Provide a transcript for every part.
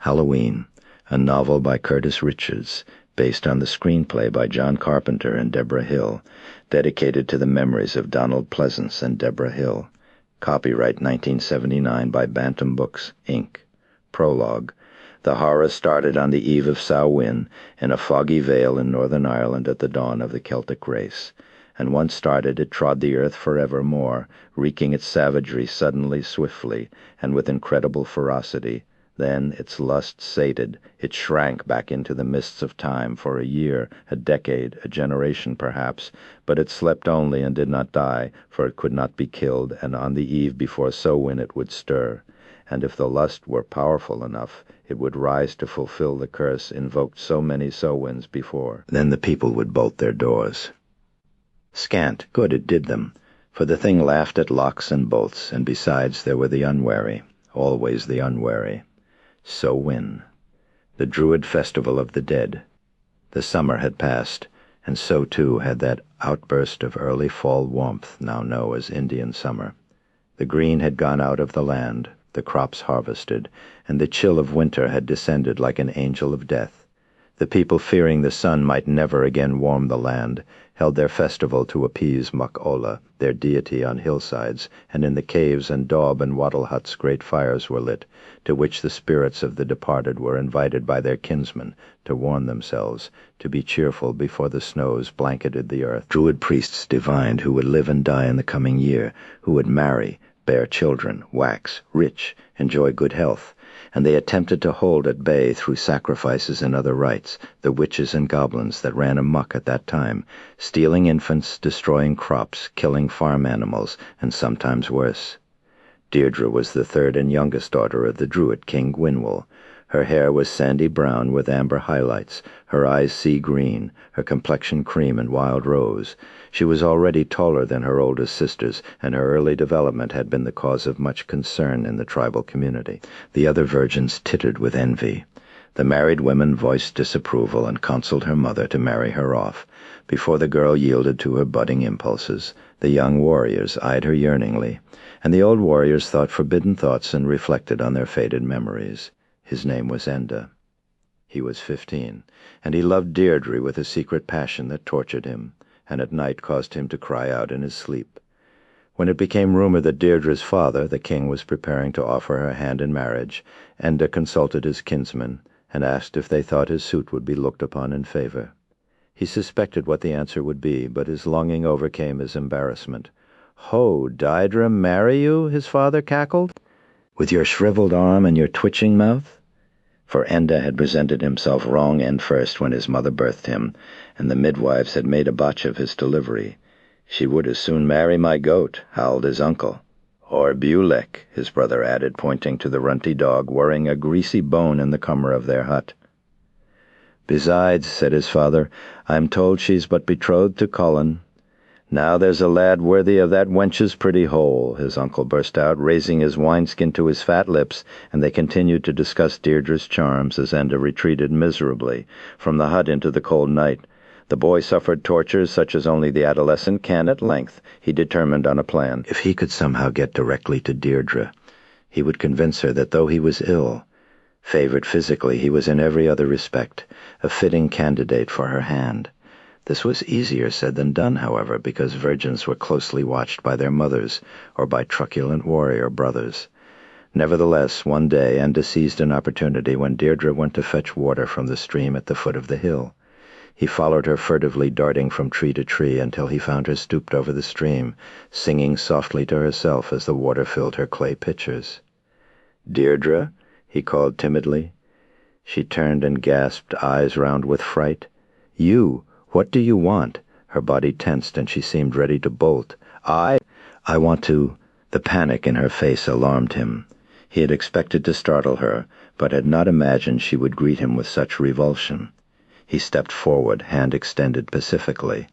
Halloween, a novel by Curtis Richards, based on the screenplay by John Carpenter and Deborah Hill, dedicated to the memories of Donald Pleasance and Deborah Hill. Copyright 1979 by Bantam Books, Inc. Prologue. The horror started on the eve of Samhain, in a foggy vale in Northern Ireland at the dawn of the Celtic race. And once started, it trod the earth forevermore, wreaking its savagery suddenly, swiftly, and with incredible ferocity. Then, its lust sated, it shrank back into the mists of time for a year, a decade, a generation perhaps, but it slept only and did not die, for it could not be killed, and on the eve before Samhain it would stir. And if the lust were powerful enough, it would rise to fulfill the curse invoked so many Samhains before. Then the people would bolt their doors. Scant good it did them, for the thing laughed at locks and bolts, and besides there were the unwary, always the unwary. Samhain, the Druid festival of the dead. The summer had passed, and so too had that outburst of early fall warmth now known as Indian summer. The green had gone out of the land, the crops harvested, and the chill of winter had descended like an angel of death. The people, fearing the sun might never again warm the land, held their festival to appease Muck Ola, their deity on hillsides, and in the caves and daub and wattle huts great fires were lit, to which the spirits of the departed were invited by their kinsmen to warn themselves, to be cheerful before the snows blanketed the earth. Druid priests divined who would live and die in the coming year, who would marry, bear children, wax rich, enjoy good health, and they attempted to hold at bay through sacrifices and other rites the witches and goblins that ran amok at that time, stealing infants, destroying crops, killing farm animals, and sometimes worse. Deirdre was the third and youngest daughter of the Druid king Gwynwul. Her hair was sandy brown with amber highlights, her eyes sea green, her complexion cream and wild rose. She was already taller than her oldest sisters, and her early development had been the cause of much concern in the tribal community. The other virgins tittered with envy. The married women voiced disapproval and counseled her mother to marry her off. Before the girl yielded to her budding impulses, the young warriors eyed her yearningly, and the old warriors thought forbidden thoughts and reflected on their faded memories. His name was Enda. He was 15, and he loved Deirdre with a secret passion that tortured him, and at night caused him to cry out in his sleep. When it became rumored that Deirdre's father, the king, was preparing to offer her hand in marriage, Enda consulted his kinsmen, and asked if they thought his suit would be looked upon in favor. He suspected what the answer would be, but his longing overcame his embarrassment. "Ho, Deirdre marry you?" his father cackled. "With your shriveled arm and your twitching mouth?" For Enda had presented himself wrong end first when his mother birthed him, and the midwives had made a botch of his delivery. "She would as soon marry my goat," howled his uncle. "Or Bulek," his brother added, pointing to the runty dog worrying a greasy bone in the corner of their hut. "Besides," said his father, "I'm told she's but betrothed to Colin." "Now there's a lad worthy of that wench's pretty hole," his uncle burst out, raising his wineskin to his fat lips, and they continued to discuss Deirdre's charms as Enda retreated miserably from the hut into the cold night. The boy suffered tortures such as only the adolescent can. At length he determined on a plan. If he could somehow get directly to Deirdre, he would convince her that though he was ill, favored physically, he was in every other respect a fitting candidate for her hand. This was easier said than done, however, because virgins were closely watched by their mothers or by truculent warrior brothers. Nevertheless, one day Enda seized an opportunity when Deirdre went to fetch water from the stream at the foot of the hill. He followed her furtively, darting from tree to tree until he found her stooped over the stream, singing softly to herself as the water filled her clay pitchers. "Deirdre?" he called timidly. She turned and gasped, eyes round with fright. "You! What do you want?" Her body tensed and she seemed ready to bolt. I want to—" The panic in her face alarmed him. He had expected to startle her, but had not imagined she would greet him with such revulsion. He stepped forward, hand extended pacifically,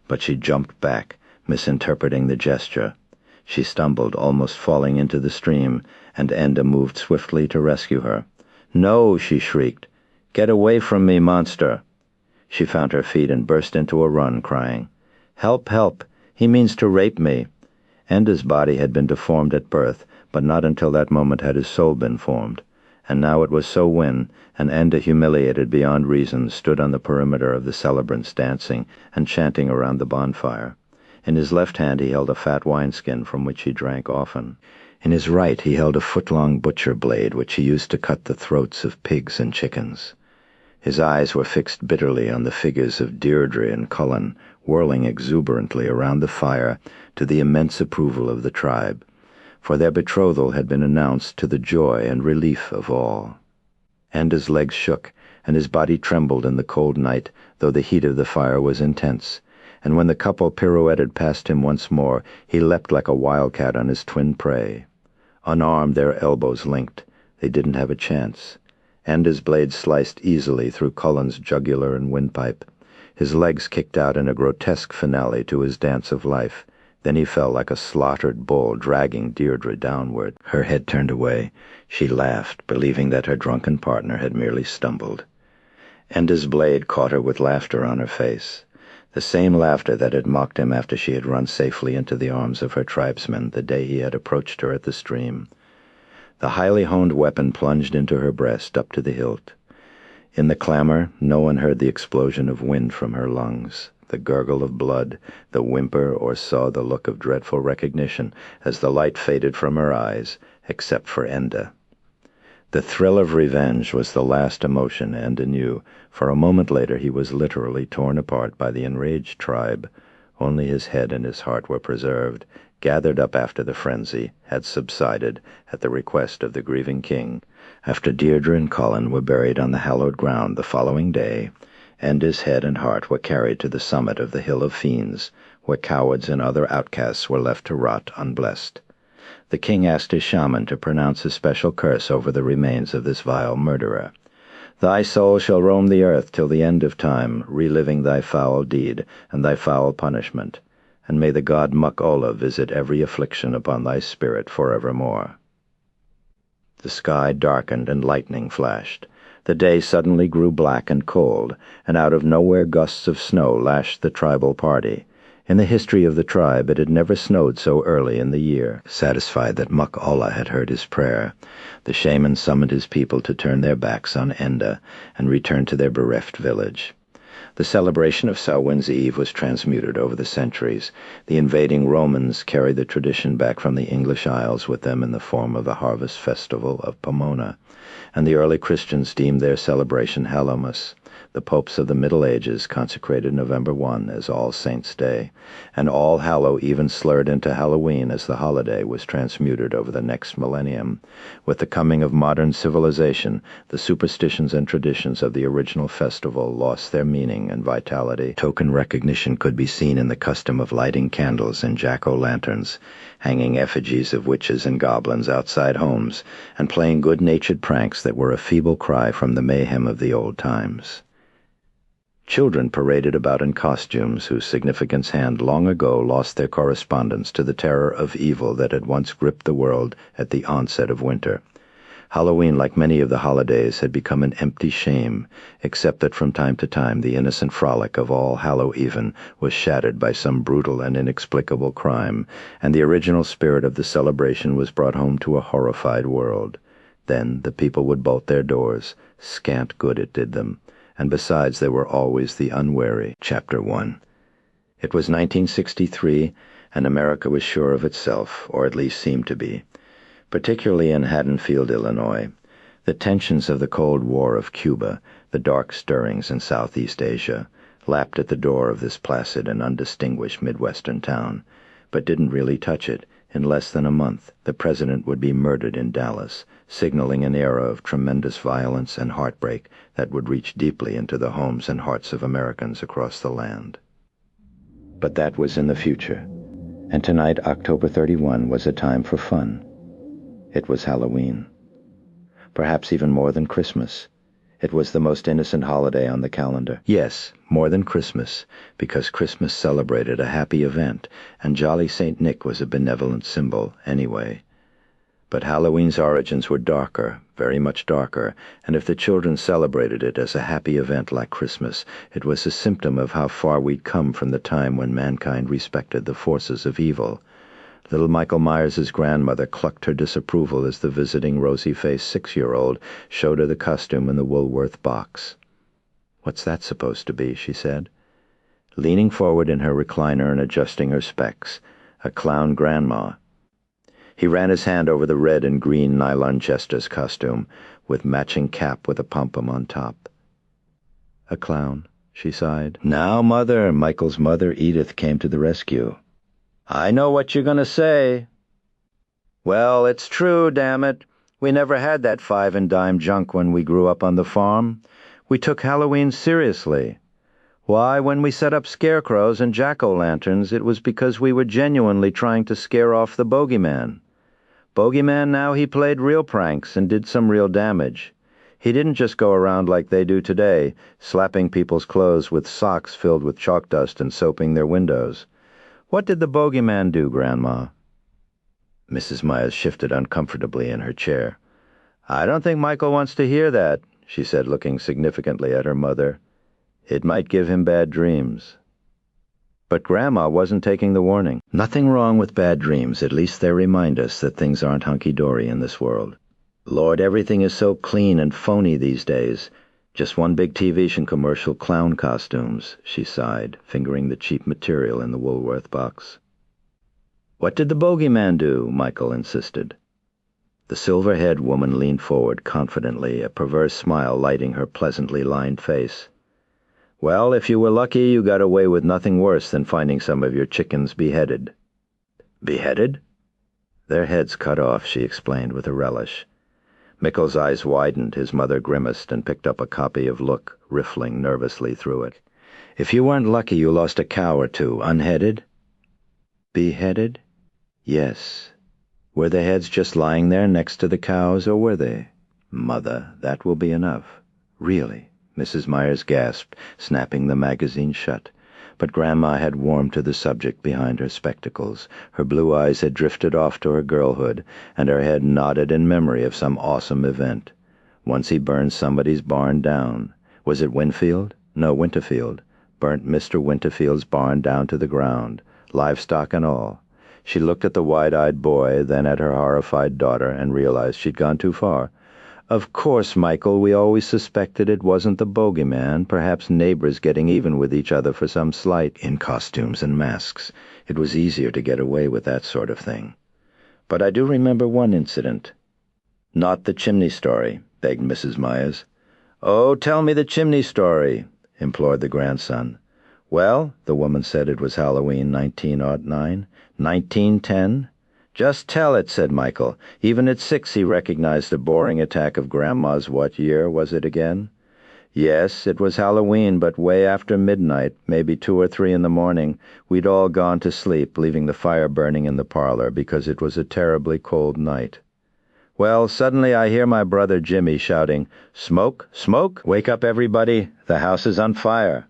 but she jumped back, misinterpreting the gesture. She stumbled, almost falling into the stream, and Enda moved swiftly to rescue her. "No!" she shrieked. "Get away from me, monster!" She found her feet and burst into a run, crying, "Help, help! He means to rape me!" Enda's body had been deformed at birth, but not until that moment had his soul been formed, and now it was so when, and Enda, humiliated beyond reason, stood on the perimeter of the celebrants dancing and chanting around the bonfire. In his left hand he held a fat wineskin from which he drank often. In his right he held a foot-long butcher blade which he used to cut the throats of pigs and chickens. His eyes were fixed bitterly on the figures of Deirdre and Cullen, whirling exuberantly around the fire to the immense approval of the tribe, for their betrothal had been announced to the joy and relief of all. Enda's legs shook, and his body trembled in the cold night, though the heat of the fire was intense, and when the couple pirouetted past him once more, he leapt like a wildcat on his twin prey. Unarmed, their elbows linked, they didn't have a chance. Enda's blade sliced easily through Cullen's jugular and windpipe. His legs kicked out in a grotesque finale to his dance of life. Then he fell like a slaughtered bull, dragging Deirdre downward. Her head turned away. She laughed, believing that her drunken partner had merely stumbled. Enda's blade caught her with laughter on her face, the same laughter that had mocked him after she had run safely into the arms of her tribesmen the day he had approached her at the stream. The highly honed weapon plunged into her breast up to the hilt. In the clamor, no one heard the explosion of wind from her lungs, the gurgle of blood, the whimper, or saw the look of dreadful recognition as the light faded from her eyes, except for Enda. The thrill of revenge was the last emotion Enda knew, for a moment later he was literally torn apart by the enraged tribe. Only his head and his heart were preserved, gathered up after the frenzy had subsided at the request of the grieving king. After Deirdre and Cullen were buried on the hallowed ground the following day, Enda's head and heart were carried to the summit of the Hill of Fiends, where cowards and other outcasts were left to rot unblessed. The king asked his shaman to pronounce a special curse over the remains of this vile murderer. "Thy soul shall roam the earth till the end of time, reliving thy foul deed and thy foul punishment. And may the god Muck-Ola visit every affliction upon thy spirit forevermore." The sky darkened and lightning flashed. The day suddenly grew black and cold, and out of nowhere gusts of snow lashed the tribal party. In the history of the tribe it had never snowed so early in the year. Satisfied that Muck-Ola had heard his prayer, the shaman summoned his people to turn their backs on Enda and return to their bereft village. The celebration of Samhain's Eve was transmuted over the centuries. The invading Romans carried the tradition back from the English Isles with them in the form of the harvest festival of Pomona, and the early Christians deemed their celebration Hallowmas. The popes of the Middle Ages consecrated November 1 as All Saints' Day, and All Hallow even slurred into Halloween as the holiday was transmuted over the next millennium. With the coming of modern civilization, the superstitions and traditions of the original festival lost their meaning and vitality. Token recognition could be seen in the custom of lighting candles and jack-o'-lanterns, hanging effigies of witches and goblins outside homes, and playing good-natured pranks that were a feeble cry from the mayhem of the old times. Children paraded about in costumes whose significance had long ago lost their correspondence to the terror of evil that had once gripped the world at the onset of winter. Halloween, like many of the holidays, had become an empty shame, except that from time to time the innocent frolic of All Hallow Even was shattered by some brutal and inexplicable crime, and the original spirit of the celebration was brought home to a horrified world. Then the people would bolt their doors. Scant good it did them. And besides, there were always the unwary. Chapter 1. It was 1963, and America was sure of itself, or at least seemed to be, particularly in Haddonfield, Illinois. The tensions of the Cold War of Cuba, the dark stirrings in Southeast Asia, lapped at the door of this placid and undistinguished Midwestern town, but didn't really touch it. In less than a month, the president would be murdered in Dallas, signaling an era of tremendous violence and heartbreak that would reach deeply into the homes and hearts of Americans across the land. But that was in the future, and tonight, October 31, was a time for fun. It was Halloween. Perhaps even more than Christmas. It was the most innocent holiday on the calendar. Yes, more than Christmas, because Christmas celebrated a happy event, and Jolly St. Nick was a benevolent symbol anyway. But Halloween's origins were darker, very much darker, and if the children celebrated it as a happy event like Christmas, it was a symptom of how far we'd come from the time when mankind respected the forces of evil. Little Michael Myers's grandmother clucked her disapproval as the visiting rosy-faced 6-year-old showed her the costume in the Woolworth box. "What's that supposed to be?" she said. Leaning forward in her recliner and adjusting her specs, a clown grandma. He ran his hand over the red and green nylon jester's costume, with matching cap with a pom-pom on top. "A clown," she sighed. "Now, Mother," Michael's mother, Edith, came to the rescue. "I know what you're going to say." "Well, it's true, damn it. We never had that 5-and-dime junk when we grew up on the farm. We took Halloween seriously. Why, when we set up scarecrows and jack-o'-lanterns, it was because we were genuinely trying to scare off the bogeyman. Bogeyman now, he played real pranks and did some real damage. He didn't just go around like they do today, slapping people's clothes with socks filled with chalk dust and soaping their windows. What did the bogeyman do, Grandma?" Mrs. Myers shifted uncomfortably in her chair. "I don't think Michael wants to hear that," she said, looking significantly at her mother. "It might give him bad dreams." But Grandma wasn't taking the warning. Nothing wrong with bad dreams. At least they remind us that things aren't hunky-dory in this world. Lord, everything is so clean and phony these days. Just one big TV commercial, clown costumes, she sighed, fingering the cheap material in the Woolworth box. "What did the bogeyman do?" Michael insisted. The silver-haired woman leaned forward confidently, a perverse smile lighting her pleasantly lined face. "Well, if you were lucky, you got away with nothing worse than finding some of your chickens beheaded." "Beheaded?" "Their heads cut off," she explained with a relish. Michael's eyes widened, his mother grimaced and picked up a copy of Look, riffling nervously through it. "If you weren't lucky, you lost a cow or two, unheaded?" "Beheaded? Yes. Were the heads just lying there next to the cows, or were they?" "Mother, that will be enough." "Really?" Mrs. Myers gasped, snapping the magazine shut. But Grandma had warmed to the subject behind her spectacles. Her blue eyes had drifted off to her girlhood, and her head nodded in memory of some awesome event. Once he burned somebody's barn down. Was it Winfield? No, Winterfield. Burnt Mr. Winterfield's barn down to the ground, livestock and all. She looked at the wide-eyed boy, then at her horrified daughter, and realized she'd gone too far. "Of course, Michael, we always suspected it wasn't the bogeyman, perhaps neighbors getting even with each other for some slight in costumes and masks. It was easier to get away with that sort of thing. But I do remember one incident." "Not the chimney story," begged Mrs. Myers. "Oh, tell me the chimney story," implored the grandson. "Well," the woman said, it was Halloween 1909, 1910. "Just tell it," said Michael. Even at 6 he recognized the boring attack of Grandma's what year was it again? "Yes, it was Halloween, but way after midnight, maybe 2 or 3 in the morning. We'd all gone to sleep, leaving the fire burning in the parlor because it was a terribly cold night. Well, suddenly I hear my brother Jimmy shouting, 'Smoke, smoke! Wake up everybody, the house is on fire!'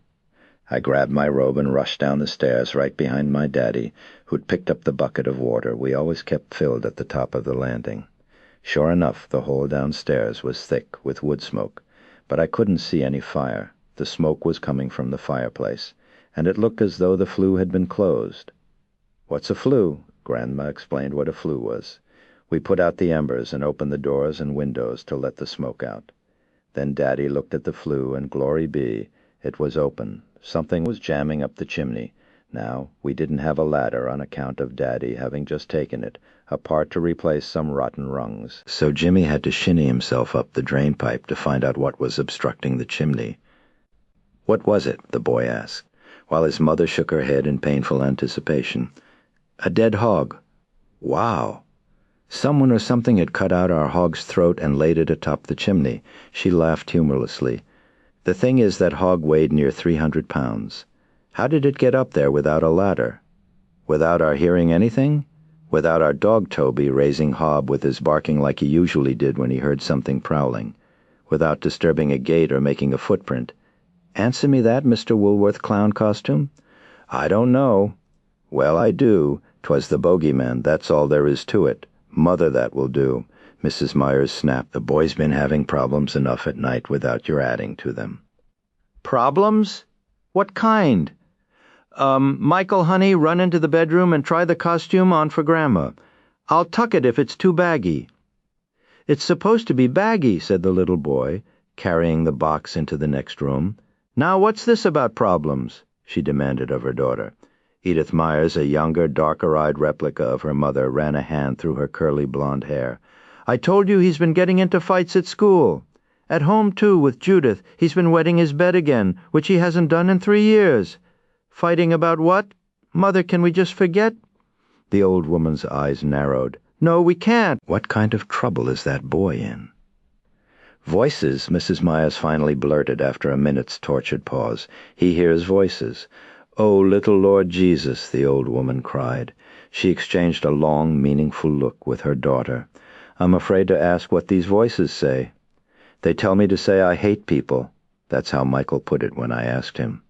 I grabbed my robe and rushed down the stairs right behind my daddy, who'd picked up the bucket of water we always kept filled at the top of the landing. Sure enough, the hole downstairs was thick with wood smoke, but I couldn't see any fire. The smoke was coming from the fireplace, and it looked as though the flue had been closed. "What's a flue?" Grandma explained what a flue was. We put out the embers and opened the doors and windows to let the smoke out. Then Daddy looked at the flue, and glory be, it was open. Something was jamming up the chimney. Now, we didn't have a ladder on account of Daddy having just taken it, a part to replace some rotten rungs. So Jimmy had to shinny himself up the drain pipe to find out what was obstructing the chimney. "What was it?" the boy asked, while his mother shook her head in painful anticipation. "A dead hog." "Wow!" "Someone or something had cut out our hog's throat and laid it atop the chimney." She laughed humorlessly. "The thing is that hog weighed near 300 pounds. How did it get up there without a ladder? Without our hearing anything? Without our dog Toby raising hob with his barking like he usually did when he heard something prowling? Without disturbing a gate or making a footprint? Answer me that, Mr. Woolworth Clown Costume?" "I don't know." "Well, I do. 'Twas the bogeyman, that's all there is to it. Mother, that will do." Mrs. Myers snapped. "The boy's been having problems enough at night without your adding to them." "Problems? What kind?" Michael, honey, run into the bedroom and try the costume on for Grandma. I'll tuck it if it's too baggy." "It's supposed to be baggy," said the little boy, carrying the box into the next room. "Now what's this about problems?" she demanded of her daughter. Edith Myers, a younger, darker-eyed replica of her mother, ran a hand through her curly blonde hair. "I told you he's been getting into fights at school. At home, too, with Judith, he's been wetting his bed again, which he hasn't done in 3 years. Fighting about what? Mother, can we just forget?" The old woman's eyes narrowed. "No, we can't." What kind of trouble is that boy in? "Voices," Mrs. Myers finally blurted after a minute's tortured pause. "He hears voices." "Oh, little Lord Jesus," the old woman cried. She exchanged a long, meaningful look with her daughter. "I'm afraid to ask what these voices say. They tell me to say I hate people." That's how Michael put it when I asked him.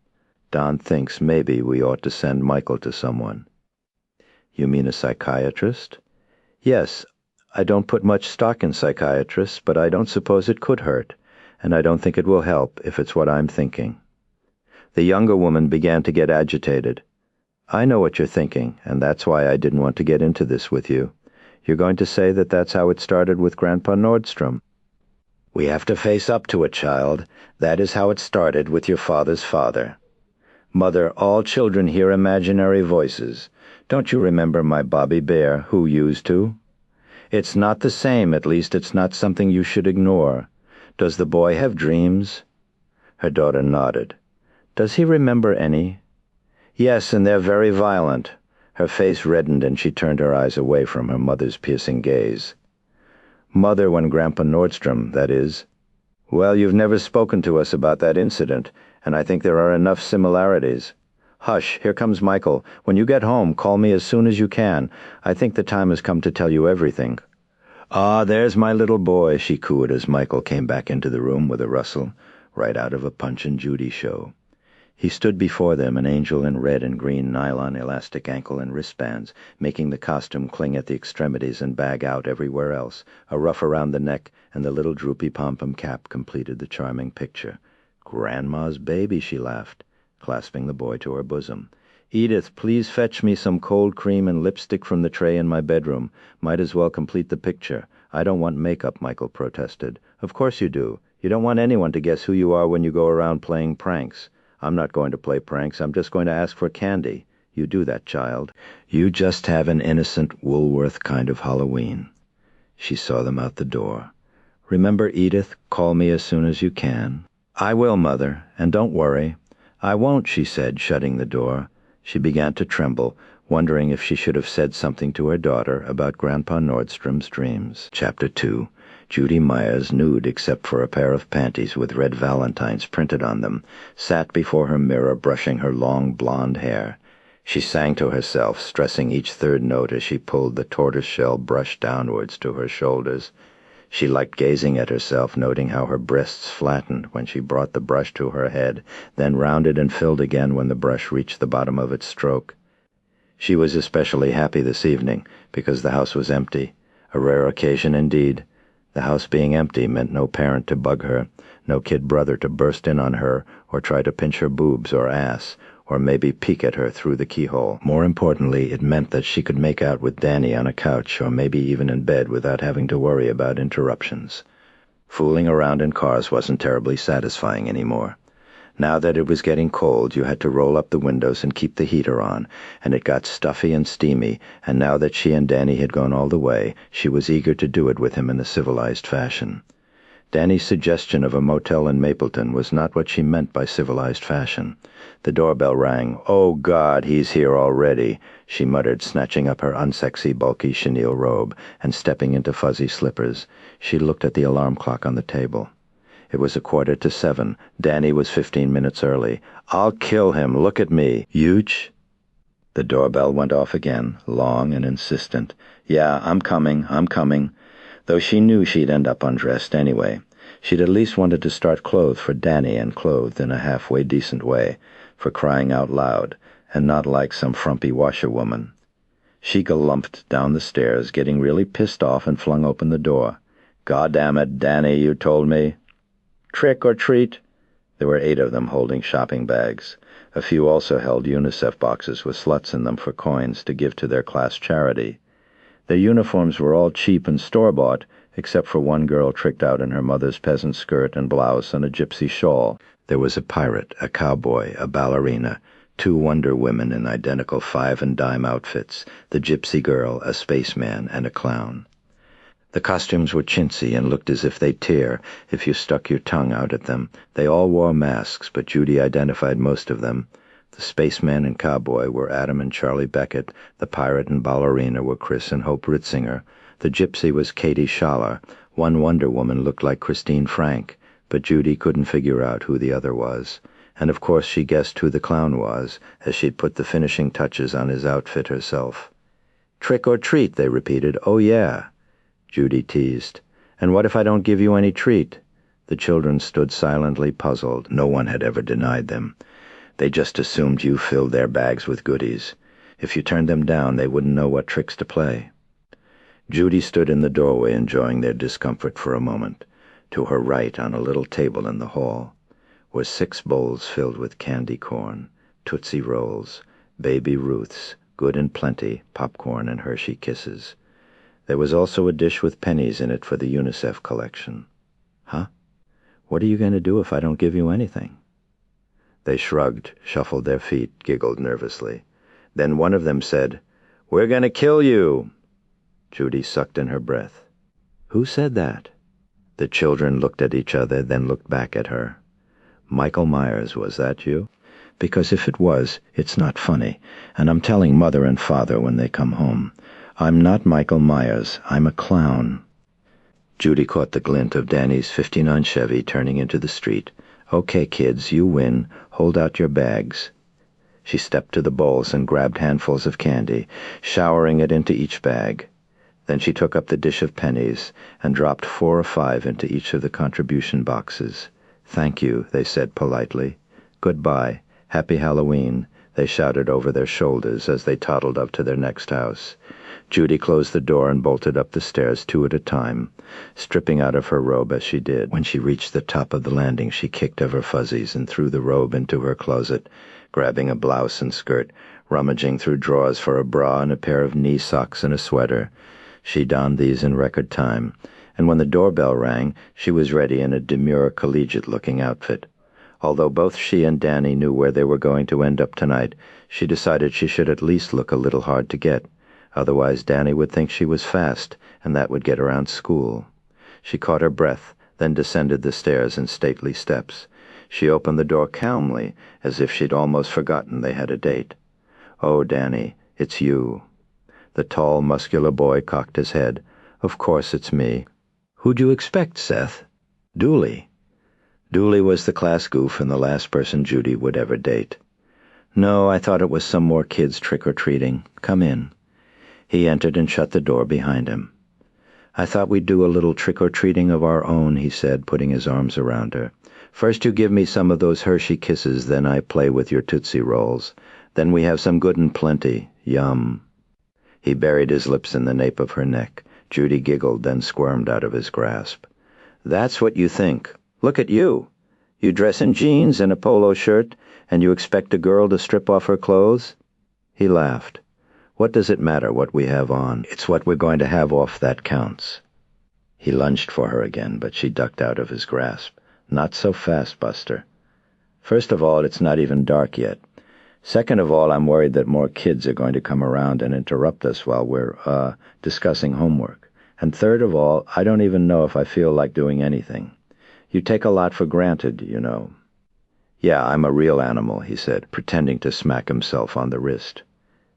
"Don thinks maybe we ought to send Michael to someone." "You mean a psychiatrist?" "Yes. I don't put much stock in psychiatrists, but I don't suppose it could hurt, and I don't think it will help if it's what I'm thinking." The younger woman began to get agitated. "I know what you're thinking, and that's why I didn't want to get into this with you. You're going to say that that's how it started with Grandpa Nordstrom." "We have to face up to it, child. That is how it started with your father's father. Mother, all children hear imaginary voices. Don't you remember my Bobby Bear, who used to? It's not the same, at least it's not something you should ignore. Does the boy have dreams?" Her daughter nodded. "Does he remember any?" "Yes, and they're very violent." Her face reddened and she turned her eyes away from her mother's piercing gaze. "Mother, when Grandpa Nordstrom, that is." "Well, you've never spoken to us about that incident, and I think there are enough similarities. Hush, here comes Michael. When you get home, call me as soon as you can. I think the time has come to tell you everything." "Ah, there's my little boy," she cooed as Michael came back into the room with a rustle, right out of a Punch and Judy show. He stood before them, an angel in red and green nylon elastic ankle and wristbands, making the costume cling at the extremities and bag out everywhere else. A ruff around the neck and the little droopy pom-pom cap completed the charming picture. "Grandma's baby," she laughed, clasping the boy to her bosom. "Edith, please fetch me some cold cream and lipstick from the tray in my bedroom. Might as well complete the picture." "I don't want makeup," Michael protested. "Of course you do. You don't want anyone to guess who you are when you go around playing pranks." "I'm not going to play pranks. I'm just going to ask for candy." "You do that, child. You just have an innocent Woolworth kind of Halloween." She saw them out the door. "Remember, Edith, call me as soon as you can." "I will, Mother, and don't worry." "I won't," she said, shutting the door. She began to tremble, wondering if she should have said something to her daughter about Grandpa Nordstrom's dreams. Chapter 2. Judy Myers, nude except for a pair of panties with red valentines printed on them, sat before her mirror brushing her long blonde hair. She sang to herself, stressing each third note as she pulled the tortoiseshell brush downwards to her shoulders. She liked gazing at herself, noting how her breasts flattened when she brought the brush to her head, then rounded and filled again when the brush reached the bottom of its stroke. She was especially happy this evening because the house was empty, a rare occasion indeed. The house being empty meant no parent to bug her, no kid brother to burst in on her or try to pinch her boobs or ass, or maybe peek at her through the keyhole. More importantly, it meant that she could make out with Danny on a couch or maybe even in bed without having to worry about interruptions. Fooling around in cars wasn't terribly satisfying anymore. Now that it was getting cold, you had to roll up the windows and keep the heater on, and it got stuffy and steamy, and now that she and Danny had gone all the way, she was eager to do it with him in a civilized fashion. Danny's suggestion of a motel in Mapleton was not what she meant by civilized fashion. The doorbell rang. "Oh, God, he's here already," she muttered, snatching up her unsexy, bulky chenille robe and stepping into fuzzy slippers. She looked at the alarm clock on the table. It was 7:15. Danny was 15 minutes early. "I'll kill him. Look at me. Huge?" The doorbell went off again, long and insistent. "Yeah, I'm coming," though she knew she'd end up undressed anyway. She'd at least wanted to start clothed for Danny, and clothed in a halfway decent way, for crying out loud, and not like some frumpy washerwoman. She gallumped down the stairs, getting really pissed off, and flung open the door. "God damn it, Danny, you told me." "Trick or treat?" There were 8 of them holding shopping bags. A few also held UNICEF boxes with sluts in them for coins to give to their class charity. Their uniforms were all cheap and store-bought, except for one girl tricked out in her mother's peasant skirt and blouse and a gypsy shawl. There was a pirate, a cowboy, a ballerina, 2 Wonder Women in identical 5 and dime outfits, the gypsy girl, a spaceman, and a clown. The costumes were chintzy and looked as if they'd tear if you stuck your tongue out at them. They all wore masks, but Judy identified most of them. The spaceman and cowboy were Adam and Charlie Beckett. The pirate and ballerina were Chris and Hope Ritzinger. The gypsy was Katie Schaller. One Wonder Woman looked like Christine Frank, but Judy couldn't figure out who the other was. And of course she guessed who the clown was, as she'd put the finishing touches on his outfit herself. "Trick or treat," they repeated. "Oh, yeah." Judy teased. "And what if I don't give you any treat?" The children stood silently puzzled. No one had ever denied them. They just assumed you filled their bags with goodies. If you turned them down, they wouldn't know what tricks to play. Judy stood in the doorway enjoying their discomfort for a moment. To her right, on a little table in the hall, were 6 bowls filled with candy corn, Tootsie Rolls, Baby Ruths, Good and Plenty, popcorn, and Hershey Kisses. There was also a dish with pennies in it for the UNICEF collection. "Huh? What are you going to do if I don't give you anything?" They shrugged, shuffled their feet, giggled nervously. Then one of them said, "We're going to kill you." Judy sucked in her breath. "Who said that?" The children looked at each other, then looked back at her. "Michael Myers, was that you? Because if it was, it's not funny, and I'm telling Mother and Father when they come home. I'm not Michael Myers. I'm a clown." Judy caught the glint of Danny's '59 Chevy turning into the street. "Okay, kids, you win. Hold out your bags." She stepped to the bowls and grabbed handfuls of candy, showering it into each bag. Then she took up the dish of pennies and dropped 4 or 5 into each of the contribution boxes. "Thank you," they said politely. "Goodbye. Happy Halloween," they shouted over their shoulders as they toddled up to their next house. Judy closed the door and bolted up the stairs 2 at a time, stripping out of her robe as she did. When she reached the top of the landing, she kicked of her fuzzies and threw the robe into her closet, grabbing a blouse and skirt, rummaging through drawers for a bra and a pair of knee socks and a sweater. She donned these in record time, and when the doorbell rang, she was ready in a demure collegiate-looking outfit. Although both she and Danny knew where they were going to end up tonight, she decided she should at least look a little hard to get. Otherwise Danny would think she was fast, and that would get around school. She caught her breath, then descended the stairs in stately steps. She opened the door calmly, as if she'd almost forgotten they had a date. "Oh, Danny, it's you." The tall, muscular boy cocked his head. "Of course it's me." "Who'd you expect, Seth?" "Dooley." Dooley was the class goof and the last person Judy would ever date. "No, I thought it was some more kids trick-or-treating. Come in." He entered and shut the door behind him. "I thought we'd do a little trick-or-treating of our own," he said, putting his arms around her. "First you give me some of those Hershey Kisses, then I play with your Tootsie Rolls. Then we have some Good and Plenty. Yum." He buried his lips in the nape of her neck. Judy giggled, then squirmed out of his grasp. "That's what you think. Look at you. You dress in jeans and a polo shirt, and you expect a girl to strip off her clothes?" He laughed. "What does it matter what we have on? It's what we're going to have off that counts." He lunged for her again, but she ducked out of his grasp. "Not so fast, Buster. First of all, it's not even dark yet. Second of all, I'm worried that more kids are going to come around and interrupt us while we're, discussing homework. And third of all, I don't even know if I feel like doing anything. You take a lot for granted, you know." "Yeah, I'm a real animal," he said, pretending to smack himself on the wrist.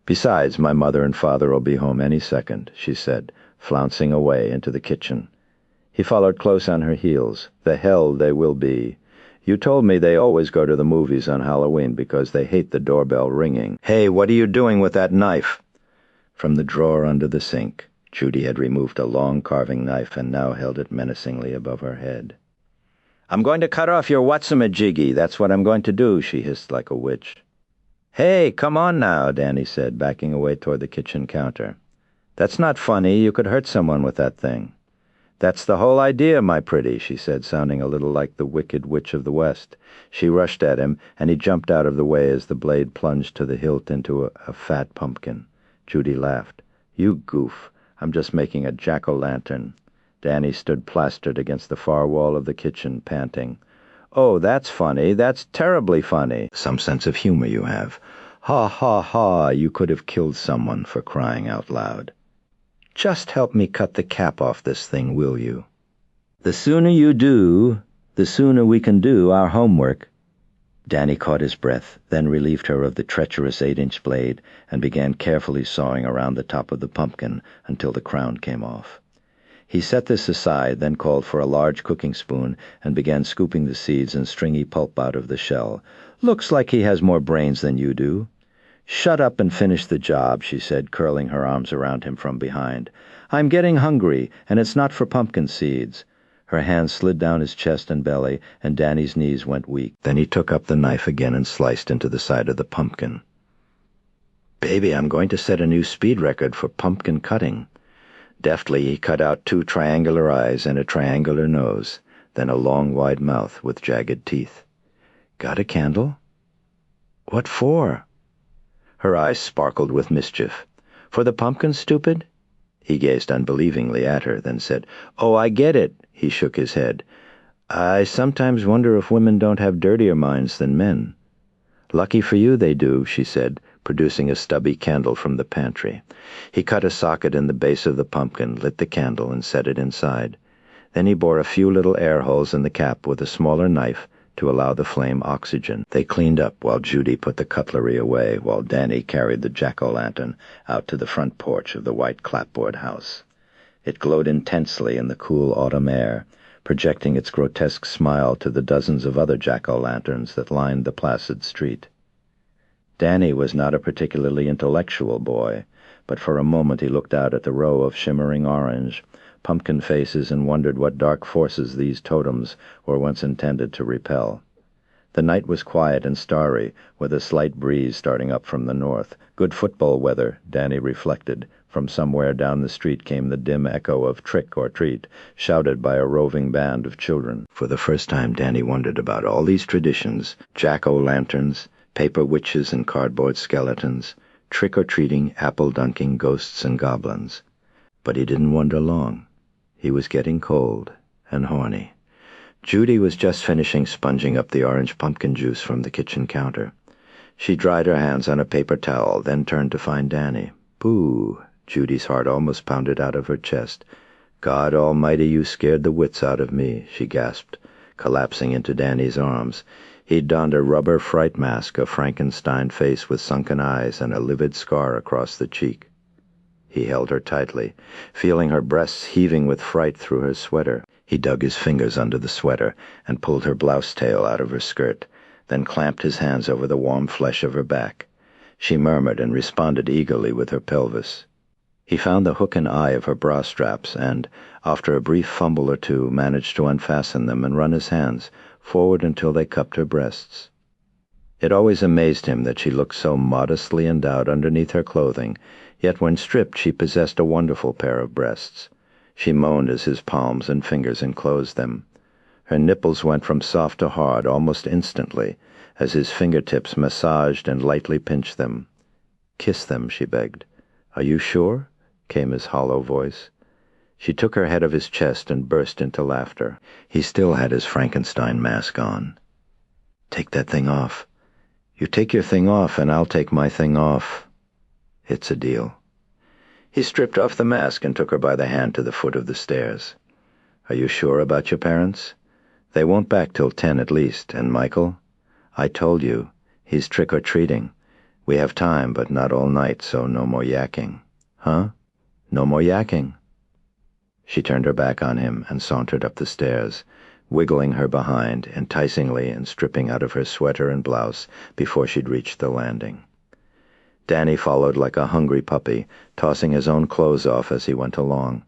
"Besides, my mother and father will be home any second," she said, flouncing away into the kitchen. He followed close on her heels. "The hell they will be. You told me they always go to the movies on Halloween because they hate the doorbell ringing. Hey, what are you doing with that knife?" From the drawer under the sink, Judy had removed a long carving knife and now held it menacingly above her head. "I'm going to cut off your whatsamajiggy. That's what I'm going to do," she hissed like a witch. "Hey, come on now," Danny said, backing away toward the kitchen counter. "That's not funny. You could hurt someone with that thing." "That's the whole idea, my pretty," she said, sounding a little like the Wicked Witch of the West. She rushed at him, and he jumped out of the way as the blade plunged to the hilt into a fat pumpkin. Judy laughed. "You goof. I'm just making a jack-o'-lantern." Danny stood plastered against the far wall of the kitchen, panting. "Oh, that's funny. That's terribly funny. Some sense of humor you have. Ha, ha, ha, you could have killed someone, for crying out loud. Just help me cut the cap off this thing, will you? The sooner you do, the sooner we can do our homework." Danny caught his breath, then relieved her of the treacherous 8-inch blade and began carefully sawing around the top of the pumpkin until the crown came off. He set this aside, then called for a large cooking spoon and began scooping the seeds and stringy pulp out of the shell. "Looks like he has more brains than you do." "Shut up and finish the job," she said, curling her arms around him from behind. "I'm getting hungry, and it's not for pumpkin seeds." Her hands slid down his chest and belly, and Danny's knees went weak. Then he took up the knife again and sliced into the side of the pumpkin. "Baby, I'm going to set a new speed record for pumpkin cutting." Deftly he cut out 2 triangular eyes and a triangular nose, then a long, wide mouth with jagged teeth. "Got a candle?" "What for?" Her eyes sparkled with mischief. "For the pumpkin, stupid?" He gazed unbelievingly at her, then said, "Oh, I get it." He shook his head. "I sometimes wonder if women don't have dirtier minds than men." "Lucky for you they do," she said, producing a stubby candle from the pantry. He cut a socket in the base of the pumpkin, lit the candle, and set it inside. Then he bored a few little air holes in the cap with a smaller knife to allow the flame oxygen. They cleaned up while Judy put the cutlery away, while Danny carried the jack-o'-lantern out to the front porch of the white clapboard house. It glowed intensely in the cool autumn air, projecting its grotesque smile to the dozens of other jack-o'-lanterns that lined the placid street. Danny was not a particularly intellectual boy, but for a moment he looked out at the row of shimmering orange, pumpkin faces and wondered what dark forces these totems were once intended to repel. The night was quiet and starry, with a slight breeze starting up from the north. Good football weather, Danny reflected. From somewhere down the street came the dim echo of Trick or Treat, shouted by a roving band of children. For the first time Danny wondered about all these traditions, jack-o'-lanterns, paper witches and cardboard skeletons, trick-or-treating, apple-dunking ghosts and goblins. But he didn't wonder long. He was getting cold and horny. Judy was just finishing sponging up the orange pumpkin juice from the kitchen counter. She dried her hands on a paper towel, then turned to find Danny. "Boo!" Judy's heart almost pounded out of her chest. "God almighty, you scared the wits out of me," she gasped, collapsing into Danny's arms. He'd donned a rubber fright mask, a Frankenstein face with sunken eyes and a livid scar across the cheek. He held her tightly, feeling her breasts heaving with fright through her sweater. He dug his fingers under the sweater and pulled her blouse tail out of her skirt, then clamped his hands over the warm flesh of her back. She murmured and responded eagerly with her pelvis. He found the hook and eye of her bra straps and, after a brief fumble or two, managed to unfasten them and run his hands forward until they cupped her breasts. It always amazed him that she looked so modestly endowed underneath her clothing, yet when stripped she possessed a wonderful pair of breasts. She moaned as his palms and fingers enclosed them. Her nipples went from soft to hard almost instantly, as his fingertips massaged and lightly pinched them. "Kiss them," she begged. "Are you sure?" came his hollow voice. She took her head off his chest and burst into laughter. He still had his Frankenstein mask on. "Take that thing off." "You take your thing off and I'll take my thing off." "It's a deal." He stripped off the mask and took her by the hand to the foot of the stairs. "Are you sure about your parents? They won't back till 10 at least. And Michael? I told you, he's trick-or-treating. We have time, but not all night, so no more yakking." "Huh? No more yakking." She turned her back on him and sauntered up the stairs, wiggling her behind enticingly and stripping out of her sweater and blouse before she'd reached the landing. Danny followed like a hungry puppy, tossing his own clothes off as he went along.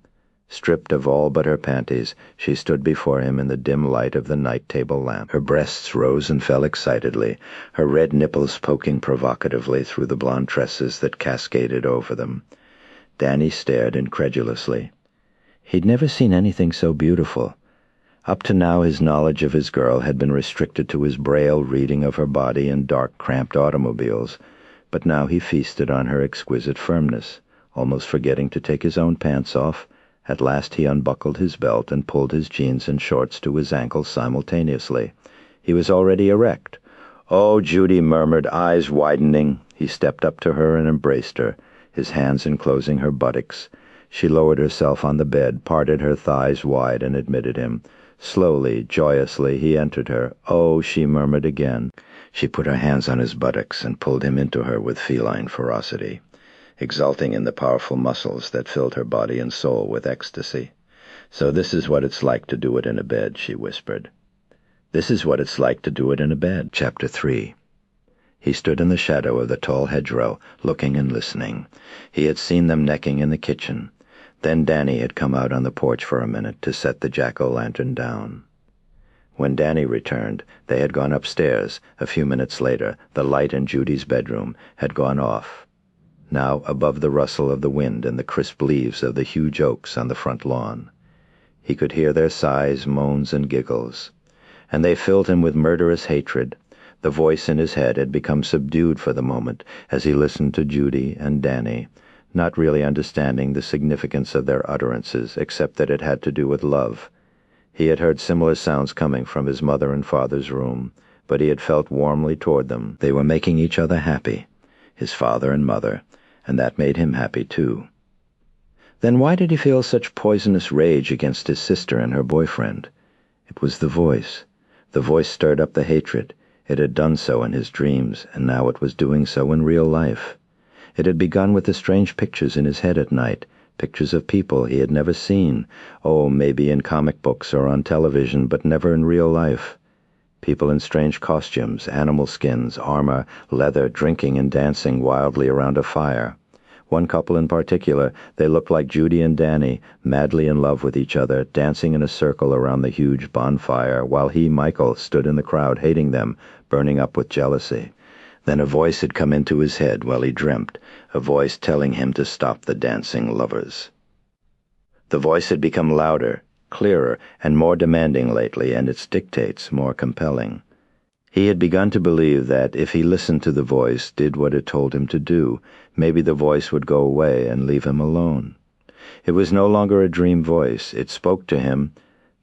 Stripped of all but her panties, she stood before him in the dim light of the night table lamp. Her breasts rose and fell excitedly, her red nipples poking provocatively through the blonde tresses that cascaded over them. Danny stared incredulously. He'd never seen anything so beautiful. Up to now his knowledge of his girl had been restricted to his braille reading of her body in dark, cramped automobiles, but now he feasted on her exquisite firmness, almost forgetting to take his own pants off. At last he unbuckled his belt and pulled his jeans and shorts to his ankles simultaneously. He was already erect. "Oh," Judy murmured, eyes widening. He stepped up to her and embraced her, his hands enclosing her buttocks. She lowered herself on the bed, parted her thighs wide, and admitted him. Slowly, joyously, he entered her. "Oh," she murmured again. She put her hands on his buttocks and pulled him into her with feline ferocity, exulting in the powerful muscles that filled her body and soul with ecstasy. "So this is what it's like to do it in a bed," she whispered. "This is what it's like to do it in a bed." Chapter 3. He stood in the shadow of the tall hedgerow, looking and listening. He had seen them necking in the kitchen. Then Danny had come out on the porch for a minute to set the jack-o'-lantern down. When Danny returned, they had gone upstairs. A few minutes later, the light in Judy's bedroom had gone off. Now, above the rustle of the wind and the crisp leaves of the huge oaks on the front lawn, he could hear their sighs, moans, and giggles, and they filled him with murderous hatred. The voice in his head had become subdued for the moment as he listened to Judy and Danny, not really understanding the significance of their utterances, except that it had to do with love. He had heard similar sounds coming from his mother and father's room, but he had felt warmly toward them. They were making each other happy, his father and mother, and that made him happy too. Then why did he feel such poisonous rage against his sister and her boyfriend? It was the voice. The voice stirred up the hatred. It had done so in his dreams, and now it was doing so in real life. It had begun with the strange pictures in his head at night, pictures of people he had never seen, oh, maybe in comic books or on television, but never in real life. People in strange costumes, animal skins, armor, leather, drinking and dancing wildly around a fire. One couple in particular, they looked like Judy and Danny, madly in love with each other, dancing in a circle around the huge bonfire, while he, Michael, stood in the crowd hating them, burning up with jealousy. Then a voice had come into his head while he dreamt, a voice telling him to stop the dancing lovers. The voice had become louder, clearer, and more demanding lately, and its dictates more compelling. He had begun to believe that if he listened to the voice, did what it told him to do, maybe the voice would go away and leave him alone. It was no longer a dream voice. It spoke to him.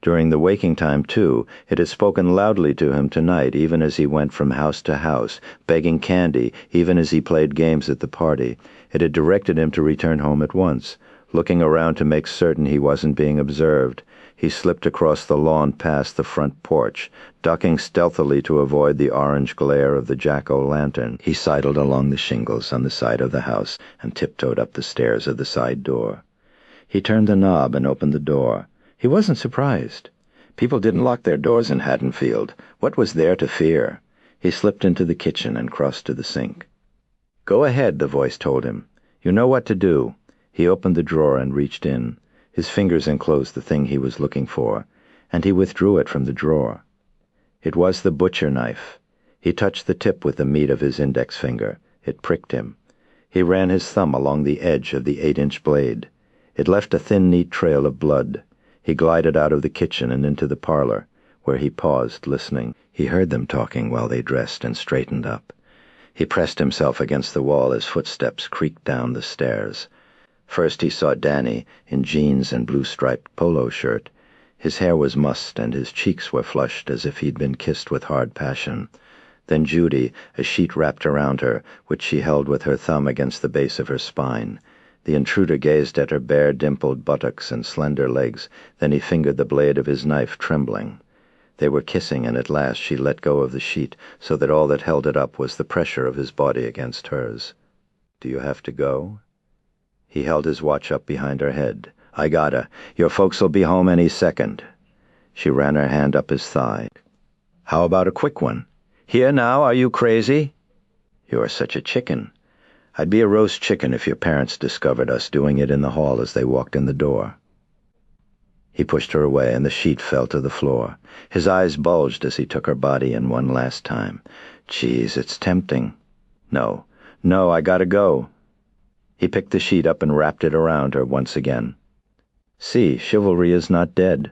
During the waking time, too, it had spoken loudly to him tonight, even as he went from house to house, begging candy, even as he played games at the party. It had directed him to return home at once. Looking around to make certain he wasn't being observed, he slipped across the lawn past the front porch, ducking stealthily to avoid the orange glare of the jack-o'-lantern. He sidled along the shingles on the side of the house and tiptoed up the stairs of the side door. He turned the knob and opened the door. He wasn't surprised. People didn't lock their doors in Haddonfield. What was there to fear? He slipped into the kitchen and crossed to the sink. "Go ahead," the voice told him. "You know what to do." He opened the drawer and reached in. His fingers enclosed the thing he was looking for, and he withdrew it from the drawer. It was the butcher knife. He touched the tip with the meat of his index finger. It pricked him. He ran his thumb along the edge of the 8-inch blade. It left a thin, neat trail of blood. He glided out of the kitchen and into the parlor, where he paused, listening. He heard them talking while they dressed and straightened up. He pressed himself against the wall as footsteps creaked down the stairs. First he saw Danny, in jeans and blue-striped polo shirt. His hair was mussed and his cheeks were flushed as if he'd been kissed with hard passion. Then Judy, a sheet wrapped around her, which she held with her thumb against the base of her spine. The intruder gazed at her bare, dimpled buttocks and slender legs. Then he fingered the blade of his knife, trembling. They were kissing, and at last she let go of the sheet, so that all that held it up was the pressure of his body against hers. "Do you have to go?" He held his watch up behind her head. "I gotta. Your folks'll be home any second." She ran her hand up his thigh. "How about a quick one? Here now, are you crazy?" "You're such a chicken." "I'd be a roast chicken if your parents discovered us doing it in the hall as they walked in the door." He pushed her away, and the sheet fell to the floor. His eyes bulged as he took her body in one last time. "Geez, it's tempting." No, I gotta go." He picked the sheet up and wrapped it around her once again. See, chivalry is not dead.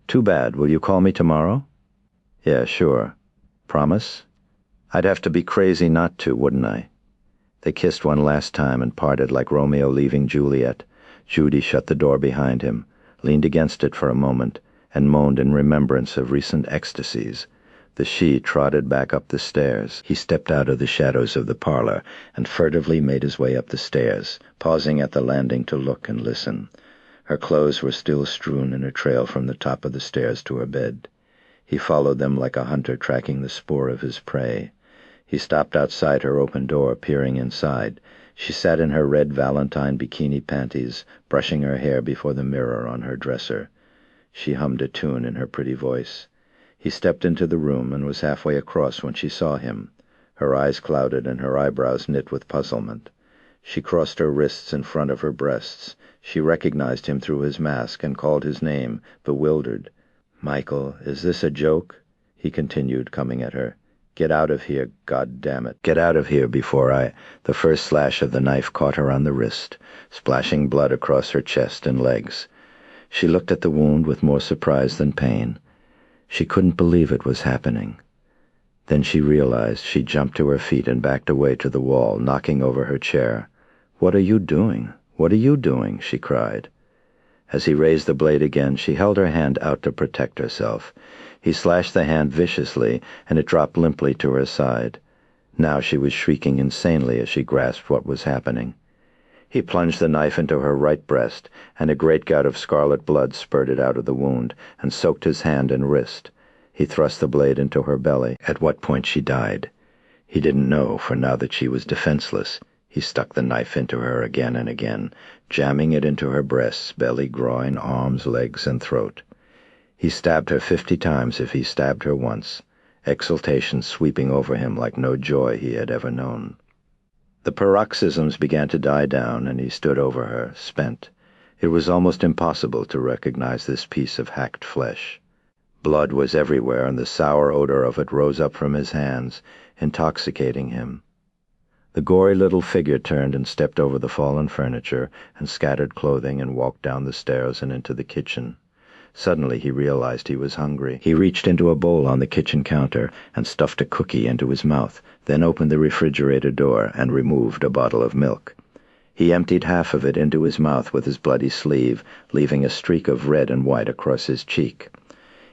Too bad. Will you call me tomorrow? Yeah, sure. Promise? I'd have to be crazy not to, wouldn't I? They kissed one last time and parted like Romeo leaving Juliet. Judy shut the door behind him, leaned against it for a moment, and moaned in remembrance of recent ecstasies. The she trotted back up the stairs. He stepped out of the shadows of the parlor and furtively made his way up the stairs, pausing at the landing to look and listen. Her clothes were still strewn in a trail from the top of the stairs to her bed. He followed them like a hunter tracking the spoor of his prey. He stopped outside her open door, peering inside. She sat in her red valentine bikini panties, brushing her hair before the mirror on her dresser. She hummed a tune in her pretty voice. He stepped into the room and was halfway across when she saw him. Her eyes clouded and her eyebrows knit with puzzlement. She crossed her wrists in front of her breasts. She recognized him through his mask and called his name, bewildered. "Michael, is this a joke?" he continued, coming at her. "Get out of here, God damn it. Get out of here before I—" The first slash of the knife caught her on the wrist, splashing blood across her chest and legs. She looked at the wound with more surprise than pain. She couldn't believe it was happening. Then she realized. She jumped to her feet and backed away to the wall, knocking over her chair. "What are you doing? What are you doing?" she cried. As he raised the blade again, she held her hand out to protect herself. He slashed the hand viciously, and it dropped limply to her side. Now she was shrieking insanely as she grasped what was happening. He plunged the knife into her right breast, and a great gout of scarlet blood spurted out of the wound and soaked his hand and wrist. He thrust the blade into her belly, at what point she died. He didn't know, for now that she was defenseless, he stuck the knife into her again and again, jamming it into her breasts, belly, groin, arms, legs, and throat. He stabbed her 50 times if he stabbed her once, exultation sweeping over him like no joy he had ever known. The paroxysms began to die down, and he stood over her, spent. It was almost impossible to recognize this piece of hacked flesh. Blood was everywhere, and the sour odor of it rose up from his hands, intoxicating him. The gory little figure turned and stepped over the fallen furniture and scattered clothing and walked down the stairs and into the kitchen. Suddenly he realized he was hungry. He reached into a bowl on the kitchen counter and stuffed a cookie into his mouth, then opened the refrigerator door and removed a bottle of milk. He emptied half of it into his mouth with his bloody sleeve, leaving a streak of red and white across his cheek.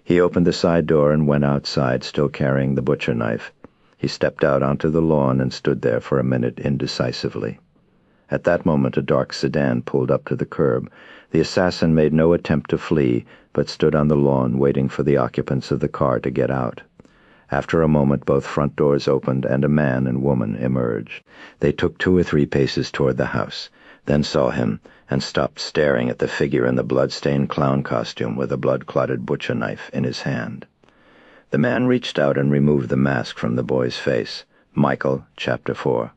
He opened the side door and went outside, still carrying the butcher knife. He stepped out onto the lawn and stood there for a minute indecisively. At that moment a dark sedan pulled up to the curb. The assassin made no attempt to flee, but stood on the lawn waiting for the occupants of the car to get out. After a moment both front doors opened and a man and woman emerged. They took 2 or 3 paces toward the house, then saw him, and stopped staring at the figure in the blood-stained clown costume with a blood-clotted butcher knife in his hand. The man reached out and removed the mask from the boy's face. Michael, Chapter 4.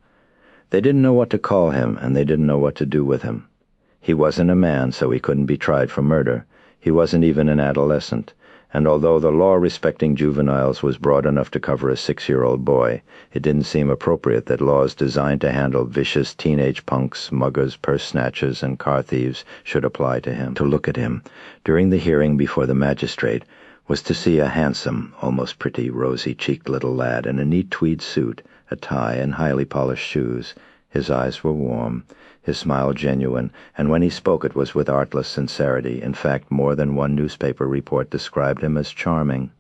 They didn't know what to call him, and they didn't know what to do with him. He wasn't a man, so he couldn't be tried for murder. He wasn't even an adolescent, and although the law respecting juveniles was broad enough to cover a 6-year-old boy, it didn't seem appropriate that laws designed to handle vicious teenage punks, muggers, purse snatchers, and car thieves should apply to him. To look at him, during the hearing before the magistrate, was to see a handsome, almost pretty, rosy-cheeked little lad in a neat tweed suit, a tie, and highly polished shoes. His eyes were warm, his smile genuine, and when he spoke it was with artless sincerity. In fact, more than one newspaper report described him as charming.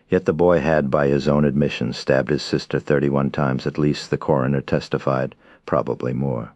Yet the boy had, by his own admission, stabbed his sister 31 times at least, the coroner testified, probably more.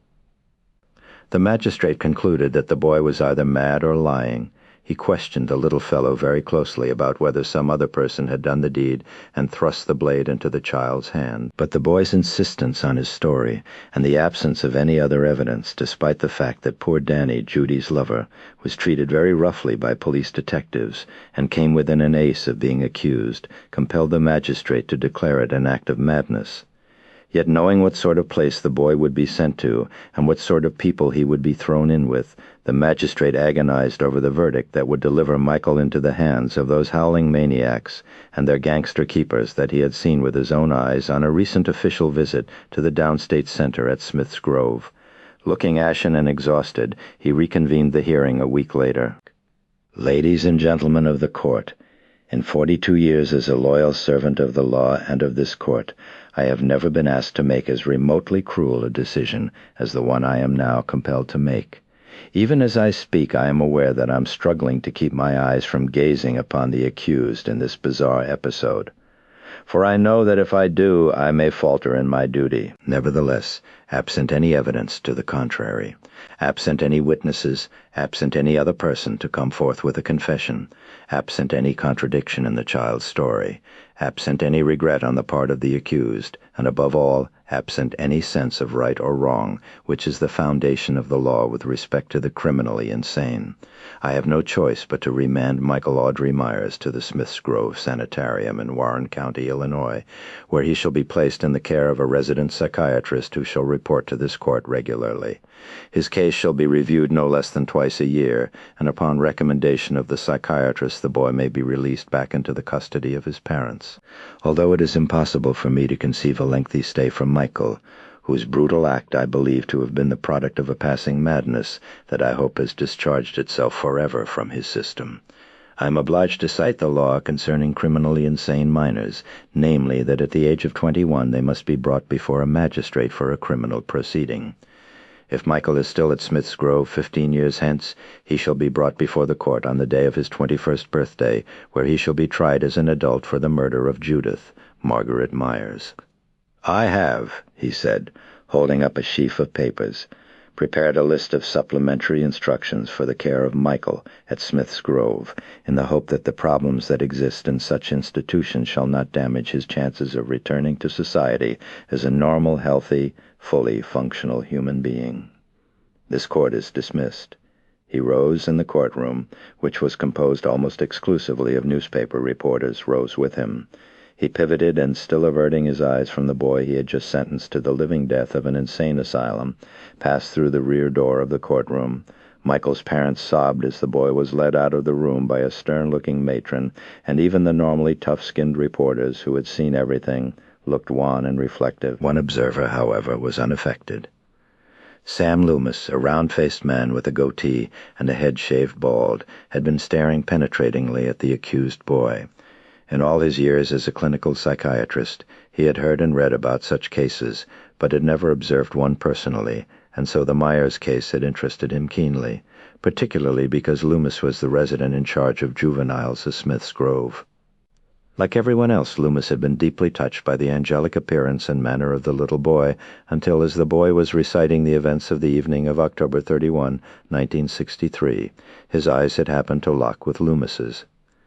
The magistrate concluded that the boy was either mad or lying. He questioned the little fellow very closely about whether some other person had done the deed and thrust the blade into the child's hand. But the boy's insistence on his story and the absence of any other evidence, despite the fact that poor Danny, Judy's lover, was treated very roughly by police detectives and came within an ace of being accused, compelled the magistrate to declare it an act of madness. Yet knowing what sort of place the boy would be sent to and what sort of people he would be thrown in with, the magistrate agonized over the verdict that would deliver Michael into the hands of those howling maniacs and their gangster keepers that he had seen with his own eyes on a recent official visit to the downstate center at Smith's Grove. Looking ashen and exhausted, he reconvened the hearing a week later. Ladies and gentlemen of the court, in 42 years as a loyal servant of the law and of this court, I have never been asked to make as remotely cruel a decision as the one I am now compelled to make. Even as I speak, I am aware that I'm struggling to keep my eyes from gazing upon the accused in this bizarre episode. For I know that if I do, I may falter in my duty. Nevertheless, absent any evidence to the contrary, absent any witnesses, absent any other person to come forth with a confession, absent any contradiction in the child's story, absent any regret on the part of the accused, and above all, absent any sense of right or wrong, which is the foundation of the law with respect to the criminally insane, I have no choice but to remand Michael Audrey Myers to the Smith's Grove Sanitarium in Warren County, Illinois, where he shall be placed in the care of a resident psychiatrist who shall report to this court regularly. His case shall be reviewed no less than twice a year, and upon recommendation of the psychiatrist the boy may be released back into the custody of his parents. Although it is impossible for me to conceive a lengthy stay for Michael, whose brutal act I believe to have been the product of a passing madness that I hope has discharged itself forever from his system, I am obliged to cite the law concerning criminally insane minors, namely that at the age of 21 they must be brought before a magistrate for a criminal proceeding. If Michael is still at Smith's Grove 15 years hence, he shall be brought before the court on the day of his 21st birthday, where he shall be tried as an adult for the murder of Judith, Margaret Myers. I have, he said, holding up a sheaf of papers, prepared a list of supplementary instructions for the care of Michael at Smith's Grove, in the hope that the problems that exist in such institutions shall not damage his chances of returning to society as a normal, healthy, fully functional human being. This court is dismissed. He rose, and the courtroom, which was composed almost exclusively of newspaper reporters, rose with him. He pivoted, and still averting his eyes from the boy he had just sentenced to the living death of an insane asylum, passed through the rear door of the courtroom. Michael's parents sobbed as the boy was led out of the room by a stern-looking matron, and even the normally tough-skinned reporters, who had seen everything, looked wan and reflective. One observer, however, was unaffected. Sam Loomis, a round-faced man with a goatee and a head shaved bald, had been staring penetratingly at the accused boy. In all his years as a clinical psychiatrist, he had heard and read about such cases, but had never observed one personally, and so the Myers case had interested him keenly, particularly because Loomis was the resident in charge of juveniles at Smith's Grove. Like everyone else, Loomis had been deeply touched by the angelic appearance and manner of the little boy, until as the boy was reciting the events of the evening of October 31, 1963, his eyes had happened to lock with Loomis's.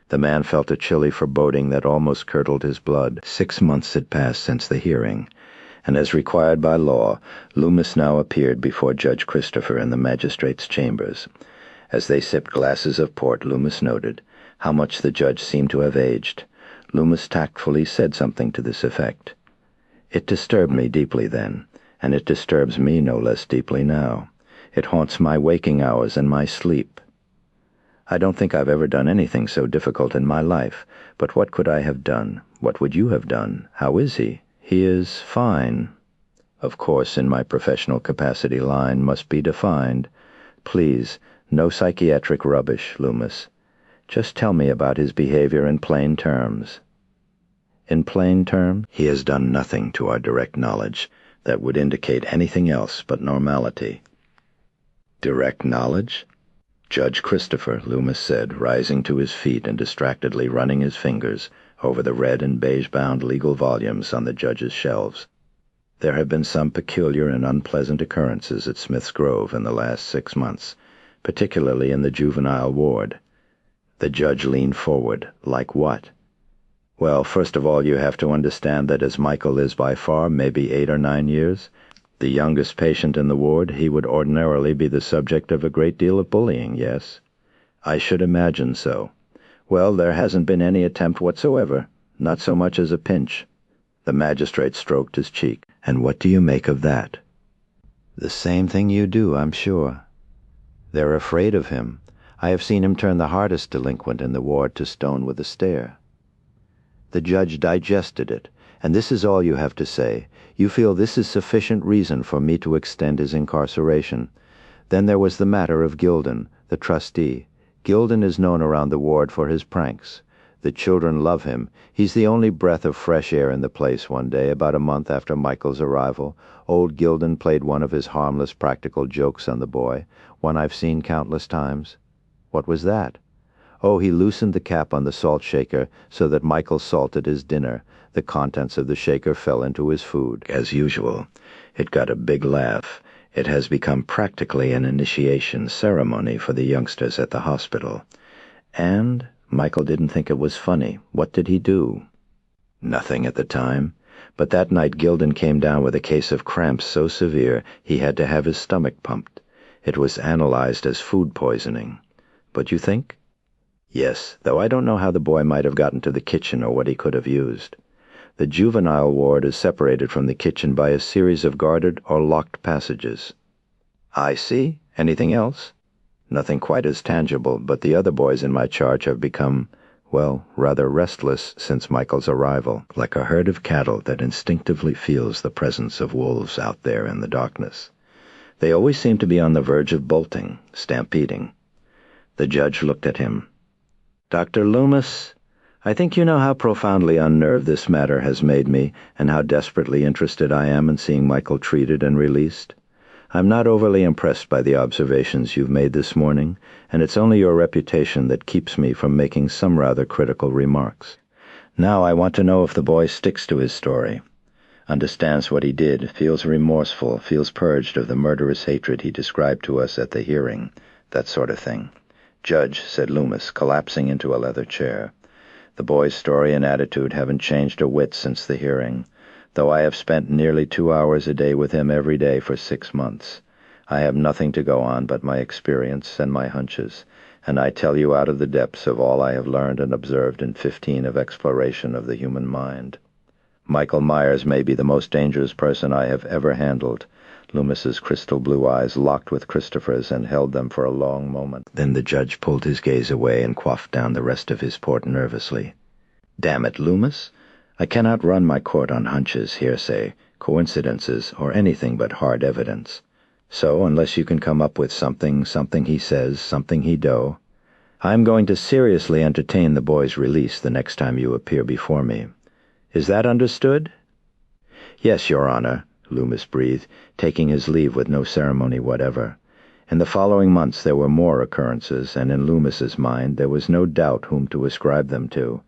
The man felt a chilly foreboding that almost curdled his blood. 6 months had passed since the hearing, and as required by law, Loomis now appeared before Judge Christopher in the magistrate's chambers. As they sipped glasses of port, Loomis noted how much the judge seemed to have aged. Loomis tactfully said something to this effect. It disturbed me deeply then, and it disturbs me no less deeply now. It haunts my waking hours and my sleep. I don't think I've ever done anything so difficult in my life, but what could I have done? What would you have done? How is he? He is fine. Of course, in my professional capacity line must be defined. Please, no psychiatric rubbish, Loomis. Just tell me about his behavior in plain terms. In plain terms, he has done nothing to our direct knowledge that would indicate anything else but normality. Direct knowledge? Judge Christopher, Loomis said, rising to his feet and distractedly running his fingers over the red and beige-bound legal volumes on the judge's shelves. There have been some peculiar and unpleasant occurrences at Smith's Grove in the last 6 months, particularly in the juvenile ward. The judge leaned forward. Like what? Well, first of all, you have to understand that as Michael is by far maybe 8 or 9 years, the youngest patient in the ward, he would ordinarily be the subject of a great deal of bullying, yes? I should imagine so. Well, there hasn't been any attempt whatsoever, not so much as a pinch. The magistrate stroked his cheek. And what do you make of that? The same thing you do, I'm sure. They're afraid of him. I have seen him turn the hardest delinquent in the ward to stone with a stare. The judge digested it, And this is all you have to say. You feel this is sufficient reason for me to extend his incarceration. Then there was the matter of Gilden, the trustee. Gilden is known around the ward for his pranks. The children love him. He's the only breath of fresh air in the place. One day, about a month after Michael's arrival, old Gilden played one of his harmless practical jokes on the boy, one I've seen countless times. What was that? Oh, he loosened the cap on the salt shaker so that Michael salted his dinner. The contents of the shaker fell into his food. As usual, it got a big laugh. It has become practically an initiation ceremony for the youngsters at the hospital. And Michael didn't think it was funny. What did he do? Nothing at the time. But that night Gilden came down with a case of cramps so severe he had to have his stomach pumped. It was analyzed as food poisoning. But you think? Yes, though I don't know how the boy might have gotten to the kitchen or what he could have used. The juvenile ward is separated from the kitchen by a series of guarded or locked passages. I see. Anything else? Nothing quite as tangible, but the other boys in my charge have become, well, rather restless since Michael's arrival, like a herd of cattle that instinctively feels the presence of wolves out there in the darkness. They always seem to be on the verge of bolting, stampeding. The judge looked at him. Dr. Loomis, I think you know how profoundly unnerved this matter has made me and how desperately interested I am in seeing Michael treated and released. I'm not overly impressed by the observations you've made this morning, and it's only your reputation that keeps me from making some rather critical remarks. Now I want to know if the boy sticks to his story, understands what he did, feels remorseful, feels purged of the murderous hatred he described to us at the hearing, that sort of thing. Judge, said Loomis, collapsing into a leather chair. The boy's story and attitude haven't changed a whit since the hearing, though I have spent nearly 2 hours a day with him every day for 6 months. I have nothing to go on but my experience and my hunches, and I tell you out of the depths of all I have learned and observed in 15 of exploration of the human mind. Michael Myers may be the most dangerous person I have ever handled. Loomis's crystal blue eyes locked with Christopher's and held them for a long moment. Then the judge pulled his gaze away and quaffed down the rest of his port nervously. Damn it, Loomis. I cannot run my court on hunches, hearsay, coincidences, or anything but hard evidence. So, unless you can come up with something he says, something he do, I'm going to seriously entertain the boy's release the next time you appear before me. Is that understood? Yes, Your Honor, Loomis breathed, taking his leave with no ceremony whatever. In the following months there were more occurrences, and in Loomis's mind there was no doubt whom to ascribe them to.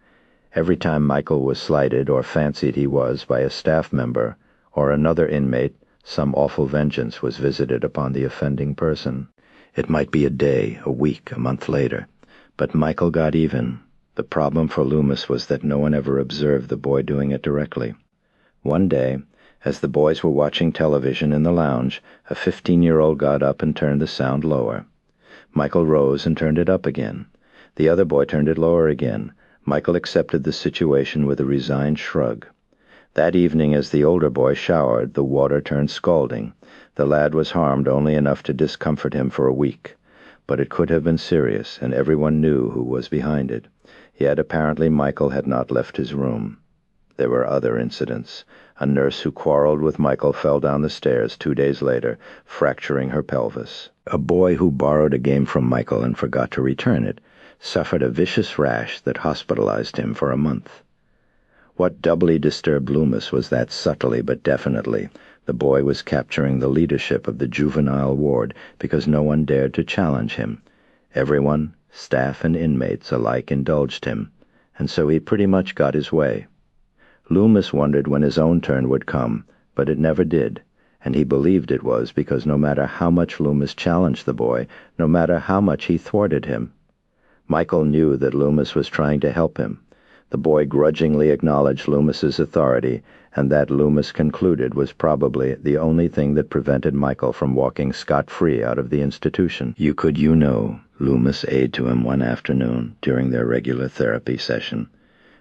Every time Michael was slighted or fancied he was by a staff member or another inmate, some awful vengeance was visited upon the offending person. It might be a day, a week, a month later, but Michael got even. The problem for Loomis was that no one ever observed the boy doing it directly. One day, as the boys were watching television in the lounge, a 15-year-old got up and turned the sound lower. Michael rose and turned it up again. The other boy turned it lower again. Michael accepted the situation with a resigned shrug. That evening, as the older boy showered, the water turned scalding. The lad was harmed only enough to discomfort him for a week. But it could have been serious, and everyone knew who was behind it. Yet apparently Michael had not left his room. There were other incidents. A nurse who quarreled with Michael fell down the stairs 2 days later, fracturing her pelvis. A boy who borrowed a game from Michael and forgot to return it suffered a vicious rash that hospitalized him for a month. What doubly disturbed Loomis was that subtly but definitely the boy was capturing the leadership of the juvenile ward because no one dared to challenge him. Everyone, staff and inmates alike, indulged him, and so he pretty much got his way. Loomis wondered when his own turn would come, but it never did, and he believed it was because no matter how much Loomis challenged the boy, no matter how much he thwarted him, Michael knew that Loomis was trying to help him. The boy grudgingly acknowledged Loomis's authority, and that Loomis concluded was probably the only thing that prevented Michael from walking scot-free out of the institution. Loomis aide to him one afternoon during their regular therapy session.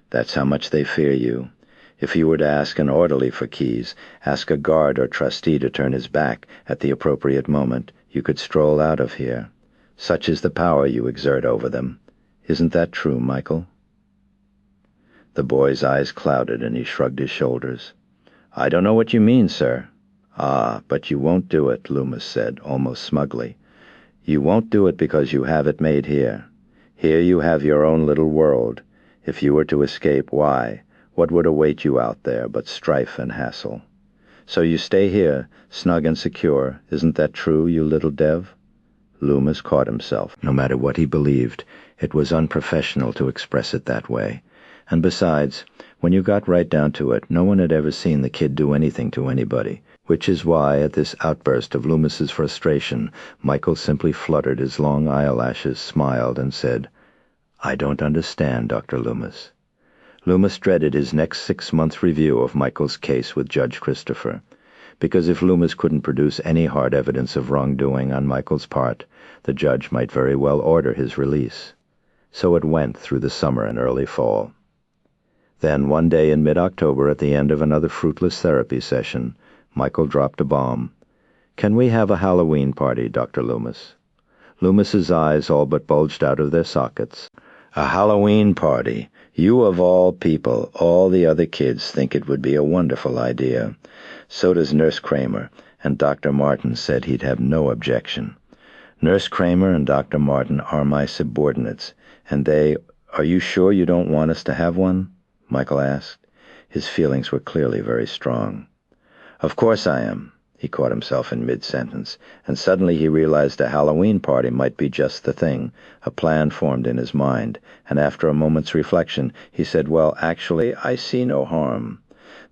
That's how much they fear you. If you were to ask an orderly for keys, ask a guard or trustee to turn his back at the appropriate moment, you could stroll out of here. Such is the power you exert over them. Isn't that true, Michael? The boy's eyes clouded, and he shrugged his shoulders. "I don't know what you mean, sir." "Ah, but you won't do it," Loomis said, almost smugly. "You won't do it because you have it made here. Here you have your own little world. If you were to escape, why, what would await you out there but strife and hassle? So you stay here, snug and secure. Isn't that true, you little dev?" Loomis caught himself. No matter what he believed, it was unprofessional to express it that way. And besides, when you got right down to it, no one had ever seen the kid do anything to anybody, which is why, at this outburst of Loomis's frustration, Michael simply fluttered his long eyelashes, smiled, and said, "I don't understand, Dr. Loomis." Loomis dreaded his next 6-month review of Michael's case with Judge Christopher, because if Loomis couldn't produce any hard evidence of wrongdoing on Michael's part, the judge might very well order his release. So it went through the summer and early fall. Then one day in mid-October, at the end of another fruitless therapy session, Michael dropped a bomb. "Can we have a Halloween party, Dr. Loomis?" Loomis's eyes all but bulged out of their sockets. "A Halloween party? You of all people, all the other kids think it would be a wonderful idea. So does Nurse Kramer, and Dr. Martin said he'd have no objection. Nurse Kramer and Dr. Martin are my subordinates, and are you sure you don't want us to have one?" Michael asked. His feelings were clearly very strong. "Of course I am." He caught himself in mid-sentence, and suddenly he realized a Halloween party might be just the thing. A plan formed in his mind, and after a moment's reflection, he said, "Well, actually, I see no harm."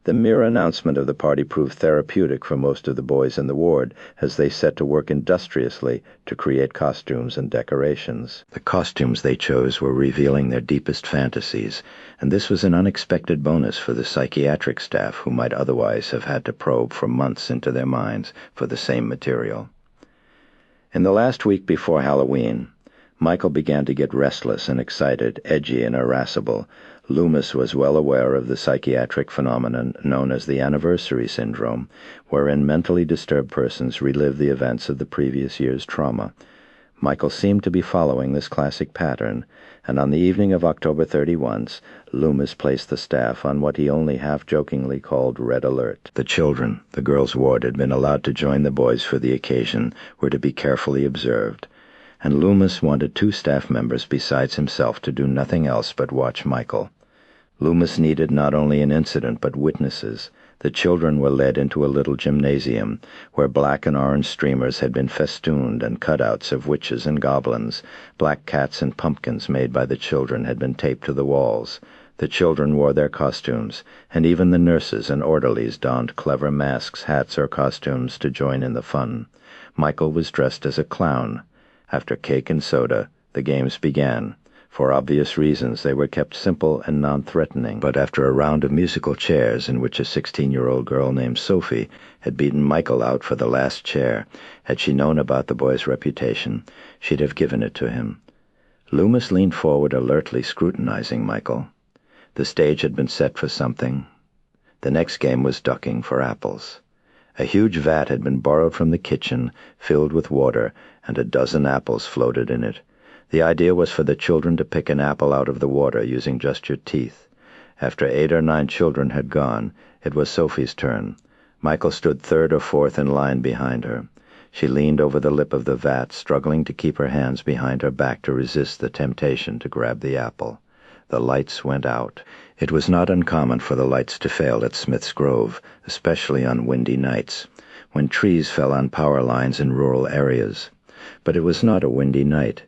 The mere announcement of the party proved therapeutic for most of the boys in the ward, as they set to work industriously to create costumes and decorations. The costumes they chose were revealing their deepest fantasies, and this was an unexpected bonus for the psychiatric staff, who might otherwise have had to probe for months into their minds for the same material. In the last week before Halloween, Michael began to get restless and excited, edgy and irascible. Loomis was well aware of the psychiatric phenomenon known as the anniversary syndrome, wherein mentally disturbed persons relive the events of the previous year's trauma. Michael seemed to be following this classic pattern, and on the evening of October 31st, Loomis placed the staff on what he only half-jokingly called Red Alert. The children, the girls' ward had been allowed to join the boys for the occasion, were to be carefully observed, and Loomis wanted 2 staff members besides himself to do nothing else but watch Michael. Loomis needed not only an incident but witnesses. The children were led into a little gymnasium, where black and orange streamers had been festooned and cutouts of witches and goblins. Black cats and pumpkins made by the children had been taped to the walls. The children wore their costumes, and even the nurses and orderlies donned clever masks, hats, or costumes to join in the fun. Michael was dressed as a clown. After cake and soda, the games began. For obvious reasons, they were kept simple and non-threatening, but after a round of musical chairs in which a 16-year-old girl named Sophie had beaten Michael out for the last chair, had she known about the boy's reputation, she'd have given it to him. Loomis leaned forward, alertly scrutinizing Michael. The stage had been set for something. The next game was ducking for apples. A huge vat had been borrowed from the kitchen, filled with water, and a dozen apples floated in it. The idea was for the children to pick an apple out of the water using just your teeth. After 8 or 9 children had gone, it was Sophie's turn. Michael stood 3rd or 4th in line behind her. She leaned over the lip of the vat, struggling to keep her hands behind her back to resist the temptation to grab the apple. The lights went out. It was not uncommon for the lights to fail at Smith's Grove, especially on windy nights, when trees fell on power lines in rural areas. But it was not a windy night.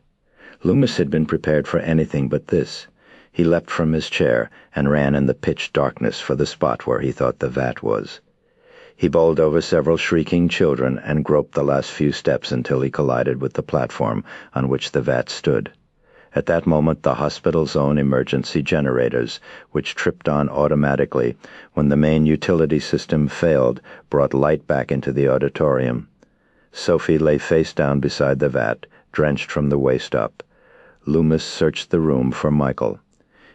Loomis had been prepared for anything but this. He leapt from his chair and ran in the pitch darkness for the spot where he thought the vat was. He bowled over several shrieking children and groped the last few steps until he collided with the platform on which the vat stood. At that moment, the hospital's own emergency generators, which tripped on automatically when the main utility system failed, brought light back into the auditorium. Sophie lay face down beside the vat, drenched from the waist up. Loomis searched the room for Michael.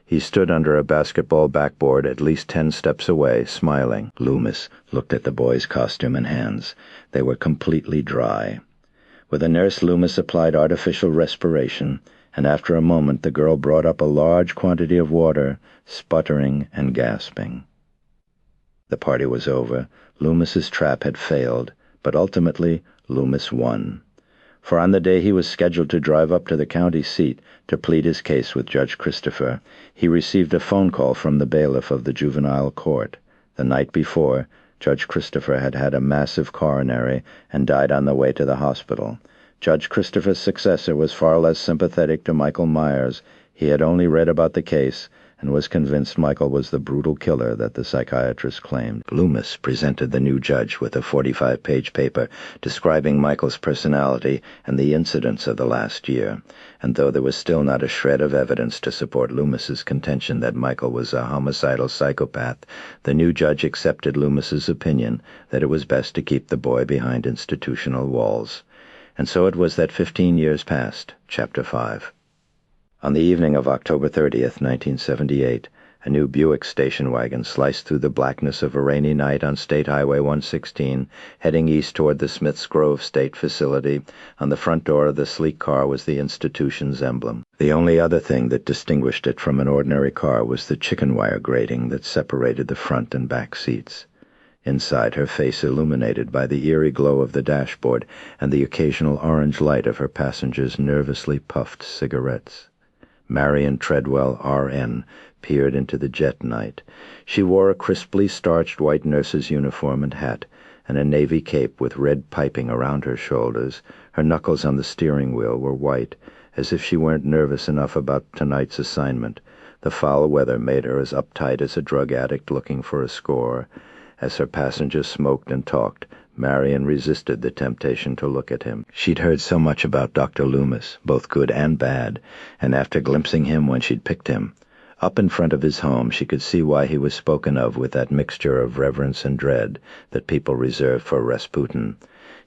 He stood under a basketball backboard at least 10 steps away, smiling. Loomis looked at the boy's costume and hands. They were completely dry. With a nurse, Loomis applied artificial respiration, and after a moment the girl brought up a large quantity of water, sputtering and gasping. The party was over. Loomis's trap had failed, but ultimately Loomis won. For on the day he was scheduled to drive up to the county seat to plead his case with Judge Christopher, he received a phone call from the bailiff of the juvenile court. The night before, Judge Christopher had had a massive coronary and died on the way to the hospital. Judge Christopher's successor was far less sympathetic to Michael Myers. He had only read about the case and was convinced Michael was the brutal killer that the psychiatrist claimed. Loomis presented the new judge with a 45-page paper describing Michael's personality and the incidents of the last year, and though there was still not a shred of evidence to support Loomis's contention that Michael was a homicidal psychopath, the new judge accepted Loomis's opinion that it was best to keep the boy behind institutional walls. And so it was that 15 years passed. Chapter 5. On the evening of October 30th, 1978, a new Buick station wagon sliced through the blackness of a rainy night on State Highway 116, heading east toward the Smiths Grove State Facility. On the front door of the sleek car was the institution's emblem. The only other thing that distinguished it from an ordinary car was the chicken wire grating that separated the front and back seats. Inside, her face illuminated by the eerie glow of the dashboard and the occasional orange light of her passengers' nervously puffed cigarettes. Marion Treadwell, R.N., peered into the jet night. She wore a crisply starched white nurse's uniform and hat, and a navy cape with red piping around her shoulders. Her knuckles on the steering wheel were white, as if she weren't nervous enough about tonight's assignment. The foul weather made her as uptight as a drug addict looking for a score. As her passengers smoked and talked, Marion resisted the temptation to look at him. She'd heard so much about Dr. Loomis, both good and bad, and after glimpsing him when she'd picked him, up in front of his home, she could see why he was spoken of with that mixture of reverence and dread that people reserve for Rasputin.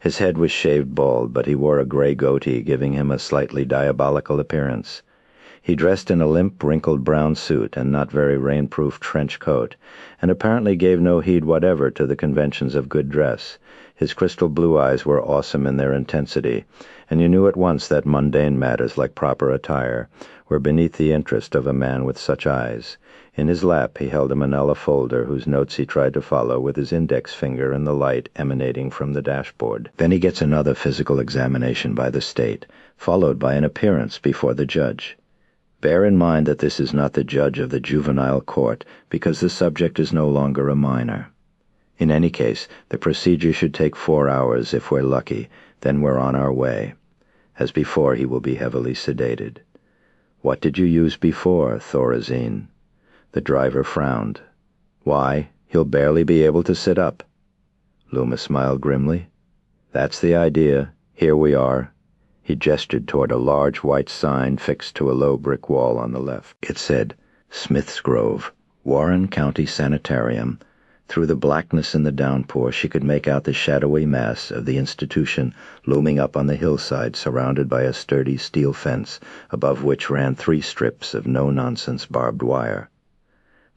His head was shaved bald, but he wore a gray goatee, giving him a slightly diabolical appearance. He dressed in a limp, wrinkled brown suit and not very rain-proof trench coat, and apparently gave no heed whatever to the conventions of good dress. His crystal blue eyes were awesome in their intensity, and you knew at once that mundane matters like proper attire were beneath the interest of a man with such eyes. In his lap he held a manila folder whose notes he tried to follow with his index finger in the light emanating from the dashboard. Then he gets another physical examination by the state, followed by an appearance before the judge. Bear in mind that this is not the judge of the juvenile court, because the subject is no longer a minor. In any case, the procedure should take 4 hours if we're lucky, then we're on our way. As before, he will be heavily sedated. What did you use before, Thorazine? The driver frowned. Why, he'll barely be able to sit up. Loomis smiled grimly. That's the idea. Here we are. He gestured toward a large white sign fixed to a low brick wall on the left. It said, Smiths Grove, Warren County Sanitarium. Through the blackness in the downpour, she could make out the shadowy mass of the institution looming up on the hillside, surrounded by a sturdy steel fence, above which ran 3 strips of no-nonsense barbed wire.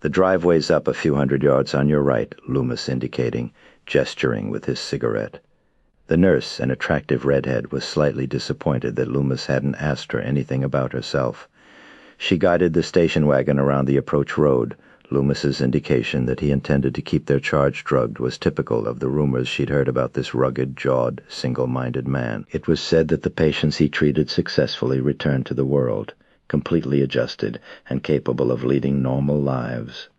The driveway's up a few hundred yards on your right, Loomis indicating, gesturing with his cigarette. The nurse, an attractive redhead, was slightly disappointed that Loomis hadn't asked her anything about herself. She guided the station wagon around the approach road. Loomis's indication that he intended to keep their charge drugged was typical of the rumors she'd heard about this rugged-jawed, single-minded man. It was said that the patients he treated successfully returned to the world, completely adjusted and capable of leading normal lives.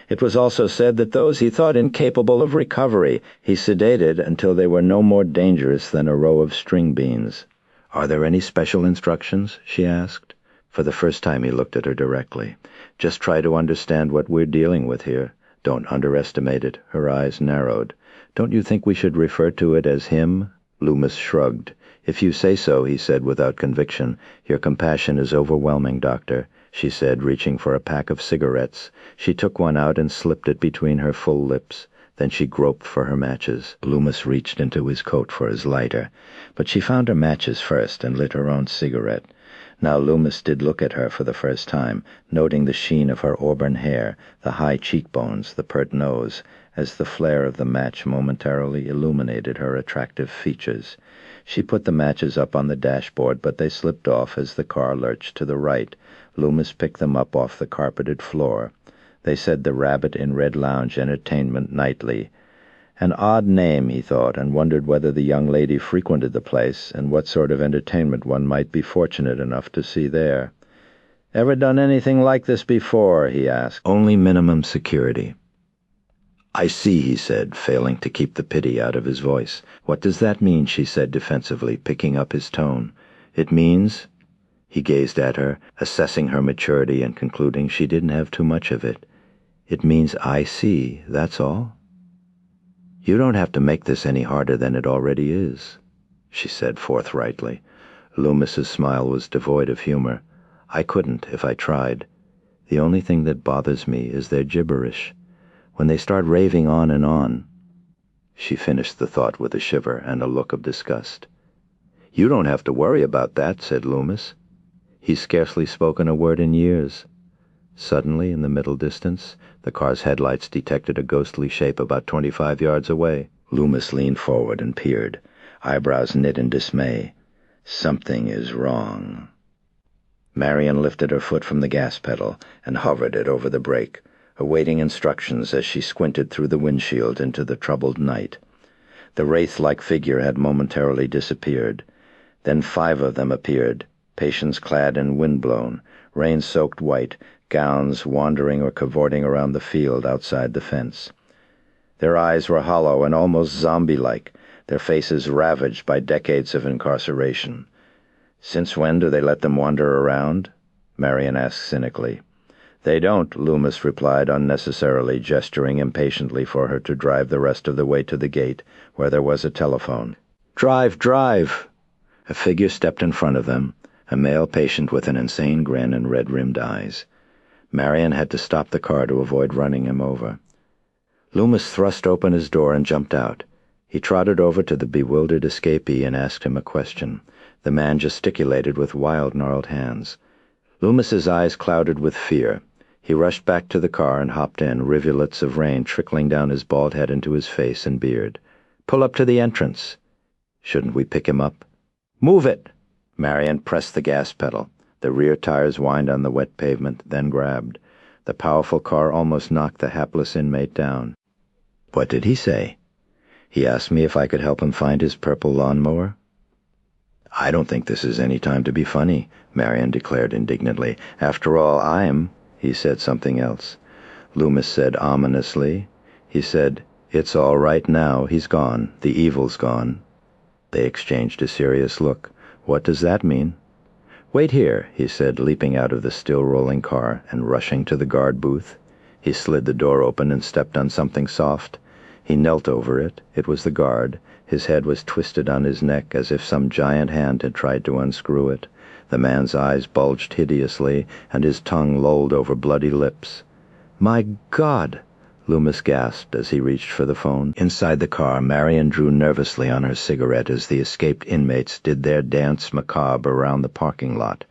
It was also said that those he thought incapable of recovery he sedated until they were no more dangerous than a row of string beans. Are there any special instructions? She asked. For the first time he looked at her directly. Just try to understand what we're dealing with here. Don't underestimate it. Her eyes narrowed. Don't you think we should refer to it as him? Loomis shrugged. If you say so, he said without conviction. Your compassion is overwhelming, Doctor, she said, reaching for a pack of cigarettes. She took one out and slipped it between her full lips. Then she groped for her matches. Loomis reached into his coat for his lighter, but she found her matches first and lit her own cigarette. Now Loomis did look at her for the first time, noting the sheen of her auburn hair, the high cheekbones, the pert nose, as the flare of the match momentarily illuminated her attractive features. She put the matches up on the dashboard, but they slipped off as the car lurched to the right. Loomis picked them up off the carpeted floor. They said the Rabbit in Red Lounge Entertainment Nightly. An odd name, he thought, and wondered whether the young lady frequented the place, and what sort of entertainment one might be fortunate enough to see there. "Ever done anything like this before?" he asked. "Only minimum security." "I see," he said, failing to keep the pity out of his voice. "What does that mean?" she said defensively, picking up his tone. "It means—" He gazed at her, assessing her maturity and concluding she didn't have too much of it. "It means I see, that's all." "You don't have to make this any harder than it already is," she said forthrightly. Loomis's smile was devoid of humor. "I couldn't if I tried. The only thing that bothers me is their gibberish. When they start raving on and on—" She finished the thought with a shiver and a look of disgust. "You don't have to worry about that," said Loomis. "He's scarcely spoken a word in years." Suddenly, in the middle distance, the car's headlights detected a ghostly shape about 25 yards away. Loomis leaned forward and peered, eyebrows knit in dismay. "Something is wrong." Marion lifted her foot from the gas pedal and hovered it over the brake, awaiting instructions as she squinted through the windshield into the troubled night. The wraith-like figure had momentarily disappeared. Then 5 of them appeared, patients clad in wind-blown, rain-soaked white gowns, wandering or cavorting around the field outside the fence. Their eyes were hollow and almost zombie-like, their faces ravaged by decades of incarceration. "Since when do they let them wander around?" Marion asked cynically. "They don't," Loomis replied unnecessarily, gesturing impatiently for her to drive the rest of the way to the gate, where there was a telephone. "Drive, drive!" A figure stepped in front of them, a male patient with an insane grin and red-rimmed eyes. Marion had to stop the car to avoid running him over. Loomis thrust open his door and jumped out. He trotted over to the bewildered escapee and asked him a question. The man gesticulated with wild, gnarled hands. Loomis's eyes clouded with fear. He rushed back to the car and hopped in, rivulets of rain trickling down his bald head into his face and beard. "Pull up to the entrance." "Shouldn't we pick him up?" "Move it!" Marion pressed the gas pedal. The rear tires whined on the wet pavement, then grabbed. The powerful car almost knocked the hapless inmate down. "What did he say?" "He asked me if I could help him find his purple lawnmower." "I don't think this is any time to be funny," Marion declared indignantly. "After all, He said something else. Loomis said ominously. He said, "It's all right now. He's gone. The evil's gone." They exchanged a serious look. "What does that mean?" "Wait here," he said, leaping out of the still-rolling car and rushing to the guard booth. He slid the door open and stepped on something soft. He knelt over it. It was the guard. His head was twisted on his neck as if some giant hand had tried to unscrew it. The man's eyes bulged hideously, and his tongue lolled over bloody lips. "My God!" Loomis gasped as he reached for the phone. Inside the car, Marion drew nervously on her cigarette as the escaped inmates did their dance macabre around the parking lot.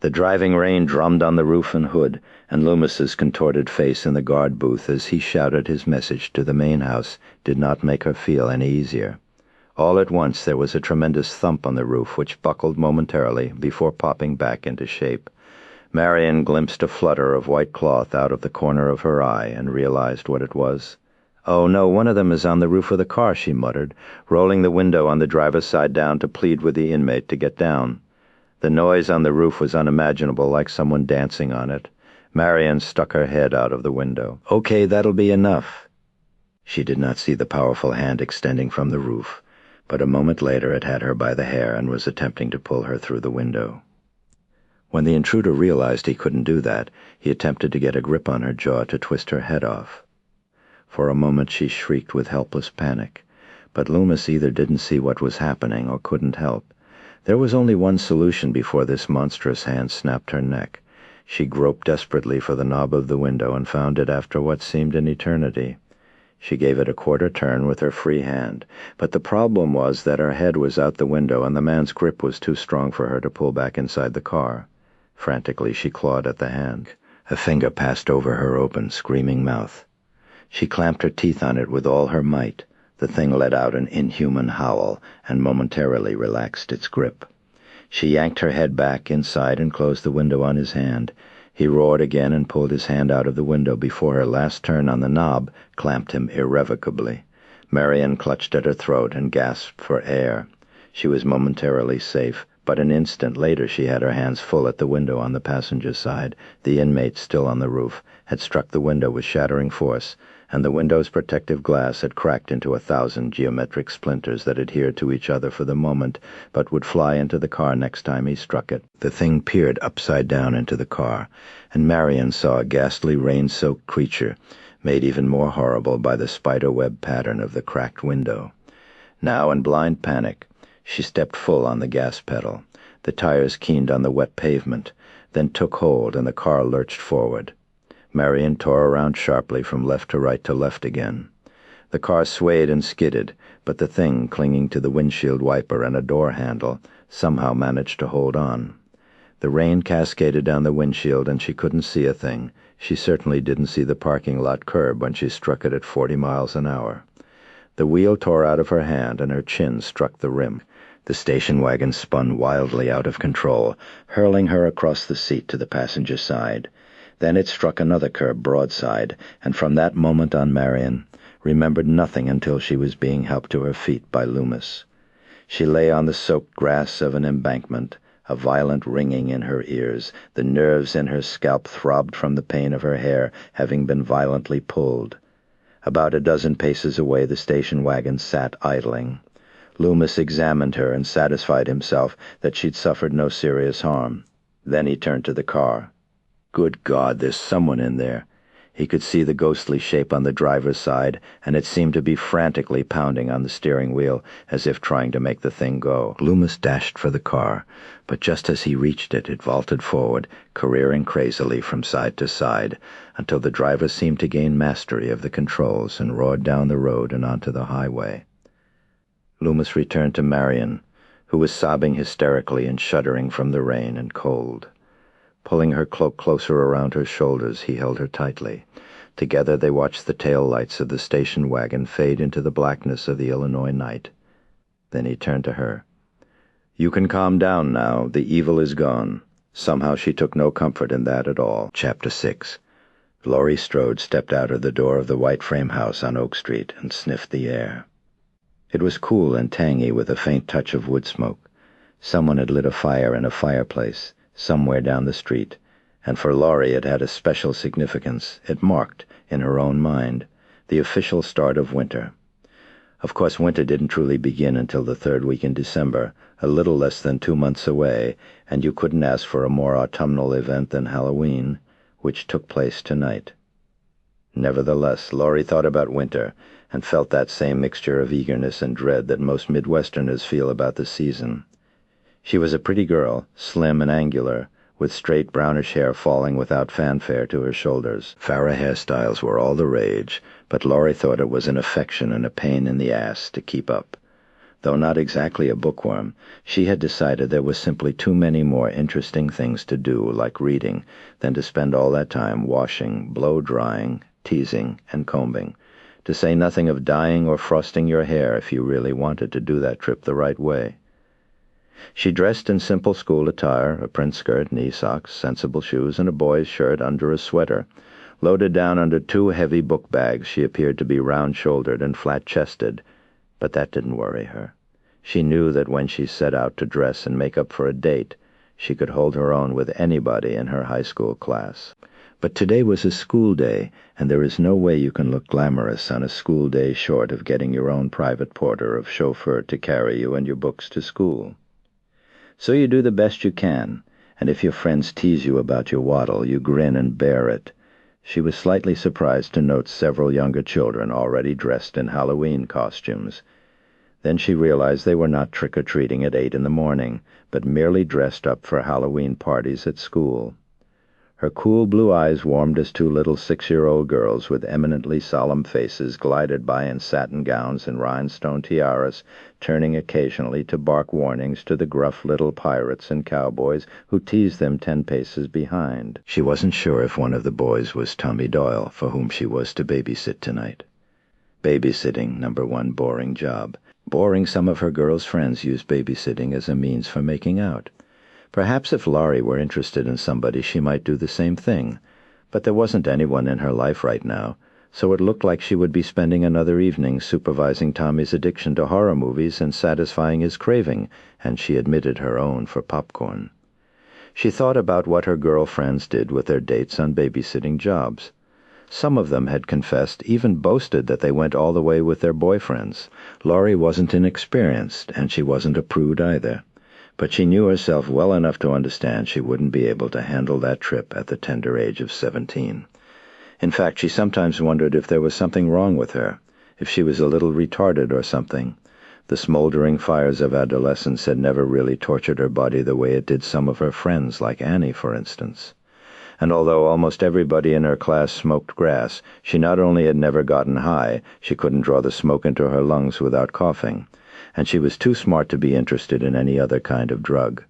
The driving rain drummed on the roof and hood, and Loomis's contorted face in the guard booth as he shouted his message to the main house did not make her feel any easier. All at once there was a tremendous thump on the roof which buckled momentarily before popping back into shape. Marion glimpsed a flutter of white cloth out of the corner of her eye and realized what it was. "Oh, no, one of them is on the roof of the car," she muttered, rolling the window on the driver's side down to plead with the inmate to get down. The noise on the roof was unimaginable, like someone dancing on it. Marion stuck her head out of the window. "Okay, that'll be enough." She did not see the powerful hand extending from the roof, but a moment later it had her by the hair and was attempting to pull her through the window. When the intruder realized he couldn't do that, he attempted to get a grip on her jaw to twist her head off. For a moment she shrieked with helpless panic, but Loomis either didn't see what was happening or couldn't help. There was only one solution before this monstrous hand snapped her neck. She groped desperately for the knob of the window and found it after what seemed an eternity. She gave it a quarter turn with her free hand, but the problem was that her head was out the window and the man's grip was too strong for her to pull back inside the car. Frantically she clawed at the hand. A finger passed over her open, screaming mouth. She clamped her teeth on it with all her might. The thing let out an inhuman howl and momentarily relaxed its grip. She yanked her head back inside and closed the window on his hand. He roared again and pulled his hand out of the window before her last turn on the knob clamped him irrevocably. Marion clutched at her throat and gasped for air. She was momentarily safe, but an instant later she had her hands full at the window on the passenger side. The inmate, still on the roof, had struck the window with shattering force, and the window's protective glass had cracked into 1,000 geometric splinters that adhered to each other for the moment, but would fly into the car next time he struck it. The thing peered upside down into the car, and Marion saw a ghastly rain-soaked creature, made even more horrible by the spider-web pattern of the cracked window. Now, in blind panic, she stepped full on the gas pedal. The tires keened on the wet pavement, then took hold, and the car lurched forward. Marion tore around sharply from left to right to left again. The car swayed and skidded, but the thing, clinging to the windshield wiper and a door handle, somehow managed to hold on. The rain cascaded down the windshield, and she couldn't see a thing. She certainly didn't see the parking lot curb when she struck it at 40 miles an hour. The wheel tore out of her hand, and her chin struck the rim. The station wagon spun wildly out of control, hurling her across the seat to the passenger side. Then it struck another curb broadside, and from that moment on Marion remembered nothing until she was being helped to her feet by Loomis. She lay on the soaked grass of an embankment, a violent ringing in her ears. The nerves in her scalp throbbed from the pain of her hair having been violently pulled. About a dozen paces away the station wagon sat idling. Loomis examined her and satisfied himself that she'd suffered no serious harm. Then he turned to the car. Good God, there's someone in there. He could see the ghostly shape on the driver's side, and it seemed to be frantically pounding on the steering wheel as if trying to make the thing go. Loomis dashed for the car, but just as he reached it, it vaulted forward, careering crazily from side to side, until the driver seemed to gain mastery of the controls and roared down the road and onto the highway. Loomis returned to Marion, who was sobbing hysterically and shuddering from the rain and cold. Pulling her cloak closer around her shoulders, he held her tightly. Together they watched the tail lights of the station wagon fade into the blackness of the Illinois night. Then he turned to her. "You can calm down now. The evil is gone." Somehow she took no comfort in that at all. Chapter 6. Laurie Strode stepped out of the door of the white frame house on Oak Street and sniffed the air. It was cool and tangy with a faint touch of wood smoke. Someone had lit a fire in a fireplace somewhere down the street, and for Laurie it had a special significance. It marked, in her own mind, the official start of winter. Of course, winter didn't truly begin until the third week in December, a little less than 2 months away, and you couldn't ask for a more autumnal event than Halloween, which took place tonight. Nevertheless, Laurie thought about winter, and felt that same mixture of eagerness and dread that most Midwesterners feel about the season. She was a pretty girl, slim and angular, with straight brownish hair falling without fanfare to her shoulders. Farrah hairstyles were all the rage, but Laurie thought it was an affection and a pain in the ass to keep up. Though not exactly a bookworm, she had decided there was simply too many more interesting things to do, like reading, than to spend all that time washing, blow-drying, teasing, and combing, to say nothing of dyeing or frosting your hair if you really wanted to do that trip the right way. She dressed in simple school attire, a print skirt, knee socks, sensible shoes, and a boy's shirt under a sweater. Loaded down under 2 heavy book bags, she appeared to be round-shouldered and flat-chested, but that didn't worry her. She knew that when she set out to dress and make up for a date, she could hold her own with anybody in her high school class. But today was a school day, and there is no way you can look glamorous on a school day short of getting your own private porter or chauffeur to carry you and your books to school. So you do the best you can, and if your friends tease you about your waddle, you grin and bear it. She was slightly surprised to note several younger children already dressed in Halloween costumes. Then she realized they were not trick-or-treating at 8 in the morning, but merely dressed up for Halloween parties at school. Her cool blue eyes warmed as 2 little 6-year-old girls with eminently solemn faces glided by in satin gowns and rhinestone tiaras, turning occasionally to bark warnings to the gruff little pirates and cowboys who teased them 10 paces behind. She wasn't sure if one of the boys was Tommy Doyle, for whom she was to babysit tonight. Babysitting, #1 boring job. Boring some of her girl's friends used babysitting as a means for making out. Perhaps if Laurie were interested in somebody, she might do the same thing. But there wasn't anyone in her life right now, so it looked like she would be spending another evening supervising Tommy's addiction to horror movies and satisfying his craving, and she admitted her own, for popcorn. She thought about what her girlfriends did with their dates on babysitting jobs. Some of them had confessed, even boasted, that they went all the way with their boyfriends. Laurie wasn't inexperienced, and she wasn't a prude either. But she knew herself well enough to understand she wouldn't be able to handle that trip at the tender age of 17. In fact, she sometimes wondered if there was something wrong with her, if she was a little retarded or something. The smoldering fires of adolescence had never really tortured her body the way it did some of her friends, like Annie, for instance. And although almost everybody in her class smoked grass, she not only had never gotten high, she couldn't draw the smoke into her lungs without coughing. And she was too smart to be interested in any other kind of drug.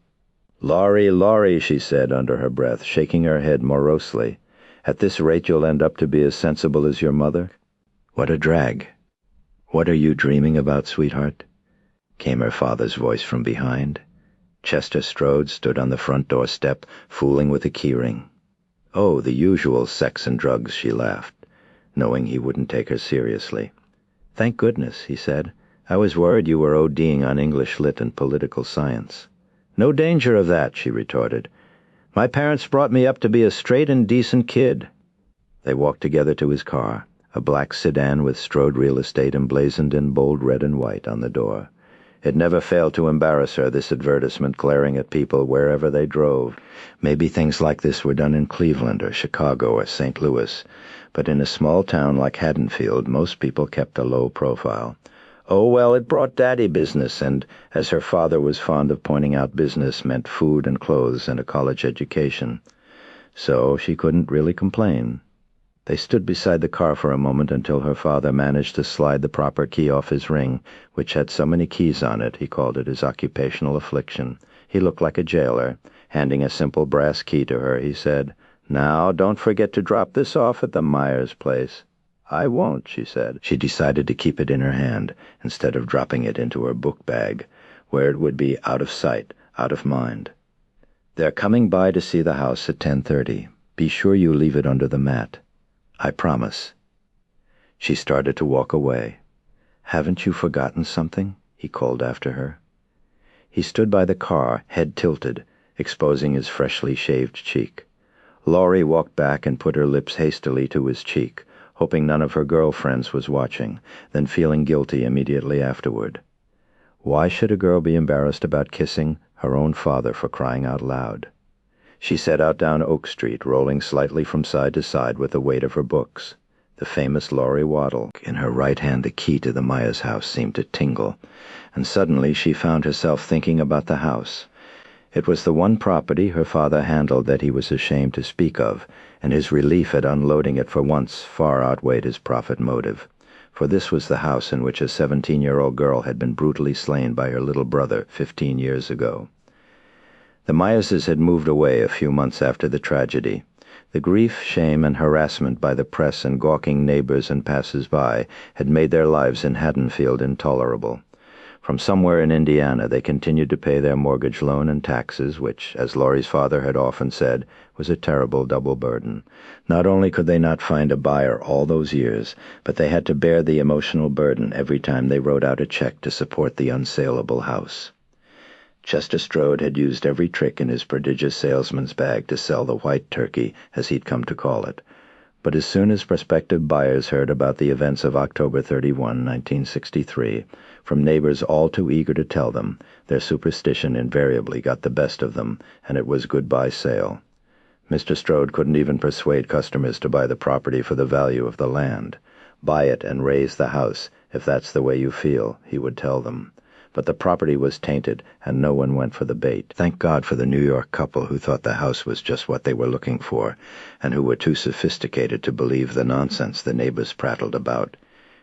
"Laurie, Laurie," she said under her breath, shaking her head morosely. "At this rate you'll end up to be as sensible as your mother." "What a drag." "What are you dreaming about, sweetheart?" came her father's voice from behind. Chester Strode stood on the front door step, fooling with a keyring. "Oh, the usual sex and drugs," she laughed, knowing he wouldn't take her seriously. "Thank goodness," he said. "I was worried you were ODing on English Lit and political science." "No danger of that," she retorted. "My parents brought me up to be a straight and decent kid." They walked together to his car, a black sedan with Strode Real Estate emblazoned in bold red and white on the door. It never failed to embarrass her, this advertisement glaring at people wherever they drove. Maybe things like this were done in Cleveland or Chicago or St. Louis, but in a small town like Haddonfield, most people kept a low profile. Oh, well, it brought Daddy business, and, as her father was fond of pointing out, business meant food and clothes and a college education. So she couldn't really complain. They stood beside the car for a moment until her father managed to slide the proper key off his ring, which had so many keys on it he called it his occupational affliction. He looked like a jailer. Handing a simple brass key to her, he said, "Now, don't forget to drop this off at the Myers place." "I won't," she said. She decided to keep it in her hand, instead of dropping it into her book bag, where it would be out of sight, out of mind. "They're coming by to see the house at 10:30. Be sure you leave it under the mat." "I promise." She started to walk away. "Haven't you forgotten something?" he called after her. He stood by the car, head tilted, exposing his freshly shaved cheek. Laurie walked back and put her lips hastily to his cheek, hoping none of her girlfriends was watching, then feeling guilty immediately afterward. Why should a girl be embarrassed about kissing her own father, for crying out loud? She set out down Oak Street, rolling slightly from side to side with the weight of her books. The famous Laurie Waddle. In her right hand the key to the Myers house seemed to tingle, and suddenly she found herself thinking about the house. It was the one property her father handled that he was ashamed to speak of, and his relief at unloading it for once far outweighed his profit motive. For this was the house in which a 17-year-old girl had been brutally slain by her little brother 15 years ago. The Myerses had moved away a few months after the tragedy. The grief, shame, and harassment by the press and gawking neighbors and passers-by had made their lives in Haddonfield intolerable. From somewhere in Indiana they continued to pay their mortgage loan and taxes, which, as Laurie's father had often said, was a terrible double burden. Not only could they not find a buyer all those years, but they had to bear the emotional burden every time they wrote out a check to support the unsaleable house. Chester Strode had used every trick in his prodigious salesman's bag to sell the white turkey, as he'd come to call it. But as soon as prospective buyers heard about the events of October 31, 1963, from neighbors all too eager to tell them, their superstition invariably got the best of them, and it was goodbye sale. Mr. Strode couldn't even persuade customers to buy the property for the value of the land. "Buy it and raise the house, if that's the way you feel," he would tell them. But the property was tainted, and no one went for the bait. Thank God for the New York couple who thought the house was just what they were looking for, and who were too sophisticated to believe the nonsense the neighbors prattled about.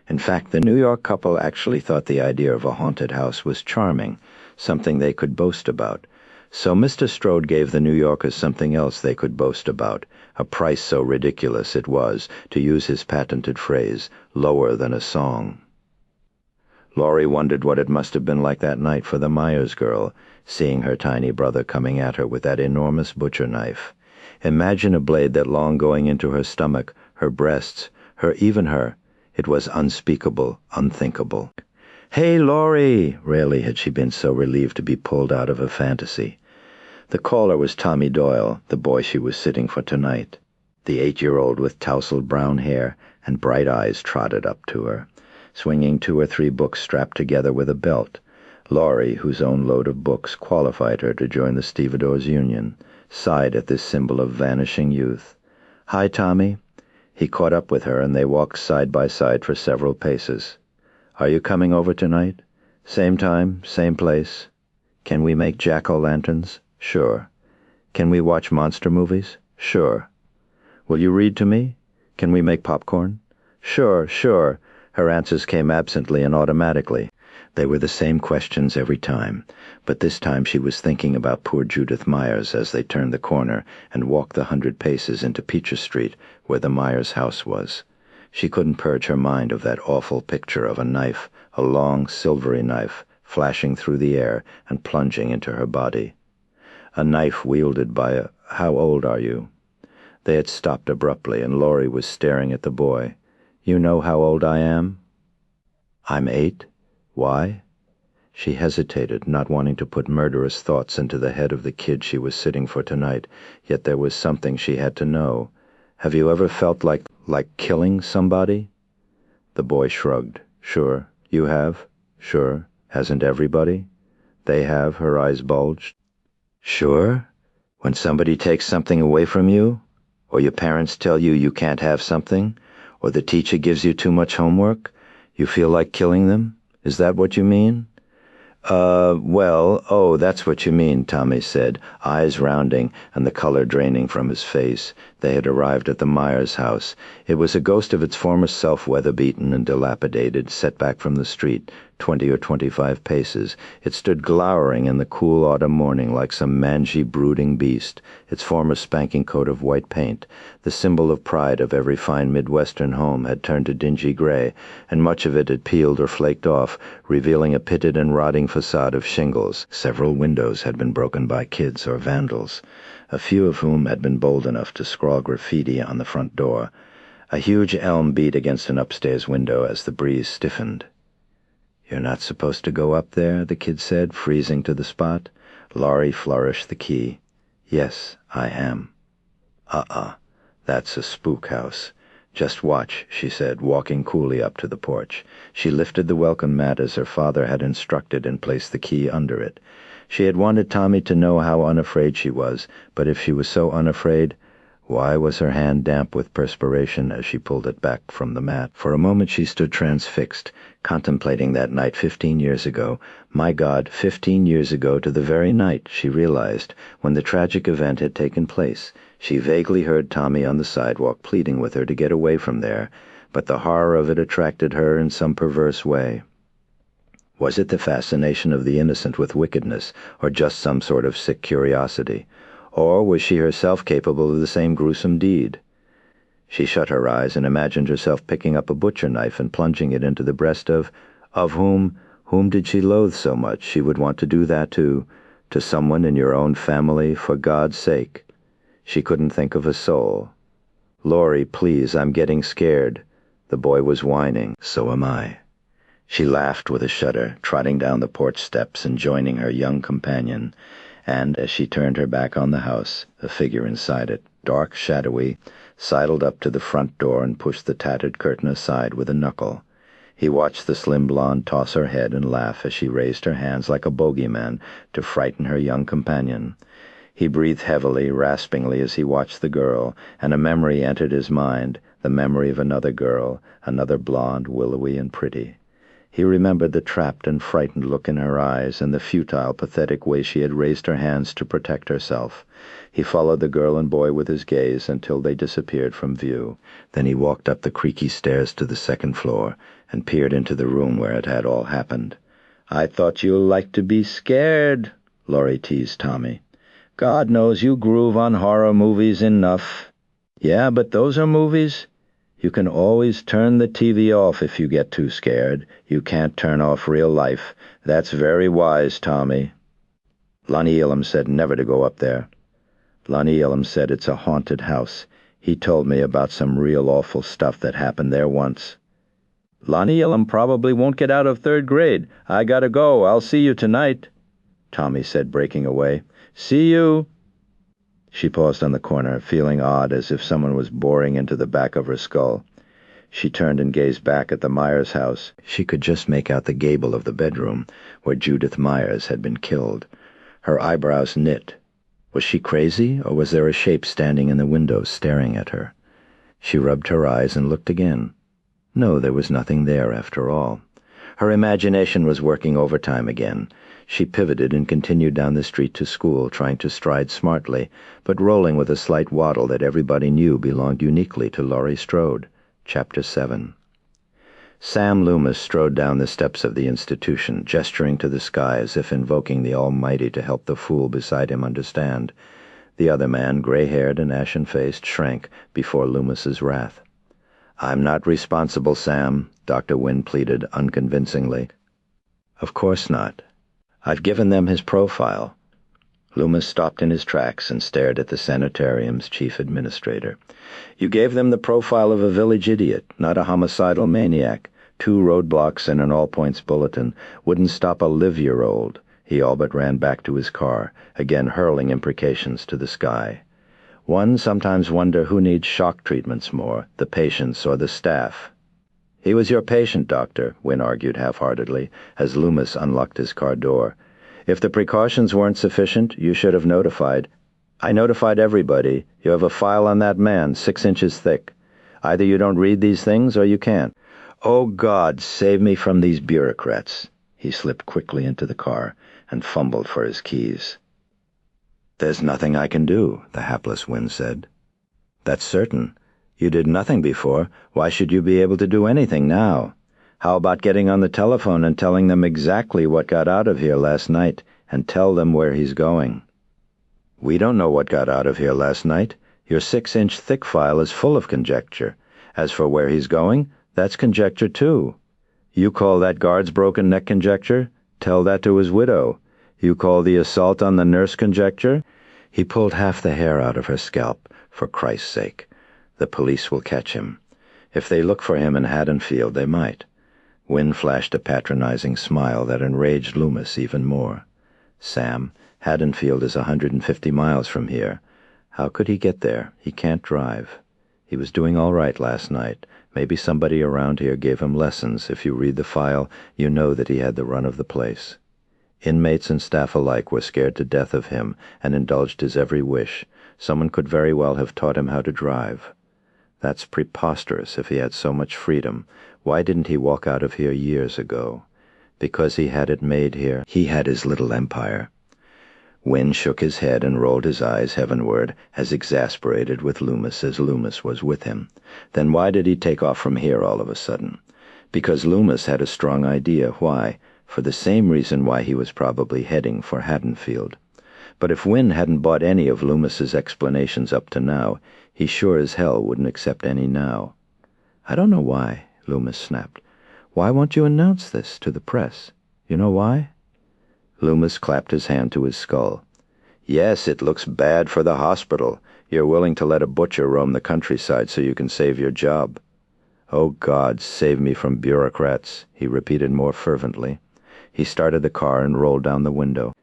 In fact, the New York couple actually thought the idea of a haunted house was charming, something they could boast about. So Mr. Strode gave the New Yorkers something else they could boast about, a price so ridiculous it was, to use his patented phrase, lower than a song. Laurie wondered what it must have been like that night for the Myers girl, seeing her tiny brother coming at her with that enormous butcher knife. Imagine a blade that long going into her stomach, her breasts, even her. It was unspeakable, unthinkable. "Hey, Laurie!" Rarely had she been so relieved to be pulled out of a fantasy. The caller was Tommy Doyle, the boy she was sitting for tonight. The 8-year-old with tousled brown hair and bright eyes trotted up to her, swinging 2 or 3 books strapped together with a belt. Laurie, whose own load of books qualified her to join the Stevedores Union, sighed at this symbol of vanishing youth. "Hi, Tommy." He caught up with her, and they walked side by side for several paces. "Are you coming over tonight? Same time, same place. Can we make jack-o'-lanterns? Sure. Can we watch monster movies? Sure. Will you read to me? Can we make popcorn? Sure, sure." Her answers came absently and automatically. They were the same questions every time, but this time she was thinking about poor Judith Myers as they turned the corner and walked the 100 paces into Peacher Street, where the Myers house was. She couldn't purge her mind of that awful picture of a knife, a long, silvery knife, flashing through the air and plunging into her body. A knife wielded by a... "How old are you?" They had stopped abruptly, and Laurie was staring at the boy. "You know how old I am?" "I'm 8. Why?" She hesitated, not wanting to put murderous thoughts into the head of the kid she was sitting for tonight, yet there was something she had to know. "Have you ever felt like killing somebody?" The boy shrugged. "Sure. You have?" "Sure. Hasn't everybody?" "They have." Her eyes bulged. "Sure? When somebody takes something away from you? Or your parents tell you you can't have something? Or the teacher gives you too much homework? You feel like killing them? Is that what you mean?" Oh, that's what you mean," Tommy said, eyes rounding and the color draining from his face. They had arrived at the Myers house. It was a ghost of its former self, weather-beaten and dilapidated, set back from the street, 20 or 25 paces. It stood glowering in the cool autumn morning like some mangy, brooding beast, its former spanking coat of white paint, the symbol of pride of every fine Midwestern home, had turned to dingy gray, and much of it had peeled or flaked off, revealing a pitted and rotting facade of shingles. Several windows had been broken by kids or vandals, a few of whom had been bold enough to scrawl graffiti on the front door. A huge elm beat against an upstairs window as the breeze stiffened. "You're not supposed to go up there," the kid said, freezing to the spot. Laurie flourished the key. "Yes, I am." That's a spook house. "Just watch," she said, walking coolly up to the porch. She lifted the welcome mat as her father had instructed and placed the key under it. She had wanted Tommy to know how unafraid she was, but if she was so unafraid, why was her hand damp with perspiration as she pulled it back from the mat? For a moment she stood transfixed, contemplating that night 15 years ago. My God, 15 years ago to the very night, she realized, when the tragic event had taken place. She vaguely heard Tommy on the sidewalk pleading with her to get away from there, but the horror of it attracted her in some perverse way. Was it the fascination of the innocent with wickedness, or just some sort of sick curiosity? Or was she herself capable of the same gruesome deed? She shut her eyes and imagined herself picking up a butcher knife and plunging it into the breast of whom did she loathe so much she would want to do that to someone in your own family, for God's sake. She couldn't think of a soul. "Laurie, please, I'm getting scared." The boy was whining. "So am I." She laughed with a shudder, trotting down the porch steps and joining her young companion, and as she turned her back on the house, a figure inside it, dark, shadowy, sidled up to the front door and pushed the tattered curtain aside with a knuckle. He watched the slim blonde toss her head and laugh as she raised her hands like a bogeyman to frighten her young companion. He breathed heavily, raspingly as he watched the girl, and a memory entered his mind, the memory of another girl, another blonde, willowy and pretty. He remembered the trapped and frightened look in her eyes and the futile, pathetic way she had raised her hands to protect herself. He followed the girl and boy with his gaze until they disappeared from view. Then he walked up the creaky stairs to the second floor and peered into the room where it had all happened. "I thought you liked to be scared," Laurie teased Tommy. "God knows you groove on horror movies enough." Yeah, but those are movies. You can always turn the TV off if you get too scared. You can't turn off real life. That's very wise, Tommy. Lonnie Elam said never to go up there. Lonnie Elam said it's a haunted house. He told me about some real awful stuff that happened there once. Lonnie Elam probably won't get out of third grade. I gotta go. I'll see you tonight, Tommy said, breaking away. See you. She paused on the corner, feeling odd, as if someone was boring into the back of her skull. She turned and gazed back at the Myers house. She could just make out the gable of the bedroom where Judith Myers had been killed. Her eyebrows knit. Was she crazy, or was there a shape standing in the window staring at her? She rubbed her eyes and looked again. No, there was nothing there after all. Her imagination was working overtime again. She pivoted and continued down the street to school, trying to stride smartly, but rolling with a slight waddle that everybody knew belonged uniquely to Laurie Strode. Chapter 7. Sam Loomis strode down the steps of the institution, gesturing to the sky as if invoking the Almighty to help the fool beside him understand. The other man, gray-haired and ashen-faced, shrank before Loomis's wrath. "I'm not responsible, Sam," Dr. Wynne pleaded unconvincingly. "Of course not. I've given them his profile." Loomis stopped in his tracks and stared at the sanitarium's chief administrator. "You gave them the profile of a village idiot, not a homicidal maniac. 2 roadblocks and an all-points bulletin wouldn't stop a live-year-old." He all but ran back to his car, again hurling imprecations to the sky. "One sometimes wonder who needs shock treatments more, the patients or the staff." "He was your patient, Doctor," Wynne argued half-heartedly, as Loomis unlocked his car door. "If the precautions weren't sufficient, you should have notified." "I notified everybody. You have a file on that man, 6 inches thick. Either you don't read these things or you can't." "Oh, God, save me from these bureaucrats." He slipped quickly into the car and fumbled for his keys. "There's nothing I can do," the hapless Wynne said. "That's certain. You did nothing before. Why should you be able to do anything now? How about getting on the telephone and telling them exactly what got out of here last night, and tell them where he's going?" "We don't know what got out of here last night. Your 6-inch thick file is full of conjecture. As for where he's going, that's conjecture too. You call that guard's broken neck conjecture? Tell that to his widow. You call the assault on the nurse conjecture?" He pulled half the hair out of her scalp. "For Christ's sake. The police will catch him. If they look for him in Haddonfield, they might." Wynne flashed a patronizing smile that enraged Loomis even more. "Sam, Haddonfield is 150 miles from here. How could he get there? He can't drive. He was doing all right last night. Maybe somebody around here gave him lessons. If you read the file, you know that he had the run of the place. Inmates and staff alike were scared to death of him and indulged his every wish. Someone could very well have taught him how to drive. That's preposterous if he had so much freedom. Why didn't he walk out of here years ago? Because he had it made here. He had his little empire." Wynne shook his head and rolled his eyes heavenward, as exasperated with Loomis as Loomis was with him. Then why did he take off from here all of a sudden? Because Loomis had a strong idea why, for the same reason why he was probably heading for Haddonfield. But if Wynne hadn't bought any of Loomis's explanations up to now, he sure as hell wouldn't accept any now. "I don't know why," Loomis snapped. "Why won't you announce this to the press? You know why?" Loomis clapped his hand to his skull. "Yes, it looks bad for the hospital. You're willing to let a butcher roam the countryside so you can save your job." "Oh, God, save me from bureaucrats," he repeated more fervently. He started the car and rolled down the window.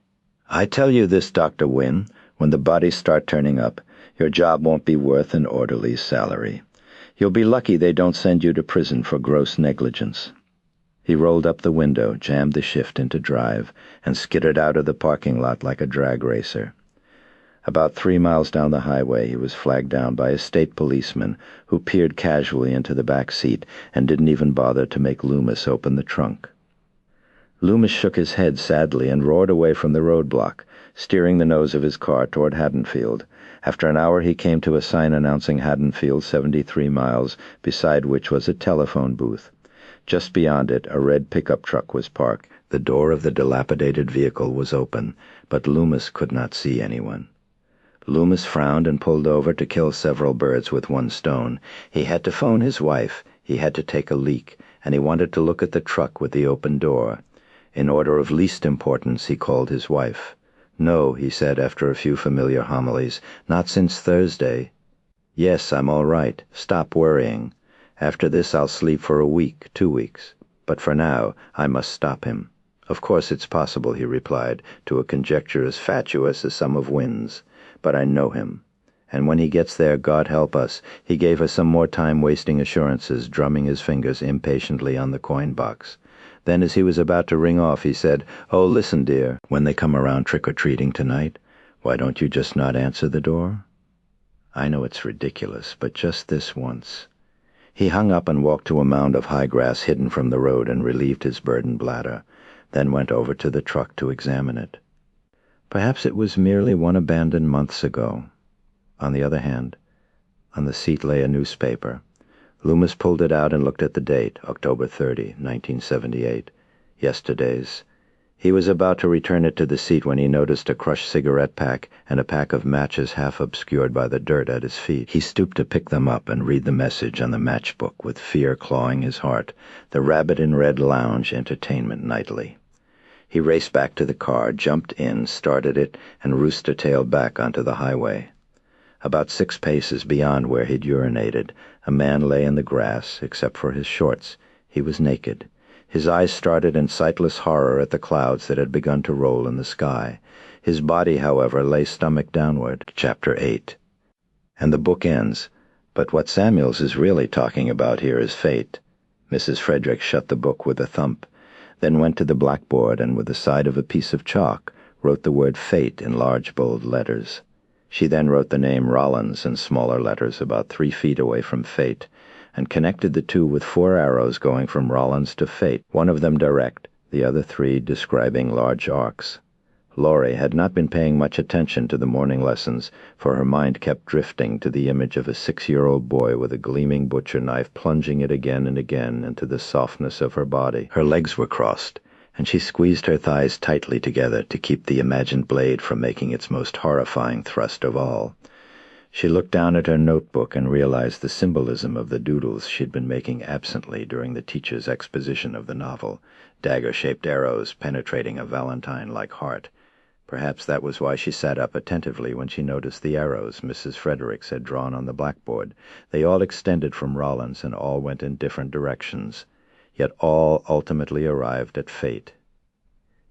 "I tell you this, Dr. Wynne, when the bodies start turning up, your job won't be worth an orderly's salary. You'll be lucky they don't send you to prison for gross negligence." He rolled up the window, jammed the shift into drive, and skittered out of the parking lot like a drag racer. About 3 miles down the highway, he was flagged down by a state policeman who peered casually into the back seat and didn't even bother to make Loomis open the trunk. Loomis shook his head sadly and roared away from the roadblock, steering the nose of his car toward Haddonfield. After an hour he came to a sign announcing Haddonfield 73 miles, beside which was a telephone booth. Just beyond it, a red pickup truck was parked. The door of the dilapidated vehicle was open, but Loomis could not see anyone. Loomis frowned and pulled over to kill several birds with one stone. He had to phone his wife, he had to take a leak, and he wanted to look at the truck with the open door. In order of least importance, he called his wife. "No," he said after a few familiar homilies, "not since Thursday." "Yes, I'm all right. Stop worrying. After this I'll sleep for a week, 2 weeks. But for now, I must stop him." "Of course it's possible," he replied, to a conjecture as fatuous as some of Wynn's. "But I know him. And when he gets there, God help us." He gave her some more time-wasting assurances, drumming his fingers impatiently on the coin box. Then, as he was about to ring off, he said, "Oh, listen, dear, when they come around trick-or-treating tonight, why don't you just not answer the door? I know it's ridiculous, but just this once." He hung up and walked to a mound of high grass hidden from the road and relieved his burdened bladder, then went over to the truck to examine it. Perhaps it was merely one abandoned months ago. On the other hand, on the seat lay a newspaper. Loomis pulled it out and looked at the date, October 30, 1978. Yesterday's. He was about to return it to the seat when he noticed a crushed cigarette pack and a pack of matches half obscured by the dirt at his feet. He stooped to pick them up and read the message on the matchbook with fear clawing his heart. "The Rabbit in Red Lounge Entertainment Nightly." He raced back to the car, jumped in, started it, and rooster-tailed back onto the highway. About 6 paces beyond where he'd urinated, a man lay in the grass, except for his shorts. He was naked. His eyes started in sightless horror at the clouds that had begun to roll in the sky. His body, however, lay stomach downward. Chapter 8. And the book ends. But what Samuels is really talking about here is fate. Mrs. Frederick shut the book with a thump, then went to the blackboard and with the side of a piece of chalk wrote the word fate in large bold letters. She then wrote the name Rollins in smaller letters about 3 feet away from fate, and connected the two with 4 arrows going from Rollins to fate, one of them direct, the other 3 describing large arcs. Laurie had not been paying much attention to the morning lessons, for her mind kept drifting to the image of a 6-year-old boy with a gleaming butcher knife plunging it again and again into the softness of her body. Her legs were crossed, and she squeezed her thighs tightly together to keep the imagined blade from making its most horrifying thrust of all. She looked down at her notebook and realized the symbolism of the doodles she'd been making absently during the teacher's exposition of the novel, dagger-shaped arrows penetrating a valentine-like heart. Perhaps that was why she sat up attentively when she noticed the arrows Mrs. Fredericks had drawn on the blackboard. They all extended from Rollins and all went in different directions. Yet all ultimately arrived at fate.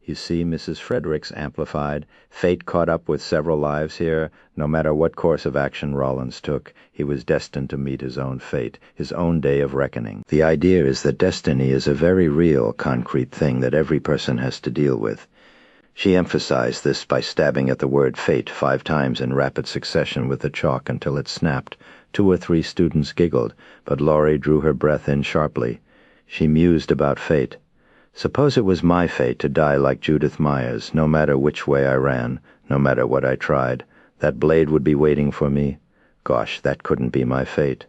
"You see," Mrs. Fredericks amplified, "fate caught up with several lives here. No matter what course of action Rollins took, he was destined to meet his own fate, his own day of reckoning. The idea is that destiny is a very real, concrete thing that every person has to deal with." She emphasized this by stabbing at the word fate 5 times in rapid succession with the chalk until it snapped. 2 or 3 students giggled, but Laurie drew her breath in sharply. She mused about fate. "Suppose it was my fate to die like Judith Myers, no matter which way I ran, no matter what I tried. That blade would be waiting for me. Gosh, that couldn't be my fate.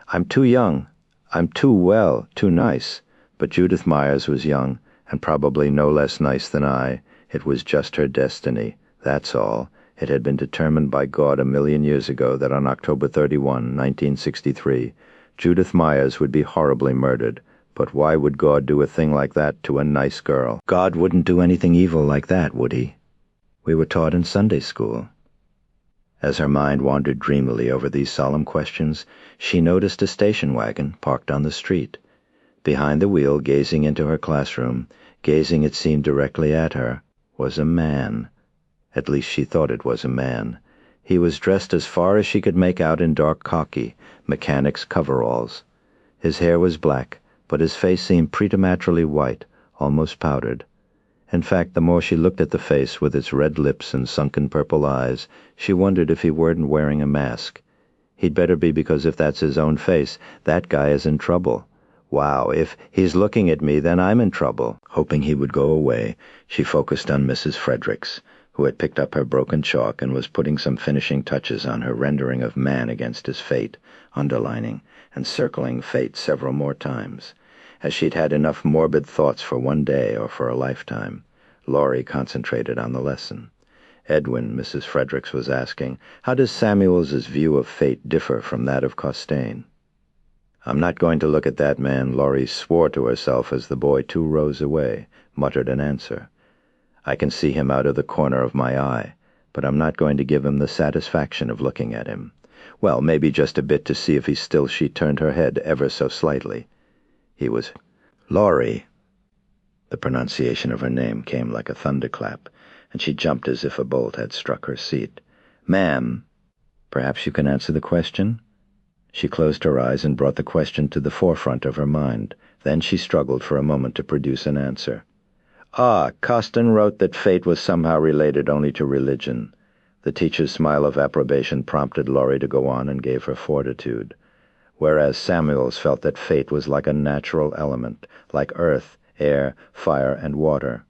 I'm too young. I'm too nice." But Judith Myers was young, and probably no less nice than I. It was just her destiny, that's all. It had been determined by God 1,000,000 years ago that on October 31, 1963, Judith Myers would be horribly murdered. But why would God do a thing like that to a nice girl? God wouldn't do anything evil like that, would he? We were taught in Sunday school. As her mind wandered dreamily over these solemn questions, she noticed a station wagon parked on the street. Behind the wheel, gazing into her classroom, gazing it seemed directly at her, was a man. At least she thought it was a man. He was dressed as far as she could make out in dark khaki, mechanic's coveralls. His hair was black, but his face seemed preternaturally white, almost powdered. In fact, the more she looked at the face with its red lips and sunken purple eyes, she wondered if he weren't wearing a mask. He'd better be, because if that's his own face, that guy is in trouble. Wow, if he's looking at me, then I'm in trouble. Hoping he would go away, she focused on Mrs. Fredericks, who had picked up her broken chalk and was putting some finishing touches on her rendering of man against his fate, underlining and circling fate several more times. As she'd had enough morbid thoughts for one day or for a lifetime, Laurie concentrated on the lesson. Edwin, Mrs. Fredericks was asking, how does Samuels's view of fate differ from that of Costain? I'm not going to look at that man, Laurie swore to herself as the boy 2 rows away, muttered an answer. I can see him out of the corner of my eye, but I'm not going to give him the satisfaction of looking at him. Well, maybe just a bit to see if she turned her head ever so slightly. He was, Laurie. The pronunciation of her name came like a thunderclap, and she jumped as if a bolt had struck her seat. Ma'am, perhaps you can answer the question? She closed her eyes and brought the question to the forefront of her mind. Then she struggled for a moment to produce an answer. Costain wrote that fate was somehow related only to religion. The teacher's smile of approbation prompted Laurie to go on and gave her fortitude. Whereas Samuels felt that fate was like a natural element, like earth, air, fire, and water.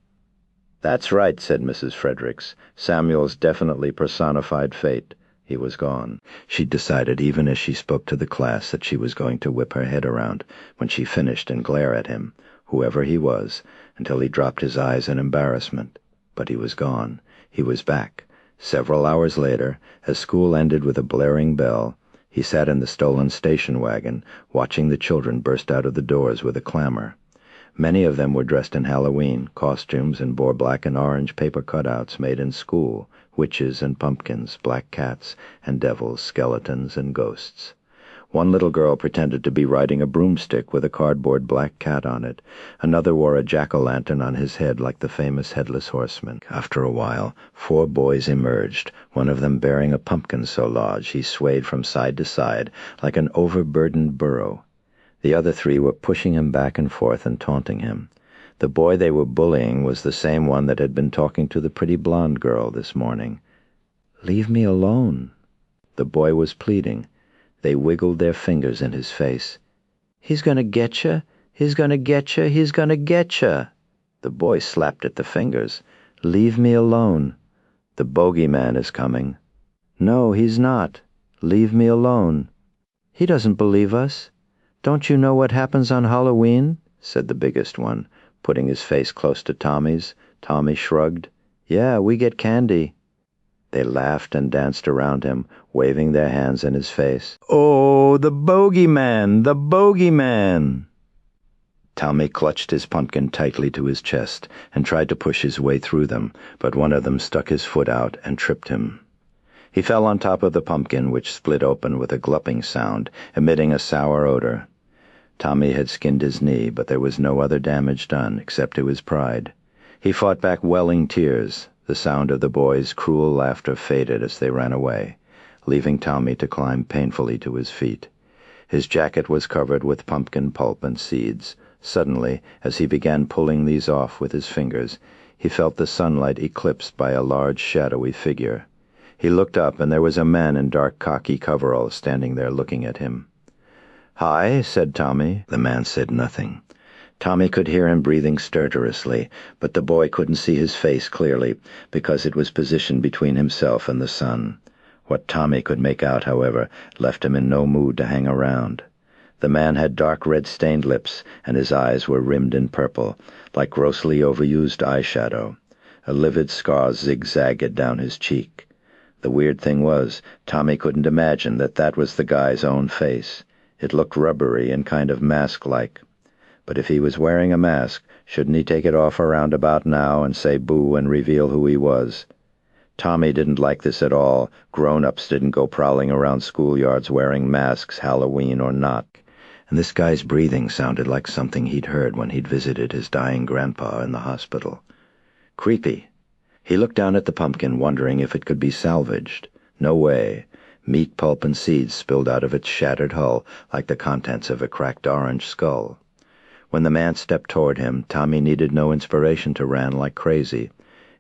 That's right, said Mrs. Fredericks. Samuels definitely personified fate. He was gone. She decided even as she spoke to the class that she was going to whip her head around when she finished and glare at him, whoever he was, until he dropped his eyes in embarrassment. But he was gone. He was back. Several hours later, as school ended with a blaring bell, he sat in the stolen station wagon, watching the children burst out of the doors with a clamor. Many of them were dressed in Halloween costumes and bore black and orange paper cutouts made in school, witches and pumpkins, black cats and devils, skeletons and ghosts. One little girl pretended to be riding a broomstick with a cardboard black cat on it. Another wore a jack-o'-lantern on his head like the famous headless horseman. After a while, 4 boys emerged, one of them bearing a pumpkin so large he swayed from side to side like an overburdened burro. The other 3 were pushing him back and forth and taunting him. The boy they were bullying was the same one that had been talking to the pretty blonde girl this morning. "Leave me alone." The boy was pleading. They wiggled their fingers in his face. "He's gonna getcha! He's gonna getcha! He's gonna getcha!" The boy slapped at the fingers. "Leave me alone. The bogeyman is coming." "No, he's not. Leave me alone." "He doesn't believe us. Don't you know what happens on Halloween?" said the biggest one, putting his face close to Tommy's. Tommy shrugged. "Yeah, we get candy." They laughed and danced around him, waving their hands in his face. "Oh, the bogeyman! The bogeyman!" Tommy clutched his pumpkin tightly to his chest and tried to push his way through them, but one of them stuck his foot out and tripped him. He fell on top of the pumpkin, which split open with a glupping sound, emitting a sour odor. Tommy had skinned his knee, but there was no other damage done except to his pride. He fought back welling tears. The sound of the boys' cruel laughter faded as they ran away, leaving Tommy to climb painfully to his feet. His jacket was covered with pumpkin pulp and seeds. Suddenly, as he began pulling these off with his fingers, he felt the sunlight eclipsed by a large shadowy figure. He looked up, and there was a man in dark khaki coveralls standing there looking at him. "Hi," said Tommy. The man said nothing. Tommy could hear him breathing stertorously, but the boy couldn't see his face clearly because it was positioned between himself and the sun. What Tommy could make out, however, left him in no mood to hang around. The man had dark red-stained lips, and his eyes were rimmed in purple, like grossly overused eyeshadow. A livid scar zigzagged down his cheek. The weird thing was, Tommy couldn't imagine that that was the guy's own face. It looked rubbery and kind of mask-like. But if he was wearing a mask, shouldn't he take it off around about now and say boo and reveal who he was? Tommy didn't like this at all. Grown-ups didn't go prowling around schoolyards wearing masks, Halloween or not. And this guy's breathing sounded like something he'd heard when he'd visited his dying grandpa in the hospital. Creepy. He looked down at the pumpkin, wondering if it could be salvaged. No way. Meat, pulp, and seeds spilled out of its shattered hull like the contents of a cracked orange skull. When the man stepped toward him, Tommy needed no inspiration to run like crazy.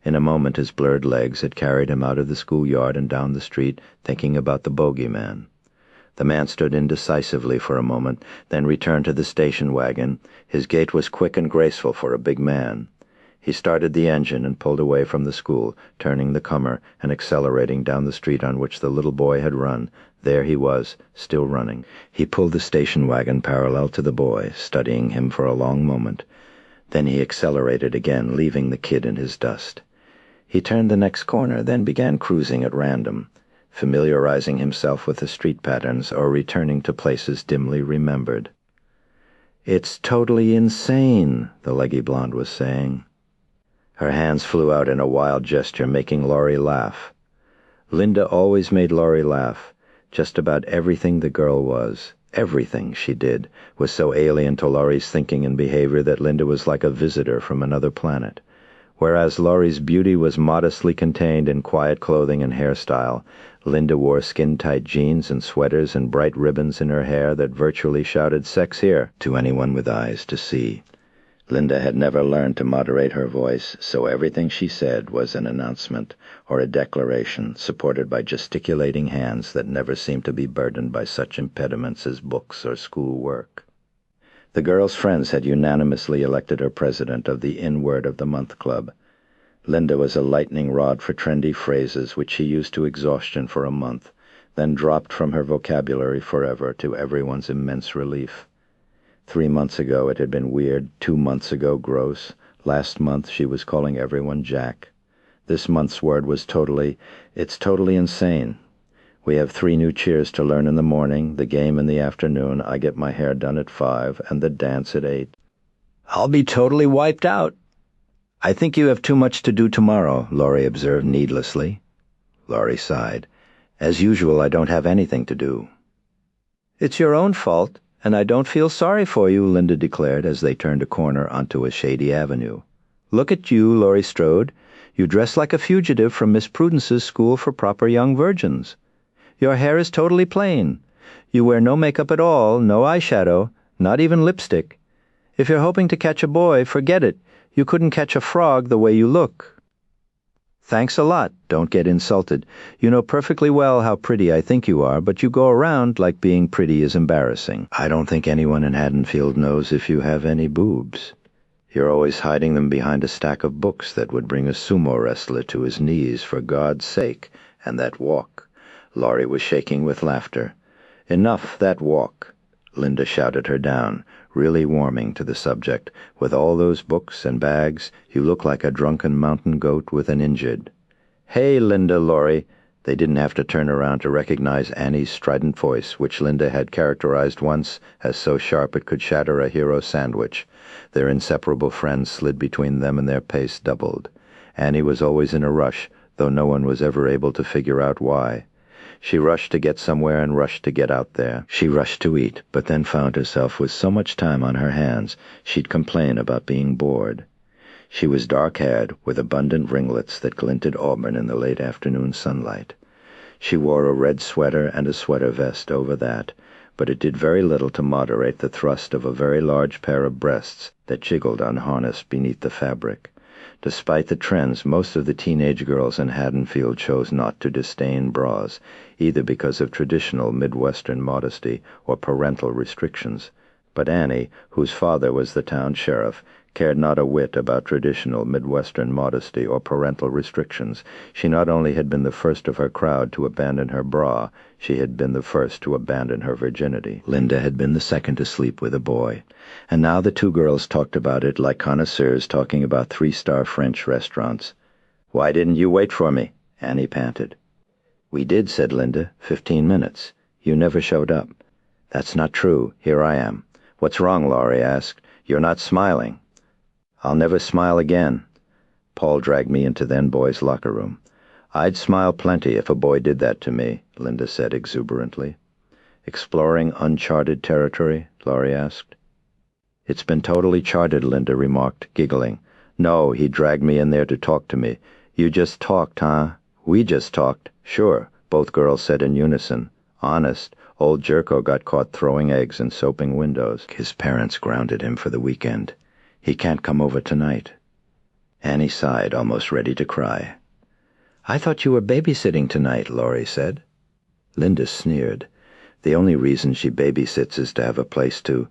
In a moment his blurred legs had carried him out of the schoolyard and down the street, thinking about the bogeyman. The man stood indecisively for a moment, then returned to the station wagon. His gait was quick and graceful for a big man. He started the engine and pulled away from the school, turning the comer and accelerating down the street on which the little boy had run. There he was, still running. He pulled the station wagon parallel to the boy, studying him for a long moment. Then he accelerated again, leaving the kid in his dust. He turned the next corner, then began cruising at random, familiarizing himself with the street patterns or returning to places dimly remembered. "It's totally insane," the leggy blonde was saying. Her hands flew out in a wild gesture, making Laurie laugh. Linda always made Laurie laugh. Just about everything the girl was, everything she did, was so alien to Laurie's thinking and behavior that Linda was like a visitor from another planet. Whereas Laurie's beauty was modestly contained in quiet clothing and hairstyle, Linda wore skin-tight jeans and sweaters and bright ribbons in her hair that virtually shouted "sex here" to anyone with eyes to see. Linda had never learned to moderate her voice, so everything she said was an announcement or a declaration supported by gesticulating hands that never seemed to be burdened by such impediments as books or school work. The girl's friends had unanimously elected her president of the In-Word of the Month Club. Linda was a lightning rod for trendy phrases which she used to exhaustion for a month, then dropped from her vocabulary forever to everyone's immense relief. 3 months ago it had been weird, 2 months ago gross, last month she was calling everyone Jack. This month's word was it's totally insane. We have 3 new cheers to learn in the morning, the game in the afternoon, I get my hair done at 5, and the dance at 8. "I'll be totally wiped out." "I think you have too much to do tomorrow," Laurie observed needlessly. Laurie sighed. "As usual, I don't have anything to do." "It's your own fault, and I don't feel sorry for you," Linda declared as they turned a corner onto a shady avenue. "Look at you, Laurie Strode. You dress like a fugitive from Miss Prudence's School for Proper Young Virgins. Your hair is totally plain. You wear no makeup at all, no eyeshadow, not even lipstick. If you're hoping to catch a boy, forget it. You couldn't catch a frog the way you look." "Thanks a lot. Don't get insulted. You know perfectly well how pretty I think you are, but you go around like being pretty is embarrassing. I don't think anyone in Haddonfield knows if you have any boobs. You're always hiding them behind a stack of books that would bring a sumo wrestler to his knees, for God's sake, and that walk." Laurie was shaking with laughter. "Enough that walk." Linda shouted her down, really warming to the subject. "With all those books and bags, you look like a drunken mountain goat with an injured." "Hey, Linda, Laurie." They didn't have to turn around to recognize Annie's strident voice, which Linda had characterized once as so sharp it could shatter a hero sandwich. Their inseparable friends slid between them and their pace doubled. Annie was always in a rush, though no one was ever able to figure out why. She rushed to get somewhere and rushed to get out there. She rushed to eat, but then found herself with so much time on her hands she'd complain about being bored. She was dark-haired, with abundant ringlets that glinted auburn in the late afternoon sunlight. She wore a red sweater and a sweater vest over that, but it did very little to moderate the thrust of a very large pair of breasts that jiggled unharnessed beneath the fabric. Despite the trends, most of the teenage girls in Haddonfield chose not to disdain bras, either because of traditional Midwestern modesty or parental restrictions. But Annie, whose father was the town sheriff, cared not a whit about traditional Midwestern modesty or parental restrictions. She not only had been the first of her crowd to abandon her bra, she had been the first to abandon her virginity. Linda had been the second to sleep with a boy. And now the 2 girls talked about it like connoisseurs talking about 3-star French restaurants. "Why didn't you wait for me?" Annie panted. "We did," said Linda. 15 minutes. You never showed up." "That's not true. Here I am." "What's wrong?" Laurie asked. "You're not smiling." "I'll never smile again." Paul dragged me into then boy's locker room. "I'd smile plenty if a boy did that to me," Linda said exuberantly. "Exploring uncharted territory?" Laurie asked. "It's been totally charted," Linda remarked, giggling. "No, he dragged me in there to talk to me." "You just talked, huh?" "We just talked." "Sure," both girls said in unison. "Honest, old Jerko got caught throwing eggs and soaping windows. His parents grounded him for the weekend. He can't come over tonight." Annie sighed, almost ready to cry. "I thought you were babysitting tonight," Laurie said. Linda sneered. "The only reason she babysits is to have a place to—"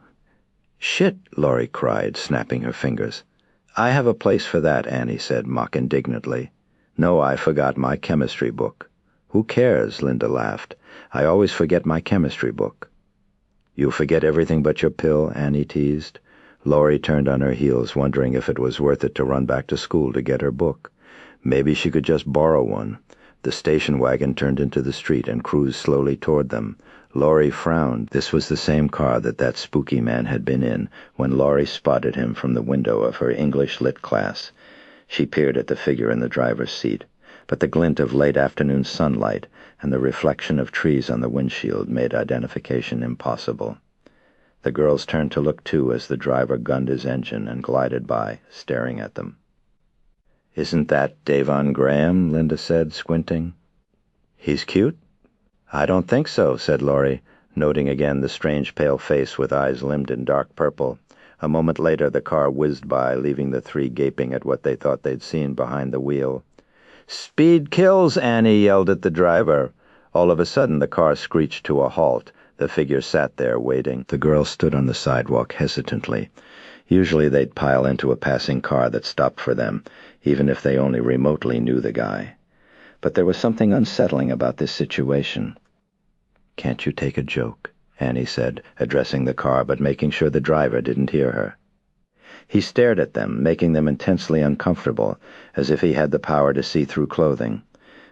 "Shit!" Laurie cried, snapping her fingers. "I have a place for that," Annie said mock indignantly. "No, I forgot my chemistry book." "Who cares?" Linda laughed. "I always forget my chemistry book." "You forget everything but your pill?" Annie teased. Laurie turned on her heels, wondering if it was worth it to run back to school to get her book. Maybe she could just borrow one. The station wagon turned into the street and cruised slowly toward them. Laurie frowned. This was the same car that spooky man had been in when Laurie spotted him from the window of her English Lit class. She peered at the figure in the driver's seat, but the glint of late afternoon sunlight and the reflection of trees on the windshield made identification impossible. The girls turned to look too as the driver gunned his engine and glided by, staring at them. "Isn't that Davon Graham?" Linda said, squinting. "He's cute?" "I don't think so," said Laurie, noting again the strange pale face with eyes limned in dark purple. A moment later the car whizzed by, leaving the three gaping at what they thought they'd seen behind the wheel. "Speed kills!" Annie yelled at the driver. All of a sudden the car screeched to a halt. The figure sat there, waiting. The girls stood on the sidewalk hesitantly. Usually they'd pile into a passing car that stopped for them, even if they only remotely knew the guy. But there was something unsettling about this situation. "Can't you take a joke?" Annie said, addressing the car but making sure the driver didn't hear her. He stared at them, making them intensely uncomfortable, as if he had the power to see through clothing.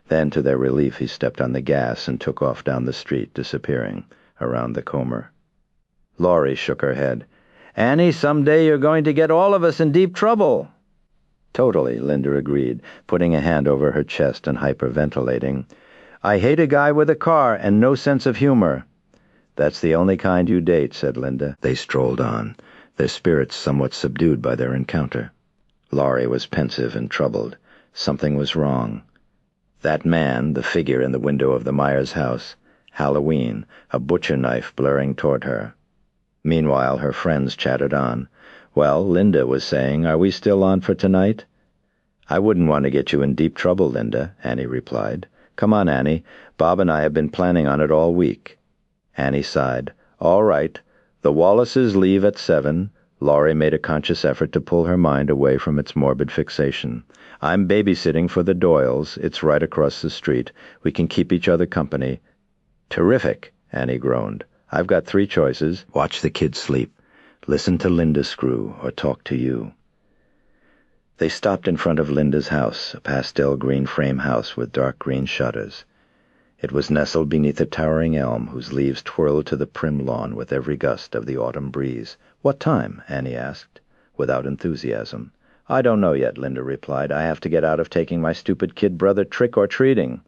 Then, to their relief, he stepped on the gas and took off down the street, disappearing around the Comer. Laurie shook her head. "Annie, someday you're going to get all of us in deep trouble." "Totally," Linda agreed, putting a hand over her chest and hyperventilating. "I hate a guy with a car and no sense of humor." "That's the only kind you date," said Linda. They strolled on, their spirits somewhat subdued by their encounter. Laurie was pensive and troubled. Something was wrong. That man, the figure in the window of the Myers house, Halloween, a butcher knife blurring toward her. Meanwhile, her friends chattered on. "Well," Linda was saying, "are we still on for tonight?" "I wouldn't want to get you in deep trouble, Linda," Annie replied. "Come on, Annie. Bob and I have been planning on it all week." Annie sighed. "All right. The Wallaces leave at 7. Laurie made a conscious effort to pull her mind away from its morbid fixation. "I'm babysitting for the Doyles. It's right across the street. We can keep each other company." "Terrific," Annie groaned. "I've got 3 choices. Watch the kids sleep, listen to Linda screw, or talk to you." They stopped in front of Linda's house, a pastel green frame house with dark green shutters. It was nestled beneath a towering elm whose leaves twirled to the prim lawn with every gust of the autumn breeze. "What time?" Annie asked, without enthusiasm. "I don't know yet," Linda replied. "I have to get out of taking my stupid kid brother trick-or-treating."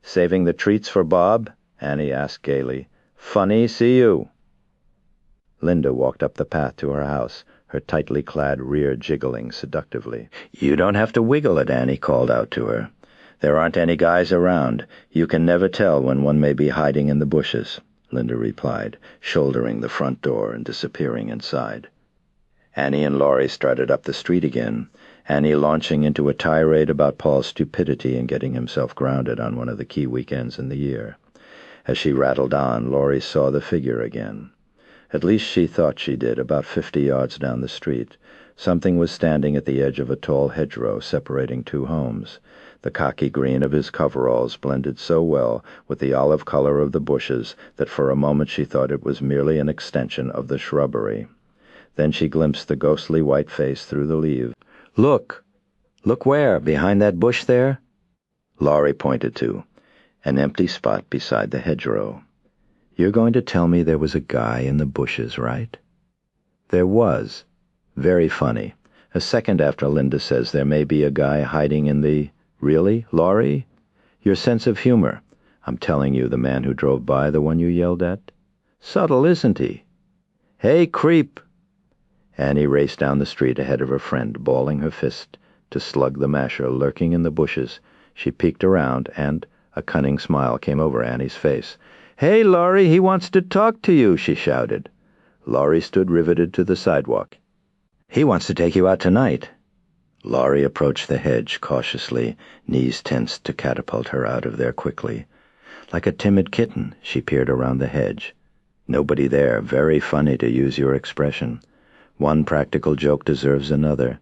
"Saving the treats for Bob?" Annie asked gaily. "Funny, see you." Linda walked up the path to her house, her tightly clad rear jiggling seductively. "You don't have to wiggle it," Annie called out to her. "There aren't any guys around. You can never tell when one may be hiding in the bushes," Linda replied, shouldering the front door and disappearing inside. Annie and Laurie started up the street again, Annie launching into a tirade about Paul's stupidity in getting himself grounded on one of the key weekends in the year. As she rattled on, Laurie saw the figure again. At least she thought she did, about 50 yards down the street. Something was standing at the edge of a tall hedgerow separating 2 homes. The khaki green of his coveralls blended so well with the olive color of the bushes that for a moment she thought it was merely an extension of the shrubbery. Then she glimpsed the ghostly white face through the leaves. "Look! Look where? Behind that bush there?" Laurie pointed to an empty spot beside the hedgerow. "You're going to tell me there was a guy in the bushes, right?" There was. Very funny. A second after Linda says there may be a guy hiding in the... Really, Laurie? Your sense of humor. I'm telling you, the man who drove by, the one you yelled at? Subtle, isn't he? "Hey, creep!" Annie raced down the street ahead of her friend, balling her fist to slug the masher lurking in the bushes. She peeked around, and a cunning smile came over Annie's face. "Hey, Laurie, he wants to talk to you," she shouted. Laurie stood riveted to the sidewalk. "He wants to take you out tonight." Laurie approached the hedge cautiously, knees tensed to catapult her out of there quickly. Like a timid kitten, she peered around the hedge. Nobody there. Very funny, to use your expression. One practical joke deserves another.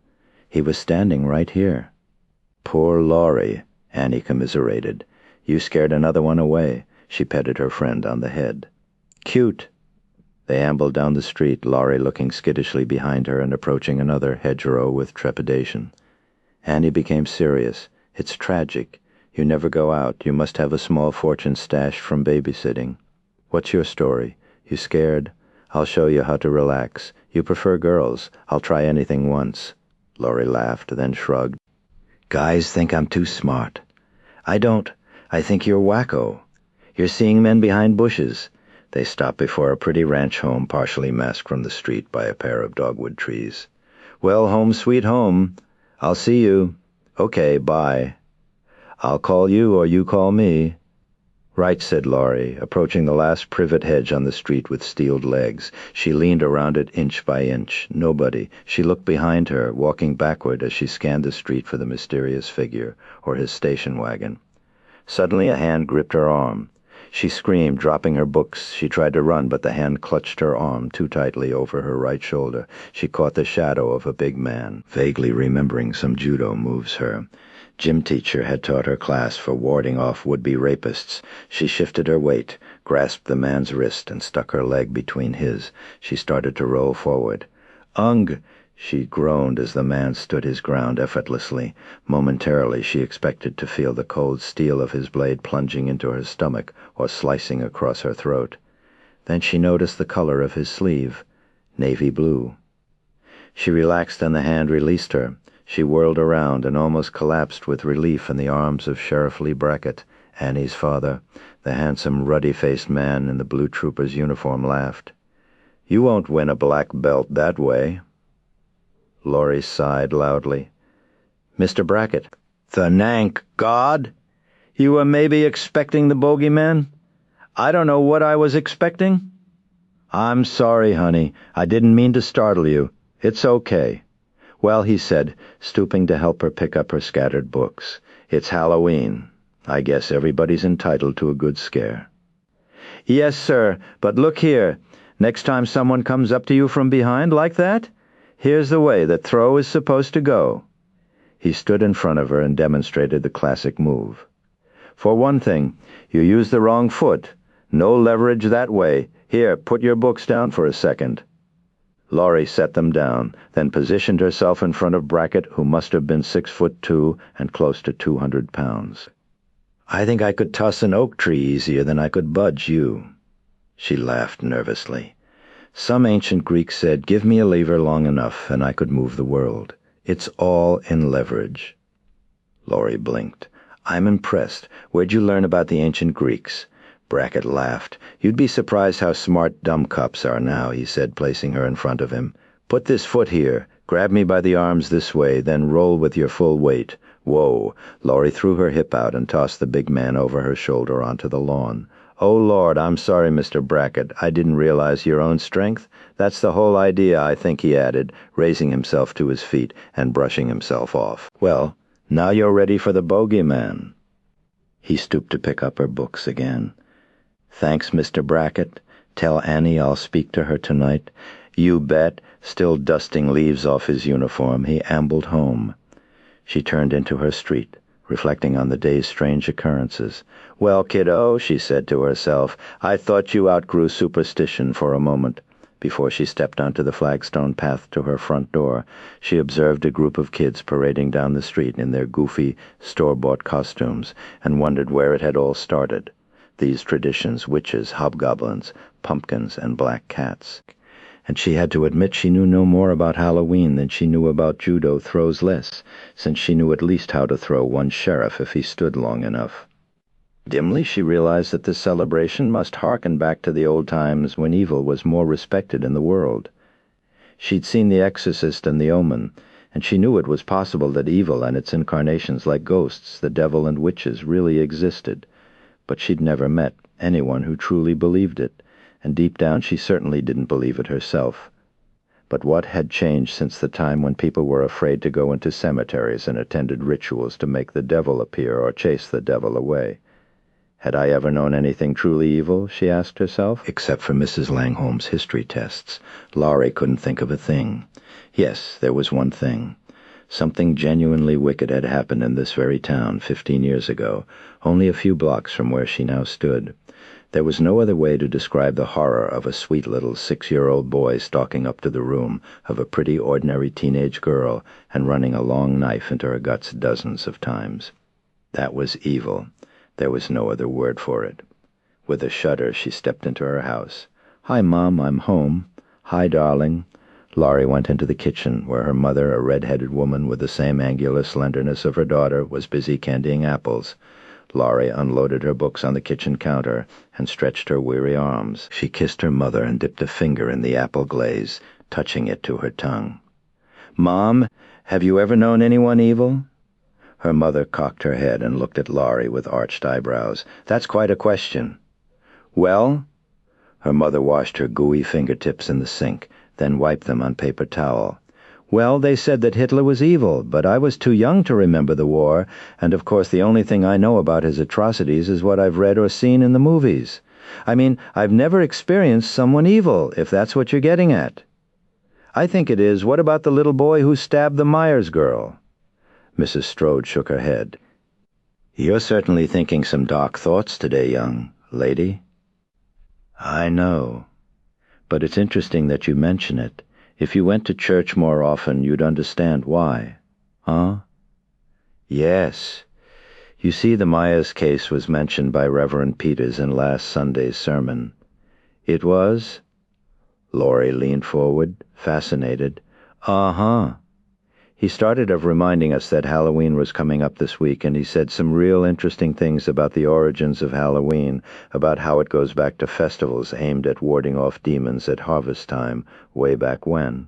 He was standing right here. "Poor Laurie," Annie commiserated. "You scared another one away." She petted her friend on the head. "Cute." They ambled down the street, Laurie looking skittishly behind her and approaching another hedgerow with trepidation. Annie became serious. It's tragic. You never go out. You must have a small fortune stashed from babysitting. What's your story? You scared? I'll show you how to relax. You prefer girls. I'll try anything once." Laurie laughed, then shrugged. "Guys think I'm too smart." "I don't. I think you're wacko. You're seeing men behind bushes." They stopped before a pretty ranch home partially masked from the street by a pair of dogwood trees. "Well, home sweet home. I'll see you." "Okay, bye." "I'll call you or you call me." "Right," said Laurie, approaching the last privet hedge on the street with steeled legs. She leaned around it inch by inch. Nobody. She looked behind her, walking backward as she scanned the street for the mysterious figure, or his station wagon. Suddenly a hand gripped her arm. She screamed, dropping her books. She tried to run, but the hand clutched her arm too tightly over her right shoulder. She caught the shadow of a big man, vaguely remembering some judo moves her gym teacher had taught her class for warding off would-be rapists. She shifted her weight, grasped the man's wrist, and stuck her leg between his. She started to roll forward. "Ung!" She groaned as the man stood his ground effortlessly. Momentarily she expected to feel the cold steel of his blade plunging into her stomach or slicing across her throat. Then she noticed the color of his sleeve, navy blue. She relaxed and the hand released her. She whirled around and almost collapsed with relief in the arms of Sheriff Lee Brackett, Annie's father. The handsome, ruddy-faced man in the blue trooper's uniform laughed. "You won't win a black belt that way." Laurie sighed loudly. "Mr. Brackett." "The nank God! You were maybe expecting the bogeyman? I don't know what I was expecting." "I'm sorry, honey. I didn't mean to startle you. It's okay." "Well," he said, stooping to help her pick up her scattered books, "it's Halloween. I guess everybody's entitled to a good scare." "Yes, sir, but look here. Next time someone comes up to you from behind like that, here's the way that throw is supposed to go." He stood in front of her and demonstrated the classic move. "For one thing, you use the wrong foot. No leverage that way. Here, put your books down for a second." Laurie set them down, then positioned herself in front of Brackett, who must have been 6'2" and close to 200 pounds. "I think I could toss an oak tree easier than I could budge you." She laughed nervously. "Some ancient Greek said, 'Give me a lever long enough and I could move the world.' It's all in leverage." Laurie blinked. "I'm impressed. Where'd you learn about the ancient Greeks?" Brackett laughed. "You'd be surprised how smart dumb cops are now," he said, placing her in front of him. "Put this foot here. Grab me by the arms this way, then roll with your full weight. Whoa." Laurie threw her hip out and tossed the big man over her shoulder onto the lawn. "Oh, Lord, I'm sorry, Mr. Brackett. I didn't realize your own strength. That's the whole idea, I think," he added, raising himself to his feet and brushing himself off. "Well, now you're ready for the bogeyman." He stooped to pick up her books again. "Thanks, Mr. Brackett. Tell Annie I'll speak to her tonight." "You bet." Still dusting leaves off his uniform, he ambled home. She turned into her street, reflecting on the day's strange occurrences. "Well, kiddo," she said to herself, "I thought you outgrew superstition for a moment." Before she stepped onto the flagstone path to her front door, she observed a group of kids parading down the street in their goofy, store-bought costumes, and wondered where it had all started. These traditions, witches, hobgoblins, pumpkins, and black cats. And she had to admit she knew no more about Halloween than she knew about judo throws less, since she knew at least how to throw one sheriff if he stood long enough. Dimly she realized that this celebration must hearken back to the old times when evil was more respected in the world. She'd seen The Exorcist and The Omen, and she knew it was possible that evil and its incarnations like ghosts, the devil and witches, really existed. But she'd never met anyone who truly believed it, and deep down she certainly didn't believe it herself. But what had changed since the time when people were afraid to go into cemeteries and attended rituals to make the devil appear or chase the devil away? Had I ever known anything truly evil, she asked herself, except for Mrs. Langholm's history tests? Laurie couldn't think of a thing. Yes, there was one thing. Something genuinely wicked had happened in this very town 15 years ago, only a few blocks from where she now stood. There was no other way to describe the horror of a sweet little 6-year-old boy stalking up to the room of a pretty ordinary teenage girl and running a long knife into her guts dozens of times. That was evil. There was no other word for it. With a shudder, she stepped into her house. "Hi, Mom, I'm home." "Hi, darling." Laurie went into the kitchen, where her mother, a red-headed woman with the same angular slenderness of her daughter, was busy candying apples. Laurie unloaded her books on the kitchen counter and stretched her weary arms. She kissed her mother and dipped a finger in the apple glaze, touching it to her tongue. "Mom, have you ever known anyone evil?" Her mother cocked her head and looked at Laurie with arched eyebrows. "That's quite a question." "Well?" Her mother washed her gooey fingertips in the sink, then wiped them on paper towel. "Well, they said that Hitler was evil, but I was too young to remember the war, and of course the only thing I know about his atrocities is what I've read or seen in the movies. I mean, I've never experienced someone evil, if that's what you're getting at." "I think it is. What about the little boy who stabbed the Myers girl?" Mrs. Strode shook her head. "You're certainly thinking some dark thoughts today, young lady." "I know. But it's interesting that you mention it. If you went to church more often, you'd understand why." "Huh?" "Yes. You see, the Myers case was mentioned by Reverend Peters in last Sunday's sermon." "It was?" Laurie leaned forward, fascinated. "Uh-huh. He started off reminding us that Halloween was coming up this week, and he said some real interesting things about the origins of Halloween, about how it goes back to festivals aimed at warding off demons at harvest time, way back when."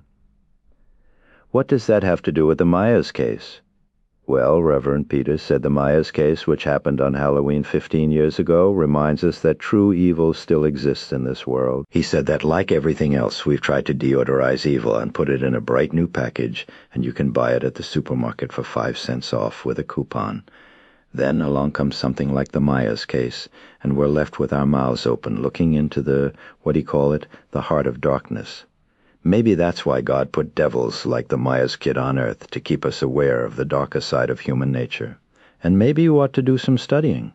"What does that have to do with the Myers case?" "Well, Reverend Peters said the Myers case, which happened on Halloween 15 years ago, reminds us that true evil still exists in this world. He said that, like everything else, we've tried to deodorize evil and put it in a bright new package, and you can buy it at the supermarket for 5 cents off with a coupon. Then along comes something like the Myers case, and we're left with our mouths open, looking into the heart of darkness. Maybe that's why God put devils like the Myers kid on Earth, to keep us aware of the darker side of human nature. And maybe you ought to do some studying.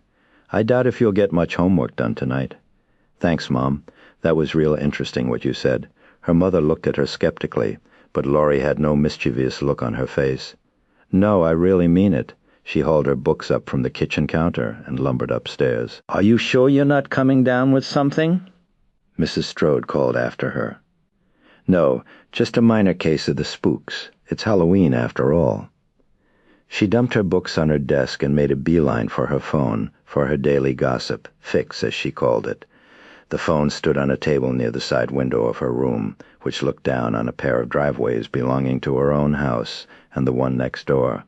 I doubt if you'll get much homework done tonight." "Thanks, Mom. That was real interesting what you said." Her mother looked at her skeptically, but Laurie had no mischievous look on her face. "No, I really mean it." She hauled her books up from the kitchen counter and lumbered upstairs. "Are you sure you're not coming down with something?" Mrs. Strode called after her. "No, just a minor case of the spooks. It's Halloween after all." She dumped her books on her desk and made a beeline for her phone, for her daily gossip, fix as she called it. The phone stood on a table near the side window of her room, which looked down on a pair of driveways belonging to her own house and the one next door.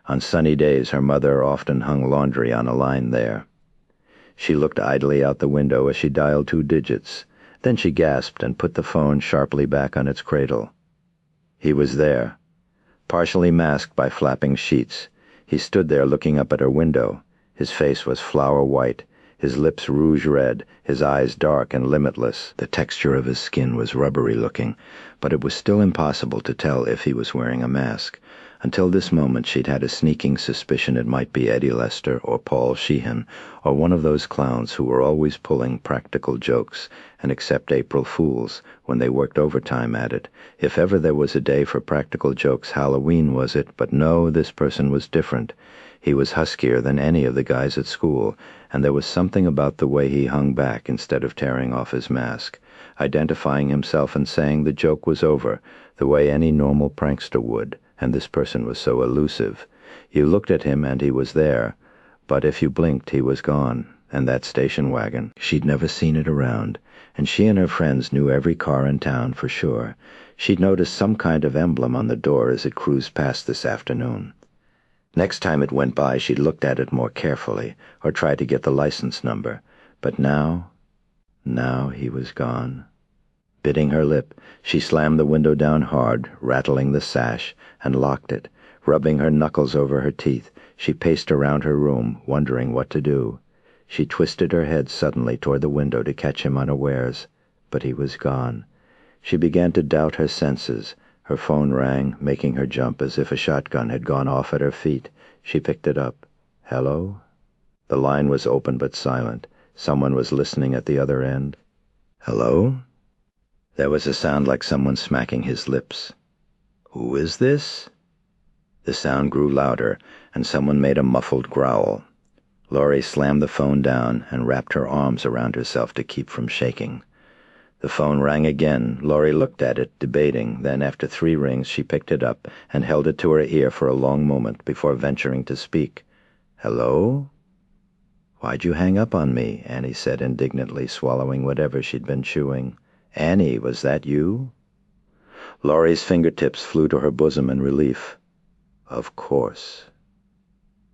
On sunny days her mother often hung laundry on a line there. She looked idly out the window as she dialed 2 digits. Then she gasped and put the phone sharply back on its cradle. He was there, partially masked by flapping sheets. He stood there looking up at her window. His face was flower white, his lips rouge red, his eyes dark and limitless. The texture of his skin was rubbery looking, but it was still impossible to tell if he was wearing a mask. Until this moment she'd had a sneaking suspicion it might be Eddie Lester or Paul Sheehan, or one of those clowns who were always pulling practical jokes, and except April Fools, when they worked overtime at it. If ever there was a day for practical jokes, Halloween was it, but no, this person was different. He was huskier than any of the guys at school, and there was something about the way he hung back instead of tearing off his mask, identifying himself and saying the joke was over, the way any normal prankster would. And this person was so elusive. You looked at him and he was there, but if you blinked he was gone, and that station wagon, she'd never seen it around, and she and her friends knew every car in town for sure. She'd noticed some kind of emblem on the door as it cruised past this afternoon. Next time it went by she looked at it more carefully, or tried to get the license number, but now he was gone. Biting her lip, she slammed the window down hard, rattling the sash, and locked it. Rubbing her knuckles over her teeth, she paced around her room, wondering what to do. She twisted her head suddenly toward the window to catch him unawares, but he was gone. She began to doubt her senses. Her phone rang, making her jump as if a shotgun had gone off at her feet. She picked it up. "Hello?" The line was open but silent. Someone was listening at the other end. "Hello?" There was a sound like someone smacking his lips. "Who is this?" The sound grew louder, and someone made a muffled growl. Laurie slammed the phone down and wrapped her arms around herself to keep from shaking. The phone rang again. Laurie looked at it, debating. Then, after 3 rings, she picked it up and held it to her ear for a long moment before venturing to speak. "Hello?" "Why'd you hang up on me?" Annie said indignantly, swallowing whatever she'd been chewing. "Annie, was that you?" Laurie's fingertips flew to her bosom in relief. "Of course."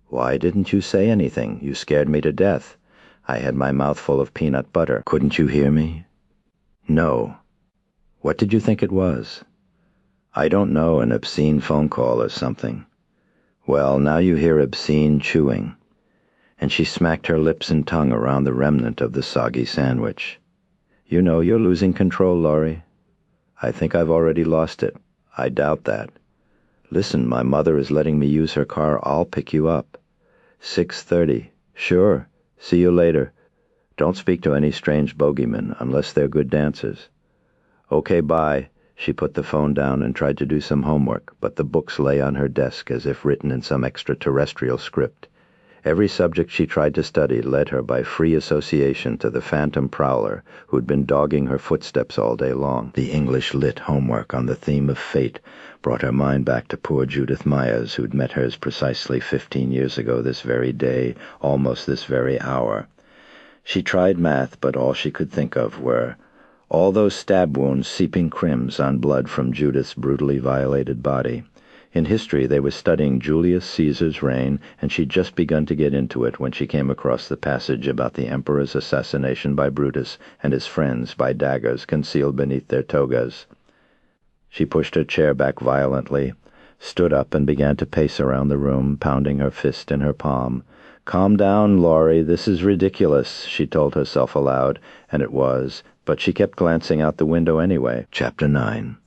"Why didn't you say anything? You scared me to death. I had my mouth full of peanut butter. Couldn't you hear me?" "No." "What did you think it was?" "I don't know, an obscene phone call or something." "Well, now you hear obscene chewing." And she smacked her lips and tongue around the remnant of the soggy sandwich. "You know, you're losing control, Laurie." "I think I've already lost it." "I doubt that." "Listen, my mother is letting me use her car. I'll pick you up." 6:30. "Sure. See you later. Don't speak to any strange bogeymen, unless they're good dancers." "Okay, bye." She put the phone down and tried to do some homework, but the books lay on her desk as if written in some extraterrestrial script. Every subject she tried to study led her by free association to the phantom prowler who'd been dogging her footsteps all day long. The English lit homework on the theme of fate brought her mind back to poor Judith Myers, who'd met hers precisely 15 years ago this very day, almost this very hour. She tried math, but all she could think of were all those stab wounds seeping crims on blood from Judith's brutally violated body. In history, they were studying Julius Caesar's reign, and she'd just begun to get into it when she came across the passage about the emperor's assassination by Brutus and his friends by daggers concealed beneath their togas. She pushed her chair back violently, stood up, and began to pace around the room, pounding her fist in her palm. "Calm down, Laurie, this is ridiculous," she told herself aloud, and it was, but she kept glancing out the window anyway. Chapter 9.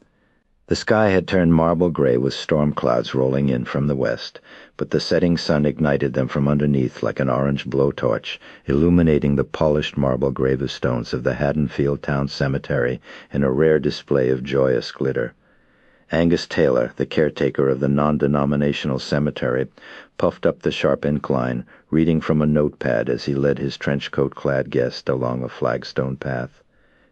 The sky had turned marble gray with storm clouds rolling in from the west, but the setting sun ignited them from underneath like an orange blowtorch, illuminating the polished marble gravestones of the Haddonfield Town Cemetery in a rare display of joyous glitter. Angus Taylor, the caretaker of the non-denominational cemetery, puffed up the sharp incline, reading from a notepad as he led his trench-coat-clad guest along a flagstone path.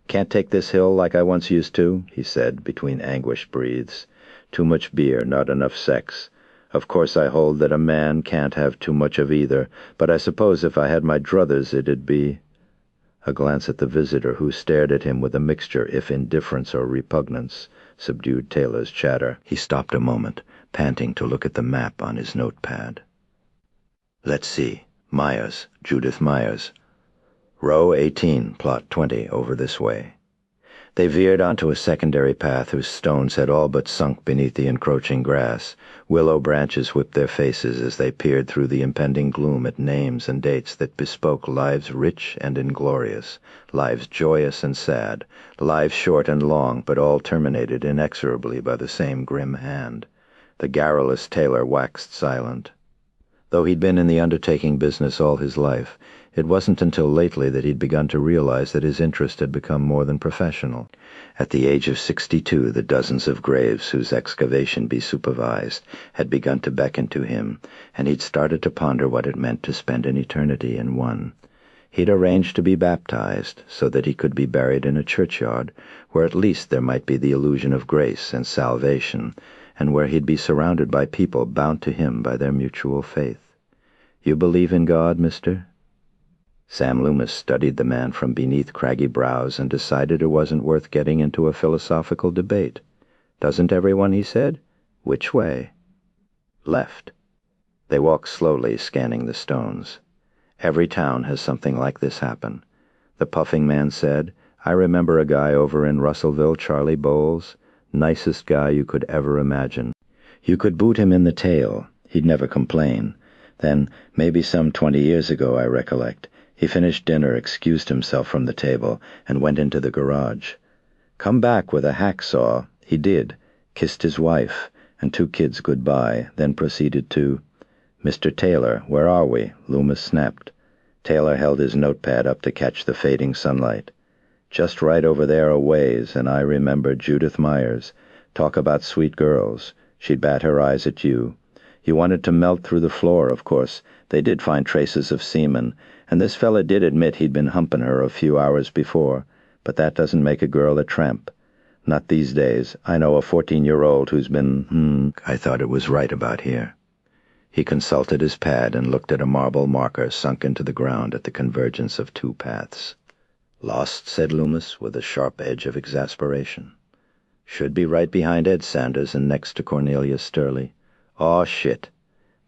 "Can't take this hill like I once used to," he said, between anguished breaths. "Too much beer, not enough sex. Of course I hold that a man can't have too much of either, but I suppose if I had my druthers it'd be—" A glance at the visitor, who stared at him with a mixture, if indifference or repugnance, subdued Taylor's chatter. He stopped a moment, panting to look at the map on his notepad. "Let's see. Myers, Judith Myers. Row 18, plot 20, over this way." They veered onto a secondary path whose stones had all but sunk beneath the encroaching grass. Willow branches whipped their faces as they peered through the impending gloom at names and dates that bespoke lives rich and inglorious, lives joyous and sad, lives short and long, but all terminated inexorably by the same grim hand. The garrulous Taylor waxed silent. Though he'd been in the undertaking business all his life, it wasn't until lately that he'd begun to realize that his interest had become more than professional. At the age of 62, the dozens of graves whose excavation be supervised had begun to beckon to him, and he'd started to ponder what it meant to spend an eternity in one. He'd arranged to be baptized so that he could be buried in a churchyard where at least there might be the illusion of grace and salvation, and where he'd be surrounded by people bound to him by their mutual faith. "You believe in God, mister?" Sam Loomis studied the man from beneath craggy brows and decided it wasn't worth getting into a philosophical debate. "Doesn't everyone?" he said. "Which way?" "Left." They walked slowly, scanning the stones. "Every town has something like this happen." The puffing man said, "I remember a guy over in Russellville, Charlie Bowles. Nicest guy you could ever imagine. You could boot him in the tail. He'd never complain. Then, maybe some 20 years ago, I recollect, he finished dinner, excused himself from the table, and went into the garage. Come back with a hacksaw. He did, kissed his wife, and 2 kids goodbye, then proceeded to, 'Mr. Taylor, where are we?' Loomis snapped. Taylor held his notepad up to catch the fading sunlight. 'Just right over there a ways, and I remember Judith Myers. Talk about sweet girls. She'd bat her eyes at you. He wanted to melt through the floor, of course. They did find traces of semen, and this fella did admit he'd been humping her a few hours before, but that doesn't make a girl a tramp. Not these days. I know a 14-year-old who's been, I thought it was right about here. He consulted his pad and looked at a marble marker sunk into the ground at the convergence of two paths. Lost, said Loomis, with a sharp edge of exasperation. Should be right behind Ed Sanders and next to Cornelia Sturley. Aw, shit.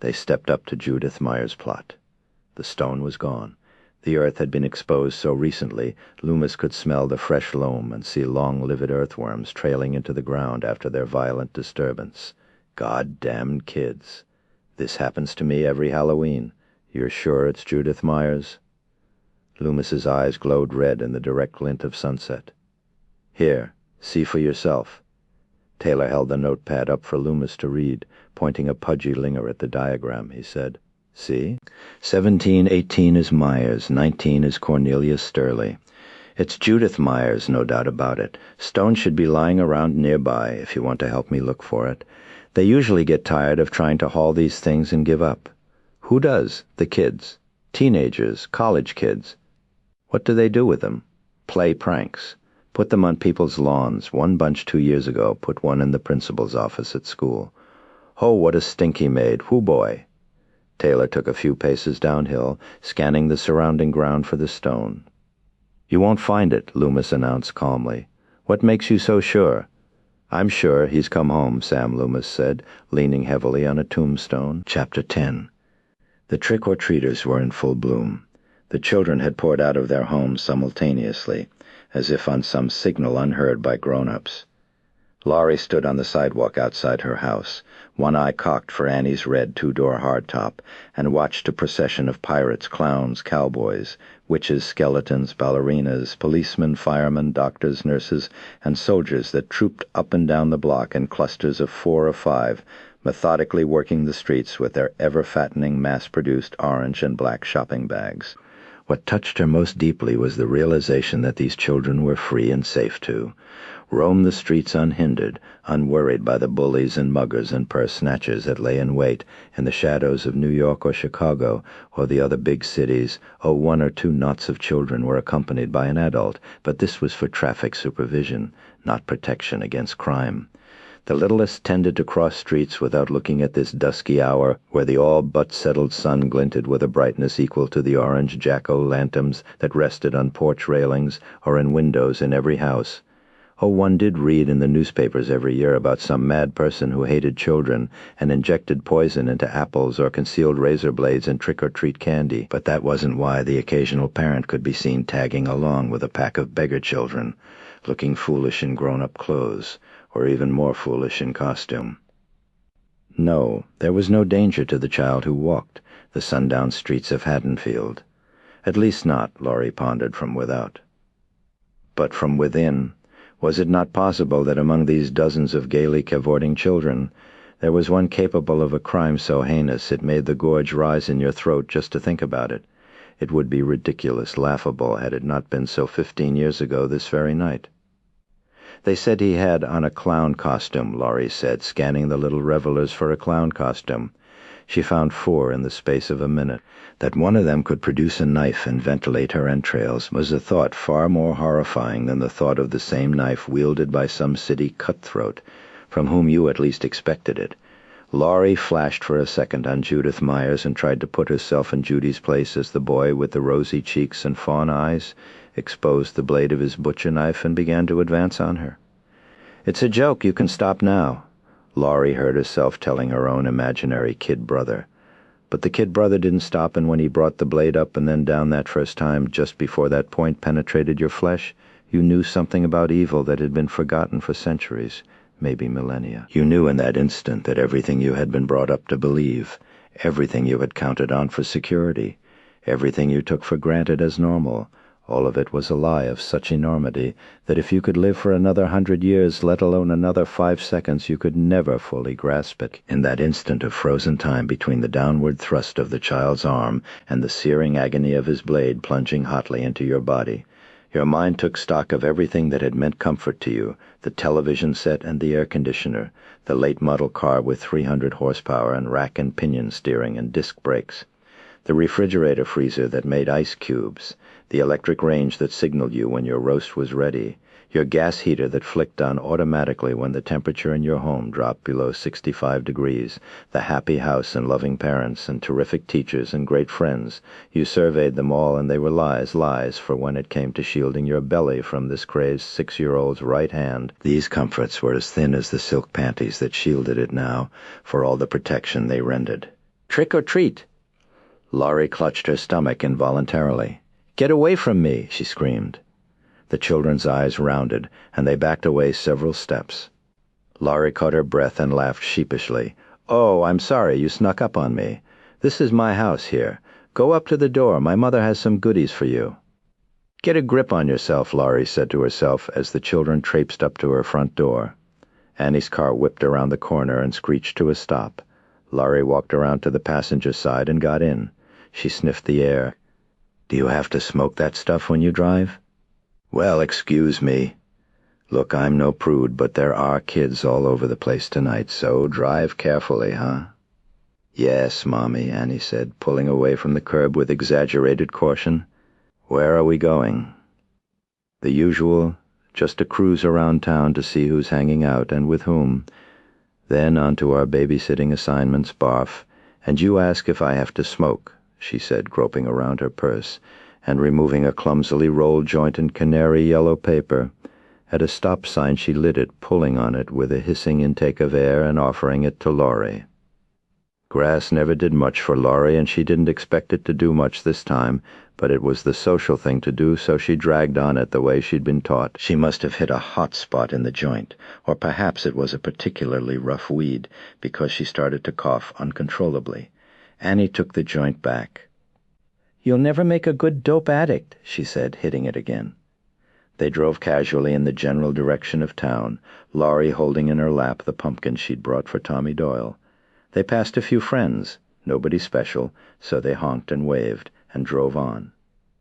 They stepped up to Judith Meyer's plot. The stone was gone. The earth had been exposed so recently, Loomis could smell the fresh loam and see long livid earthworms trailing into the ground after their violent disturbance. God-damned kids. This happens to me every Halloween. You're sure it's Judith Myers? Loomis's eyes glowed red in the direct glint of sunset. Here, see for yourself. Taylor held the notepad up for Loomis to read, pointing a pudgy linger at the diagram. He said, See? 1718 is Myers, 19 is Cornelia Sturley. It's Judith Myers, no doubt about it. Stone should be lying around nearby if you want to help me look for it. They usually get tired of trying to haul these things and give up. Who does? The kids. Teenagers, college kids. What do they do with them? Play pranks. Put them on people's lawns. One bunch 2 years ago put one in the principal's office at school. Oh, what a stink he made. Whoo boy. Taylor took a few paces downhill, scanning the surrounding ground for the stone. You won't find it, Loomis announced calmly. What makes you so sure? I'm sure he's come home, Sam Loomis said, leaning heavily on a tombstone. Chapter 10. The trick-or-treaters were in full bloom. The children had poured out of their homes simultaneously, as if on some signal unheard by grown-ups. Laurie stood on the sidewalk outside her house, one eye cocked for Annie's red two-door hardtop, and watched a procession of pirates, clowns, cowboys, witches, skeletons, ballerinas, policemen, firemen, doctors, nurses, and soldiers that trooped up and down the block in clusters of 4 or 5, methodically working the streets with their ever-fattening mass-produced orange and black shopping bags. What touched her most deeply was the realization that these children were free and safe to roam the streets unhindered, unworried by the bullies and muggers and purse snatchers that lay in wait in the shadows of New York or Chicago or the other big cities. 1 or 2 knots of children were accompanied by an adult, but this was for traffic supervision, not protection against crime. The littlest tended to cross streets without looking at this dusky hour, where the all-but-settled sun glinted with a brightness equal to the orange jack-o'-lanterns that rested on porch railings or in windows in every house. One did read in the newspapers every year about some mad person who hated children and injected poison into apples or concealed razor blades in trick-or-treat candy, but that wasn't why the occasional parent could be seen tagging along with a pack of beggar children, looking foolish in grown-up clothes, or even more foolish in costume. No, there was no danger to the child who walked the sundown streets of Haddonfield. At least not, Laurie pondered, from without. But from within, was it not possible that among these dozens of gaily cavorting children, there was one capable of a crime so heinous it made the gorge rise in your throat just to think about it? It would be ridiculous, laughable, had it not been so 15 years ago this very night. They said he had on a clown costume, Laurie said, scanning the little revelers for a clown costume. She found 4 in the space of a minute. That one of them could produce a knife and ventilate her entrails was a thought far more horrifying than the thought of the same knife wielded by some city cutthroat, from whom you at least expected it. Laurie flashed for a second on Judith Myers and tried to put herself in Judy's place as the boy with the rosy cheeks and fawn eyes exposed the blade of his butcher knife and began to advance on her. "It's a joke, you can stop now," Laurie heard herself telling her own imaginary kid brother. But the kid brother didn't stop, and when he brought the blade up and then down that first time, just before that point penetrated your flesh, you knew something about evil that had been forgotten for centuries, maybe millennia. You knew in that instant that everything you had been brought up to believe, everything you had counted on for security, everything you took for granted as normal, all of it was a lie of such enormity that if you could live for another 100 years, let alone another 5 seconds, you could never fully grasp it. In that instant of frozen time between the downward thrust of the child's arm and the searing agony of his blade plunging hotly into your body, Your mind took stock of everything that had meant comfort to you, the television set and the air conditioner, the late model car with 300 horsepower and rack and pinion steering and disc brakes, the refrigerator freezer that made ice cubes, the electric range that signaled you when your roast was ready, your gas heater that flicked on automatically when the temperature in your home dropped below 65 degrees, the happy house and loving parents and terrific teachers and great friends. You surveyed them all, and they were lies for when it came to shielding your belly from this crazed 6-year-old's right hand. These comforts were as thin as the silk panties that shielded it now, for all the protection they rendered. Trick or treat! Laurie clutched her stomach involuntarily. "Get away from me!" she screamed. The children's eyes rounded, and they backed away several steps. Laurie caught her breath and laughed sheepishly. "Oh, I'm sorry you snuck up on me. This is my house here. Go up to the door. My mother has some goodies for you." "Get a grip on yourself," Laurie said to herself as the children traipsed up to her front door. Annie's car whipped around the corner and screeched to a stop. Laurie walked around to the passenger side and got in. She sniffed the air. "Do you have to smoke that stuff when you drive?" "Well, excuse me. Look, I'm no prude, but there are kids all over the place tonight, so drive carefully, huh?" "Yes, Mommy," Annie said, pulling away from the curb with exaggerated caution. "Where are we going?" "The usual, just a cruise around town to see who's hanging out and with whom. Then on to our babysitting assignments, barf, and you ask if I have to smoke," she said, groping around her purse and removing a clumsily rolled joint in canary yellow paper. At a stop sign she lit it, pulling on it with a hissing intake of air and offering it to Laurie. Grass never did much for Laurie, and she didn't expect it to do much this time, but it was the social thing to do, so she dragged on it the way she'd been taught. She must have hit a hot spot in the joint, or perhaps it was a particularly rough weed, because she started to cough uncontrollably. Annie took the joint back. "You'll never make a good dope addict," she said, hitting it again. They drove casually in the general direction of town, Laurie holding in her lap the pumpkin she'd brought for Tommy Doyle. They passed a few friends, nobody special, so they honked and waved, and drove on.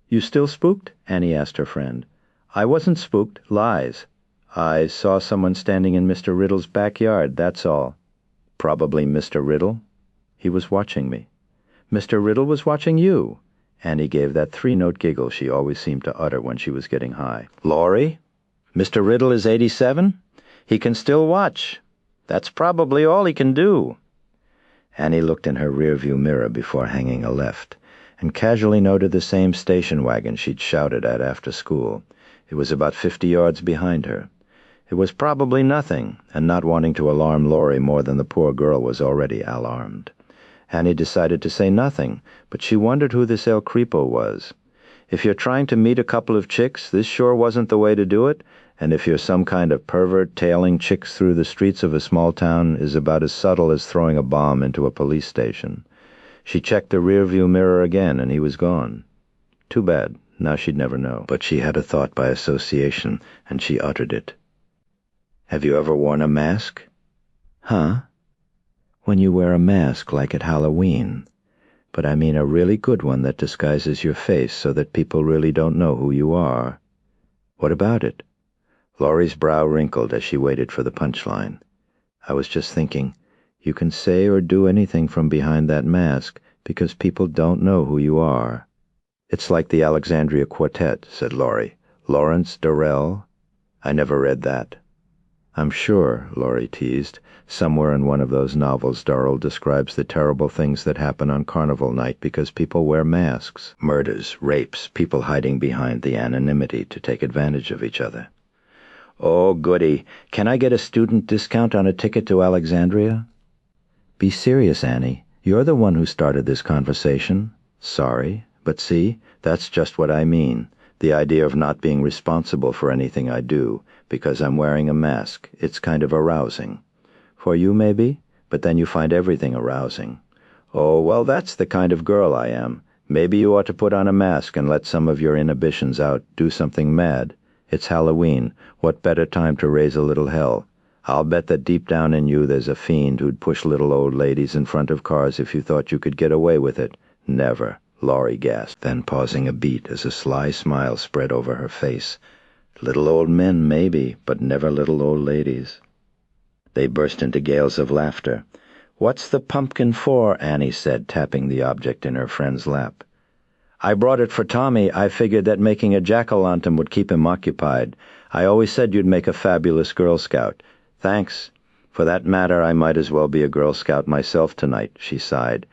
"You still spooked?" Annie asked her friend. "I wasn't spooked. Lies. I saw someone standing in Mr. Riddle's backyard, that's all." "Probably Mr. Riddle?" "He was watching me." "Mr. Riddle was watching you?" Annie gave that 3-note giggle she always seemed to utter when she was getting high. "Laurie, Mr. Riddle is 87? He can still watch. That's probably all he can do." Annie looked in her rearview mirror before hanging a left, and casually noted the same station wagon she'd shouted at after school. It was about 50 yards behind her. It was probably nothing, and not wanting to alarm Laurie more than the poor girl was already alarmed. Annie decided to say nothing, but she wondered who this El Creepo was. If you're trying to meet a couple of chicks, this sure wasn't the way to do it, and if you're some kind of pervert, tailing chicks through the streets of a small town is about as subtle as throwing a bomb into a police station. She checked the rearview mirror again, and he was gone. Too bad. Now she'd never know. But she had a thought by association, and she uttered it. "Have you ever worn a mask?" "Huh?" "When you wear a mask like at Halloween. But I mean a really good one that disguises your face so that people really don't know who you are." "What about it?" Laurie's brow wrinkled as she waited for the punchline. "I was just thinking, you can say or do anything from behind that mask because people don't know who you are." "It's like the Alexandria Quartet," said Laurie. "Lawrence Durrell?" "I never read that." "I'm sure," Laurie teased. "Somewhere in one of those novels Durrell describes the terrible things that happen on carnival night because people wear masks. Murders, rapes, people hiding behind the anonymity to take advantage of each other." "Oh, goody. Can I get a student discount on a ticket to Alexandria?" "Be serious, Annie. You're the one who started this conversation." "Sorry, but see, that's just what I mean. The idea of not being responsible for anything I do, because I'm wearing a mask. It's kind of arousing. For you, maybe? But then you find everything arousing." "Oh, well, that's the kind of girl I am. Maybe you ought to put on a mask and let some of your inhibitions out, do something mad. It's Halloween. What better time to raise a little hell? I'll bet that deep down in you there's a fiend who'd push little old ladies in front of cars if you thought you could get away with it. Never. Laurie gasped, then pausing a beat as a sly smile spread over her face. Little old men, maybe, but never little old ladies. They burst into gales of laughter. "What's the pumpkin for?" Annie said, tapping the object in her friend's lap. "I brought it for Tommy. I figured that making a jack-o'-lantern would keep him occupied. I always said you'd make a fabulous Girl Scout." "Thanks. For that matter, I might as well be a Girl Scout myself tonight," she sighed.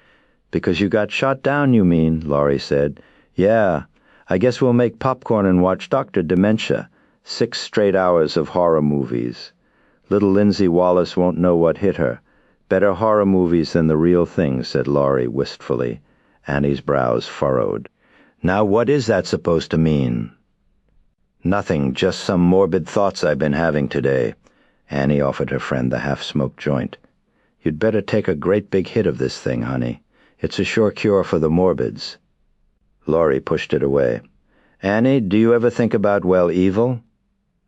"Because you got shot down, you mean?" Laurie said. "Yeah. I guess we'll make popcorn and watch Dr. Dementia. 6 straight hours of horror movies. Little Lindsay Wallace won't know what hit her. Better horror movies than the real thing," said Laurie wistfully. Annie's brows furrowed. "Now what is that supposed to mean?" "Nothing, just some morbid thoughts I've been having today." Annie offered her friend the half-smoked joint. "You'd better take a great big hit of this thing, honey. It's a sure cure for the morbids." Laurie pushed it away. "Annie, do you ever think about, well, evil?"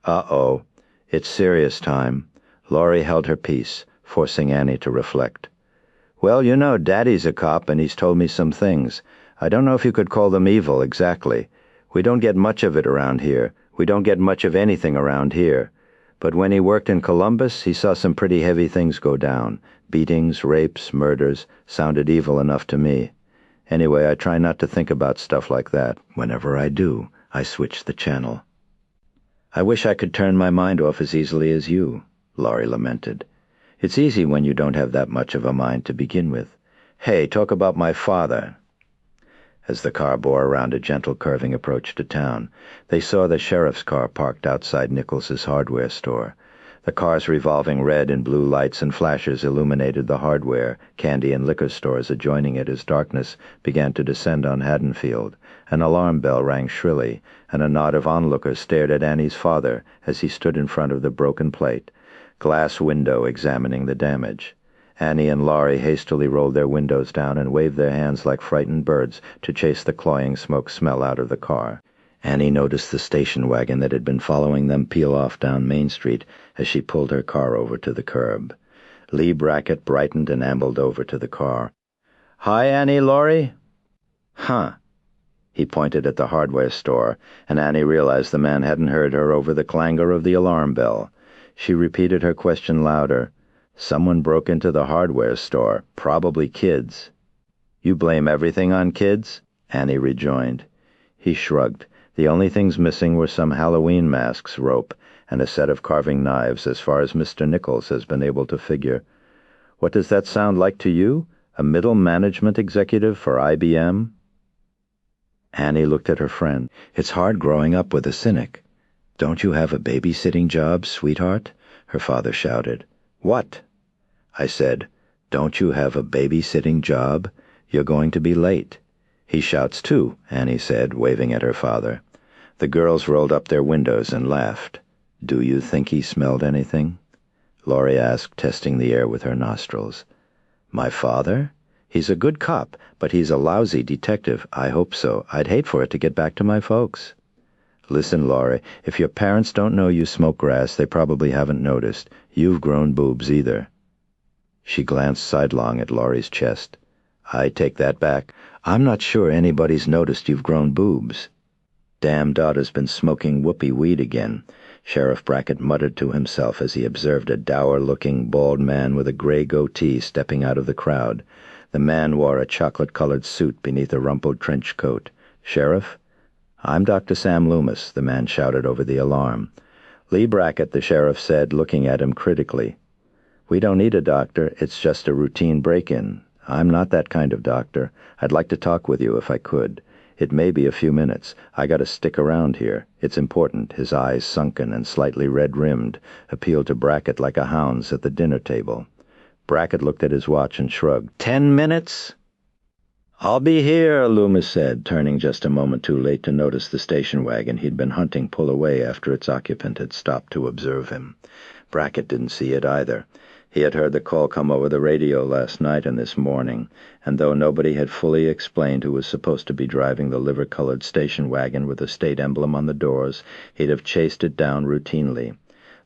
"Uh-oh. It's serious time." Laurie held her peace, forcing Annie to reflect. "Well, you know, Daddy's a cop, and he's told me some things. I don't know if you could call them evil, exactly. We don't get much of it around here. We don't get much of anything around here. But when he worked in Columbus, he saw some pretty heavy things go down. Beatings, rapes, murders. Sounded evil enough to me. Anyway, I try not to think about stuff like that. Whenever I do, I switch the channel." "I wish I could turn my mind off as easily as you," Laurie lamented. "It's easy when you don't have that much of a mind to begin with. Hey, talk about my father." As the car bore around a gentle curving approach to town, they saw the sheriff's car parked outside Nichols's hardware store. The car's revolving red and blue lights and flashes illuminated the hardware, candy, and liquor stores adjoining it as darkness began to descend on Haddonfield. An alarm bell rang shrilly, and a knot of onlookers stared at Annie's father as he stood in front of the broken plate, glass window examining the damage. Annie and Laurie hastily rolled their windows down and waved their hands like frightened birds to chase the cloying smoke smell out of the car. Annie noticed the station wagon that had been following them peel off down Main Street as she pulled her car over to the curb. Lee Brackett brightened and ambled over to the car. "Hi, Annie, Laurie?" "Huh." He pointed at the hardware store, and Annie realized the man hadn't heard her over the clangor of the alarm bell. She repeated her question louder. "Someone broke into the hardware store, probably kids." "You blame everything on kids?" Annie rejoined. He shrugged. The only things missing were some Halloween masks, rope, and a set of carving knives, as far as Mr. Nichols has been able to figure. "What does that sound like to you? A middle management executive for IBM?" Annie looked at her friend. "It's hard growing up with a cynic." "Don't you have a babysitting job, sweetheart?" her father shouted. "What?" "I said, don't you have a babysitting job? You're going to be late." "He shouts too," Annie said, waving at her father. The girls rolled up their windows and laughed. "Do you think he smelled anything?" Laurie asked, testing the air with her nostrils. "My father? He's a good cop, but he's a lousy detective. I hope so. I'd hate for it to get back to my folks." "Listen, Laurie, if your parents don't know you smoke grass, they probably haven't noticed. You've grown boobs either." She glanced sidelong at Laurie's chest. "I take that back. I'm not sure anybody's noticed you've grown boobs." "Damn daughter's been smoking whoopee weed again," Sheriff Brackett muttered to himself as he observed a dour-looking, bald man with a gray goatee stepping out of the crowd. The man wore a chocolate-colored suit beneath a rumpled trench coat. "Sheriff?" "I'm Dr. Sam Loomis," the man shouted over the alarm. "Lee Brackett," the sheriff said, looking at him critically. "We don't need a doctor. It's just a routine break-in. I'm not that kind of doctor. I'd like to talk with you if I could. It may be a few minutes. I gotta stick around here. It's important." His eyes, sunken and slightly red-rimmed, appealed to Brackett like a hound's at the dinner table. Brackett looked at his watch and shrugged. 10 minutes? "I'll be here," Loomis said, turning just a moment too late to notice the station wagon he'd been hunting pull away after its occupant had stopped to observe him. Brackett didn't see it either. He had heard the call come over the radio last night and this morning, and though nobody had fully explained who was supposed to be driving the liver-colored station wagon with the state emblem on the doors, he'd have chased it down routinely.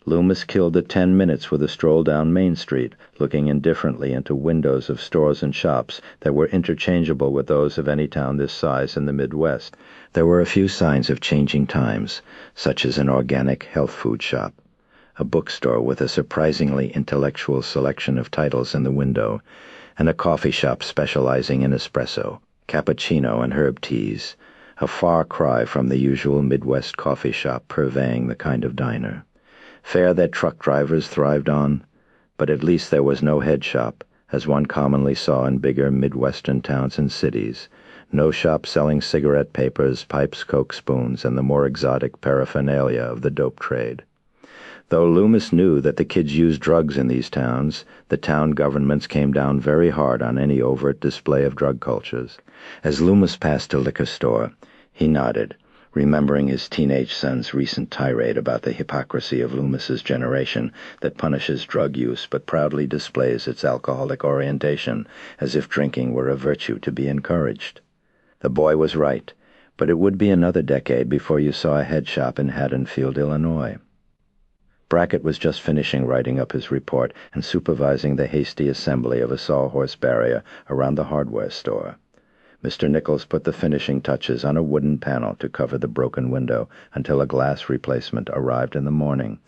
Loomis killed the 10 minutes with a stroll down Main Street, looking indifferently into windows of stores and shops that were interchangeable with those of any town this size in the Midwest. There were a few signs of changing times, such as an organic health food shop, a bookstore with a surprisingly intellectual selection of titles in the window, and a coffee shop specializing in espresso, cappuccino, and herb teas, a far cry from the usual Midwest coffee shop purveying the kind of diner. Fare that truck drivers thrived on, but at least there was no head shop, as one commonly saw in bigger Midwestern towns and cities, no shop selling cigarette papers, pipes, Coke spoons, and the more exotic paraphernalia of the dope trade. Though Loomis knew that the kids used drugs in these towns, the town governments came down very hard on any overt display of drug cultures. As Loomis passed a liquor store, he nodded, remembering his teenage son's recent tirade about the hypocrisy of Loomis's generation that punishes drug use but proudly displays its alcoholic orientation as if drinking were a virtue to be encouraged. The boy was right, but it would be another decade before you saw a head shop in Haddonfield, Illinois. Brackett was just finishing writing up his report and supervising the hasty assembly of a sawhorse barrier around the hardware store. Mr. Nichols put the finishing touches on a wooden panel to cover the broken window until a glass replacement arrived in the morning.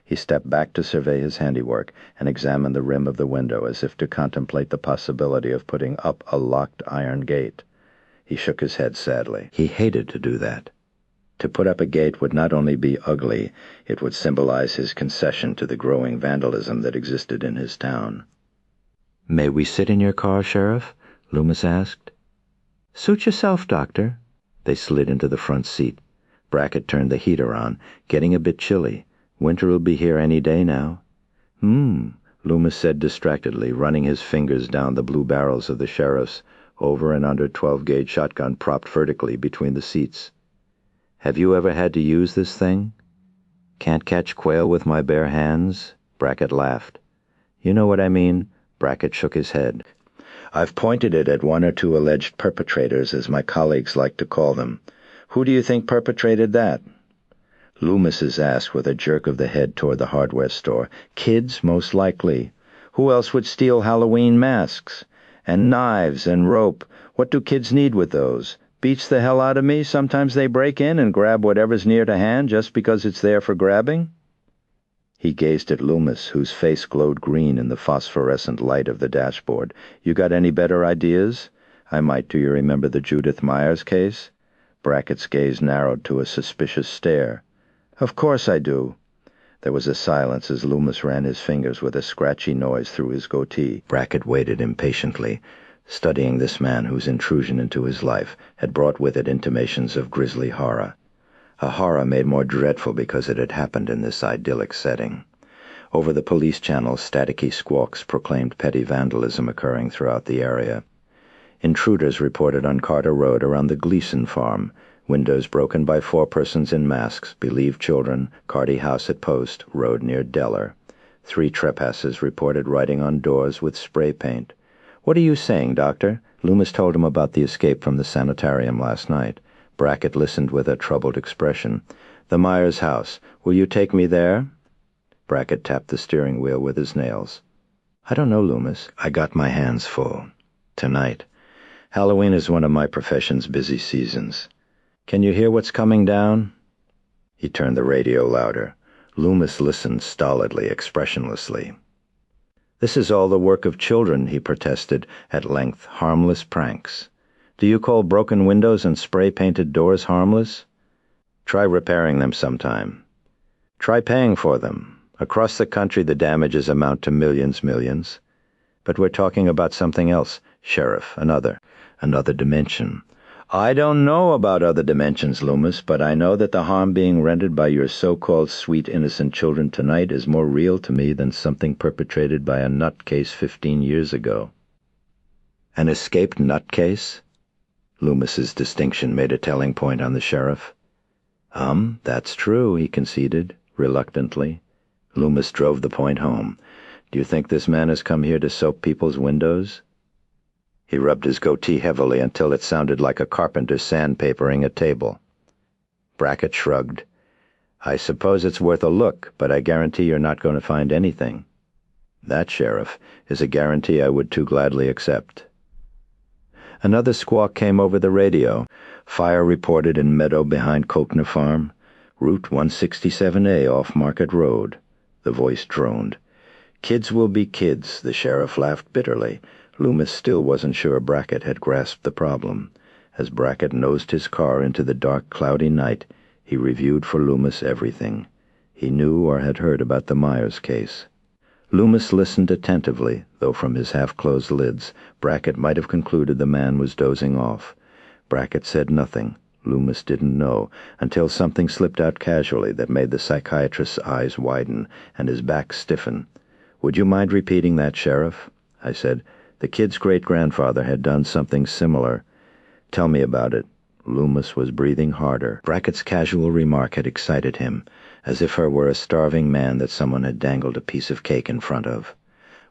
He stepped back to survey his handiwork and examine the rim of the window as if to contemplate the possibility of putting up a locked iron gate. He shook his head sadly. He hated to do that. To put up a gate would not only be ugly, it would symbolize his concession to the growing vandalism that existed in his town. "May we sit in your car, Sheriff?" Loomis asked. "Suit yourself, Doctor." They slid into the front seat. Brackett turned the heater on, getting a bit chilly. "Winter'll be here any day now." Loomis said distractedly, running his fingers down the blue barrels of the sheriff's over and under 12-gauge shotgun propped vertically between the seats. "Have you ever had to use this thing?" "Can't catch quail with my bare hands?" Brackett laughed. "You know what I mean." Brackett shook his head. "I've pointed it at one or two alleged perpetrators, as my colleagues like to call them. Who do you think perpetrated that?" Loomis's asked with a jerk of the head toward the hardware store. "Kids, most likely. Who else would steal Halloween masks? And knives and rope. What do kids need with those? Beats the hell out of me. Sometimes they break in and grab whatever's near to hand just because it's there for grabbing." He gazed at Loomis, whose face glowed green in the phosphorescent light of the dashboard. "You got any better ideas? Do you remember the Judith Myers case?" Brackett's gaze narrowed to a suspicious stare. "Of course I do." There was a silence as Loomis ran his fingers with a scratchy noise through his goatee. Brackett waited impatiently, studying this man whose intrusion into his life had brought with it intimations of grisly horror. A horror made more dreadful because it had happened in this idyllic setting. Over the police channel, staticky squawks proclaimed petty vandalism occurring throughout the area. Intruders reported on Carter Road around the Gleason farm, windows broken by 4 persons in masks, believed children, Carty House at Post, road near Deller. 3 trespassers reported writing on doors with spray paint. "What are you saying, Doctor?" Loomis told him about the escape from the sanitarium last night. Brackett listened with a troubled expression. "The Myers house. Will you take me there?" Brackett tapped the steering wheel with his nails. "I don't know, Loomis. I got my hands full. Tonight. Halloween is one of my profession's busy seasons. Can you hear what's coming down?" He turned the radio louder. Loomis listened stolidly, expressionlessly. "This is all the work of children," he protested at length. "Harmless pranks. Do you call broken windows and spray-painted doors harmless? Try repairing them sometime. Try paying for them. Across the country the damages amount to millions. But we're talking about something else, Sheriff, another dimension." "I don't know about other dimensions, Loomis, but I know that the harm being rendered by your so-called sweet innocent children tonight is more real to me than something perpetrated by a nutcase 15 years ago." "An escaped nutcase?" Loomis's distinction made a telling point on the sheriff. That's true," he conceded, reluctantly. Loomis drove the point home. "Do you think this man has come here to soap people's windows?" He rubbed his goatee heavily until it sounded like a carpenter sandpapering a table. Brackett shrugged. "I suppose it's worth a look, but I guarantee you're not going to find anything." "That, Sheriff, is a guarantee I would too gladly accept." Another squawk came over the radio. Fire reported in meadow behind Kochner Farm. Route 167A off Market Road. The voice droned. "Kids will be kids," the sheriff laughed bitterly. Loomis still wasn't sure Brackett had grasped the problem. As Brackett nosed his car into the dark, cloudy night, he reviewed for Loomis everything. He knew or had heard about the Myers case. Loomis listened attentively, though from his half-closed lids, Brackett might have concluded the man was dozing off. Brackett said nothing. Loomis didn't know, until something slipped out casually that made the psychiatrist's eyes widen and his back stiffen. "Would you mind repeating that, Sheriff?" I said. "The kid's great-grandfather had done something similar." "Tell me about it." Loomis was breathing harder. Brackett's casual remark had excited him, as if her were a starving man that someone had dangled a piece of cake in front of.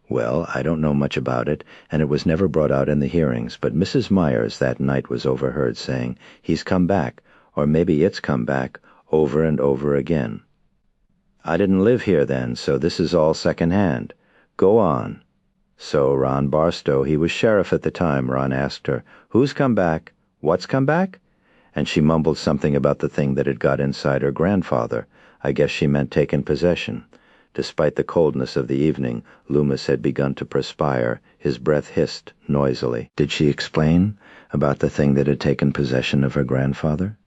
"Well, I don't know much about it, and it was never brought out in the hearings, but Mrs. Myers that night was overheard saying, 'He's come back,' or maybe it's come back, over and over again." "I didn't live here then, so this is all second-hand. Go on." "So Ron Barstow, he was sheriff at the time," Ron asked her. "Who's come back? What's come back?" And she mumbled something about the thing that had got inside her grandfather. I guess she meant taken possession. Despite the coldness of the evening, Loomis had begun to perspire. His breath hissed noisily. "Did she explain about the thing that had taken possession of her grandfather?"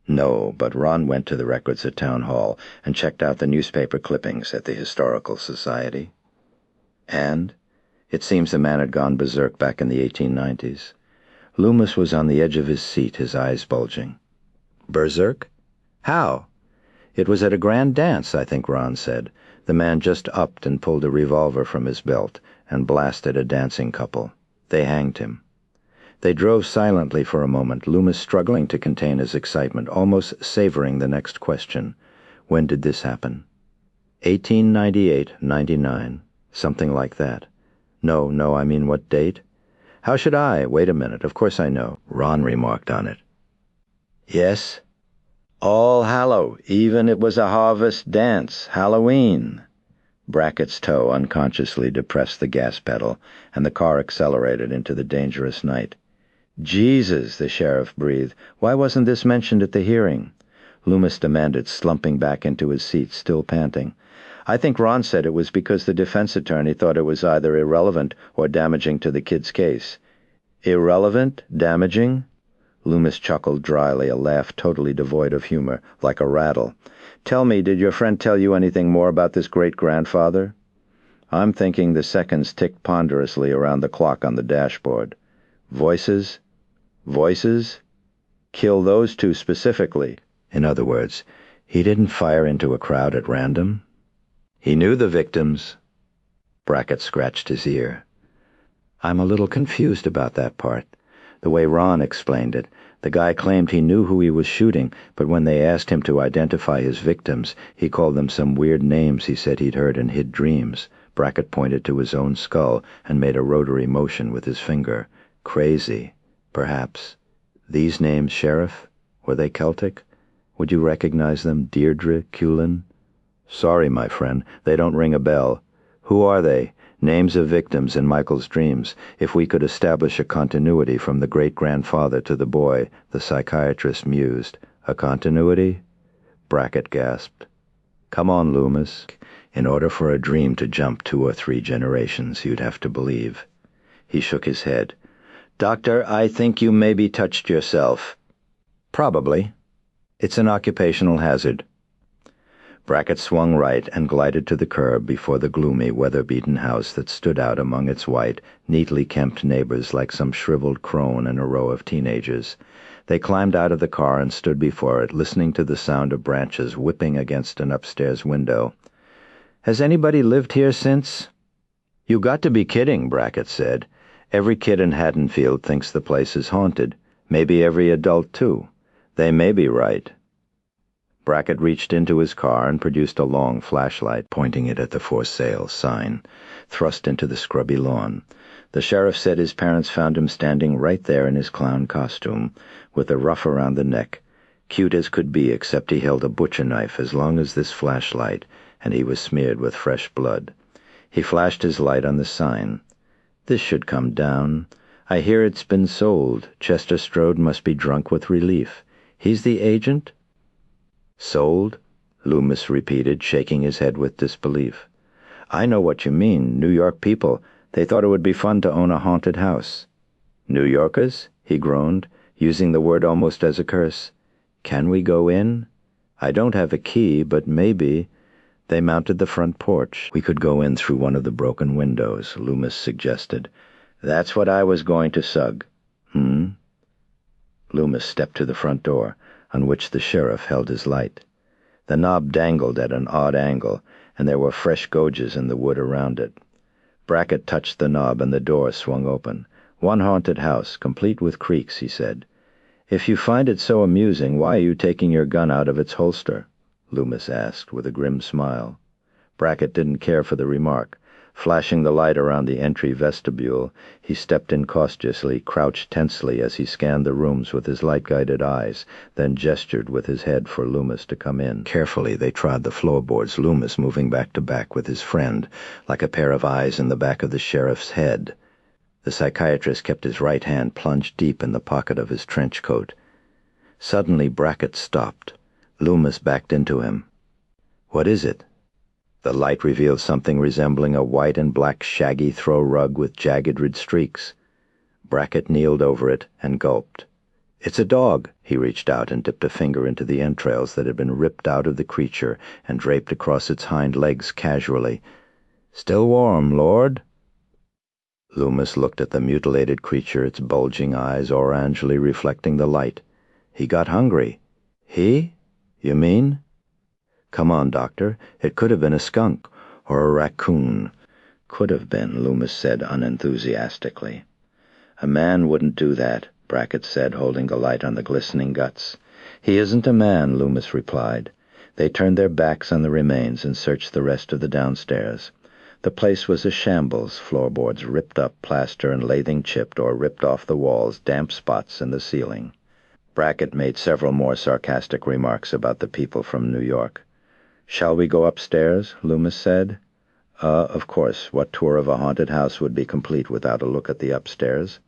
"No, but Ron went to the records at Town Hall and checked out the newspaper clippings at the Historical Society." "And?" "It seems the man had gone berserk back in the 1890s. Loomis was on the edge of his seat, his eyes bulging. "Berserk? How?" "It was at a grand dance, I think Ron said. The man just upped and pulled a revolver from his belt and blasted a dancing couple. They hanged him." They drove silently for a moment, Loomis struggling to contain his excitement, almost savoring the next question. "When did this happen?" 1898, 99, something like that. No, I mean what date?" "How should I? Wait a minute, of course I know." Ron remarked on it. "Yes? All Hallow, even it was a harvest dance, Halloween." Brackett's toe unconsciously depressed the gas pedal, and the car accelerated into the dangerous night. "Jesus," the sheriff breathed. "Why wasn't this mentioned at the hearing?" Loomis demanded, slumping back into his seat, still panting. "I think Ron said it was because the defense attorney thought it was either irrelevant or damaging to the kid's case." "Irrelevant? Damaging?" Loomis chuckled dryly, a laugh totally devoid of humor, like a rattle. "Tell me, did your friend tell you anything more about this great-grandfather?" I'm thinking the seconds ticked ponderously around the clock on the dashboard. "Voices? Voices? Kill those two specifically." In other words, he didn't fire into a crowd at random. He knew the victims. Brackett scratched his ear. "I'm a little confused about that part. The way Ron explained it, the guy claimed he knew who he was shooting, but when they asked him to identify his victims, he called them some weird names he said he'd heard in his dreams." Brackett pointed to his own skull and made a rotary motion with his finger. "Crazy, perhaps. These names, Sheriff? Were they Celtic? Would you recognize them? Deirdre, Culin?" "Sorry, my friend, they don't ring a bell. Who are they? Names of victims in Michael's dreams. If we could establish a continuity from the great-grandfather to the boy," the psychiatrist mused. "A continuity?" Brackett gasped. "Come on, Loomis. In order for a dream to jump 2 or 3 generations, you'd have to believe." He shook his head. "Doctor, I think you maybe touched yourself." "Probably. It's an occupational hazard." Brackett swung right and glided to the curb before the gloomy, weather-beaten house that stood out among its white, neatly kempt neighbors like some shriveled crone in a row of teenagers. They climbed out of the car and stood before it, listening to the sound of branches whipping against an upstairs window. "Has anybody lived here since?" "You got to be kidding," Brackett said. "Every kid in Haddonfield thinks the place is haunted. Maybe every adult, too. They may be right." Brackett reached into his car and produced a long flashlight, pointing it at the "For Sale" sign, thrust into the scrubby lawn. The sheriff said his parents found him standing right there in his clown costume, with a ruff around the neck, cute as could be, except he held a butcher knife as long as this flashlight, and he was smeared with fresh blood. He flashed his light on the sign. This should come down. I hear it's been sold. Chester Strode must be drunk with relief. He's the agent? Sold? Loomis repeated, shaking his head with disbelief. I know what you mean. New York people. They thought it would be fun to own a haunted house. New Yorkers? He groaned, using the word almost as a curse. Can we go in? I don't have a key, but maybe. They mounted the front porch. We could go in through one of the broken windows, Loomis suggested. That's what I was going to sug. Loomis stepped to the front door, on which the sheriff held his light. The knob dangled at an odd angle, and there were fresh gouges in the wood around it. Brackett touched the knob, and the door swung open. One haunted house, complete with creaks, he said. If you find it so amusing, why are you taking your gun out of its holster? Loomis asked, with a grim smile. Brackett didn't care for the remark. Flashing the light around the entry vestibule, he stepped in cautiously, crouched tensely as he scanned the rooms with his light-guided eyes, then gestured with his head for Loomis to come in. Carefully they trod the floorboards, Loomis moving back to back with his friend, like a pair of eyes in the back of the sheriff's head. The psychiatrist kept his right hand plunged deep in the pocket of his trench coat. Suddenly Brackett stopped. Loomis backed into him. What is it? The light revealed something resembling a white and black shaggy throw rug with jagged red streaks. Brackett kneeled over it and gulped. It's a dog. He reached out and dipped a finger into the entrails that had been ripped out of the creature and draped across its hind legs casually. Still warm, Lord? Loomis looked at the mutilated creature, its bulging eyes orangely reflecting the light. He got hungry. He? You mean? Come on, Doctor. It could have been a skunk or a raccoon. Could have been, Loomis said unenthusiastically. A man wouldn't do that, Brackett said, holding the light on the glistening guts. He isn't a man, Loomis replied. They turned their backs on the remains and searched the rest of the downstairs. The place was a shambles, floorboards ripped up, plaster and lathing chipped or ripped off the walls, damp spots in the ceiling. Brackett made several more sarcastic remarks about the people from New York. Shall we go upstairs? Loomis said. Of course. What tour of a haunted house would be complete without a look at the upstairs?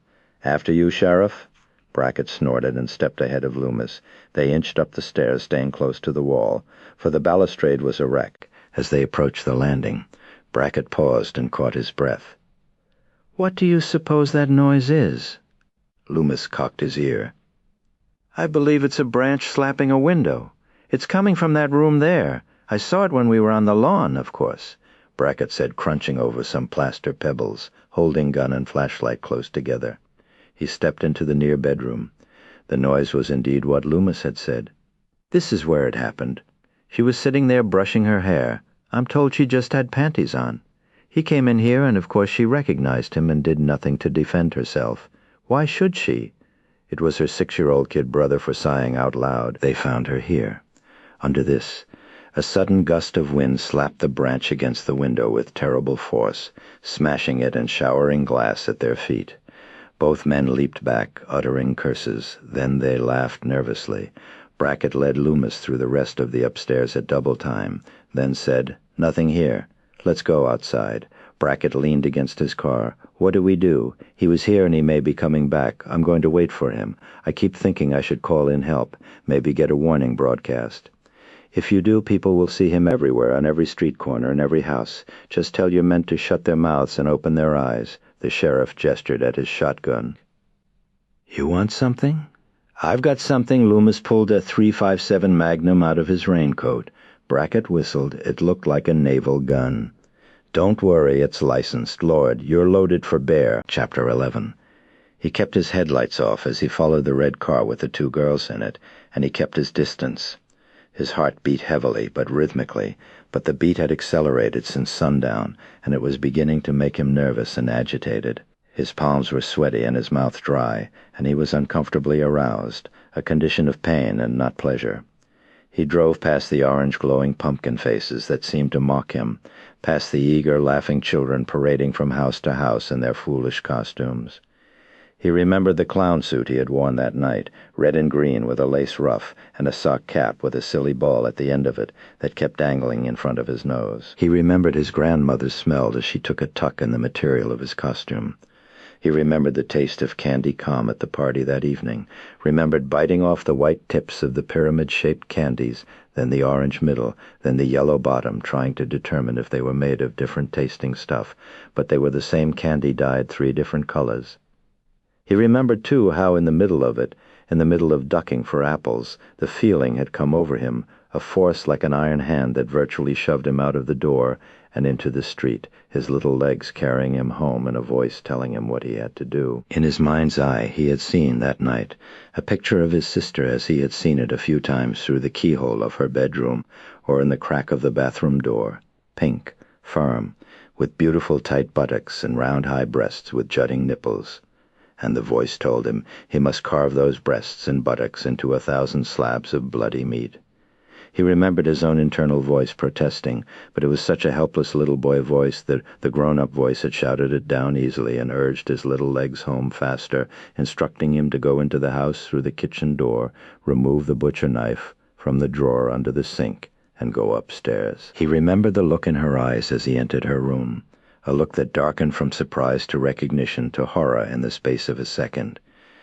After you, Sheriff? Brackett snorted and stepped ahead of Loomis. They inched up the stairs, staying close to the wall, for the balustrade was a wreck. As they approached the landing, Brackett paused and caught his breath. What do you suppose that noise is? Loomis cocked his ear. I believe it's a branch slapping a window. It's coming from that room there. I saw it when we were on the lawn, of course, Brackett said, crunching over some plaster pebbles, holding gun and flashlight close together. He stepped into the near bedroom. The noise was indeed what Loomis had said. This is where it happened. She was sitting there brushing her hair. I'm told she just had panties on. He came in here, and of course she recognized him and did nothing to defend herself. Why should she? It was her 6-year-old kid brother for sighing out loud. They found her here. Under this, a sudden gust of wind slapped the branch against the window with terrible force, smashing it and showering glass at their feet. Both men leaped back, uttering curses. Then they laughed nervously. Brackett led Loomis through the rest of the upstairs at double time, then said, Nothing here. Let's go outside. Brackett leaned against his car. What do we do? He was here and he may be coming back. I'm going to wait for him. I keep thinking I should call in help, maybe get a warning broadcast. If you do, people will see him everywhere, on every street corner, in every house. Just tell your men to shut their mouths and open their eyes. The sheriff gestured at his shotgun. You want something? I've got something. Loomis pulled a .357 Magnum out of his raincoat. Brackett whistled. It looked like a naval gun. Don't worry, it's licensed. Lord, you're loaded for bear. Chapter 11. He kept his headlights off as he followed the red car with the 2 girls in it, and he kept his distance. His heart beat heavily, but rhythmically, but the beat had accelerated since sundown, and it was beginning to make him nervous and agitated. His palms were sweaty and his mouth dry, and he was uncomfortably aroused, a condition of pain and not pleasure. He drove past the orange glowing pumpkin faces that seemed to mock him, past the eager laughing children parading from house to house in their foolish costumes. He remembered the clown suit he had worn that night, red and green with a lace ruff and a sock cap with a silly ball at the end of it that kept dangling in front of his nose. He remembered his grandmother's smell as she took a tuck in the material of his costume. He remembered the taste of candy calm at the party that evening, remembered biting off the white tips of the pyramid-shaped candies, then the orange middle, then the yellow bottom, trying to determine if they were made of different tasting stuff, but they were the same candy dyed 3 different colors. He remembered, too, how in the middle of it, in the middle of ducking for apples, the feeling had come over him, a force like an iron hand that virtually shoved him out of the door and into the street, his little legs carrying him home and a voice telling him what he had to do. In his mind's eye, he had seen, that night, a picture of his sister as he had seen it a few times through the keyhole of her bedroom or in the crack of the bathroom door, pink, firm, with beautiful tight buttocks and round high breasts with jutting nipples. And the voice told him he must carve those breasts and buttocks into 1,000 slabs of bloody meat. He remembered his own internal voice protesting, but it was such a helpless little boy voice that the grown-up voice had shouted it down easily and urged his little legs home faster, instructing him to go into the house through the kitchen door, remove the butcher knife from the drawer under the sink, and go upstairs. He remembered the look in her eyes as he entered her room, a look that darkened from surprise to recognition to horror in the space of a second.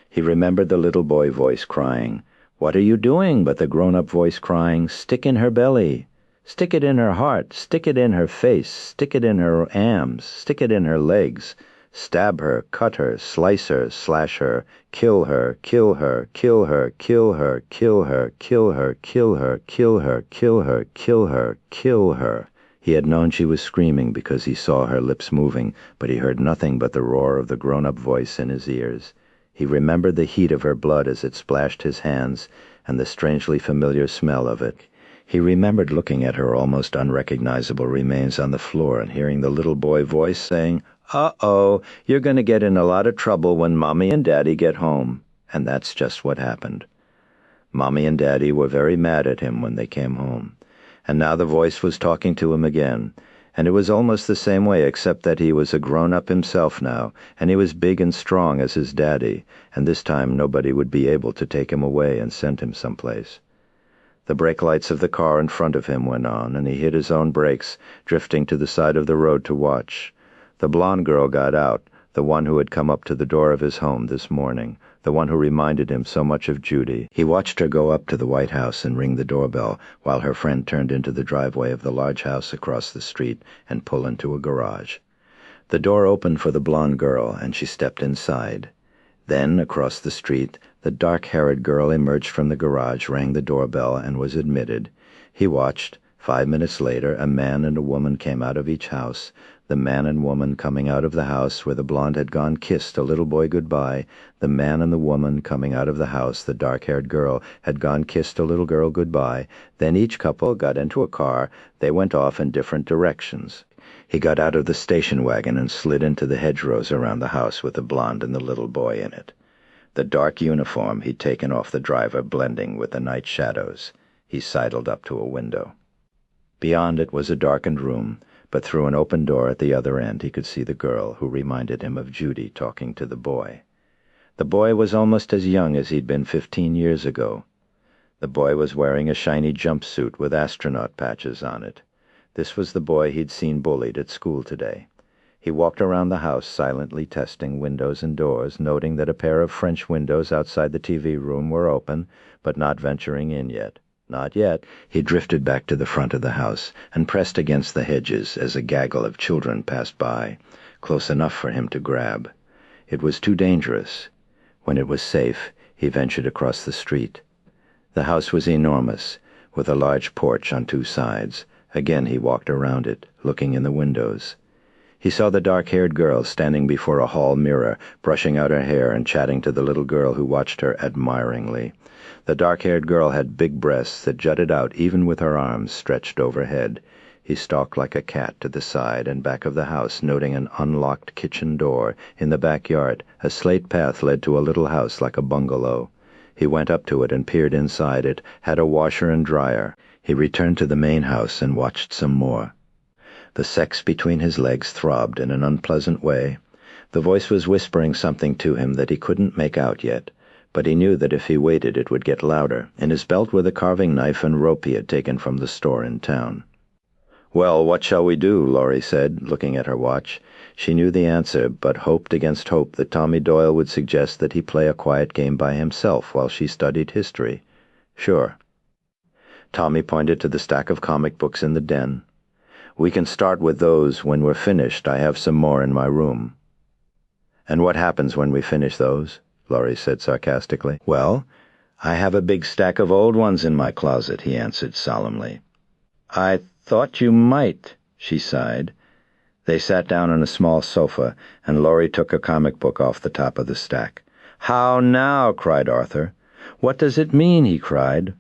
He remembered the little boy voice crying, "What are you doing?" but the grown-up voice crying, "Stick in her belly. Stick it in her heart. Stick it in her face. Stick it in her arms. Stick it in her legs. Stab her, cut her, slice her, slash her, kill her, kill her, kill her, kill her, kill her, kill her, kill her, kill her, kill her, kill her, kill her." He had known she was screaming because he saw her lips moving, but he heard nothing but the roar of the grown-up voice in his ears. He remembered the heat of her blood as it splashed his hands and the strangely familiar smell of it. He remembered looking at her almost unrecognizable remains on the floor and hearing the little boy voice saying, "Uh-oh, you're going to get in a lot of trouble when Mommy and Daddy get home." And that's just what happened. Mommy and Daddy were very mad at him when they came home. And now the voice was talking to him again, and it was almost the same way except that he was a grown-up himself now, and he was big and strong as his daddy, and this time nobody would be able to take him away and send him someplace. The brake lights of the car in front of him went on, and he hit his own brakes, drifting to the side of the road to watch. The blonde girl got out, the one who had come up to the door of his home this morning, the one who reminded him so much of Judy. He watched her go up to the White House and ring the doorbell while her friend turned into the driveway of the large house across the street and pull into a garage. The door opened for the blonde girl, and she stepped inside. Then, across the street, the dark-haired girl emerged from the garage, rang the doorbell, and was admitted. He watched. 5 minutes later, a man and a woman came out of each house. The man and woman coming out of the house where the blonde had gone kissed a little boy goodbye. The man and the woman coming out of the house the dark-haired girl had gone kissed a little girl goodbye. Then each couple got into a car. They went off in different directions. He got out of the station wagon and slid into the hedgerows around the house with the blonde and the little boy in it. The dark uniform he'd taken off the driver blending with the night shadows. He sidled up to a window. Beyond it was a darkened room, but through an open door at the other end he could see the girl who reminded him of Judy talking to the boy. The boy was almost as young as he'd been 15 years ago. The boy was wearing a shiny jumpsuit with astronaut patches on it. This was the boy he'd seen bullied at school today. He walked around the house silently testing windows and doors, noting that a pair of French windows outside the TV room were open, but not venturing in yet. Not yet. He drifted back to the front of the house and pressed against the hedges as a gaggle of children passed by, close enough for him to grab. It was too dangerous. When it was safe, he ventured across the street. The house was enormous, with a large porch on 2 sides. Again he walked around it, looking in the windows. He saw the dark-haired girl standing before a hall mirror, brushing out her hair and chatting to the little girl who watched her admiringly. The dark-haired girl had big breasts that jutted out even with her arms stretched overhead. He stalked like a cat to the side and back of the house, noting an unlocked kitchen door. In the backyard, a slate path led to a little house like a bungalow. He went up to it and peered inside. It had a washer and dryer. He returned to the main house and watched some more. The sex between his legs throbbed in an unpleasant way. The voice was whispering something to him that he couldn't make out yet, but he knew that if he waited it would get louder. In his belt were the carving knife and rope he had taken from the store in town. "Well, what shall we do?" Laurie said, looking at her watch. She knew the answer, but hoped against hope that Tommy Doyle would suggest that he play a quiet game by himself while she studied history. "Sure." Tommy pointed to the stack of comic books in the den. "We can start with those. When we're finished, I have some more in my room." "And what happens when we finish those?" Laurie said sarcastically. "Well, I have a big stack of old ones in my closet," he answered solemnly. "I thought you might," she sighed. They sat down on a small sofa, and Laurie took a comic book off the top of the stack. "How now?" cried Arthur. "What does it mean?" he cried.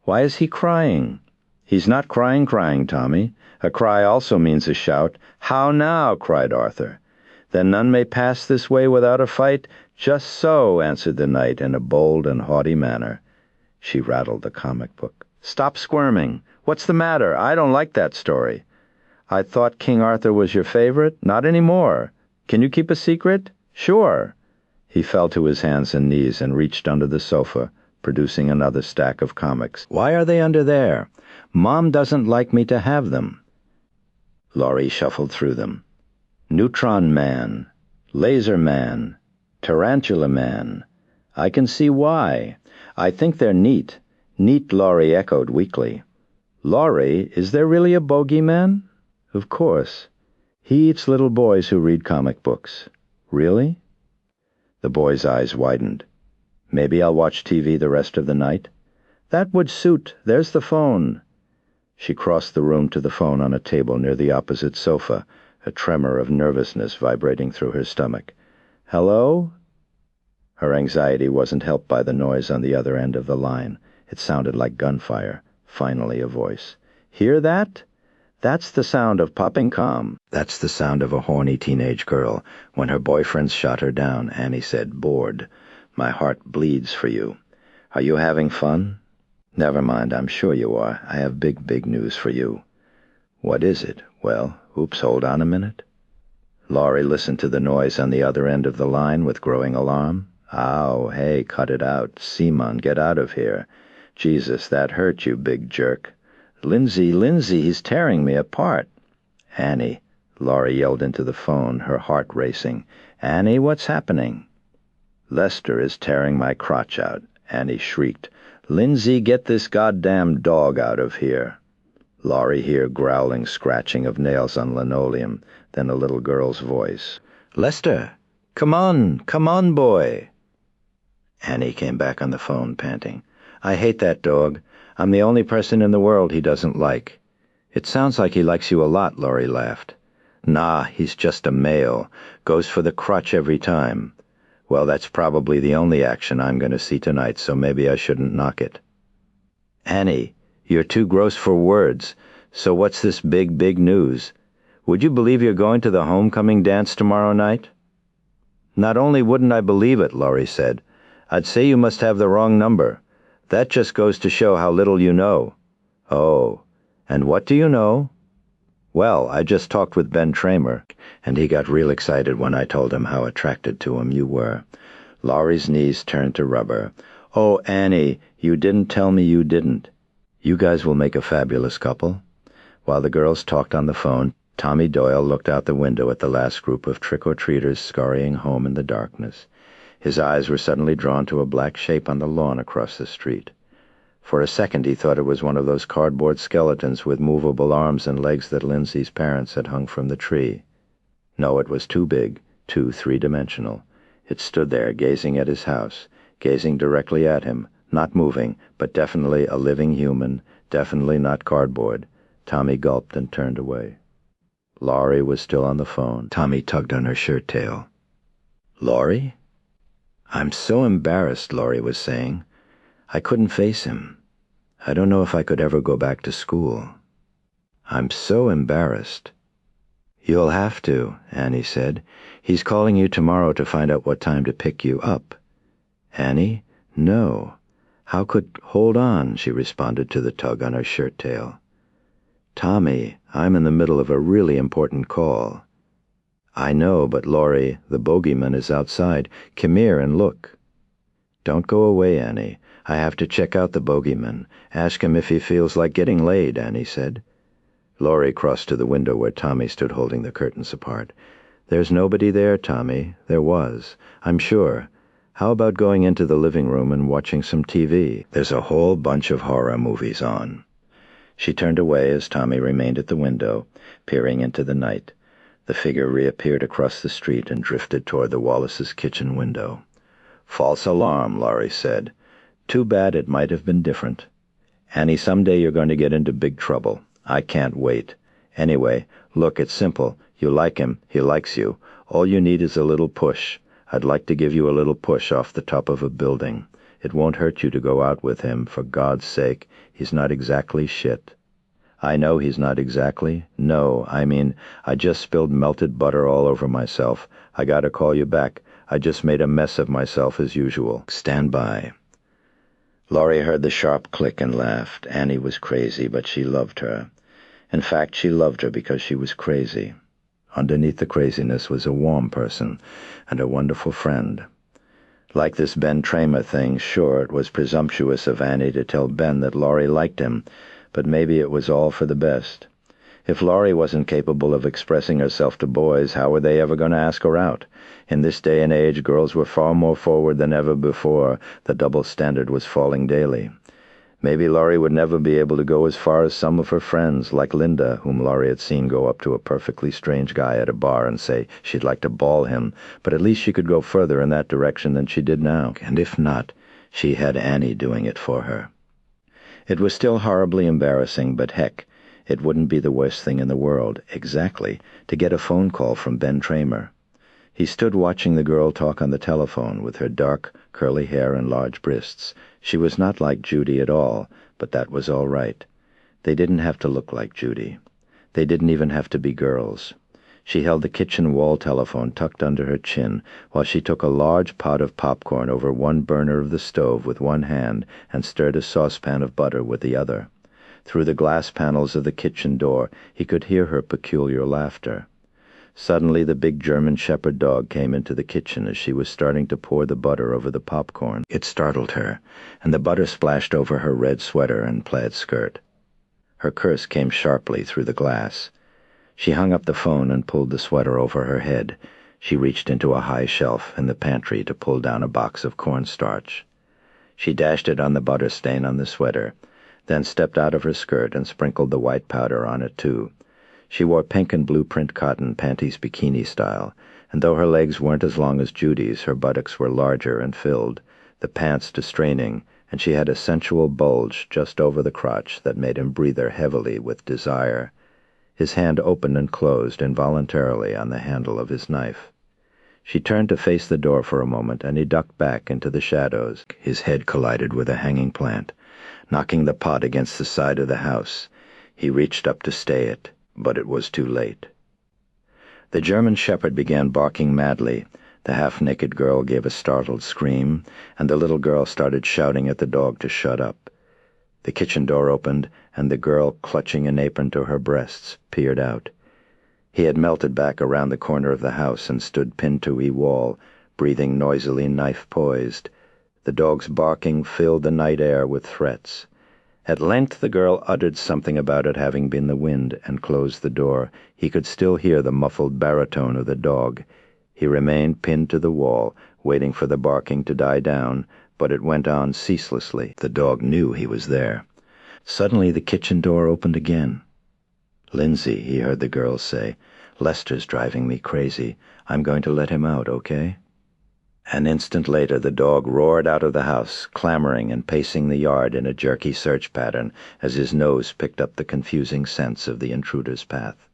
"Why is he crying?" "He's not crying, Tommy. A cry also means a shout." "How now?" cried Arthur. "Then none may pass this way without a fight?" "Just so," answered the knight in a bold and haughty manner. She rattled the comic book. "Stop squirming. What's the matter? I don't like that story." "I thought King Arthur was your favorite. Not any more. Can you keep a secret?" "Sure." He fell to his hands and knees and reached under the sofa, producing another stack of comics. "Why are they under there? Mom doesn't like me to have them." Laurie shuffled through them. "Neutron Man, Laser Man, Tarantula Man. I can see why. I think they're neat." "Neat," Laurie echoed weakly. "Laurie, is there really a bogeyman?" "Of course. He eats little boys who read comic books." "Really?" The boy's eyes widened. "Maybe I'll watch TV the rest of the night?" "That would suit. There's the phone." She crossed the room to the phone on a table near the opposite sofa, a tremor of nervousness vibrating through her stomach. "Hello?" Her anxiety wasn't helped by the noise on the other end of the line. It sounded like gunfire. Finally a voice. "Hear that? That's the sound of popping com." "That's the sound of a horny teenage girl. When her boyfriends shot her down," Annie said, bored. "My heart bleeds for you. Are you having fun?" "Never mind, I'm sure you are. I have big, big news for you." "What is it?" "Well, oops, hold on a minute." Laurie listened to the noise on the other end of the line with growing alarm. "Ow, hey, cut it out. Simon, get out of here. Jesus, that hurt, you big jerk. Lindsay, he's tearing me apart." "Annie," Laurie yelled into the phone, her heart racing. "Annie, what's happening?" "Lester is tearing my crotch out," Annie shrieked. "Lindsay, get this goddamn dog out of here." Laurie heard growling scratching of nails on linoleum, then a little girl's voice. "Lester, come on, boy." Annie came back on the phone, panting. "I hate that dog. I'm the only person in the world he doesn't like." "It sounds like he likes you a lot," Laurie laughed. "Nah, he's just a male. Goes for the crotch every time." "Well, that's probably the only action I'm going to see tonight, so maybe I shouldn't knock it." "Annie, you're too gross for words. So what's this big, big news? Would you believe you're going to the homecoming dance tomorrow night?" "Not only wouldn't I believe it," Laurie said, "I'd say you must have the wrong number. That just goes to show how little you know." "Oh, and what do you know?" "Well, I just talked with Ben Tramer, and he got real excited when I told him how attracted to him you were." Laurie's knees turned to rubber. "Oh, Annie, you didn't tell me you didn't. You guys will make a fabulous couple." While the girls talked on the phone, Tommy Doyle looked out the window at the last group of trick-or-treaters scurrying home in the darkness. His eyes were suddenly drawn to a black shape on the lawn across the street. For a second he thought it was one of those cardboard skeletons with movable arms and legs that Lindsay's parents had hung from the tree. No, it was too big, too three-dimensional. It stood there, gazing at his house, gazing directly at him, not moving, but definitely a living human, definitely not cardboard. Tommy gulped and turned away. Laurie was still on the phone. Tommy tugged on her shirt tail. "Laurie?" "I'm so embarrassed," Laurie was saying. "I couldn't face him. I don't know if I could ever go back to school. I'm so embarrassed." "You'll have to," Annie said. "He's calling you tomorrow to find out what time to pick you up." "Annie? No. How could—" "Hold on," she responded to the tug on her shirt tail. "Tommy, I'm in the middle of a really important call." I know, but Laurie, the bogeyman is outside. Come here and look. Don't go away, Annie. I have to check out the bogeyman. Ask him if he feels like getting laid, Annie said. Laurie crossed to the window where Tommy stood holding the curtains apart. There's nobody there, Tommy. There was, I'm sure. How about going into the living room and watching some TV? There's a whole bunch of horror movies on. She turned away as Tommy remained at the window, peering into the night. The figure reappeared across the street and drifted toward the Wallace's kitchen window. False alarm, Laurie said. Too bad it might have been different. Annie, someday you're going to get into big trouble. I can't wait. Anyway, look, it's simple. You like him, he likes you. All you need is a little push. I'd like to give you a little push off the top of a building. It won't hurt you to go out with him, for God's sake. He's not exactly shit. I know he's not exactly. No, I mean, I just spilled melted butter all over myself. I gotta call you back. I just made a mess of myself as usual. Stand by. Laurie heard the sharp click and laughed. Annie was crazy, but she loved her. In fact, she loved her because she was crazy. Underneath the craziness was a warm person and a wonderful friend. Like this Ben Tramer thing, sure, it was presumptuous of Annie to tell Ben that Laurie liked him, but maybe it was all for the best. If Laurie wasn't capable of expressing herself to boys, how were they ever going to ask her out? In this day and age, girls were far more forward than ever before. The double standard was falling daily. Maybe Laurie would never be able to go as far as some of her friends, like Linda, whom Laurie had seen go up to a perfectly strange guy at a bar and say she'd like to ball him, but at least she could go further in that direction than she did now. And if not, she had Annie doing it for her. It was still horribly embarrassing, but heck, it wouldn't be the worst thing in the world, exactly, to get a phone call from Ben Tramer. He stood watching the girl talk on the telephone with her dark, curly hair and large breasts. She was not like Judy at all, but that was all right. They didn't have to look like Judy. They didn't even have to be girls. She held the kitchen wall telephone tucked under her chin while she took a large pot of popcorn over one burner of the stove with one hand and stirred a saucepan of butter with the other. Through the glass panels of the kitchen door, he could hear her peculiar laughter. Suddenly the big German shepherd dog came into the kitchen as she was starting to pour the butter over the popcorn. It startled her, and the butter splashed over her red sweater and plaid skirt. Her curse came sharply through the glass. She hung up the phone and pulled the sweater over her head. She reached into a high shelf in the pantry to pull down a box of cornstarch. She dashed it on the butter stain on the sweater, then stepped out of her skirt and sprinkled the white powder on it too. She wore pink and blue print cotton panties bikini style, and though her legs weren't as long as Judy's, her buttocks were larger and filled, the pants distraining, and she had a sensual bulge just over the crotch that made him breathe her heavily with desire. His hand opened and closed involuntarily on the handle of his knife. She turned to face the door for a moment, and he ducked back into the shadows. His head collided with a hanging plant, knocking the pot against the side of the house. He reached up to stay it, but it was too late. The German shepherd began barking madly. The half-naked girl gave a startled scream, and the little girl started shouting at the dog to shut up. The kitchen door opened, and the girl, clutching an apron to her breasts, peered out. He had melted back around the corner of the house and stood pinned to a wall, breathing noisily, knife poised. The dog's barking filled the night air with threats. At length the girl uttered something about it having been the wind and closed the door. He could still hear the muffled baritone of the dog. He remained pinned to the wall, waiting for the barking to die down, but it went on ceaselessly. The dog knew he was there. Suddenly the kitchen door opened again. "Lindsay," he heard the girl say, "Lester's driving me crazy. I'm going to let him out, okay?" An instant later the dog roared out of the house, clamoring and pacing the yard in a jerky search pattern as his nose picked up the confusing scents of the intruder's path.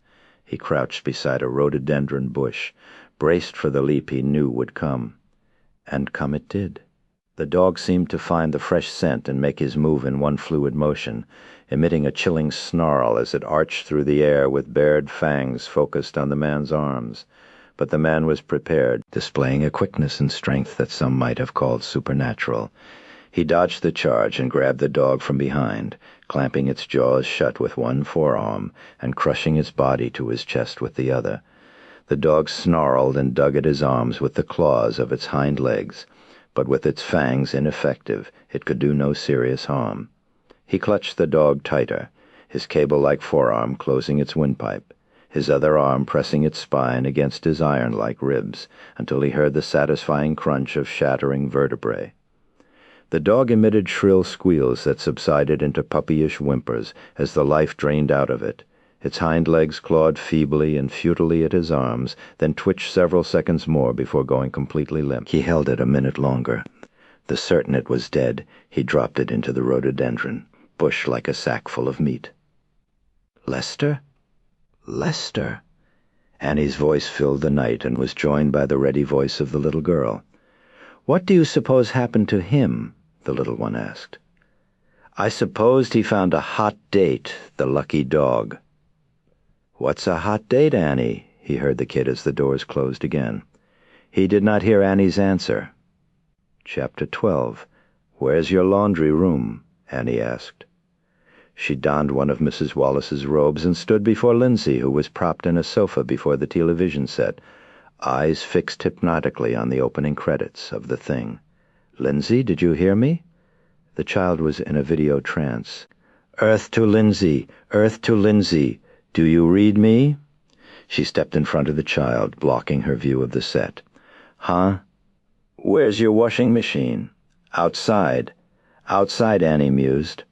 He crouched beside a rhododendron bush, braced for the leap he knew would come. And come it did. The dog seemed to find the fresh scent and make his move in one fluid motion, emitting a chilling snarl as it arched through the air with bared fangs focused on the man's arms. But the man was prepared, displaying a quickness and strength that some might have called supernatural. He dodged the charge and grabbed the dog from behind, clamping its jaws shut with one forearm and crushing its body to his chest with the other. The dog snarled and dug at his arms with the claws of its hind legs, but with its fangs ineffective, it could do no serious harm. He clutched the dog tighter, his cable-like forearm closing its windpipe, his other arm pressing its spine against his iron-like ribs, until he heard the satisfying crunch of shattering vertebrae. The dog emitted shrill squeals that subsided into puppyish whimpers as the life drained out of it. Its hind legs clawed feebly and futilely at his arms, then twitched several seconds more before going completely limp. He held it a minute longer. The certain it was dead, he dropped it into the rhododendron, bush like a sack full of meat. Lester? Lester! Annie's voice filled the night and was joined by the ready voice of the little girl. "What do you suppose happened to him?" the little one asked. "I supposed he found a hot date, the lucky dog." "What's a hot date, Annie?" he heard the kid as the doors closed again. He did not hear Annie's answer. Chapter 12. "Where's your laundry room?" Annie asked. She donned one of Mrs. Wallace's robes and stood before Lindsay, who was propped in a sofa before the television set, eyes fixed hypnotically on the opening credits of The Thing. "Lindsay, did you hear me?" The child was in a video trance. "Earth to Lindsay! Earth to Lindsay! Do you read me?" She stepped in front of the child, blocking her view of the set. "Huh? Where's your washing machine?" "Outside." "Outside," Annie mused.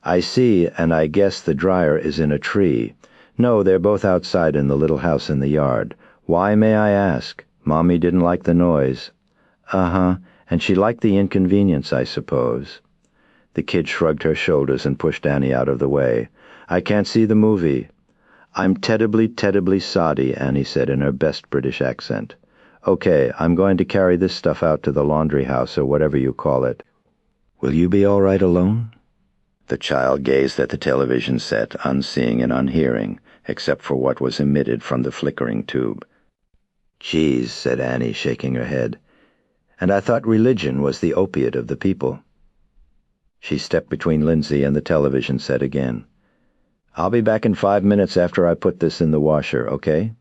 "I see, and I guess the dryer is in a tree. No, they're both outside in the little house in the yard. Why, may I ask? Mommy didn't like the noise." "Uh-huh, and she liked the inconvenience, I suppose." The kid shrugged her shoulders and pushed Annie out of the way. "I can't see the movie." "I'm terribly soddy," Annie said in her best British accent. "Okay, I'm going to carry this stuff out to the laundry house or whatever you call it. Will you be all right alone?" The child gazed at the television set, unseeing and unhearing, except for what was emitted from the flickering tube. "Geez," said Annie, shaking her head. "And I thought religion was the opiate of the people." She stepped between Lindsay and the television set again. "I'll be back in 5 minutes after I put this in the washer, okay?"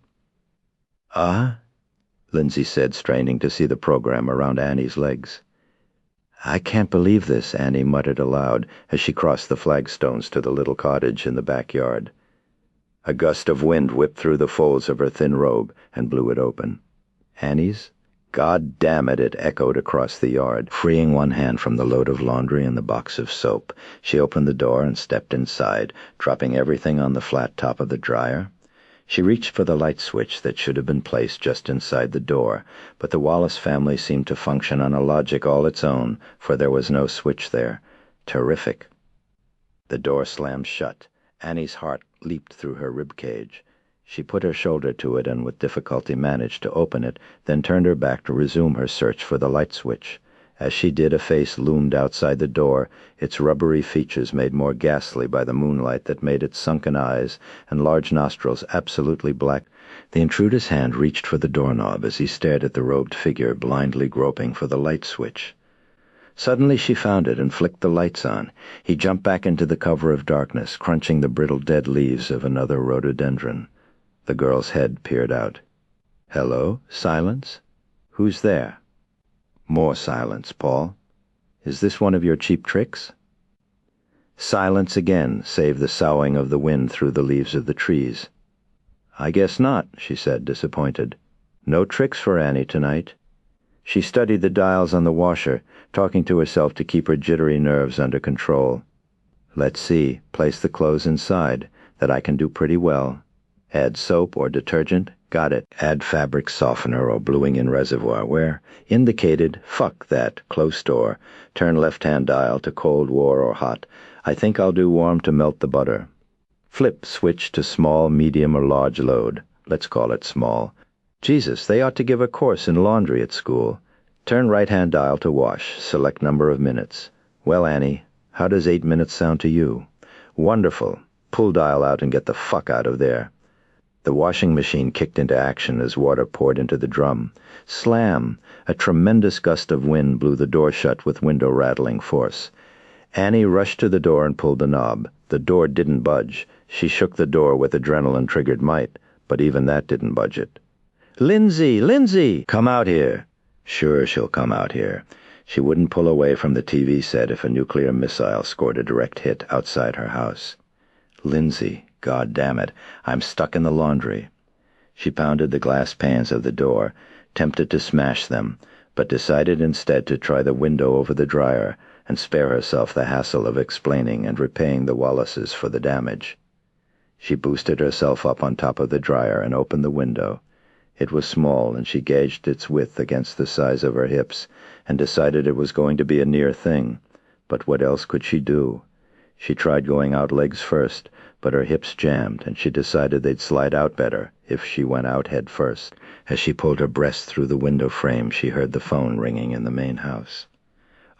Lindsay said, straining to see the program around Annie's legs. "I can't believe this," Annie muttered aloud as she crossed the flagstones to the little cottage in the backyard. A gust of wind whipped through the folds of her thin robe and blew it open. "Annie's? God damn it," it echoed across the yard. Freeing one hand from the load of laundry and the box of soap, she opened the door and stepped inside, dropping everything on the flat top of the dryer. She reached for the light switch that should have been placed just inside the door, but the Wallace family seemed to function on a logic all its own, for there was no switch there. Terrific. The door slammed shut. Annie's heart leaped through her rib cage. She put her shoulder to it and with difficulty managed to open it, then turned her back to resume her search for the light switch. As she did, a face loomed outside the door, its rubbery features made more ghastly by the moonlight that made its sunken eyes and large nostrils absolutely black. The intruder's hand reached for the doorknob as he stared at the robed figure blindly groping for the light switch. Suddenly she found it and flicked the lights on. He jumped back into the cover of darkness, crunching the brittle dead leaves of another rhododendron. The girl's head peered out. "Hello? Silence? Who's there?" More silence. "Paul? Is this one of your cheap tricks?" Silence again, save the soughing of the wind through the leaves of the trees. "I guess not," she said, disappointed. "No tricks for Annie tonight." She studied the dials on the washer, talking to herself to keep her jittery nerves under control. "Let's see. Place the clothes inside. That I can do pretty well. Add soap or detergent. Got it. Add fabric softener or bluing-in reservoir. Where? Indicated. Fuck that. Close door. Turn left-hand dial to cold war or hot. I think I'll do warm to melt the butter. Flip switch to small, medium, or large load. Let's call it small. Jesus, they ought to give a course in laundry at school. Turn right-hand dial to wash. Select number of minutes. Well, Annie, how does 8 minutes sound to you? Wonderful. Pull dial out and get the fuck out of there." The washing machine kicked into action as water poured into the drum. Slam! A tremendous gust of wind blew the door shut with window-rattling force. Annie rushed to the door and pulled the knob. The door didn't budge. She shook the door with adrenaline-triggered might, but even that didn't budge it. "Lindsay! Lindsay! Come out here!" Sure, she'll come out here. She wouldn't pull away from the TV set if a nuclear missile scored a direct hit outside her house. Lindsay, God damn it, I'm stuck in the laundry. She pounded the glass panes of the door, tempted to smash them, but decided instead to try the window over the dryer and spare herself the hassle of explaining and repaying the Wallaces for the damage. She boosted herself up on top of the dryer and opened the window. It was small, and she gauged its width against the size of her hips and decided it was going to be a near thing. But what else could she do? She tried going out legs first, but her hips jammed, and she decided they'd slide out better if she went out head first. As she pulled her breast through the window frame, she heard the phone ringing in the main house.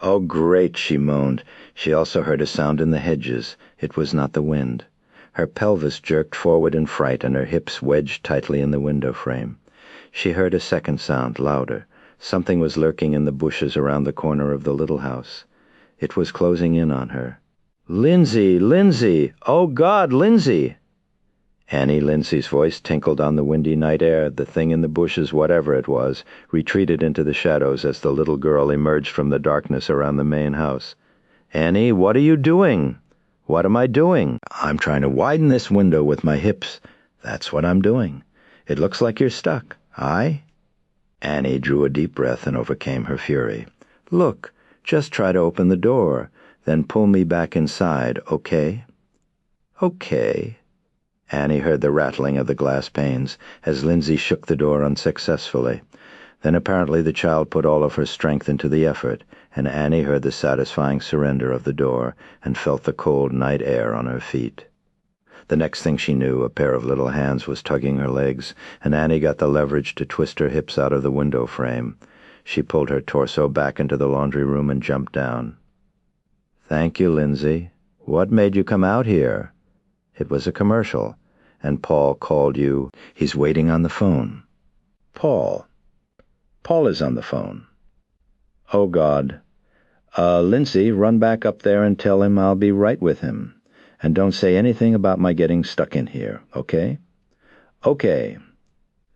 "Oh, great," she moaned. She also heard a sound in the hedges. It was not the wind. Her pelvis jerked forward in fright, and her hips wedged tightly in the window frame. She heard a second sound, louder. Something was lurking in the bushes around the corner of the little house. It was closing in on her. "Lindsay! Lindsay! Oh, God, Lindsay!" Annie Lindsay's voice tinkled on the windy night air. The thing in the bushes, whatever it was, retreated into the shadows as the little girl emerged from the darkness around the main house. "Annie, what are you doing?" "What am I doing?" "I'm trying to widen this window with my hips." "That's what I'm doing." "It looks like you're stuck." "I?" Annie drew a deep breath and overcame her fury. "Look, just try to open the door. Then pull me back inside, okay?" "Okay." Annie heard the rattling of the glass panes as Lindsay shook the door unsuccessfully. Then apparently the child put all of her strength into the effort, and Annie heard the satisfying surrender of the door and felt the cold night air on her feet. The next thing she knew, a pair of little hands was tugging her legs, and Annie got the leverage to twist her hips out of the window frame. She pulled her torso back into the laundry room and jumped down. "Thank you, Lindsay. What made you come out here?" "It was a commercial. And Paul called you. He's waiting on the phone." "Paul? Paul is on the phone. Oh, God. Lindsay, run back up there and tell him I'll be right with him. And don't say anything about my getting stuck in here, okay?" "Okay."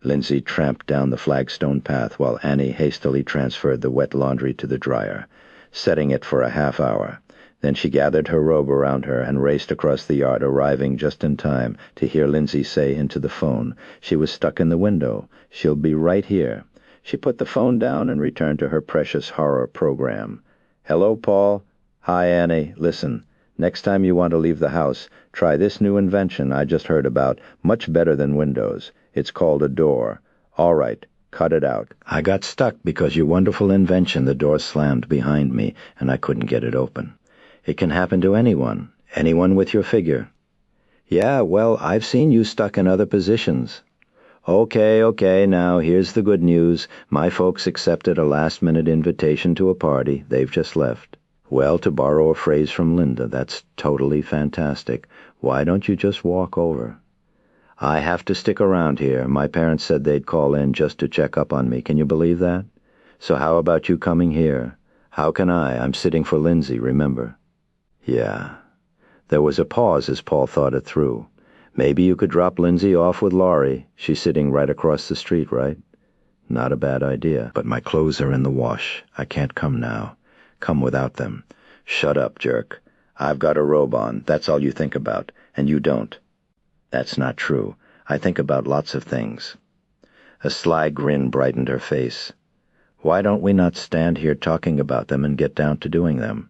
Lindsay tramped down the flagstone path while Annie hastily transferred the wet laundry to the dryer, setting it for a half hour. Then she gathered her robe around her and raced across the yard, arriving just in time to hear Lindsay say into the phone, "She was stuck in the window. She'll be right here." She put the phone down and returned to her precious horror program. "Hello, Paul. Hi, Annie. Listen, next time you want to leave the house, try this new invention I just heard about, much better than windows. It's called a door. All right, cut it out. I got stuck because your wonderful invention, the door slammed behind me, and I couldn't get it open. It can happen to anyone with your figure." "Yeah, well, I've seen you stuck in other positions." Okay, now here's the good news. My folks accepted a last-minute invitation to a party. They've just left." "Well, to borrow a phrase from Linda, that's totally fantastic. Why don't you just walk over?" "I have to stick around here. My parents said they'd call in just to check up on me. Can you believe that? So how about you coming here?" "How can I? I'm sitting for Lindsay, remember?" "Yeah." There was a pause as Paul thought it through. "Maybe you could drop Lindsay off with Laurie. She's sitting right across the street, right?" "Not a bad idea. But my clothes are in the wash. I can't come now. Come without them." "Shut up, jerk. I've got a robe on. That's all you think about. And you don't." "That's not true. I think about lots of things." A sly grin brightened her face. "Why don't we not stand here talking about them and get down to doing them?"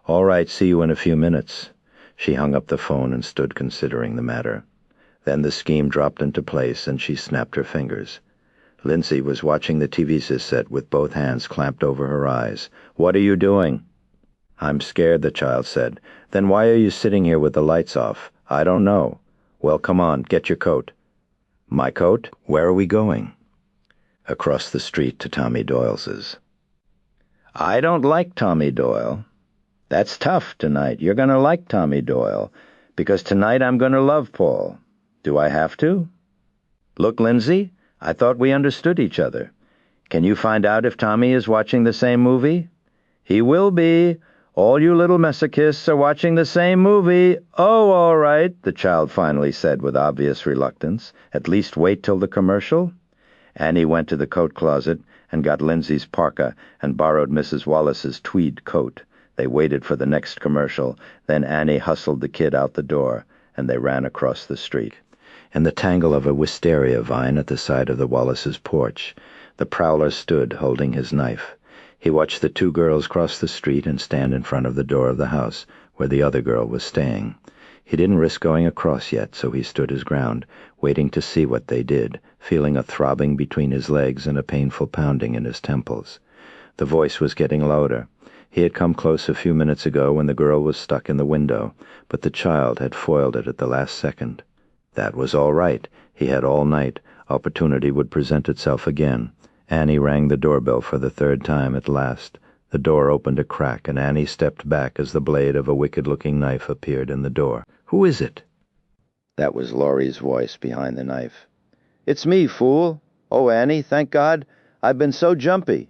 "All right, see you in a few minutes." She hung up the phone and stood considering the matter. Then the scheme dropped into place, and she snapped her fingers. Lindsay was watching the TV set with both hands clamped over her eyes. "What are you doing?" "I'm scared," the child said. "Then why are you sitting here with the lights off?" "I don't know." "Well, come on, get your coat." "My coat? Where are we going?" "Across the street to Tommy Doyle's." "I don't like Tommy Doyle." "That's tough tonight. You're going to like Tommy Doyle, because tonight I'm going to love Paul. Do I have to?" "Look, Lindsay, I thought we understood each other. Can you find out if Tommy is watching the same movie?" "He will be. All you little masochists are watching the same movie." "Oh, all right," the child finally said with obvious reluctance. "At least wait till the commercial." Annie went to the coat closet and got Lindsay's parka and borrowed Mrs. Wallace's tweed coat. They waited for the next commercial, then Annie hustled the kid out the door, and they ran across the street. In the tangle of a wisteria vine at the side of the Wallace's porch, the prowler stood holding his knife. He watched the two girls cross the street and stand in front of the door of the house where the other girl was staying. He didn't risk going across yet, so he stood his ground, waiting to see what they did, feeling a throbbing between his legs and a painful pounding in his temples. The voice was getting louder. He had come close a few minutes ago when the girl was stuck in the window, but the child had foiled it at the last second. That was all right. He had all night. Opportunity would present itself again. Annie rang the doorbell for the third time at last. The door opened a crack, and Annie stepped back as the blade of a wicked-looking knife appeared in the door. "Who is it?" That was Laurie's voice behind the knife. "It's me, fool. Oh, Annie, thank God. I've been so jumpy."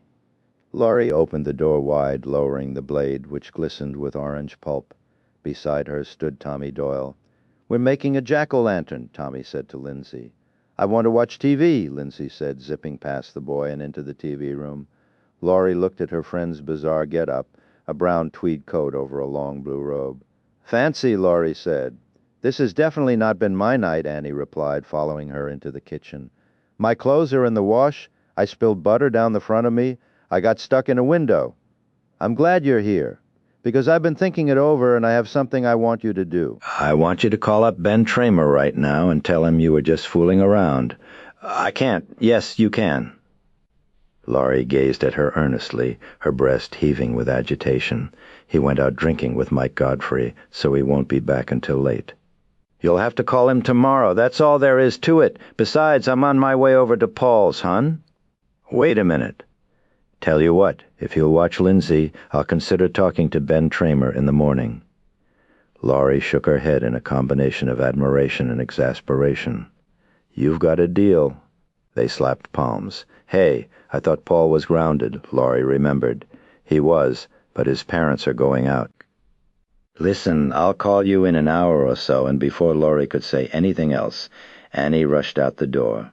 Laurie opened the door wide, lowering the blade, which glistened with orange pulp. Beside her stood Tommy Doyle. "We're making a jack-o'-lantern," Tommy said to Lindsay. "I want to watch TV," Lindsay said, zipping past the boy and into the TV room. Laurie looked at her friend's bizarre get-up, a brown tweed coat over a long blue robe. "Fancy," Laurie said. "This has definitely not been my night," Annie replied, following her into the kitchen. "My clothes are in the wash. I spilled butter down the front of me. I got stuck in a window. I'm glad you're here, because I've been thinking it over and I have something I want you to do." "I want you to call up Ben Tramer right now and tell him you were just fooling around." "I can't." "Yes, you can." Laurie gazed at her earnestly, her breast heaving with agitation. "He went out drinking with Mike Godfrey, so he won't be back until late." "You'll have to call him tomorrow. That's all there is to it. Besides, I'm on my way over to Paul's, hon." "Wait a minute. Tell you what, if you'll watch Lindsay, I'll consider talking to Ben Tramer in the morning." Laurie shook her head in a combination of admiration and exasperation. "You've got a deal." They slapped palms. "Hey, I thought Paul was grounded," Laurie remembered. "He was, but his parents are going out." "Listen, I'll call you in an hour or so," and before Laurie could say anything else, Annie rushed out the door.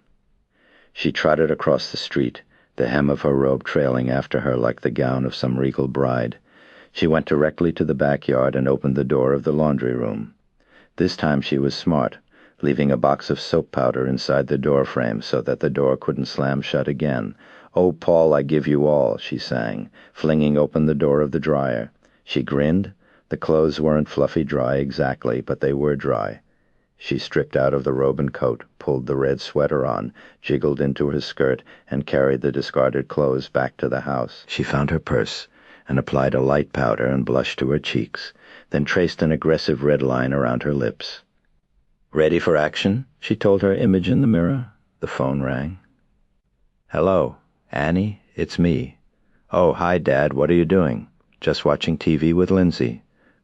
She trotted across the street, the hem of her robe trailing after her like the gown of some regal bride. She went directly to the backyard and opened the door of the laundry room. This time she was smart, leaving a box of soap powder inside the door frame so that the door couldn't slam shut again. "Oh, Paul, I give you all," she sang, flinging open the door of the dryer. She grinned. The clothes weren't fluffy dry exactly, but they were dry. She stripped out of the robe and coat, pulled the red sweater on, jiggled into her skirt, and carried the discarded clothes back to the house. She found her purse, and applied a light powder and blush to her cheeks, then traced an aggressive red line around her lips. "Ready for action?" she told her image in the mirror. The phone rang. "Hello, Annie, it's me." "Oh, hi, Dad, what are you doing?" "Just watching TV with Lindsay."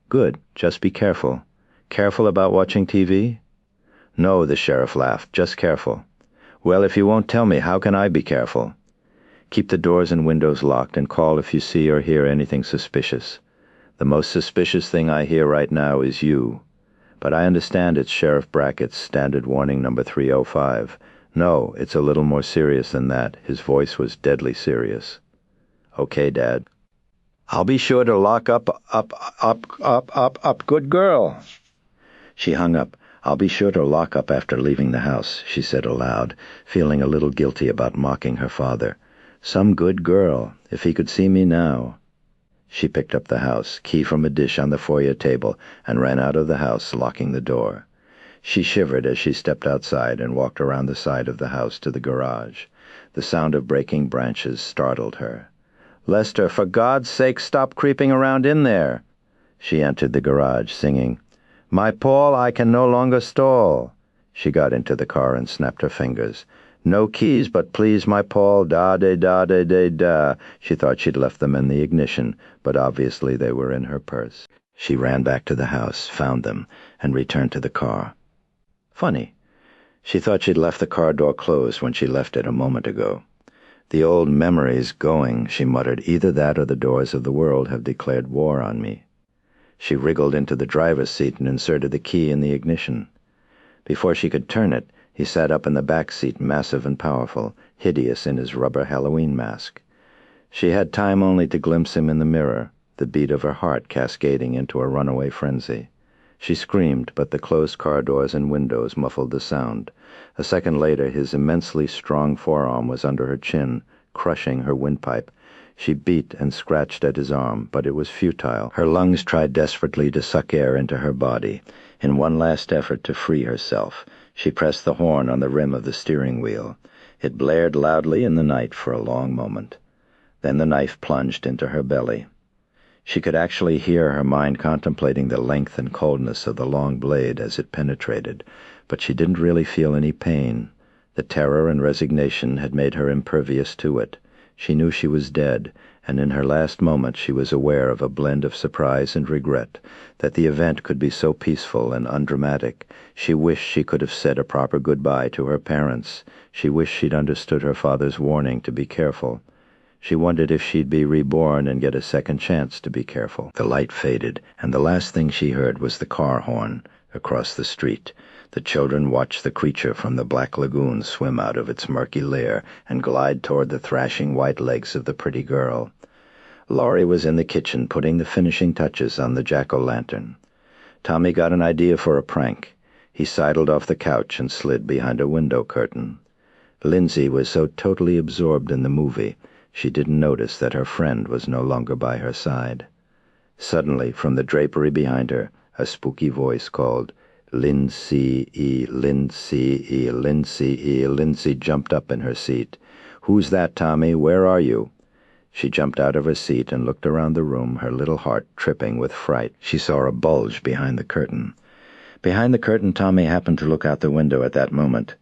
"Good, just be careful." "Careful about watching TV?" "No," the sheriff laughed, "just careful." "Well, if you won't tell me, how can I be careful?" "Keep the doors and windows locked and call if you see or hear anything suspicious. The most suspicious thing I hear right now is you. But I understand it's Sheriff Brackett's standard warning number 305. No, it's a little more serious than that." His voice was deadly serious. "Okay, Dad." "I'll be sure to lock up, good girl." She hung up. "I'll be sure to lock up after leaving the house," she said aloud, feeling a little guilty about mocking her father. Some good girl, if he could see me now. She picked up the house, key from a dish on the foyer table, and ran out of the house, locking the door. She shivered as she stepped outside and walked around the side of the house to the garage. The sound of breaking branches startled her. "Lester, for God's sake, stop creeping around in there." She entered the garage, singing, "My Paul, I can no longer stall." She got into the car and snapped her fingers. "No keys, but please, my Paul, da-de-da-de-de-da." She thought she'd left them in the ignition, but obviously they were in her purse. She ran back to the house, found them, and returned to the car. Funny. She thought she'd left the car door closed when she left it a moment ago. "The old memory's going," she muttered. "Either that or the doors of the world have declared war on me." She wriggled into the driver's seat and inserted the key in the ignition. Before she could turn it, He sat up in the back seat, massive and powerful, hideous in his rubber Halloween mask. She had time only to glimpse him in the mirror, the beat of her heart cascading into a runaway frenzy. She screamed, but the closed car doors and windows muffled the sound. A second later, his immensely strong forearm was under her chin, crushing her windpipe. She beat and scratched at his arm, but it was futile. Her lungs tried desperately to suck air into her body. In one last effort to free herself, she pressed the horn on the rim of the steering wheel. It blared loudly in the night for a long moment. Then the knife plunged into her belly. She could actually hear her mind contemplating the length and coldness of the long blade as it penetrated, but she didn't really feel any pain. The terror and resignation had made her impervious to it. She knew she was dead, and in her last moment she was aware of a blend of surprise and regret, that the event could be so peaceful and undramatic. She wished she could have said a proper goodbye to her parents. She wished she'd understood her father's warning to be careful. She wondered if she'd be reborn and get a second chance to be careful. The light faded, and the last thing she heard was the car horn across the street. The children watched the creature from the black lagoon swim out of its murky lair and glide toward the thrashing white legs of the pretty girl. Laurie was in the kitchen putting the finishing touches on the jack-o'-lantern. Tommy got an idea for a prank. He sidled off the couch and slid behind a window curtain. Lindsay was so totally absorbed in the movie, she didn't notice that her friend was no longer by her side. Suddenly, from the drapery behind her, a spooky voice called, "Lindsay, Lindsay, Lindsay." Lindsay jumped up in her seat. "Who's that, Tommy? Where are you?" She jumped out of her seat and looked around the room, her little heart tripping with fright. She saw a bulge behind the curtain. Behind the curtain, Tommy happened to look out the window at that moment.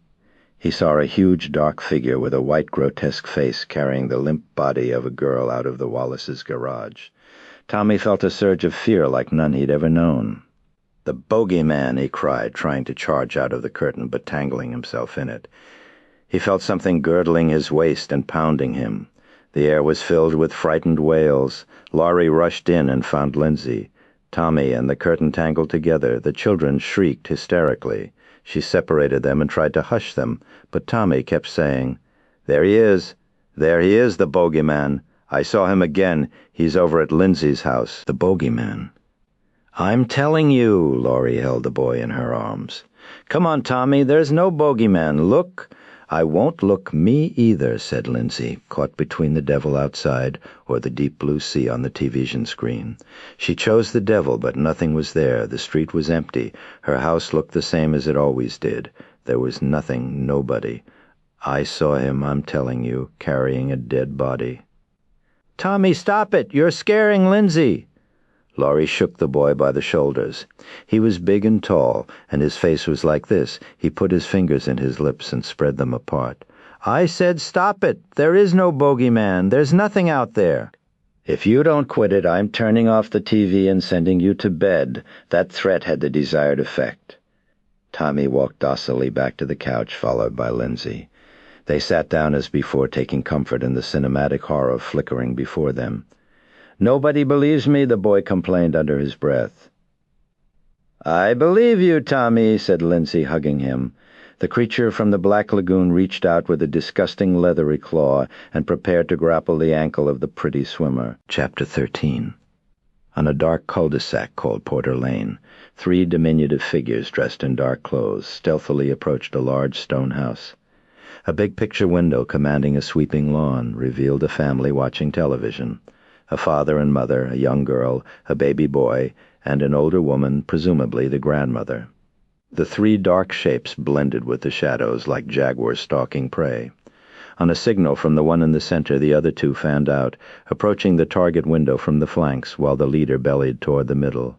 He saw a huge, dark figure with a white, grotesque face carrying the limp body of a girl out of the Wallace's garage. Tommy felt a surge of fear like none he'd ever known. "The bogeyman!" he cried, trying to charge out of the curtain but tangling himself in it. He felt something girdling his waist and pounding him. The air was filled with frightened wails. Laurie rushed in and found Lindsay. Tommy and the curtain tangled together. The children shrieked hysterically. She separated them and tried to hush them, but Tommy kept saying, "There he is. There he is, the bogeyman. I saw him again. He's over at Lindsay's house." The bogeyman. "I'm telling you," Laurie held the boy in her arms. "Come on, Tommy, there's no bogeyman. Look." "I won't look. Me either," said Lindsay, caught between the devil outside or the deep blue sea on the television screen. She chose the devil, but nothing was there. The street was empty. Her house looked the same as it always did. There was nothing, nobody. "I saw him, I'm telling you, carrying a dead body." "Tommy, stop it! You're scaring Lindsay!" Laurie shook the boy by the shoulders. He was big and tall, and his face was like this. He put his fingers in his lips and spread them apart. "I said stop it! There is no bogeyman! There's nothing out there!" "If you don't quit it, I'm turning off the TV and sending you to bed." That threat had the desired effect. Tommy walked docilely back to the couch, followed by Lindsay. They sat down as before, taking comfort in the cinematic horror flickering before them. "Nobody believes me," the boy complained under his breath. "I believe you, Tommy," said Lindsay, hugging him. The creature from the black lagoon reached out with a disgusting leathery claw and prepared to grapple the ankle of the pretty swimmer. Chapter 13. On a dark cul-de-sac called Porter Lane, 3 diminutive figures dressed in dark clothes stealthily approached a large stone house. A big picture window commanding a sweeping lawn revealed a family watching television. A father and mother, a young girl, a baby boy, and an older woman, presumably the grandmother. The 3 dark shapes blended with the shadows like jaguars stalking prey. On a signal from the one in the center, the other 2 fanned out, approaching the target window from the flanks while the leader bellied toward the middle.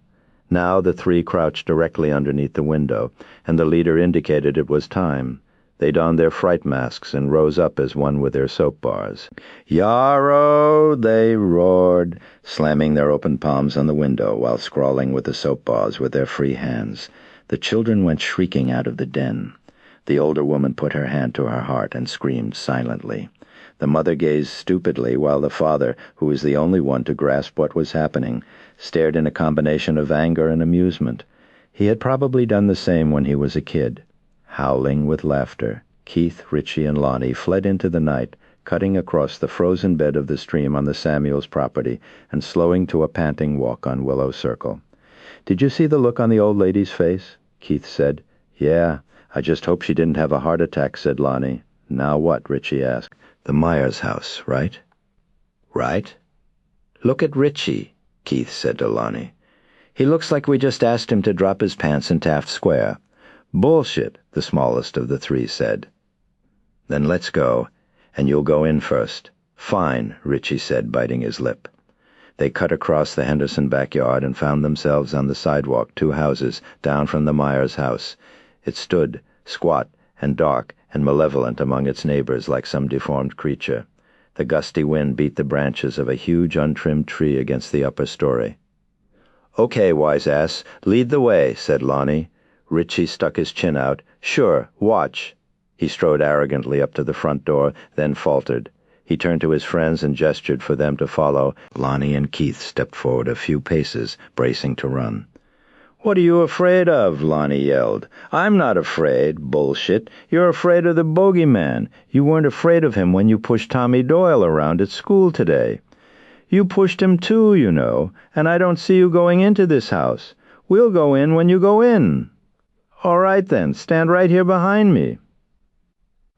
Now the 3 crouched directly underneath the window, and the leader indicated it was time. They donned their fright masks and rose up as one with their soap bars. "Yarrow!" they roared, slamming their open palms on the window while scrawling with the soap bars with their free hands. The children went shrieking out of the den. The older woman put her hand to her heart and screamed silently. The mother gazed stupidly while the father, who was the only one to grasp what was happening, stared in a combination of anger and amusement. He had probably done the same when he was a kid. Howling with laughter, Keith, Richie, and Lonnie fled into the night, cutting across the frozen bed of the stream on the Samuels property and slowing to a panting walk on Willow Circle. "Did you see the look on the old lady's face?" Keith said. "Yeah, I just hope she didn't have a heart attack," said Lonnie. "Now what?" Richie asked. "The Myers house, right?" "Right? Look at Richie," Keith said to Lonnie. "He looks like we just asked him to drop his pants in Taft Square." "Bullshit," the smallest of the three said. "Then let's go, and you'll go in first." "Fine," Richie said, biting his lip. They cut across the Henderson backyard and found themselves on the sidewalk 2 houses down from the Myers house. It stood, squat and dark and malevolent among its neighbors like some deformed creature. The gusty wind beat the branches of a huge untrimmed tree against the upper story. "Okay, wise-ass, lead the way," said Lonnie. Richie stuck his chin out. "Sure, watch." He strode arrogantly up to the front door, then faltered. He turned to his friends and gestured for them to follow. Lonnie and Keith stepped forward a few paces, bracing to run. "What are you afraid of?" Lonnie yelled. "I'm not afraid." "Bullshit. You're afraid of the bogeyman. You weren't afraid of him when you pushed Tommy Doyle around at school today. You pushed him too, you know, and I don't see you going into this house. We'll go in when you go in." "All right then, stand right here behind me."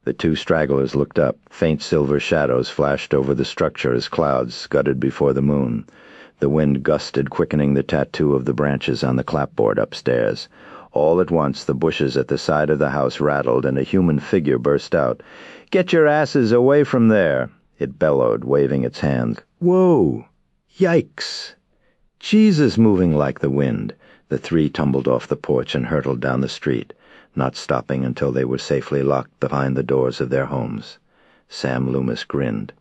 The 2 stragglers looked up. Faint silver shadows flashed over the structure as clouds scudded before the moon. The wind gusted, quickening the tattoo of the branches on the clapboard upstairs. All at once the bushes at the side of the house rattled and a human figure burst out. "Get your asses away from there!" It bellowed, waving its hands. "Whoa! Yikes! Jesus moving like the wind!" The 3 tumbled off the porch and hurtled down the street, not stopping until they were safely locked behind the doors of their homes. Sam Loomis grinned.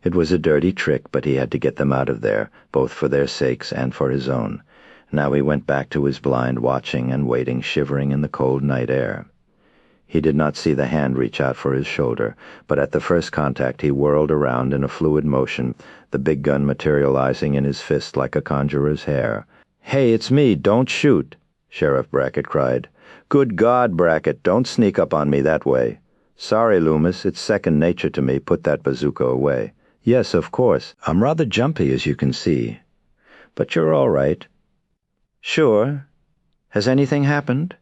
It was a dirty trick, but he had to get them out of there, both for their sakes and for his own. Now he went back to his blind, watching and waiting, shivering in the cold night air. He did not see the hand reach out for his shoulder, but at the first contact he whirled around in a fluid motion, the big gun materializing in his fist like a conjurer's hair. "Hey, it's me, don't shoot!" Sheriff Brackett cried. "Good God, Brackett, don't sneak up on me that way." "Sorry, Loomis, it's second nature to me. Put that bazooka away." "Yes, of course. I'm rather jumpy, as you can see. But you're all right." "Sure. Has anything happened?"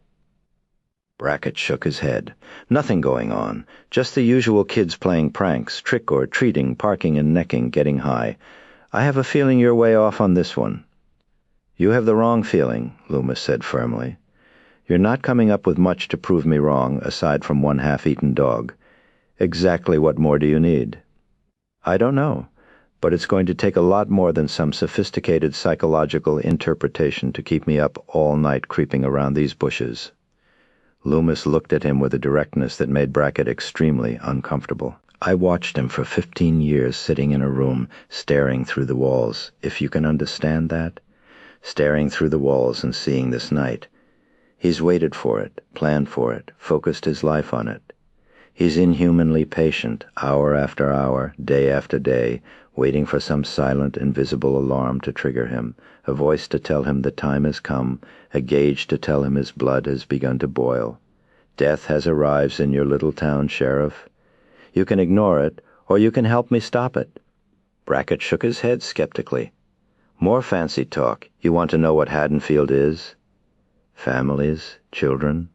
Brackett shook his head. "Nothing going on. Just the usual kids playing pranks, trick or treating, parking and necking, getting high. I have a feeling you're way off on this one." "You have the wrong feeling," Loomis said firmly. "You're not coming up with much to prove me wrong, aside from one half-eaten dog. Exactly what more do you need?" "I don't know, but it's going to take a lot more than some sophisticated psychological interpretation to keep me up all night creeping around these bushes." Loomis looked at him with a directness that made Brackett extremely uncomfortable. "I watched him for 15 years sitting in a room, staring through the walls, if you can understand that. Staring through the walls and seeing this night. He's waited for it, planned for it, focused his life on it. He's inhumanly patient, hour after hour, day after day, waiting for some silent, invisible alarm to trigger him, a voice to tell him the time has come, a gauge to tell him his blood has begun to boil. Death has arrived in your little town, Sheriff. You can ignore it, or you can help me stop it." Brackett shook his head skeptically. "More fancy talk. You want to know what Haddonfield is? Families, children.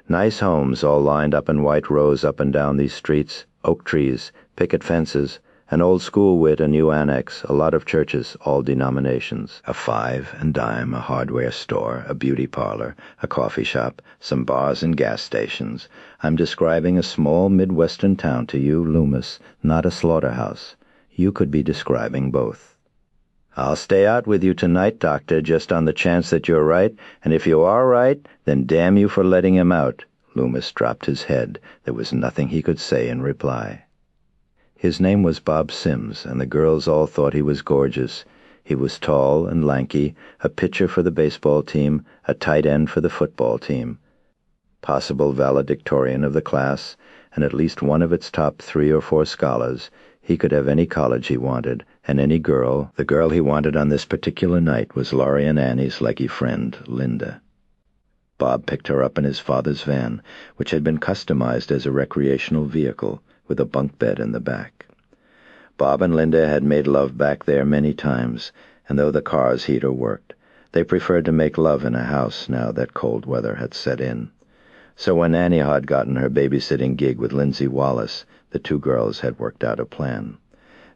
Nice homes all lined up in white rows up and down these streets, oak trees, picket fences, an old school wit, a new annex, a lot of churches, all denominations, a 5 and dime, a hardware store, a beauty parlor, a coffee shop, some bars and gas stations. I'm describing a small Midwestern town to you, Loomis, not a slaughterhouse. You could be describing both." "I'll stay out with you tonight, Doctor, just on the chance that you're right, and if you are right, then damn you for letting him out." Loomis dropped his head. There was nothing he could say in reply. His name was Bob Sims, and the girls all thought he was gorgeous. He was tall and lanky, a pitcher for the baseball team, a tight end for the football team, possible valedictorian of the class, and at least one of its top 3 or 4 scholars. He could have any college he wanted, and any girl. The girl he wanted on this particular night was Laurie and Annie's leggy friend, Linda. Bob picked her up in his father's van, which had been customized as a recreational vehicle, with a bunk bed in the back. Bob and Linda had made love back there many times, and though the car's heater worked, they preferred to make love in a house now that cold weather had set in. So when Annie had gotten her babysitting gig with Lindsay Wallace, the two girls had worked out a plan.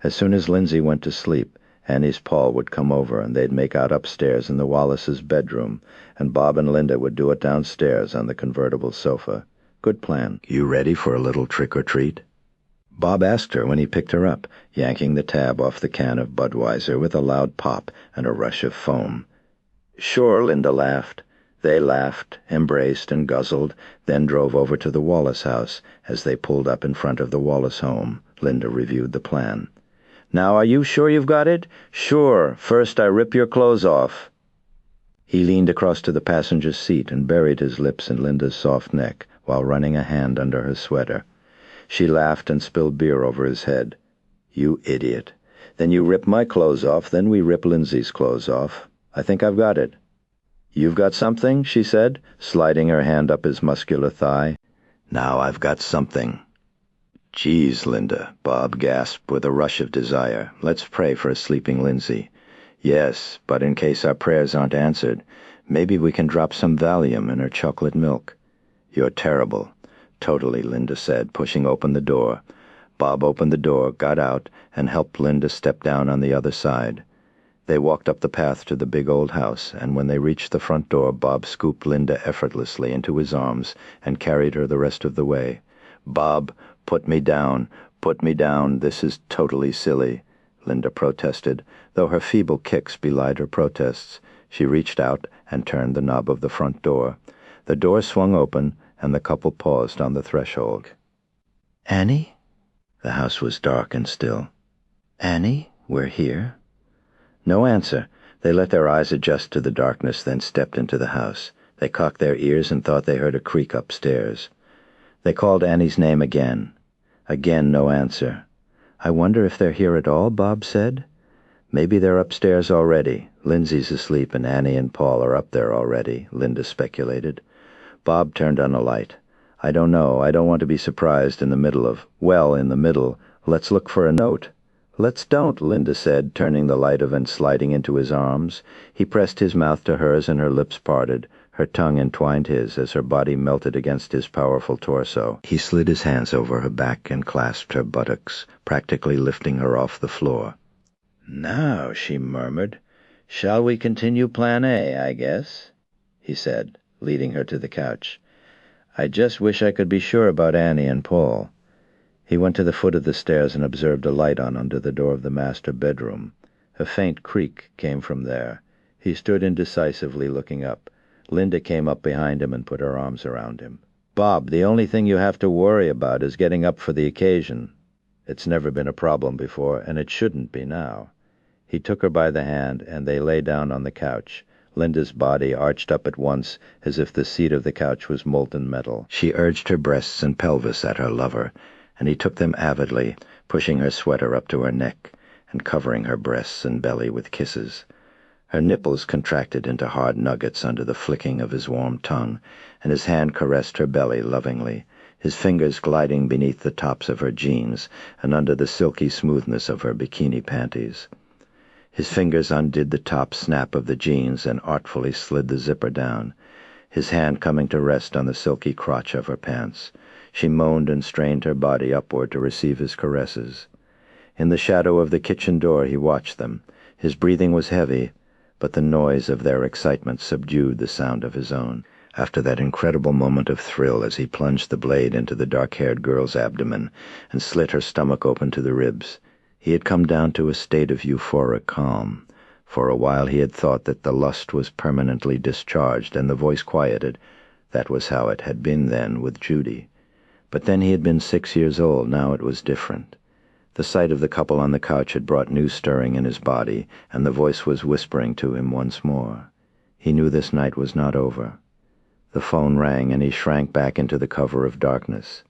As soon as Lindsay went to sleep, Annie's Paul would come over and they'd make out upstairs in the Wallaces' bedroom, and Bob and Linda would do it downstairs on the convertible sofa. Good plan. "You ready for a little trick-or-treat?" Bob asked her when he picked her up, yanking the tab off the can of Budweiser with a loud pop and a rush of foam. "Sure," Linda laughed. They laughed, embraced, and guzzled, then drove over to the Wallace house. As they pulled up in front of the Wallace home, Linda reviewed the plan. "Now, are you sure you've got it?" "Sure. First I rip your clothes off." He leaned across to the passenger seat and buried his lips in Linda's soft neck while running a hand under her sweater. She laughed and spilled beer over his head. "You idiot. Then you rip my clothes off, then we rip Lindsay's clothes off. I think I've got it." "You've got something?" she said, sliding her hand up his muscular thigh. "Now I've got something." "Geez, Linda," Bob gasped with a rush of desire. "Let's pray for a sleeping Lindsay." "Yes, but in case our prayers aren't answered, maybe we can drop some Valium in her chocolate milk." "You're terrible." "Totally," Linda said, pushing open the door. Bob opened the door, got out, and helped Linda step down on the other side. They walked up the path to the big old house, and when they reached the front door, Bob scooped Linda effortlessly into his arms and carried her the rest of the way. "Bob, put me down. Put me down. This is totally silly," Linda protested, though her feeble kicks belied her protests. She reached out and turned the knob of the front door. The door swung open, and the couple paused on the threshold. "Annie?" The house was dark and still. "Annie, we're here." No answer. They let their eyes adjust to the darkness, then stepped into the house. They cocked their ears and thought they heard a creak upstairs. They called Annie's name again. Again no answer. "I wonder if they're here at all," Bob said. "Maybe they're upstairs already. Lindsay's asleep and Annie and Paul are up there already," Linda speculated. Bob turned on a light. "I don't know. I don't want to be surprised in the middle of... well, in the middle. Let's look for a note." "Let's don't," Linda said, turning the light of and sliding into his arms. He pressed his mouth to hers and her lips parted. Her tongue entwined his as her body melted against his powerful torso. He slid his hands over her back and clasped her buttocks, practically lifting her off the floor. "Now," she murmured, "shall we continue Plan A, I guess?" he said, leading her to the couch. "I just wish I could be sure about Annie and Paul." He went to the foot of the stairs and observed a light on under the door of the master bedroom. A faint creak came from there. He stood indecisively looking up. Linda came up behind him and put her arms around him. "Bob, the only thing you have to worry about is getting up for the occasion. It's never been a problem before, and it shouldn't be now." He took her by the hand, and they lay down on the couch. Linda's body arched up at once, as if the seat of the couch was molten metal. She urged her breasts and pelvis at her lover, and he took them avidly, pushing her sweater up to her neck, and covering her breasts and belly with kisses. Her nipples contracted into hard nuggets under the flicking of his warm tongue, and his hand caressed her belly lovingly, his fingers gliding beneath the tops of her jeans and under the silky smoothness of her bikini panties. His fingers undid the top snap of the jeans and artfully slid the zipper down, his hand coming to rest on the silky crotch of her pants. She moaned and strained her body upward to receive his caresses. In the shadow of the kitchen door he watched them. His breathing was heavy, but the noise of their excitement subdued the sound of his own. After that incredible moment of thrill as he plunged the blade into the dark-haired girl's abdomen and slit her stomach open to the ribs, he had come down to a state of euphoric calm. For a while he had thought that the lust was permanently discharged and the voice quieted. That was how it had been then with Judy. But then he had been 6 years old. Now it was different. The sight of the couple on the couch had brought new stirring in his body, and the voice was whispering to him once more. He knew this night was not over. The phone rang, and he shrank back into the cover of darkness.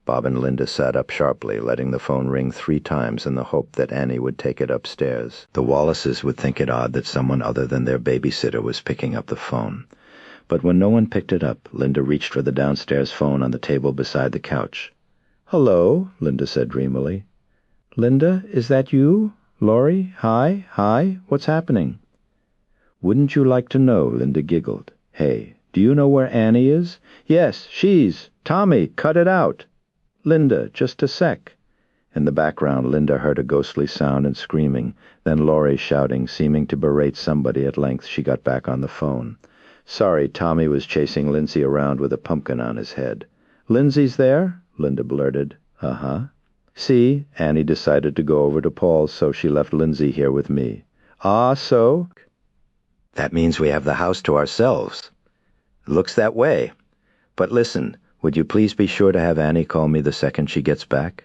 Bob and Linda sat up sharply, letting the phone ring 3 times in the hope that Annie would take it upstairs. The Wallaces would think it odd that someone other than their babysitter was picking up the phone. But when no one picked it up, Linda reached for the downstairs phone on the table beside the couch. "Hello," Linda said dreamily. "Linda, is that you? Laurie? Hi, what's happening?" "Wouldn't you like to know?" Linda giggled. "Hey, do you know where Annie is?" "Yes, she's... Tommy, cut it out!" "Linda, just a sec." In the background, Linda heard a ghostly sound and screaming, then Laurie shouting, seeming to berate somebody. At length she got back on the phone. Sorry, Tommy was chasing Lindsay around with a pumpkin on his head. "Lindsay's there?" Linda blurted. "Uh-huh." "See, Annie decided to go over to Paul's, so she left Lindsay here with me." "Ah, so?" "That means we have the house to ourselves." "Looks that way. But listen, would you please be sure to have Annie call me the second she gets back?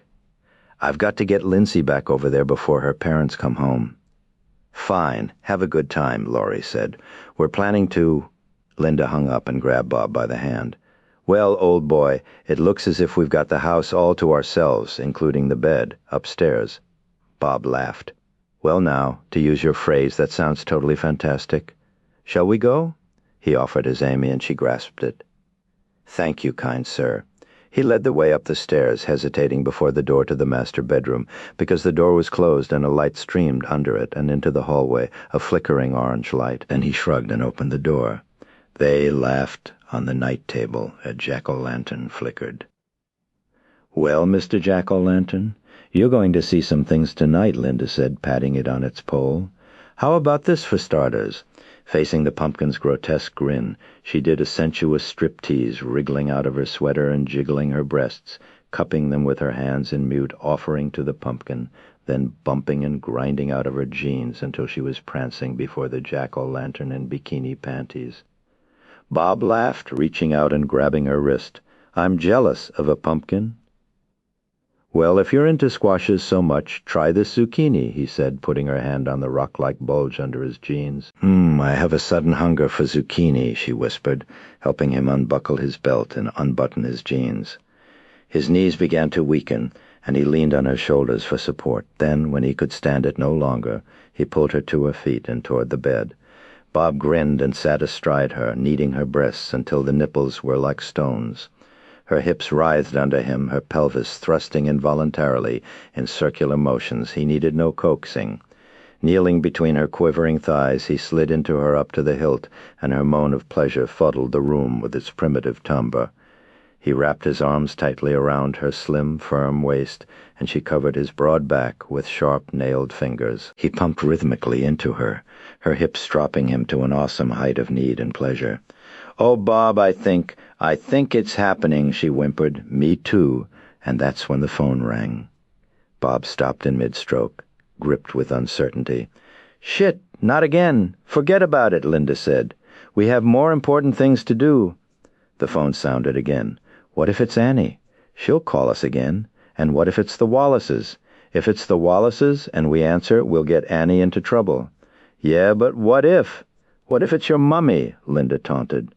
I've got to get Lindsay back over there before her parents come home." "Fine. Have a good time," Laurie said. "We're planning to—" Linda hung up and grabbed Bob by the hand. "Well, old boy, it looks as if we've got the house all to ourselves, including the bed, upstairs." Bob laughed. "Well now, to use your phrase, that sounds totally fantastic. Shall we go?" He offered his Amy, and she grasped it. "Thank you, kind sir." He led the way up the stairs, hesitating before the door to the master bedroom, because the door was closed and a light streamed under it and into the hallway, a flickering orange light. Then he shrugged and opened the door. They laughed. On the night table, a jack-o'-lantern flickered. "Well, Mr. Jack-o'-lantern, you're going to see some things tonight," Linda said, patting it on its pole. "How about this for starters?" Facing the pumpkin's grotesque grin, she did a sensuous striptease, wriggling out of her sweater and jiggling her breasts, cupping them with her hands in mute offering to the pumpkin, then bumping and grinding out of her jeans until she was prancing before the jack-o'-lantern in bikini panties. Bob laughed, reaching out and grabbing her wrist. "I'm jealous of a pumpkin." "Well, if you're into squashes so much, try this zucchini," he said, putting her hand on the rock-like bulge under his jeans. I have a sudden hunger for zucchini," she whispered, helping him unbuckle his belt and unbutton his jeans. His knees began to weaken, and he leaned on her shoulders for support. Then, when he could stand it no longer, he pulled her to her feet and toward the bed. Bob grinned and sat astride her, kneading her breasts until the nipples were like stones. Her hips writhed under him, her pelvis thrusting involuntarily in circular motions. He needed no coaxing. Kneeling between her quivering thighs, he slid into her up to the hilt, and her moan of pleasure fuddled the room with its primitive timbre. He wrapped his arms tightly around her slim, firm waist, and she covered his broad back with sharp, nailed fingers. He pumped rhythmically into her, her hips dropping him to an awesome height of need and pleasure. "Oh, Bob, I think it's happening," she whimpered. "Me too." And that's when the phone rang. Bob stopped in mid-stroke, gripped with uncertainty. "Shit, not again. Forget about it," Linda said. "We have more important things to do." The phone sounded again. What if it's Annie? She'll call us again. And what if it's the Wallaces? If it's the Wallaces and we answer, we'll get Annie into trouble. "Yeah, but what if? What if it's your mummy?" Linda taunted.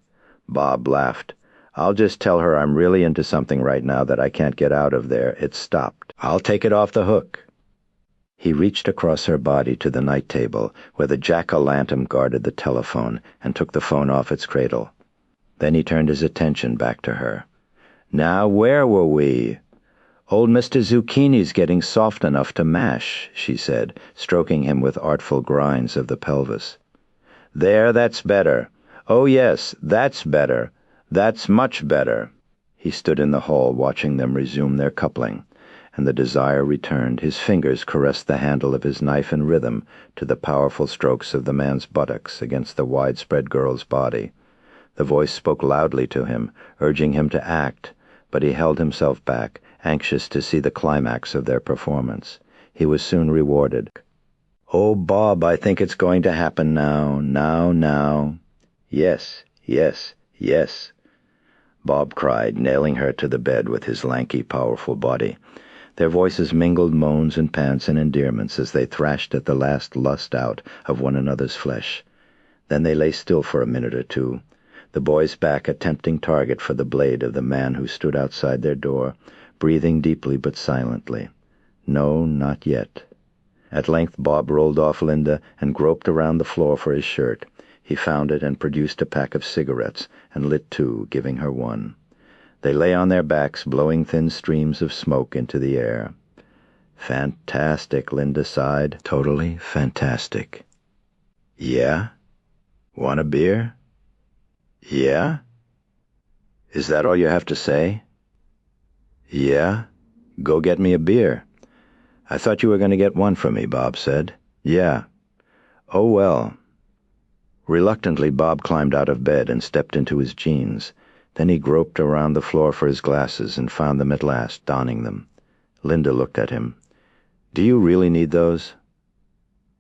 Bob laughed. "I'll just tell her I'm really into something right now that I can't get out of there. It's stopped. I'll take it off the hook." He reached across her body to the night table, where the jack-o'-lantern guarded the telephone, and took the phone off its cradle. Then he turned his attention back to her. "Now, where were we?" "Old Mr. Zucchini's getting soft enough to mash," she said, stroking him with artful grinds of the pelvis. "There, that's better. Oh, yes, that's better. That's much better." He stood in the hall watching them resume their coupling, and the desire returned. His fingers caressed the handle of his knife in rhythm to the powerful strokes of the man's buttocks against the widespread girl's body. The voice spoke loudly to him, urging him to act, but he held himself back, anxious to see the climax of their performance. He was soon rewarded. "Oh, Bob, I think it's going to happen now. Now. Yes, yes, yes," Bob cried, nailing her to the bed with his lanky, powerful body. Their voices mingled moans and pants and endearments as they thrashed at the last lust out of one another's flesh. Then they lay still for a minute or two, the boy's back a tempting target for the blade of the man who stood outside their door, breathing deeply but silently. No, not yet. At length Bob rolled off Linda and groped around the floor for his shirt. He found it and produced a pack of cigarettes and lit two, giving her one. They lay on their backs, blowing thin streams of smoke into the air. Fantastic, Linda sighed. Totally fantastic. Yeah? Want a beer? Yeah? Is that all you have to say? Yeah? Go get me a beer. I thought you were going to get one for me, Bob said. Yeah. Oh, well. Reluctantly, Bob climbed out of bed and stepped into his jeans. Then he groped around the floor for his glasses and found them at last, donning them. Linda looked at him. Do you really need those?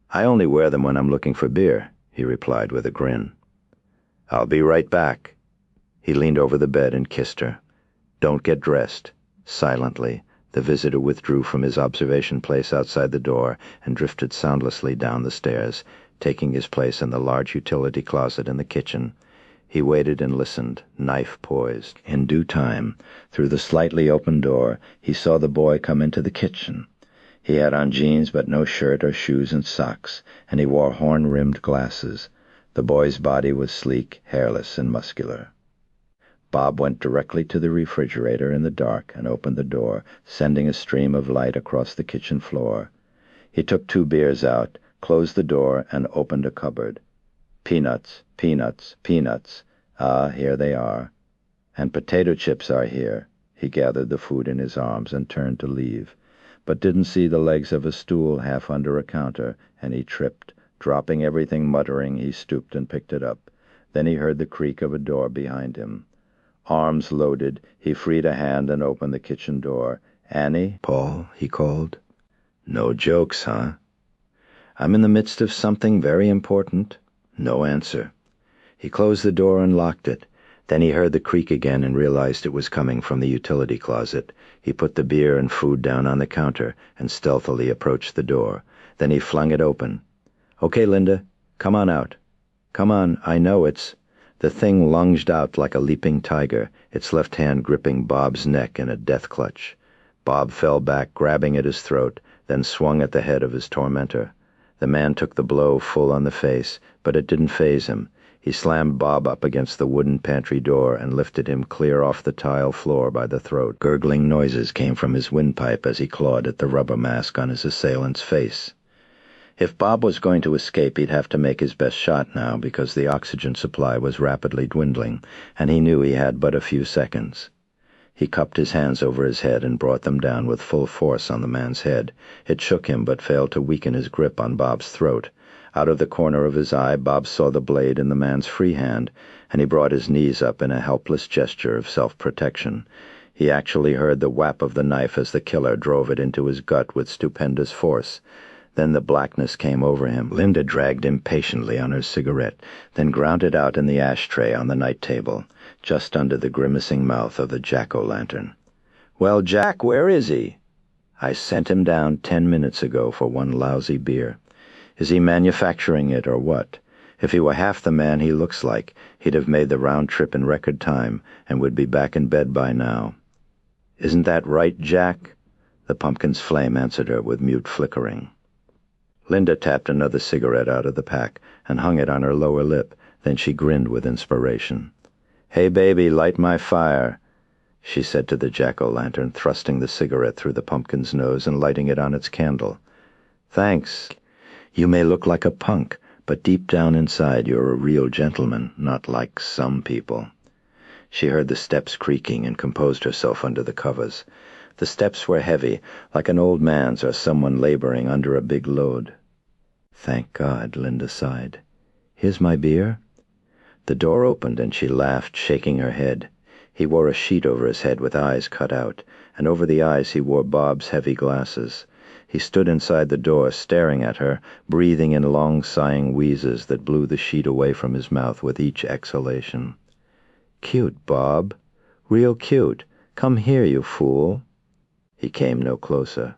I only wear them when I'm looking for beer, he replied with a grin. I'll be right back. He leaned over the bed and kissed her. Don't get dressed. Silently, the visitor withdrew from his observation place outside the door and drifted soundlessly down the stairs, taking his place in the large utility closet in the kitchen. He waited and listened, knife poised. In due time, through the slightly open door, he saw the boy come into the kitchen. He had on jeans but no shirt or shoes and socks, and he wore horn-rimmed glasses. The boy's body was sleek, hairless, and muscular. Bob went directly to the refrigerator in the dark and opened the door, sending a stream of light across the kitchen floor. He took 2 beers out, closed the door, and opened a cupboard. Peanuts, peanuts, peanuts. Ah, here they are. And potato chips are here. He gathered the food in his arms and turned to leave, but didn't see the legs of a stool half under a counter, and he tripped. Dropping everything, muttering, he stooped and picked it up. Then he heard the creak of a door behind him. Arms loaded, he freed a hand and opened the kitchen door. Annie? Paul, he called. No jokes, huh? I'm in the midst of something very important. No answer. He closed the door and locked it. Then he heard the creak again and realized it was coming from the utility closet. He put the beer and food down on the counter and stealthily approached the door. Then he flung it open. Okay, Linda, come on out. Come on, I know it's... The thing lunged out like a leaping tiger, its left hand gripping Bob's neck in a death clutch. Bob fell back, grabbing at his throat, then swung at the head of his tormentor. The man took the blow full on the face, but it didn't faze him. He slammed Bob up against the wooden pantry door and lifted him clear off the tile floor by the throat. Gurgling noises came from his windpipe as he clawed at the rubber mask on his assailant's face. If Bob was going to escape, he'd have to make his best shot now, because the oxygen supply was rapidly dwindling, and he knew he had but a few seconds. He cupped his hands over his head and brought them down with full force on the man's head. It shook him, but failed to weaken his grip on Bob's throat. Out of the corner of his eye, Bob saw the blade in the man's free hand, and he brought his knees up in a helpless gesture of self-protection. He actually heard the whap of the knife as the killer drove it into his gut with stupendous force. Then the blackness came over him. Linda dragged impatiently on her cigarette, then ground it out in the ashtray on the night table, just under the grimacing mouth of the jack-o'-lantern. Well, Jack, where is he? I sent him down 10 minutes ago for one lousy beer. Is he manufacturing it or what? If he were half the man he looks like, he'd have made the round trip in record time and would be back in bed by now. Isn't that right, Jack? The pumpkin's flame answered her with mute flickering. Linda tapped another cigarette out of the pack and hung it on her lower lip. Then she grinned with inspiration. Hey, baby, light my fire, she said to the jack-o'-lantern, thrusting the cigarette through the pumpkin's nose and lighting it on its candle. Thanks. You may look like a punk, but deep down inside you're a real gentleman, not like some people. She heard the steps creaking and composed herself under the covers. The steps were heavy, like an old man's or someone laboring under a big load. Thank God, Linda sighed. Here's my beer. The door opened and she laughed, shaking her head. He wore a sheet over his head with eyes cut out, and over the eyes he wore Bob's heavy glasses. He stood inside the door, staring at her, breathing in long sighing wheezes that blew the sheet away from his mouth with each exhalation. Cute, Bob. Real cute. Come here, you fool. He came no closer.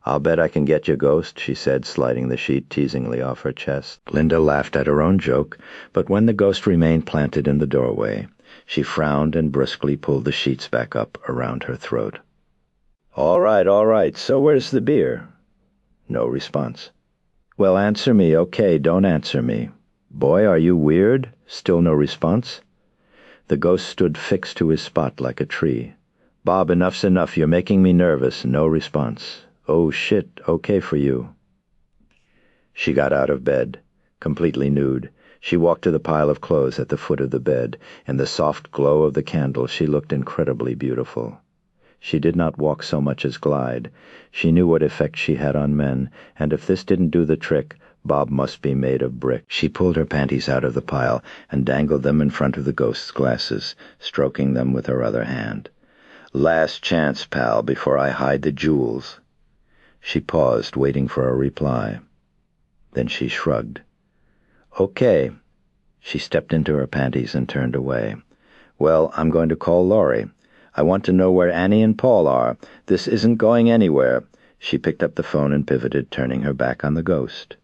I'll bet I can get your ghost, she said, sliding the sheet teasingly off her chest. Linda laughed at her own joke, but when the ghost remained planted in the doorway, she frowned and brusquely pulled the sheets back up around her throat. All right, so where's the beer? No response. Well, answer me, okay, don't answer me. "Boy, are you weird?" Still no response. The ghost stood fixed to his spot like a tree. "Bob, enough's enough. You're making me nervous." No response. "Oh, shit. Okay for you." She got out of bed, completely nude. She walked to the pile of clothes at the foot of the bed. In the soft glow of the candle, she looked incredibly beautiful. She did not walk so much as glide. She knew what effect she had on men, and if this didn't do the trick, Bob must be made of brick. She pulled her panties out of the pile and dangled them in front of the ghost's glasses, stroking them with her other hand. "Last chance, pal, before I hide the jewels." She paused, waiting for a reply. Then she shrugged. "Okay." She stepped into her panties and turned away. "Well, I'm going to call Laurie. I want to know where Annie and Paul are. This isn't going anywhere." She picked up the phone and pivoted, turning her back on the ghost.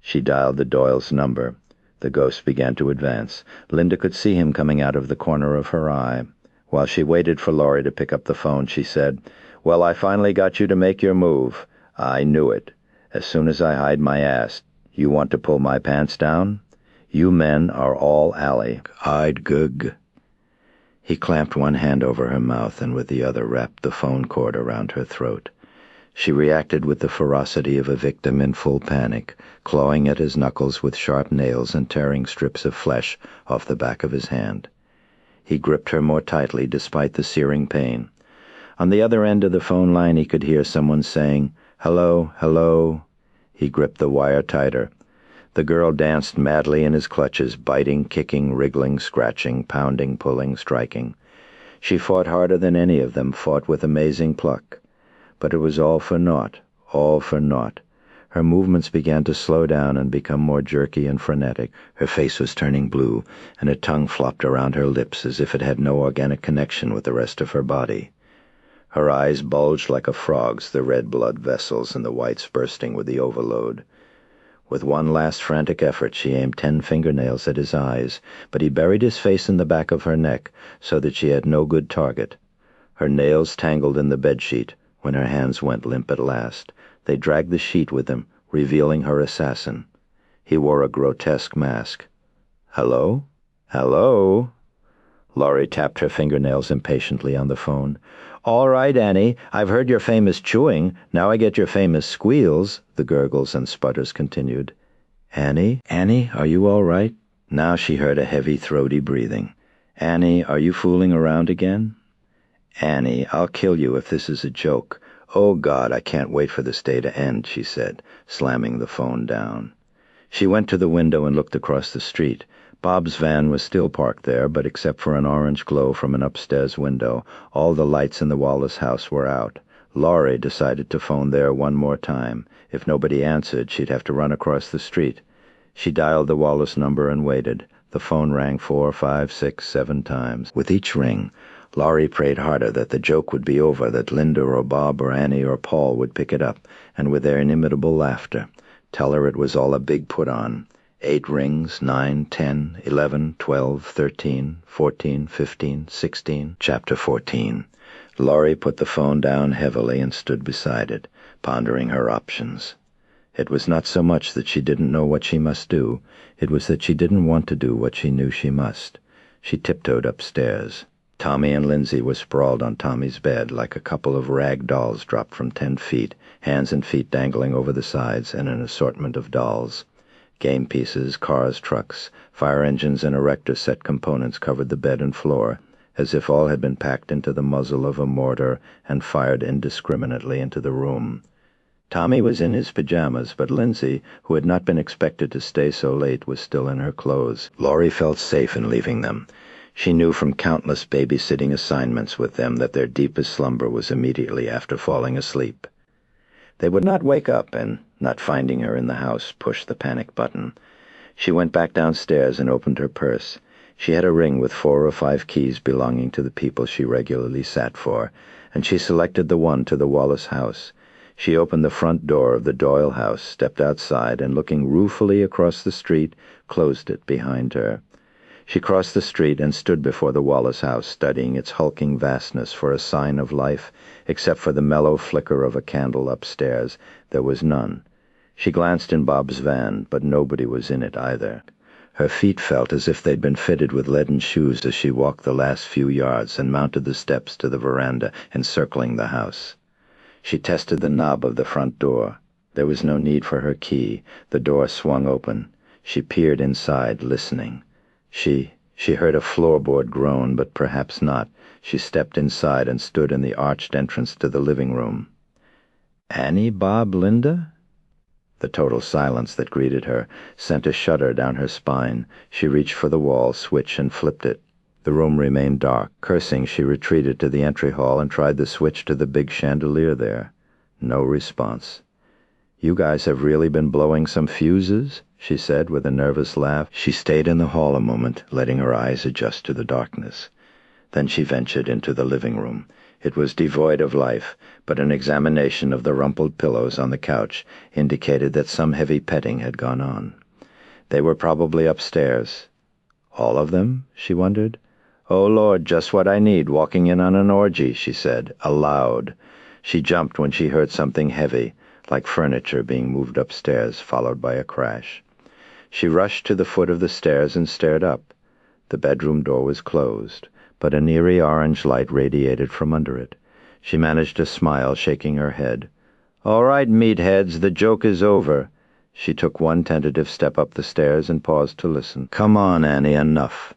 She dialed the Doyle's number. The ghost began to advance. Linda could see him coming out of the corner of her eye. While she waited for Laurie to pick up the phone, she said, "Well, I finally got you to make your move. I knew it. As soon as I hide my ass. You want to pull my pants down? You men are all alley. I'd gug." He clamped one hand over her mouth and with the other wrapped the phone cord around her throat. She reacted with the ferocity of a victim in full panic, clawing at his knuckles with sharp nails and tearing strips of flesh off the back of his hand. He gripped her more tightly despite the searing pain. On the other end of the phone line he could hear someone saying, "Hello, hello." He gripped the wire tighter. The girl danced madly in his clutches, biting, kicking, wriggling, scratching, pounding, pulling, striking. She fought harder than any of them, fought with amazing pluck. But it was all for naught, all for naught. Her movements began to slow down and become more jerky and frenetic. Her face was turning blue, and her tongue flopped around her lips as if it had no organic connection with the rest of her body. Her eyes bulged like a frog's, the red blood vessels and the whites bursting with the overload. With one last frantic effort, she aimed 10 fingernails at his eyes, but he buried his face in the back of her neck so that she had no good target. Her nails tangled in the bedsheet when her hands went limp at last. They dragged the sheet with them, revealing her assassin. He wore a grotesque mask. "Hello? Hello?" Laurie tapped her fingernails impatiently on the phone. "All right, Annie, I've heard your famous chewing. Now I get your famous squeals," the gurgles and sputters continued. "Annie? Annie, are you all right?" Now she heard a heavy, throaty breathing. "Annie, are you fooling around again?" "Annie, I'll kill you if this is a joke. Oh, God, I can't wait for this day to end," she said, slamming the phone down. She went to the window and looked across the street. Bob's van was still parked there, but except for an orange glow from an upstairs window, all the lights in the Wallace house were out. Laurie decided to phone there one more time. If nobody answered, she'd have to run across the street. She dialed the Wallace number and waited. The phone rang 4, 5, 6, 7 times. With each ring, Laurie prayed harder that the joke would be over, that Linda or Bob or Annie or Paul would pick it up, and with their inimitable laughter, tell her it was all a big put-on. 8 rings, 9, 10, 11, 12, 13, 14, 15, 16. Chapter 14. Laurie put the phone down heavily and stood beside it, pondering her options. It was not so much that she didn't know what she must do, it was that she didn't want to do what she knew she must. She tiptoed upstairs. Tommy and Lindsay were sprawled on Tommy's bed like a couple of rag dolls dropped from 10 feet, hands and feet dangling over the sides, and an assortment of dolls. Game pieces, cars, trucks, fire engines, and erector set components covered the bed and floor, as if all had been packed into the muzzle of a mortar and fired indiscriminately into the room. Tommy was in his pajamas, but Lindsay, who had not been expected to stay so late, was still in her clothes. Laurie felt safe in leaving them. She knew from countless babysitting assignments with them that their deepest slumber was immediately after falling asleep. They would not wake up and, not finding her in the house, push the panic button. She went back downstairs and opened her purse. She had a ring with 4 or 5 keys belonging to the people she regularly sat for, and she selected the one to the Wallace house. She opened the front door of the Doyle house, stepped outside, and looking ruefully across the street, closed it behind her. She crossed the street and stood before the Wallace house, studying its hulking vastness for a sign of life. Except for the mellow flicker of a candle upstairs, there was none. She glanced in Bob's van, but nobody was in it either. Her feet felt as if they'd been fitted with leaden shoes as she walked the last few yards and mounted the steps to the veranda encircling the house. She tested the knob of the front door. There was no need for her key. The door swung open. She peered inside, listening. She heard a floorboard groan, but perhaps not. She stepped inside and stood in the arched entrance to the living room. "Annie, Bob, Linda?" The total silence that greeted her sent a shudder down her spine. She reached for the wall switch and flipped it. The room remained dark. Cursing, she retreated to the entry hall and tried the switch to the big chandelier there. No response. "You guys have really been blowing some fuses?" she said with a nervous laugh. She stayed in the hall a moment, letting her eyes adjust to the darkness. Then she ventured into the living room. It was devoid of life, but an examination of the rumpled pillows on the couch indicated that some heavy petting had gone on. They were probably upstairs. All of them, she wondered. "Oh, Lord, just what I need, walking in on an orgy," she said, aloud. She jumped when she heard something heavy, like furniture being moved upstairs, followed by a crash. She rushed to the foot of the stairs and stared up. The bedroom door was closed, but an eerie orange light radiated from under it. She managed to smile, shaking her head. "All right, meatheads, the joke is over." She took one tentative step up the stairs and paused to listen. "Come on, Annie, enough."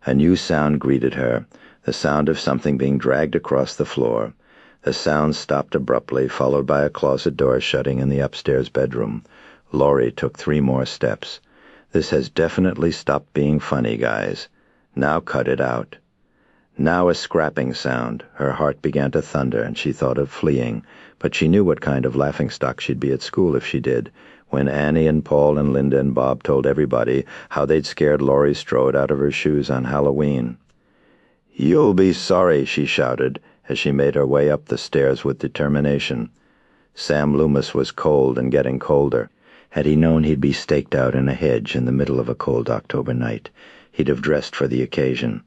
A new sound greeted her, the sound of something being dragged across the floor. The sound stopped abruptly, followed by a closet door shutting in the upstairs bedroom. Laurie took 3 more steps. "This has definitely stopped being funny, guys. Now cut it out." Now a scrapping sound. Her heart began to thunder, and she thought of fleeing, but she knew what kind of laughingstock she'd be at school if she did, when Annie and Paul and Linda and Bob told everybody how they'd scared Laurie Strode out of her shoes on Halloween. "You'll be sorry," she shouted, as she made her way up the stairs with determination. Sam Loomis was cold and getting colder. Had he known he'd be staked out in a hedge in the middle of a cold October night, he'd have dressed for the occasion.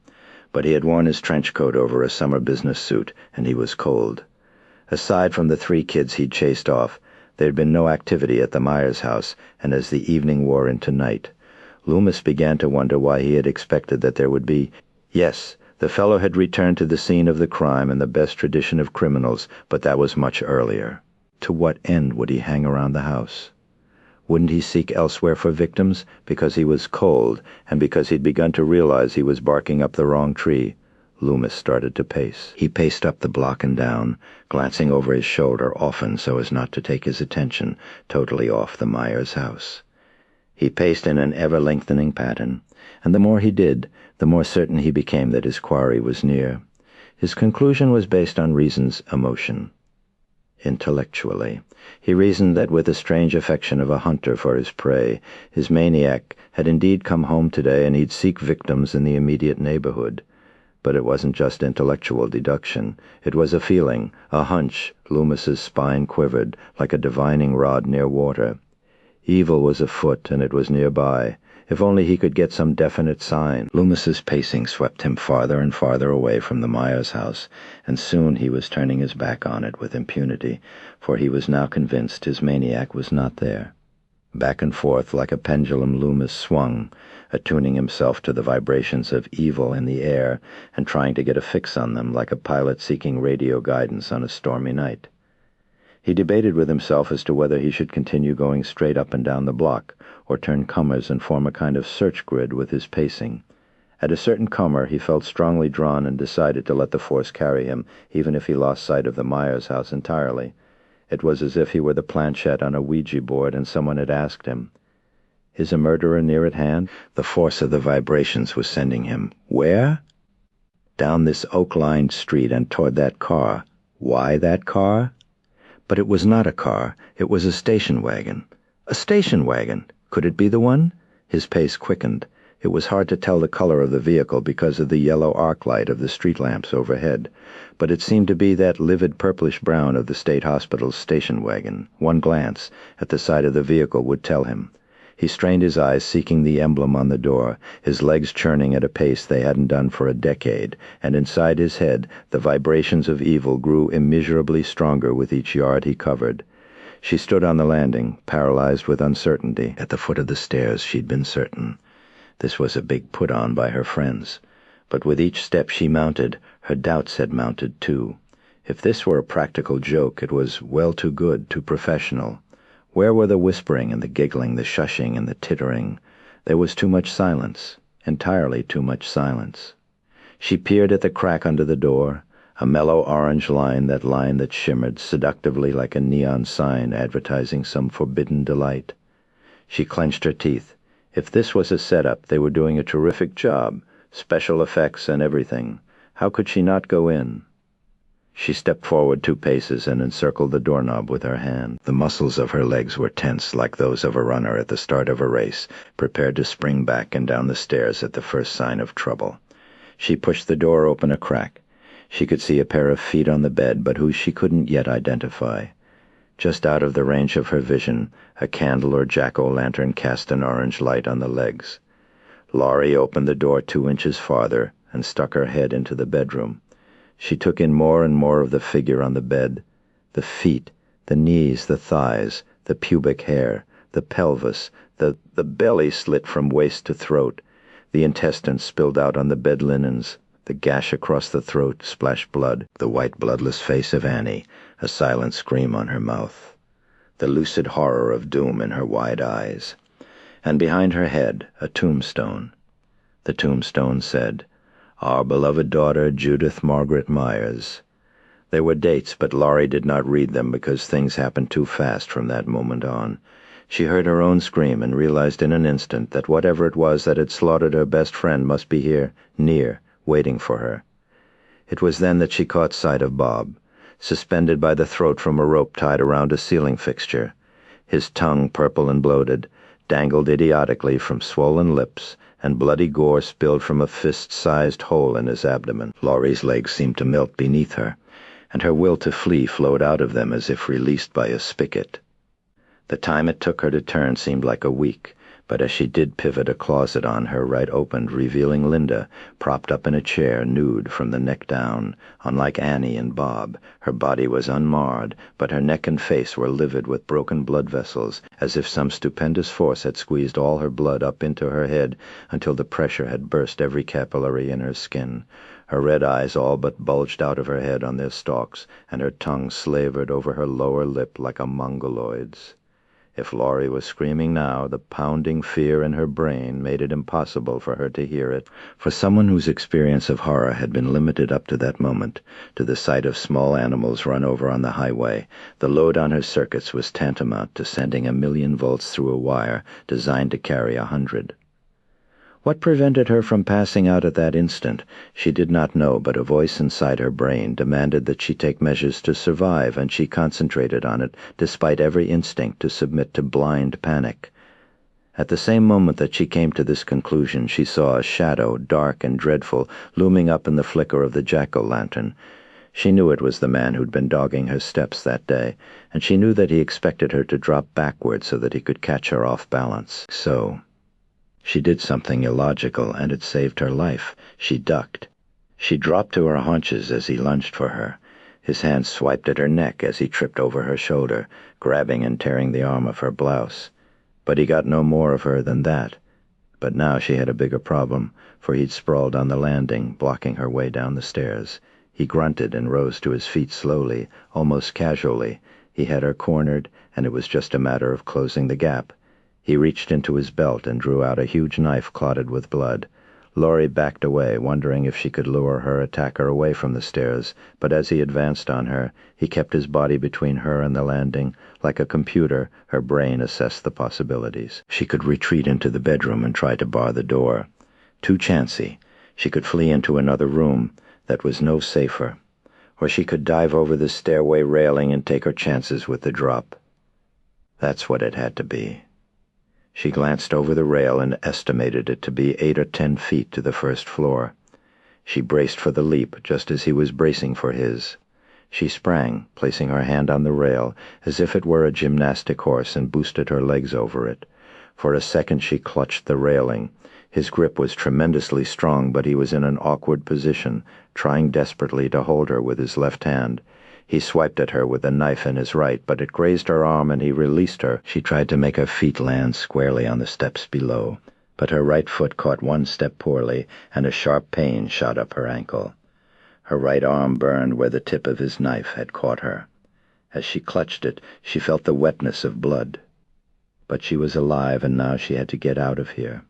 But he had worn his trench coat over a summer business suit, and he was cold. Aside from the 3 kids he'd chased off, there had been no activity at the Myers house, and as the evening wore into night, Loomis began to wonder why he had expected that there would be. Yes, the fellow had returned to the scene of the crime in the best tradition of criminals, but that was much earlier. To what end would he hang around the house? Wouldn't he seek elsewhere for victims, because he was cold, and because he'd begun to realize he was barking up the wrong tree? Loomis started to pace. He paced up the block and down, glancing over his shoulder often so as not to take his attention totally off the Myers house. He paced in an ever-lengthening pattern, and the more he did, the more certain he became that his quarry was near. His conclusion was based on reason's emotion. Intellectually, he reasoned that with the strange affection of a hunter for his prey, his maniac had indeed come home today and he'd seek victims in the immediate neighborhood. But it wasn't just intellectual deduction. It was a feeling, a hunch. Loomis's spine quivered like a divining rod near water. Evil was afoot, and it was nearby. If only he could get some definite sign. Loomis's pacing swept him farther and farther away from the Myers house, and soon he was turning his back on it with impunity, for he was now convinced his maniac was not there. Back and forth like a pendulum Loomis swung, attuning himself to the vibrations of evil in the air and trying to get a fix on them like a pilot seeking radio guidance on a stormy night. He debated with himself as to whether he should continue going straight up and down the block, or turn comers and form a kind of search grid with his pacing. At a certain comer he felt strongly drawn and decided to let the force carry him, even if he lost sight of the Myers house entirely. It was as if he were the planchette on a Ouija board and someone had asked him, "Is a murderer near at hand?" The force of the vibrations was sending him. Where? Down this oak-lined street and toward that car. Why that car? But it was not a car. It was a station wagon. A station wagon! Could it be the one? His pace quickened. It was hard to tell the color of the vehicle because of the yellow arc light of the street lamps overhead, but it seemed to be that livid purplish-brown of the state hospital's station wagon. One glance at the side of the vehicle would tell him. He strained his eyes, seeking the emblem on the door, his legs churning at a pace they hadn't done for a decade, and inside his head the vibrations of evil grew immeasurably stronger with each yard he covered. She stood on the landing, paralyzed with uncertainty. At the foot of the stairs she'd been certain. This was a big put-on by her friends. But with each step she mounted, her doubts had mounted too. If this were a practical joke, it was well too good, too professional. Where were the whispering and the giggling, the shushing and the tittering? There was too much silence, entirely too much silence. She peered at the crack under the door, a mellow orange line that shimmered seductively like a neon sign advertising some forbidden delight. She clenched her teeth. If this was a setup, they were doing a terrific job, special effects and everything. How could she not go in? She stepped forward 2 paces and encircled the doorknob with her hand. The muscles of her legs were tense like those of a runner at the start of a race, prepared to spring back and down the stairs at the first sign of trouble. She pushed the door open a crack. She could see a pair of feet on the bed, but who she couldn't yet identify. Just out of the range of her vision, a candle or jack-o'-lantern cast an orange light on the legs. Laurie opened the door 2 inches farther and stuck her head into the bedroom. She took in more and more of the figure on the bed, the feet, the knees, the thighs, the pubic hair, the pelvis, the belly slit from waist to throat, the intestines spilled out on the bed linens, the gash across the throat splashed blood, the white bloodless face of Annie, a silent scream on her mouth, the lucid horror of doom in her wide eyes. And behind her head, a tombstone. The tombstone said, "Our beloved daughter Judith Margaret Myers." There were dates, but Laurie did not read them because things happened too fast from that moment on. She heard her own scream and realized in an instant that whatever it was that had slaughtered her best friend must be here, near, waiting for her. It was then that she caught sight of Bob, suspended by the throat from a rope tied around a ceiling fixture. His tongue, purple and bloated, dangled idiotically from swollen lips, and bloody gore spilled from a fist-sized hole in his abdomen. Laurie's legs seemed to melt beneath her, and her will to flee flowed out of them as if released by a spigot. The time it took her to turn seemed like a week, but as she did pivot, a closet on her right opened, revealing Linda, propped up in a chair, nude from the neck down. Unlike Annie and Bob, her body was unmarred, but her neck and face were livid with broken blood vessels, as if some stupendous force had squeezed all her blood up into her head until the pressure had burst every capillary in her skin. Her red eyes all but bulged out of her head on their stalks, and her tongue slavered over her lower lip like a mongoloid's. If Laurie was screaming now, the pounding fear in her brain made it impossible for her to hear it. For someone whose experience of horror had been limited up to that moment, to the sight of small animals run over on the highway, the load on her circuits was tantamount to sending 1,000,000 volts through a wire designed to carry 100. What prevented her from passing out at that instant, she did not know, but a voice inside her brain demanded that she take measures to survive, and she concentrated on it, despite every instinct to submit to blind panic. At the same moment that she came to this conclusion, she saw a shadow, dark and dreadful, looming up in the flicker of the jack-o'-lantern. She knew it was the man who'd been dogging her steps that day, and she knew that he expected her to drop backward so that he could catch her off balance. So she did something illogical, and it saved her life. She ducked. She dropped to her haunches as he lunged for her. His hand swiped at her neck as he tripped over her shoulder, grabbing and tearing the arm of her blouse. But he got no more of her than that. But now she had a bigger problem, for he'd sprawled on the landing, blocking her way down the stairs. He grunted and rose to his feet slowly, almost casually. He had her cornered, and it was just a matter of closing the gap. He reached into his belt and drew out a huge knife clotted with blood. Laurie backed away, wondering if she could lure her attacker away from the stairs, but as he advanced on her, he kept his body between her and the landing. Like a computer, her brain assessed the possibilities. She could retreat into the bedroom and try to bar the door. Too chancy. She could flee into another room. That was no safer. Or she could dive over the stairway railing and take her chances with the drop. That's what it had to be. She glanced over the rail and estimated it to be 8 or 10 feet to the first floor. She braced for the leap just as he was bracing for his. She sprang, placing her hand on the rail, as if it were a gymnastic horse, and boosted her legs over it. For a second she clutched the railing. His grip was tremendously strong, but he was in an awkward position, trying desperately to hold her with his left hand. He swiped at her with a knife in his right, but it grazed her arm and he released her. She tried to make her feet land squarely on the steps below, but her right foot caught one step poorly, and a sharp pain shot up her ankle. Her right arm burned where the tip of his knife had caught her. As she clutched it, she felt the wetness of blood. But she was alive, and now she had to get out of here.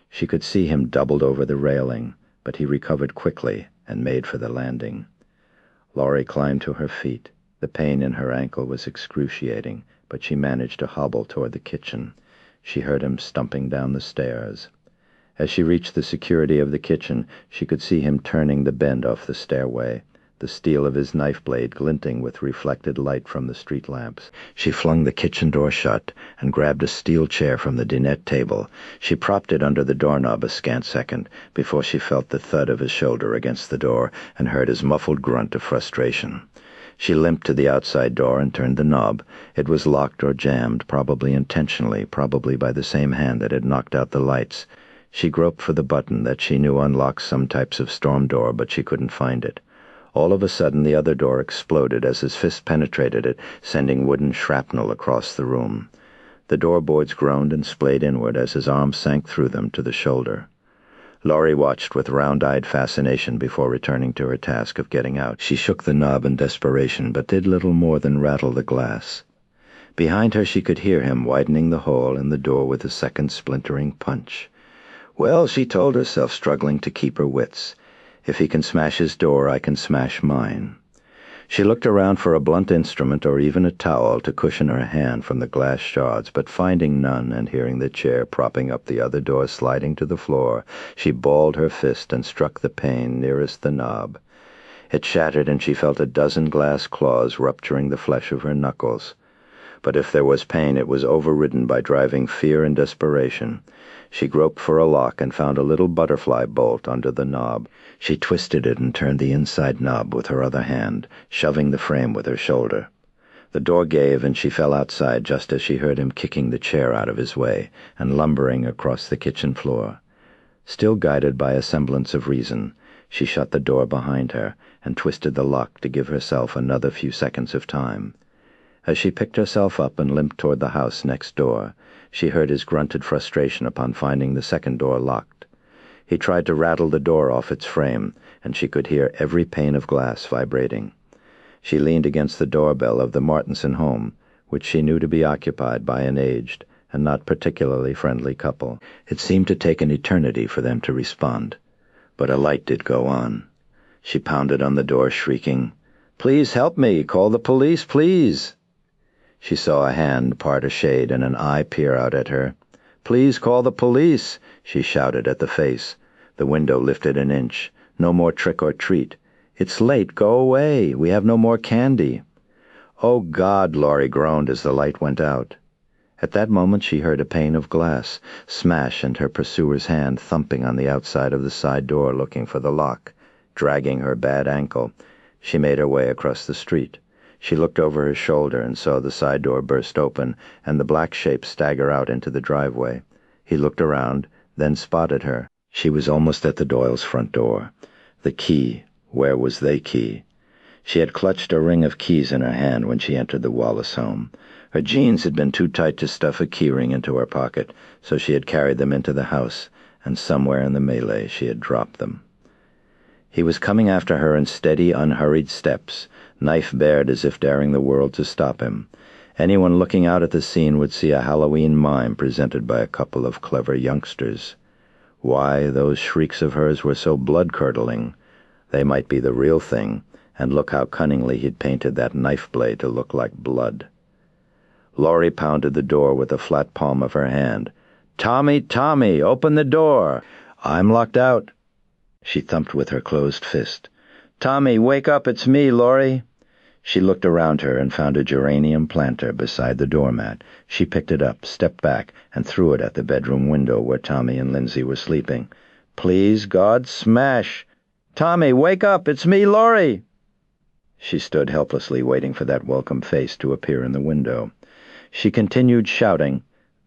She could see him doubled over the railing, but he recovered quickly and made for the landing. Laurie climbed to her feet. The pain in her ankle was excruciating, but she managed to hobble toward the kitchen. She heard him stumping down the stairs. As she reached the security of the kitchen, she could see him turning the bend off the stairway, the steel of his knife blade glinting with reflected light from the street lamps. She flung the kitchen door shut and grabbed a steel chair from the dinette table. She propped it under the doorknob a scant second before she felt the thud of his shoulder against the door and heard his muffled grunt of frustration. She limped to the outside door and turned the knob. It was locked or jammed, probably intentionally, probably by the same hand that had knocked out the lights. She groped for the button that she knew unlocks some types of storm door, but she couldn't find it. All of a sudden, the other door exploded as his fist penetrated it, sending wooden shrapnel across the room. The door boards groaned and splayed inward as his arm sank through them to the shoulder. Laurie watched with round-eyed fascination before returning to her task of getting out. She shook the knob in desperation, but did little more than rattle the glass. Behind her she could hear him widening the hole in the door with a second splintering punch. Well, she told herself, struggling to keep her wits. If he can smash his door, I can smash mine. She looked around for a blunt instrument or even a towel to cushion her hand from the glass shards, but finding none and hearing the chair propping up the other door sliding to the floor, she balled her fist and struck the pane nearest the knob. It shattered, and she felt a dozen glass claws rupturing the flesh of her knuckles. But if there was pain, it was overridden by driving fear and desperation. She groped for a lock and found a little butterfly bolt under the knob. She twisted it and turned the inside knob with her other hand, shoving the frame with her shoulder. The door gave, and she fell outside just as she heard him kicking the chair out of his way and lumbering across the kitchen floor. Still guided by a semblance of reason, she shut the door behind her and twisted the lock to give herself another few seconds of time. As she picked herself up and limped toward the house next door, she heard his grunted frustration upon finding the second door locked. He tried to rattle the door off its frame, and she could hear every pane of glass vibrating. She leaned against the doorbell of the Martinson home, which she knew to be occupied by an aged and not particularly friendly couple. It seemed to take an eternity for them to respond, but a light did go on. She pounded on the door, shrieking, "Please help me! Call the police, please!" She saw a hand part a shade and an eye peer out at her. "Please call the police!" she shouted at the face. The window lifted an inch. "No more trick or treat. It's late. Go away. We have no more candy." "Oh, God!" Laurie groaned as the light went out. At that moment she heard a pane of glass smash and her pursuer's hand thumping on the outside of the side door looking for the lock. Dragging her bad ankle, she made her way across the street. She looked over her shoulder and saw the side door burst open and the black shape stagger out into the driveway. He looked around, then spotted her. She was almost at the Doyles' front door. The key. Where was the key? She had clutched a ring of keys in her hand when she entered the Wallace home. Her jeans had been too tight to stuff a keyring into her pocket, so she had carried them into the house, and somewhere in the melee she had dropped them. He was coming after her in steady, unhurried steps, knife bared as if daring the world to stop him. Anyone looking out at the scene would see a Halloween mime presented by a couple of clever youngsters. Why, those shrieks of hers were so blood-curdling. They might be the real thing, and look how cunningly he'd painted that knife blade to look like blood. Laurie pounded the door with the flat palm of her hand. "Tommy, Tommy, open the door!" "I'm locked out." She thumped with her closed fist. "Tommy, wake up, it's me, Laurie." She looked around her and found a geranium planter beside the doormat. She picked it up, stepped back, and threw it at the bedroom window where Tommy and Lindsay were sleeping. "Please, God, smash! Tommy, wake up, it's me, Laurie!" She stood helplessly waiting for that welcome face to appear in the window. She continued shouting.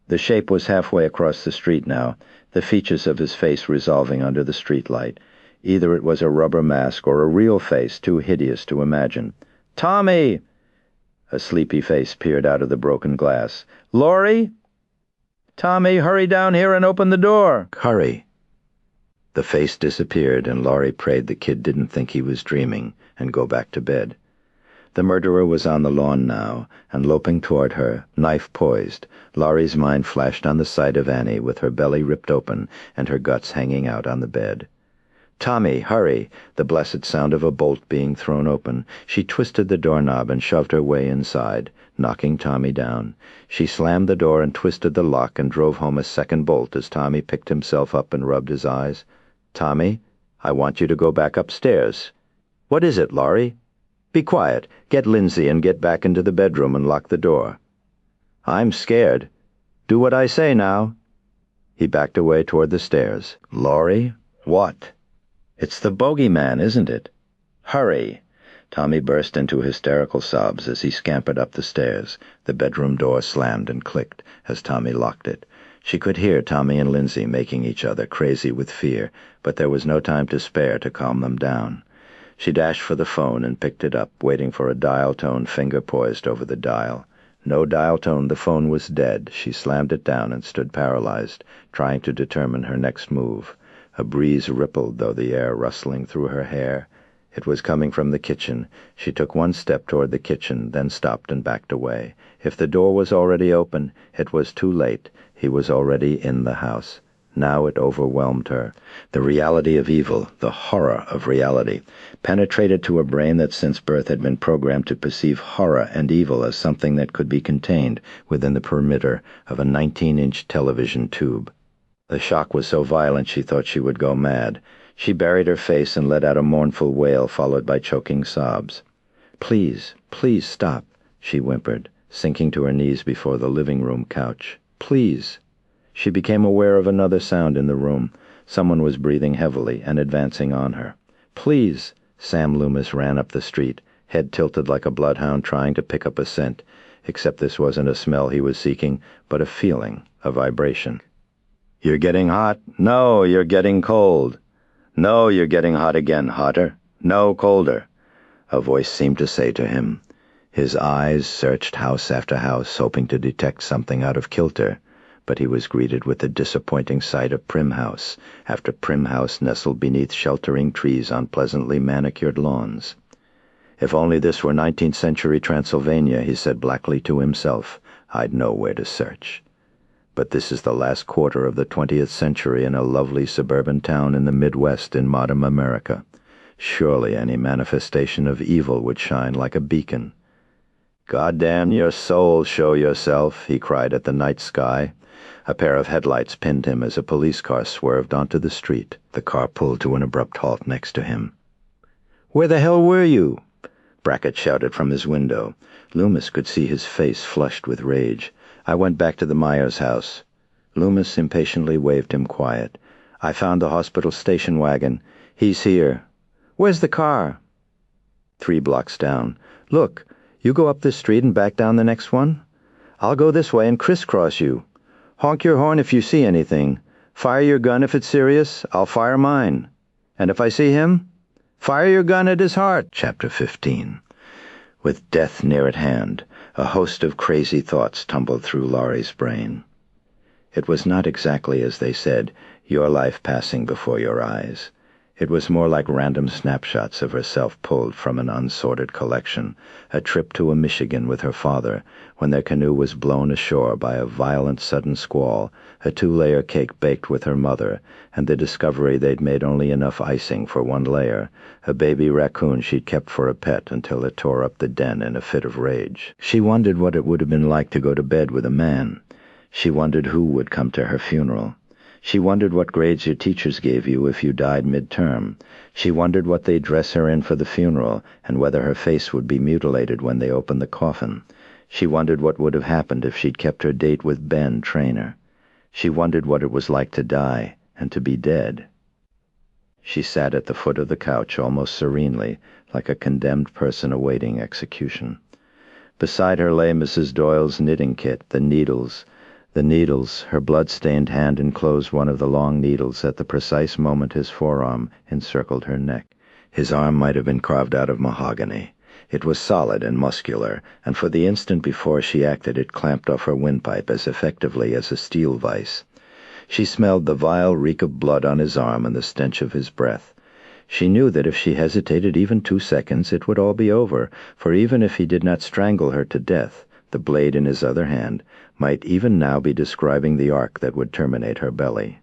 The shape was halfway across the street now, the features of his face resolving under the streetlight. Either it was a rubber mask or a real face too hideous to imagine. "Tommy!" A sleepy face peered out of the broken glass. "Laurie?" "Tommy, hurry down here and open the door! Hurry!" The face disappeared, and Laurie prayed the kid didn't think he was dreaming and go back to bed. The murderer was on the lawn now, and loping toward her, knife poised. Laurie's mind flashed on the sight of Annie with her belly ripped open and her guts hanging out on the bed. "Tommy, hurry!" The blessed sound of a bolt being thrown open. She twisted the doorknob and shoved her way inside, knocking Tommy down. She slammed the door and twisted the lock and drove home a second bolt as Tommy picked himself up and rubbed his eyes. "Tommy, I want you to go back upstairs." "What is it, Laurie?" "Be quiet. Get Lindsay and get back into the bedroom and lock the door." "I'm scared." "Do what I say now." He backed away toward the stairs. "Laurie, what?" "It's the bogeyman, isn't it?" "Hurry!" Tommy burst into hysterical sobs as he scampered up the stairs. The bedroom door slammed and clicked as Tommy locked it. She could hear Tommy and Lindsay making each other crazy with fear, but there was no time to spare to calm them down. She dashed for the phone and picked it up, waiting for a dial tone finger poised over the dial. No dial tone, the phone was dead. She slammed it down and stood paralyzed, trying to determine her next move. A breeze rippled, though the air rustling through her hair. It was coming from the kitchen. She took one step toward the kitchen, then stopped and backed away. If the door was already open, it was too late. He was already in the house. Now it overwhelmed her. The reality of evil, the horror of reality, penetrated to a brain that since birth had been programmed to perceive horror and evil as something that could be contained within the perimeter of a 19-inch television tube. The shock was so violent she thought she would go mad. She buried her face and let out a mournful wail followed by choking sobs. "Please, please stop," she whimpered, sinking to her knees before the living room couch. "Please." She became aware of another sound in the room. Someone was breathing heavily and advancing on her. "Please." Sam Loomis ran up the street, head tilted like a bloodhound trying to pick up a scent, except this wasn't a smell he was seeking, but a feeling, a vibration. "You're getting hot? No, you're getting cold. No, you're getting hot again, hotter. No, colder." A voice seemed to say to him. His eyes searched house after house, hoping to detect something out of kilter, but he was greeted with the disappointing sight of Prim House after Prim House nestled beneath sheltering trees on pleasantly manicured lawns. If only this were 19th century Transylvania, he said blackly to himself, I'd know where to search. But this is the last quarter of the 20th century in a lovely suburban town in the Midwest in modern America. Surely any manifestation of evil would shine like a beacon. "God damn your soul, show yourself," he cried at the night sky. A pair of headlights pinned him as a police car swerved onto the street. The car pulled to an abrupt halt next to him. "Where the hell were you?" Brackett shouted from his window. Loomis could see his face flushed with rage. "I went back to the Myers house." Loomis impatiently waved him quiet. "I found the hospital station wagon. He's here." "Where's the car?" 3 blocks down. "Look, you go up this street and back down the next one. I'll go this way and crisscross you. Honk your horn if you see anything. Fire your gun if it's serious. I'll fire mine. And if I see him, fire your gun at his heart." Chapter 15. With death near at hand, a host of crazy thoughts tumbled through Laurie's brain. It was not exactly as they said, your life passing before your eyes. It was more like random snapshots of herself pulled from an unsorted collection, a trip to Michigan with her father, when their canoe was blown ashore by a violent sudden squall, a 2-layer cake baked with her mother, and the discovery they'd made only enough icing for 1 layer, a baby raccoon she'd kept for a pet until it tore up the den in a fit of rage. She wondered what it would have been like to go to bed with a man. She wondered who would come to her funeral. She wondered what grades your teachers gave you if you died mid-term. She wondered what they'd dress her in for the funeral, and whether her face would be mutilated when they opened the coffin. She wondered what would have happened if she'd kept her date with Ben, trainer. She wondered what it was like to die, and to be dead. She sat at the foot of the couch almost serenely, like a condemned person awaiting execution. Beside her lay Mrs. Doyle's knitting kit, the needles, her blood-stained hand enclosed one of the long needles at the precise moment his forearm encircled her neck. His arm might have been carved out of mahogany. It was solid and muscular, and for the instant before she acted it clamped off her windpipe as effectively as a steel vise. She smelled the vile reek of blood on his arm and the stench of his breath. She knew that if she hesitated even 2 seconds it would all be over, for even if he did not strangle her to death, the blade in his other hand might even now be describing the arc that would terminate her belly.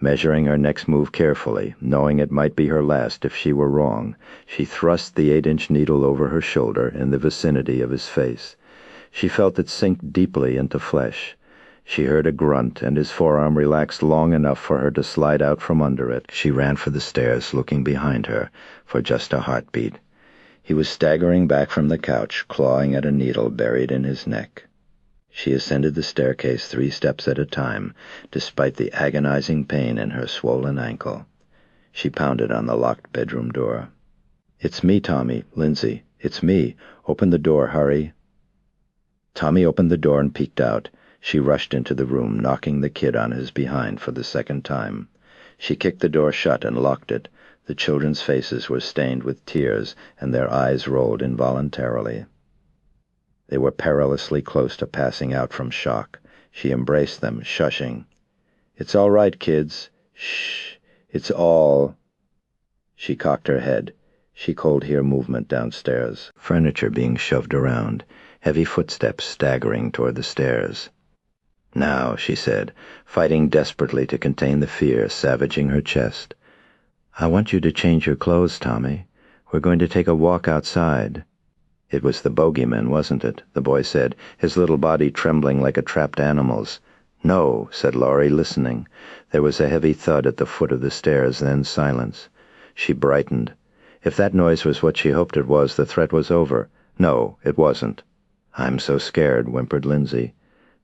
Measuring her next move carefully, knowing it might be her last if she were wrong, she thrust the 8-inch needle over her shoulder in the vicinity of his face. She felt it sink deeply into flesh. She heard a grunt, and his forearm relaxed long enough for her to slide out from under it. She ran for the stairs, looking behind her for just a heartbeat. He was staggering back from the couch, clawing at a needle buried in his neck. She ascended the staircase 3 steps at a time, despite the agonizing pain in her swollen ankle. She pounded on the locked bedroom door. "It's me, Tommy, Lindsay. It's me. Open the door, hurry." Tommy opened the door and peeked out. She rushed into the room, knocking the kid on his behind for the second time. She kicked the door shut and locked it. The children's faces were stained with tears, and their eyes rolled involuntarily. They were perilously close to passing out from shock. She embraced them, shushing. "It's all right, kids. Shh. It's all—" She cocked her head. She could hear movement downstairs, furniture being shoved around, heavy footsteps staggering toward the stairs. "Now," she said, fighting desperately to contain the fear savaging her chest. "I want you to change your clothes, Tommy. We're going to take a walk outside." It was the bogeyman, wasn't it? The boy said, his little body trembling like a trapped animal's. "No," said Laurie, listening. There was a heavy thud at the foot of the stairs, then silence. She brightened. If that noise was what she hoped it was, the threat was over. No, it wasn't. "I'm so scared," whimpered Lindsay.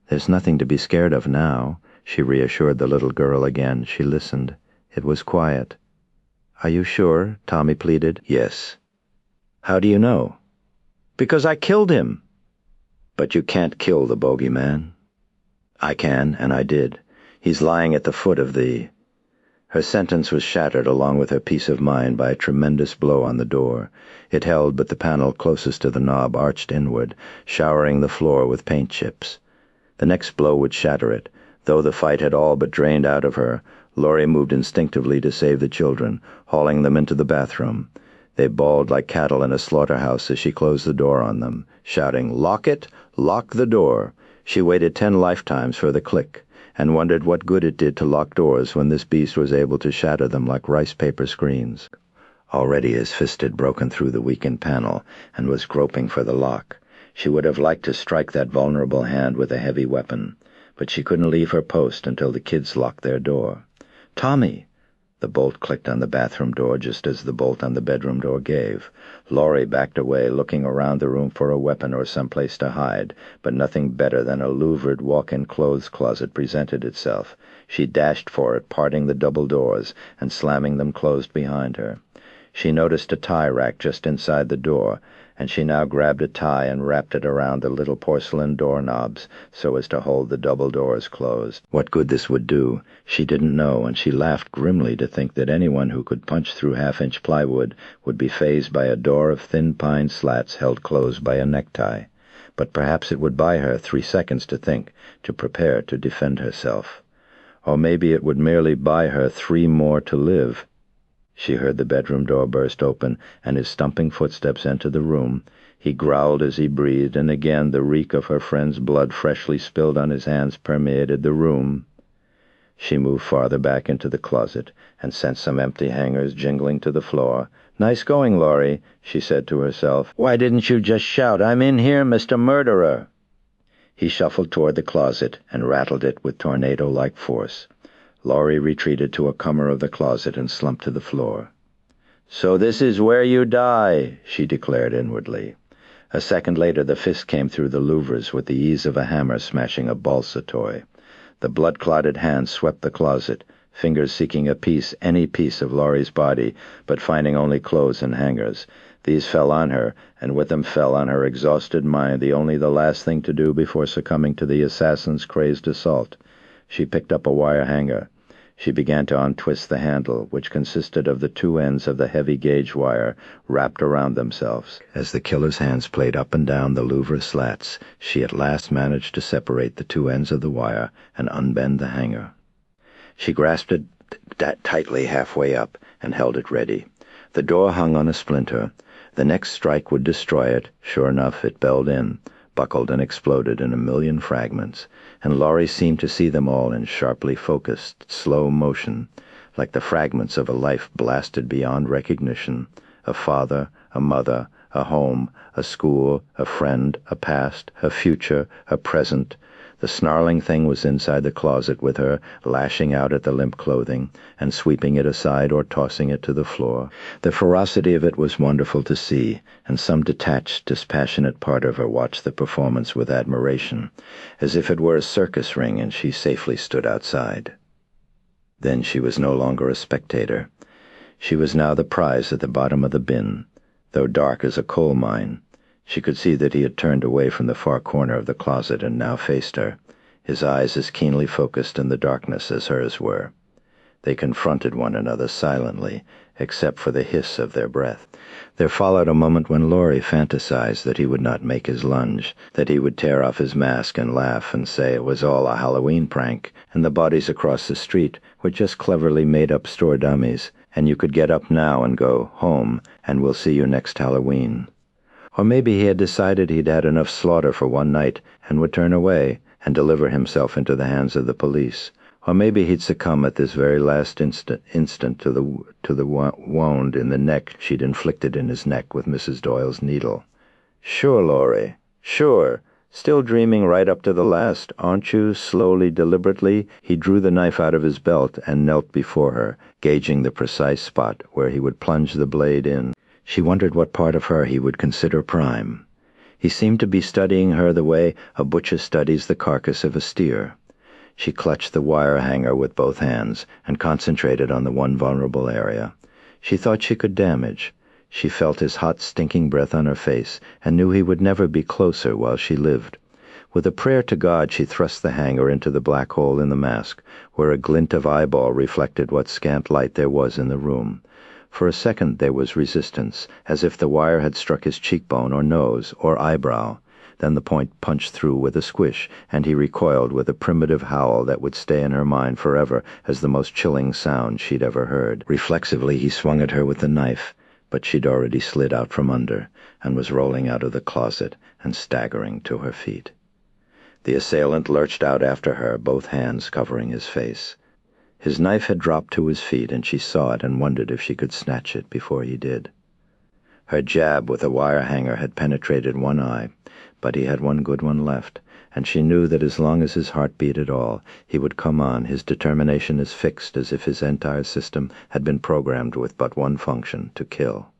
"There's nothing to be scared of now," she reassured the little girl again. She listened. It was quiet. "Are you sure?" Tommy pleaded. "Yes." "How do you know?" "Because I killed him." "But you can't kill the bogeyman." "I can, and I did. He's lying at the foot of the—" Her sentence was shattered along with her peace of mind by a tremendous blow on the door. It held, but the panel closest to the knob arched inward, showering the floor with paint chips. The next blow would shatter it. Though the fight had all but drained out of her, Laurie moved instinctively to save the children, hauling them into the bathroom. They bawled like cattle in a slaughterhouse as she closed the door on them, shouting, "Lock it! Lock the door!" She waited 10 lifetimes for the click, and wondered what good it did to lock doors when this beast was able to shatter them like rice paper screens. Already his fist had broken through the weakened panel and was groping for the lock. She would have liked to strike that vulnerable hand with a heavy weapon, but she couldn't leave her post until the kids locked their door. "Tommy!" The bolt clicked on the bathroom door just as the bolt on the bedroom door gave. Laurie backed away, looking around the room for a weapon or someplace to hide, but nothing better than a louvered walk-in clothes closet presented itself. She dashed for it, parting the double doors and slamming them closed behind her. She noticed a tie rack just inside the door, and she now grabbed a tie and wrapped it around the little porcelain doorknobs so as to hold the double doors closed. What good this would do, she didn't know, and she laughed grimly to think that anyone who could punch through half-inch plywood would be fazed by a door of thin pine slats held closed by a necktie. But perhaps it would buy her 3 seconds to think, to prepare to defend herself. Or maybe it would merely buy her 3 more to live. She heard the bedroom door burst open, and his stumping footsteps enter the room. He growled as he breathed, and again the reek of her friend's blood freshly spilled on his hands permeated the room. She moved farther back into the closet, and sent some empty hangers jingling to the floor. "Nice going, Laurie," she said to herself. "Why didn't you just shout, 'I'm in here, Mr. Murderer'?" He shuffled toward the closet and rattled it with tornado-like force. Laurie retreated to a corner of the closet and slumped to the floor. "So this is where you die," she declared inwardly. A second later the fist came through the louvers with the ease of a hammer smashing a balsa toy. The blood-clotted hand swept the closet, fingers seeking a piece, any piece of Laurie's body, but finding only clothes and hangers. These fell on her, and with them fell on her exhausted mind the last thing to do before succumbing to the assassin's crazed assault. She picked up a wire hanger. She began to untwist the handle, which consisted of the two ends of the heavy gauge wire wrapped around themselves. As the killer's hands played up and down the louvre slats, she at last managed to separate the two ends of the wire and unbend the hanger. She grasped it tightly halfway up and held it ready. The door hung on a splinter. The next strike would destroy it. Sure enough, it belled in, buckled and exploded in a million fragments, and Laurie seemed to see them all in sharply focused, slow motion, like the fragments of a life blasted beyond recognition, a father, a mother, a home, a school, a friend, a past, a future, a present. The snarling thing was inside the closet with her, lashing out at the limp clothing, and sweeping it aside or tossing it to the floor. The ferocity of it was wonderful to see, and some detached, dispassionate part of her watched the performance with admiration, as if it were a circus ring and she safely stood outside. Then she was no longer a spectator. She was now the prize at the bottom of the bin, though dark as a coal mine. She could see that he had turned away from the far corner of the closet and now faced her, his eyes as keenly focused in the darkness as hers were. They confronted one another silently, except for the hiss of their breath. There followed a moment when Laurie fantasized that he would not make his lunge, that he would tear off his mask and laugh and say it was all a Halloween prank, and the bodies across the street were just cleverly made-up store dummies, and you could get up now and go home, and we'll see you next Halloween. Or maybe he had decided he'd had enough slaughter for one night and would turn away and deliver himself into the hands of the police. Or maybe he'd succumb at this very last instant to the wound in the neck she'd inflicted in his neck with Mrs. Doyle's needle. Sure, Laurie, sure. Still dreaming right up to the last, aren't you? Slowly, deliberately, he drew the knife out of his belt and knelt before her, gauging the precise spot where he would plunge the blade in. She wondered what part of her he would consider prime. He seemed to be studying her the way a butcher studies the carcass of a steer. She clutched the wire hanger with both hands and concentrated on the one vulnerable area. She thought she could damage. She felt his hot, stinking breath on her face and knew he would never be closer while she lived. With a prayer to God, she thrust the hanger into the black hole in the mask, where a glint of eyeball reflected what scant light there was in the room. For a second there was resistance, as if the wire had struck his cheekbone or nose or eyebrow. Then the point punched through with a squish, and he recoiled with a primitive howl that would stay in her mind forever as the most chilling sound she'd ever heard. Reflexively he swung at her with the knife, but she'd already slid out from under and was rolling out of the closet and staggering to her feet. The assailant lurched out after her, both hands covering his face. His knife had dropped to his feet, and she saw it and wondered if she could snatch it before he did. Her jab with a wire hanger had penetrated one eye, but he had one good one left, and she knew that as long as his heart beat at all, he would come on, his determination as fixed as if his entire system had been programmed with but one function, to kill.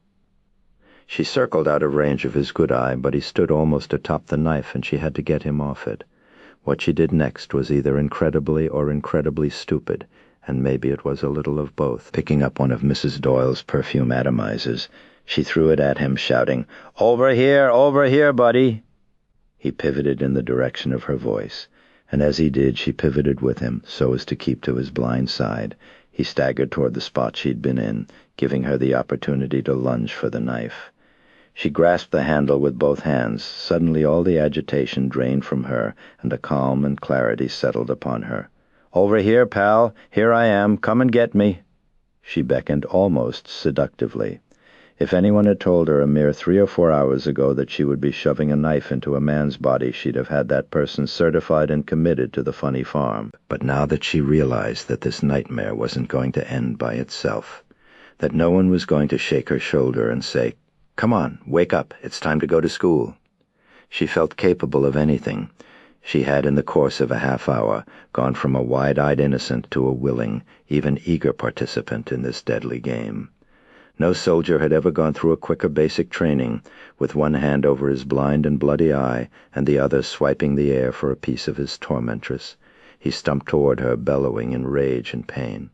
She circled out of range of his good eye, but he stood almost atop the knife, and she had to get him off it. What she did next was either incredibly or incredibly stupid, and maybe it was a little of both. Picking up one of Mrs. Doyle's perfume atomizers, she threw it at him, shouting, over here, buddy!" He pivoted in the direction of her voice, and as he did, she pivoted with him, so as to keep to his blind side. He staggered toward the spot she'd been in, giving her the opportunity to lunge for the knife. She grasped the handle with both hands. Suddenly all the agitation drained from her, and a calm and clarity settled upon her. "Over here, pal. Here I am. Come and get me." She beckoned almost seductively. If anyone had told her a mere 3 or 4 hours ago that she would be shoving a knife into a man's body, she'd have had that person certified and committed to the funny farm. But now that she realized that this nightmare wasn't going to end by itself, that no one was going to shake her shoulder and say, "Come on, wake up, it's time to go to school," she felt capable of anything. She had, in the course of a half-hour, gone from a wide-eyed innocent to a willing, even eager participant in this deadly game. No soldier had ever gone through a quicker basic training, with one hand over his blind and bloody eye, and the other swiping the air for a piece of his tormentress. He stumped toward her, bellowing in rage and pain.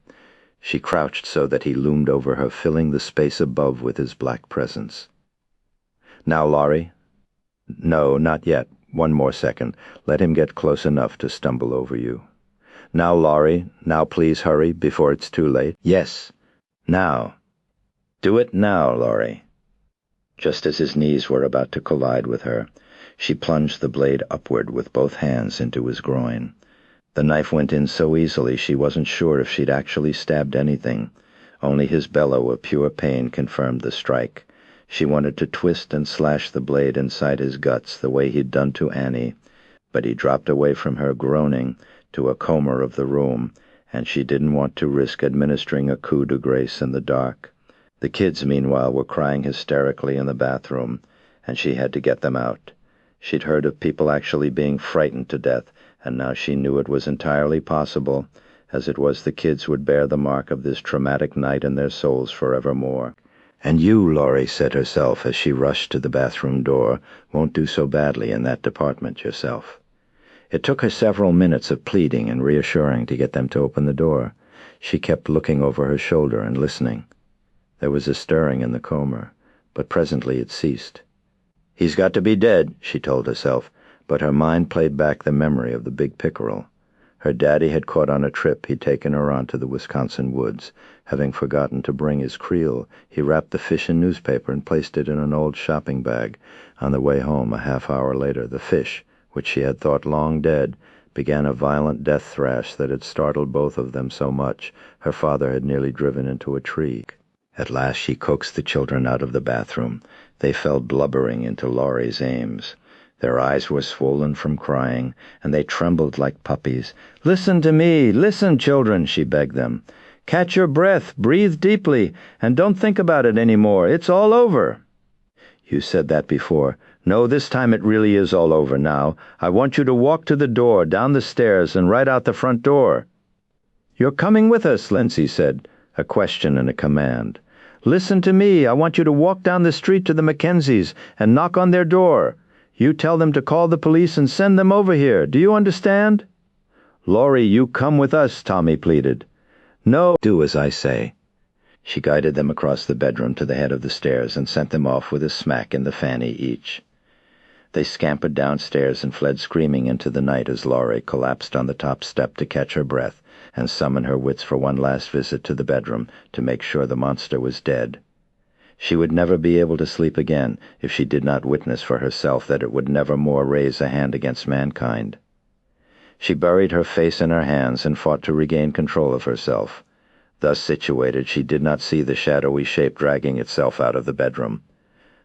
She crouched so that he loomed over her, filling the space above with his black presence. "Now, Laurie." "No, not yet. One more second. Let him get close enough to stumble over you." Now, Laurie, now please hurry before it's too late. Yes, now. Do it now, Laurie. Just as his knees were about to collide with her, she plunged the blade upward with both hands into his groin. The knife went in so easily she wasn't sure if she'd actually stabbed anything. Only his bellow of pure pain confirmed the strike. She wanted to twist and slash the blade inside his guts the way he'd done to Annie, but he dropped away from her groaning to a corner of the room, and she didn't want to risk administering a coup de grace in the dark. The kids, meanwhile, were crying hysterically in the bathroom, and she had to get them out. She'd heard of people actually being frightened to death, and now she knew it was entirely possible. As it was, the kids would bear the mark of this traumatic night in their souls forevermore. And you, Laurie said herself as she rushed to the bathroom door, won't do so badly in that department yourself. It took her several minutes of pleading and reassuring to get them to open the door. She kept looking over her shoulder and listening. There was a stirring in the comber, but presently it ceased. He's got to be dead, she told herself, but her mind played back the memory of the big pickerel. Her daddy had caught on a trip he'd taken her on to the Wisconsin woods. Having forgotten to bring his creel, he wrapped the fish in newspaper and placed it in an old shopping bag. On the way home, a half-hour later, the fish, which she had thought long dead, began a violent death thrash that had startled both of them so much her father had nearly driven into a tree. At last she coaxed the children out of the bathroom. They fell blubbering into Laurie's aims. Their eyes were swollen from crying, and they trembled like puppies. "Listen to me! Listen, children!" she begged them. "Catch your breath, breathe deeply, and don't think about it any more. It's all over." "You said that before." "No, this time it really is all over now. I want you to walk to the door, down the stairs, and right out the front door." "You're coming with us," Lindsay said, a question and a command. "Listen to me. I want you to walk down the street to the Mackenzies and knock on their door. You tell them to call the police and send them over here. Do you understand?" "Laurie, you come with us," Tommy pleaded. "No, do as I say." She guided them across the bedroom to the head of the stairs and sent them off with a smack in the fanny each. They scampered downstairs and fled screaming into the night as Laurie collapsed on the top step to catch her breath and summon her wits for one last visit to the bedroom to make sure the monster was dead. She would never be able to sleep again if she did not witness for herself that it would never more raise a hand against mankind. She buried her face in her hands and fought to regain control of herself. Thus situated, she did not see the shadowy shape dragging itself out of the bedroom.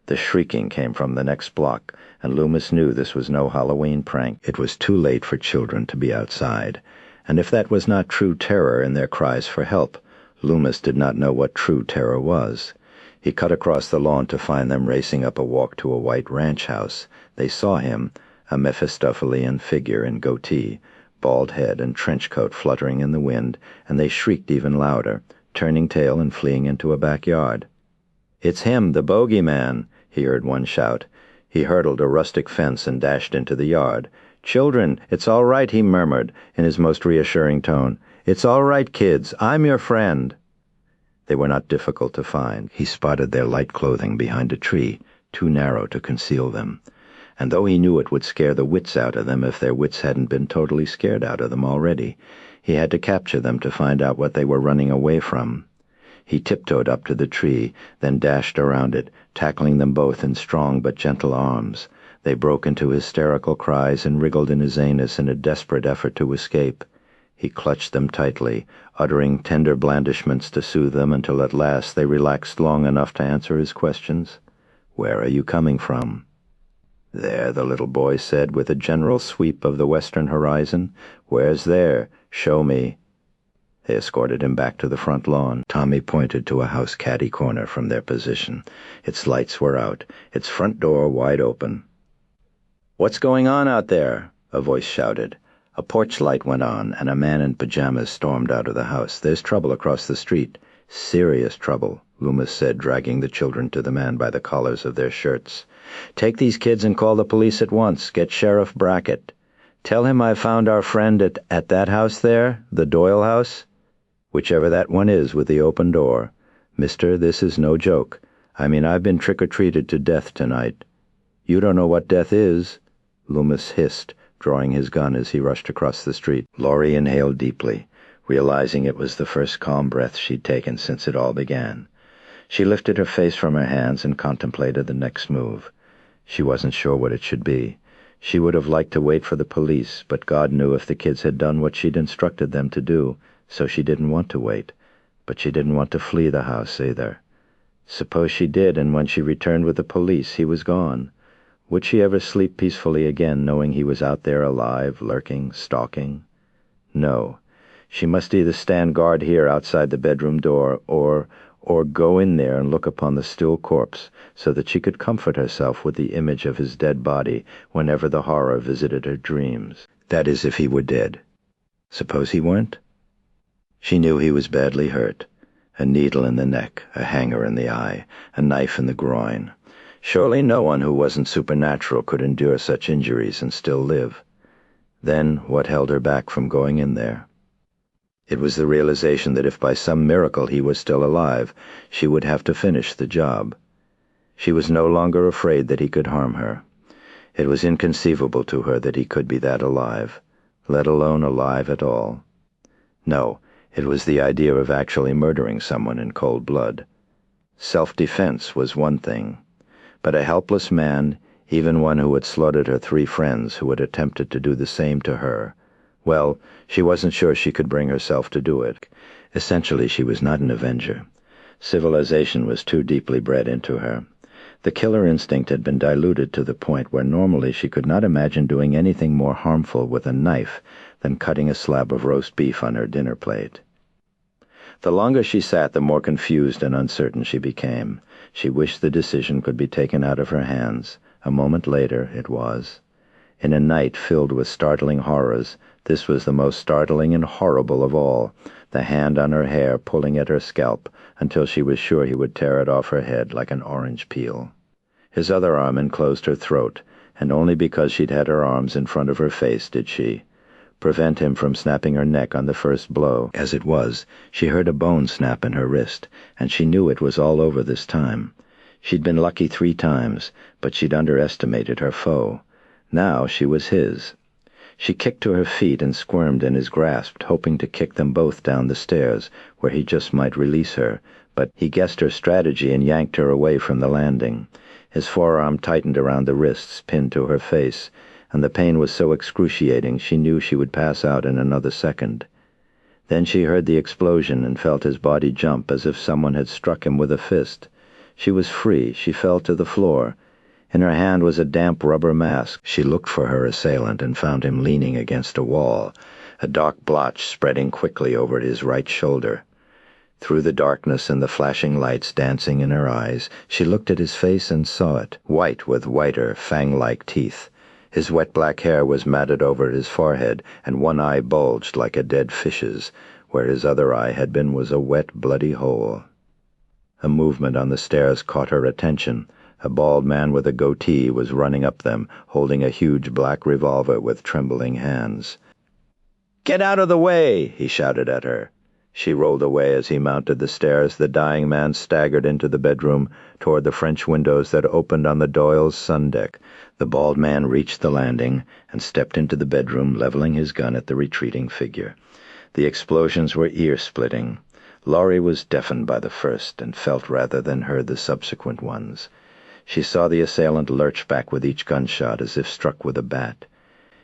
The shrieking came from the next block, and Loomis knew this was no Halloween prank. It was too late for children to be outside, and if that was not true terror in their cries for help, Loomis did not know what true terror was. He cut across the lawn to find them racing up a walk to a white ranch house. They saw him, a Mephistophelian figure in goatee, bald head and trench coat fluttering in the wind, and they shrieked even louder, turning tail and fleeing into a backyard. "It's him, the bogeyman," he heard one shout. He hurdled a rustic fence and dashed into the yard. "Children, it's all right," he murmured in his most reassuring tone. "It's all right, kids. I'm your friend." They were not difficult to find. He spotted their light clothing behind a tree, too narrow to conceal them. And though he knew it would scare the wits out of them if their wits hadn't been totally scared out of them already, he had to capture them to find out what they were running away from. He tiptoed up to the tree, then dashed around it, tackling them both in strong but gentle arms. They broke into hysterical cries and wriggled in his anus in a desperate effort to escape. He clutched them tightly, uttering tender blandishments to soothe them until at last they relaxed long enough to answer his questions. "Where are you coming from?" "There," the little boy said with a general sweep of the western horizon. "Where's there? Show me." They escorted him back to the front lawn. Tommy pointed to a house catty corner from their position. Its lights were out, its front door wide open. "What's going on out there?" a voice shouted. A porch light went on, and a man in pajamas stormed out of the house. "There's trouble across the street." "Serious trouble," Loomis said, dragging the children to the man by the collars of their shirts. "Take these kids and call the police at once. Get Sheriff Brackett. Tell him I found our friend at that house there, the Doyle house. Whichever that one is with the open door. Mister, this is no joke. I mean, I've been trick-or-treated to death tonight." "You don't know what death is," Loomis hissed, drawing his gun as he rushed across the street. Laurie inhaled deeply, realizing it was the first calm breath she'd taken since it all began. She lifted her face from her hands and contemplated the next move. She wasn't sure what it should be. She would have liked to wait for the police, but God knew if the kids had done what she'd instructed them to do, so she didn't want to wait. But she didn't want to flee the house either. Suppose she did, and when she returned with the police, he was gone. Would she ever sleep peacefully again, knowing he was out there alive, lurking, stalking? No. She must either stand guard here outside the bedroom door, or go in there and look upon the still corpse, so that she could comfort herself with the image of his dead body whenever the horror visited her dreams. That is, if he were dead. Suppose he weren't? She knew he was badly hurt. A needle in the neck, a hanger in the eye, a knife in the groin. Surely no one who wasn't supernatural could endure such injuries and still live. Then, what held her back from going in there? It was the realization that if by some miracle he was still alive, she would have to finish the job. She was no longer afraid that he could harm her. It was inconceivable to her that he could be that alive, let alone alive at all. No, it was the idea of actually murdering someone in cold blood. Self-defense was one thing, but a helpless man, even one who had slaughtered her 3 friends who had attempted to do the same to her, well, she wasn't sure she could bring herself to do it. Essentially, she was not an avenger. Civilization was too deeply bred into her. The killer instinct had been diluted to the point where normally she could not imagine doing anything more harmful with a knife than cutting a slab of roast beef on her dinner plate. The longer she sat, the more confused and uncertain she became. She wished the decision could be taken out of her hands. A moment later, it was. In a night filled with startling horrors, this was the most startling and horrible of all, the hand on her hair pulling at her scalp until she was sure he would tear it off her head like an orange peel. His other arm enclosed her throat, and only because she'd had her arms in front of her face did she prevent him from snapping her neck on the first blow. As it was, she heard a bone snap in her wrist, and she knew it was all over this time. She'd been lucky 3 times, but she'd underestimated her foe. Now she was his. She kicked to her feet and squirmed in his grasp, hoping to kick them both down the stairs, where he just might release her, but he guessed her strategy and yanked her away from the landing. His forearm tightened around the wrists pinned to her face, and the pain was so excruciating she knew she would pass out in another second. Then she heard the explosion and felt his body jump as if someone had struck him with a fist. She was free. She fell to the floor. In her hand was a damp rubber mask. She looked for her assailant and found him leaning against a wall, a dark blotch spreading quickly over his right shoulder. Through the darkness and the flashing lights dancing in her eyes, she looked at his face and saw it, white with whiter, fang-like teeth. His wet black hair was matted over his forehead, and one eye bulged like a dead fish's. Where his other eye had been was a wet, bloody hole. A movement on the stairs caught her attention. A bald man with a goatee was running up them, holding a huge black revolver with trembling hands. "Get out of the way!" he shouted at her. She rolled away as he mounted the stairs. The dying man staggered into the bedroom, toward the French windows that opened on the Doyle's sun deck. The bald man reached the landing and stepped into the bedroom, leveling his gun at the retreating figure. The explosions were ear-splitting. Laurie was deafened by the first and felt rather than heard the subsequent ones. She saw the assailant lurch back with each gunshot as if struck with a bat.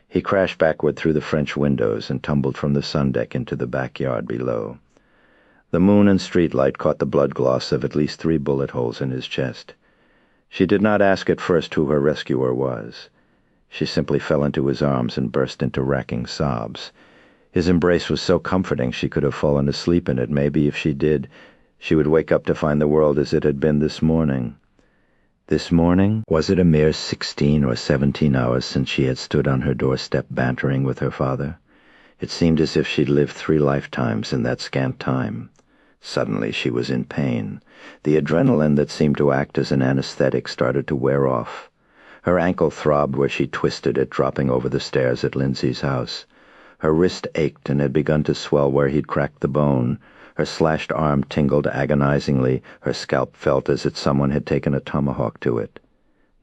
He crashed backward through the French windows and tumbled from the sun deck into the backyard below. The moon and streetlight caught the blood gloss of at least 3 bullet holes in his chest. She did not ask at first who her rescuer was. She simply fell into his arms and burst into racking sobs. His embrace was so comforting she could have fallen asleep in it. Maybe if she did, she would wake up to find the world as it had been this morning. This morning? Was it a mere 16 or 17 hours since she had stood on her doorstep bantering with her father? It seemed as if she'd lived 3 lifetimes in that scant time. Suddenly she was in pain. The adrenaline that seemed to act as an anesthetic started to wear off. Her ankle throbbed where she twisted it, dropping over the stairs at Lindsay's house. Her wrist ached and had begun to swell where he'd cracked the bone. Her slashed arm tingled agonizingly. Her scalp felt as if someone had taken a tomahawk to it.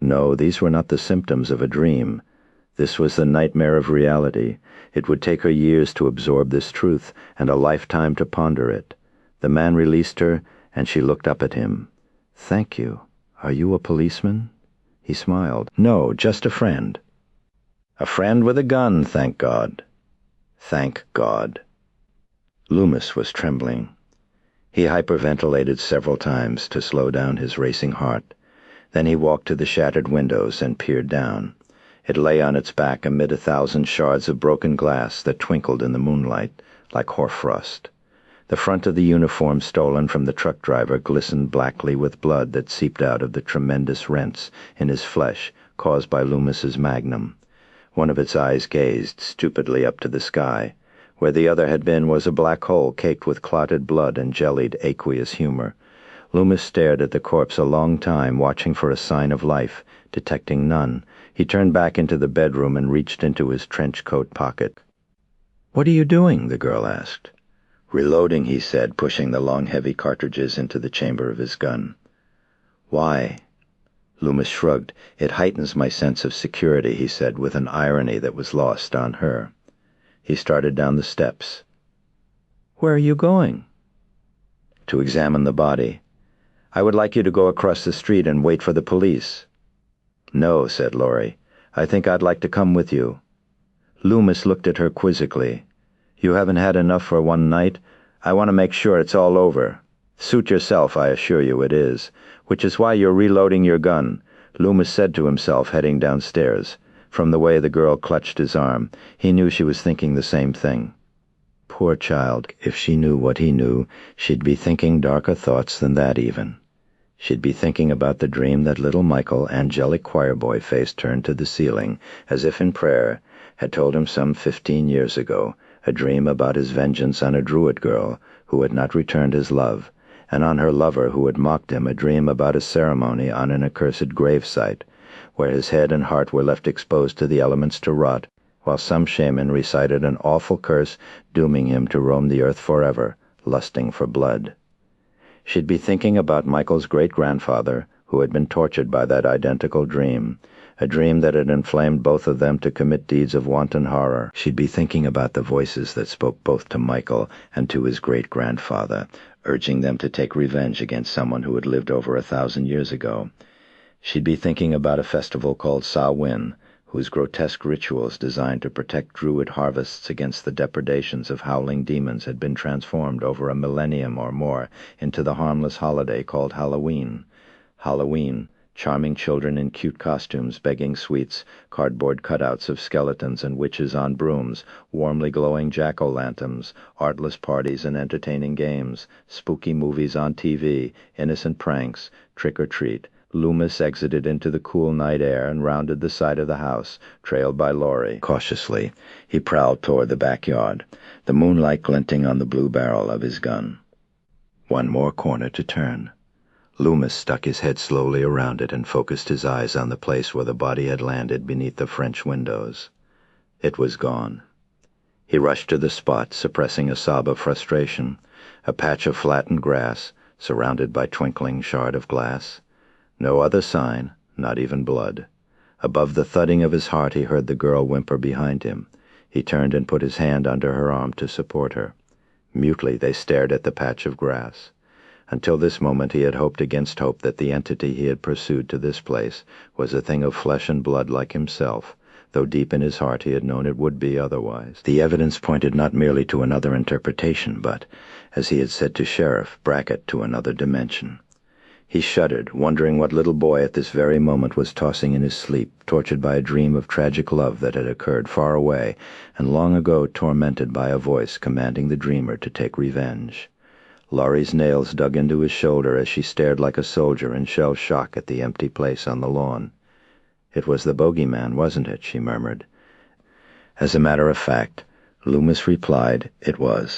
No, these were not the symptoms of a dream. This was the nightmare of reality. It would take her years to absorb this truth, and a lifetime to ponder it. The man released her, and she looked up at him. "Thank you. Are you a policeman?" He smiled. "No, just a friend." "A friend with a gun, thank God." Thank God. Loomis was trembling. He hyperventilated several times to slow down his racing heart. Then he walked to the shattered windows and peered down. It lay on its back amid 1,000 shards of broken glass that twinkled in the moonlight like hoarfrost. The front of the uniform stolen from the truck driver glistened blackly with blood that seeped out of the tremendous rents in his flesh caused by Loomis's magnum. One of its eyes gazed stupidly up to the sky. Where the other had been was a black hole caked with clotted blood and jellied aqueous humor. Loomis stared at the corpse a long time, watching for a sign of life, detecting none. He turned back into the bedroom and reached into his trench coat pocket. "What are you doing?" the girl asked. "Reloading," he said, pushing the long heavy cartridges into the chamber of his gun. "Why?" Loomis shrugged. "It heightens my sense of security," he said, with an irony that was lost on her. He started down the steps. "Where are you going?" "To examine the body. I would like you to go across the street and wait for the police." "No," said Laurie. "I think I'd like to come with you." Loomis looked at her quizzically. "You haven't had enough for one night? I want to make sure it's all over. Suit yourself, I assure you it is. Which is why you're reloading your gun," Loomis said to himself, heading downstairs. From the way the girl clutched his arm, he knew she was thinking the same thing. Poor child, if she knew what he knew, she'd be thinking darker thoughts than that even. She'd be thinking about the dream that little Michael, angelic choirboy face turned to the ceiling, as if in prayer, had told him some 15 years ago, a dream about his vengeance on a Druid girl who had not returned his love, and on her lover who had mocked him, a dream about a ceremony on an accursed gravesite, where his head and heart were left exposed to the elements to rot, while some shaman recited an awful curse dooming him to roam the earth forever, lusting for blood. She'd be thinking about Michael's great-grandfather, who had been tortured by that identical dream, a dream that had inflamed both of them to commit deeds of wanton horror. She'd be thinking about the voices that spoke both to Michael and to his great-grandfather, urging them to take revenge against someone who had lived over 1,000 years ago. She'd be thinking about a festival called Samhain, whose grotesque rituals designed to protect Druid harvests against the depredations of howling demons had been transformed over a millennium or more into the harmless holiday called Halloween. Halloween, charming children in cute costumes begging sweets, cardboard cutouts of skeletons and witches on brooms, warmly glowing jack-o'-lanterns, artless parties and entertaining games, spooky movies on TV, innocent pranks, trick-or-treat. Loomis exited into the cool night air and rounded the side of the house, trailed by Laurie. Cautiously, he prowled toward the backyard, the moonlight glinting on the blue barrel of his gun. One more corner to turn. Loomis stuck his head slowly around it and focused his eyes on the place where the body had landed beneath the French windows. It was gone. He rushed to the spot, suppressing a sob of frustration, a patch of flattened grass, surrounded by twinkling shard of glass. No other sign, not even blood. Above the thudding of his heart he heard the girl whimper behind him. He turned and put his hand under her arm to support her. Mutely they stared at the patch of grass. Until this moment he had hoped against hope that the entity he had pursued to this place was a thing of flesh and blood like himself, though deep in his heart he had known it would be otherwise. The evidence pointed not merely to another interpretation, but, as he had said to Sheriff Brackett, to another dimension. He shuddered, wondering what little boy at this very moment was tossing in his sleep, tortured by a dream of tragic love that had occurred far away, and long ago tormented by a voice commanding the dreamer to take revenge. Laurie's nails dug into his shoulder as she stared like a soldier in shell shock at the empty place on the lawn. "It was the bogeyman, wasn't it?" she murmured. As a matter of fact, Loomis replied, it was.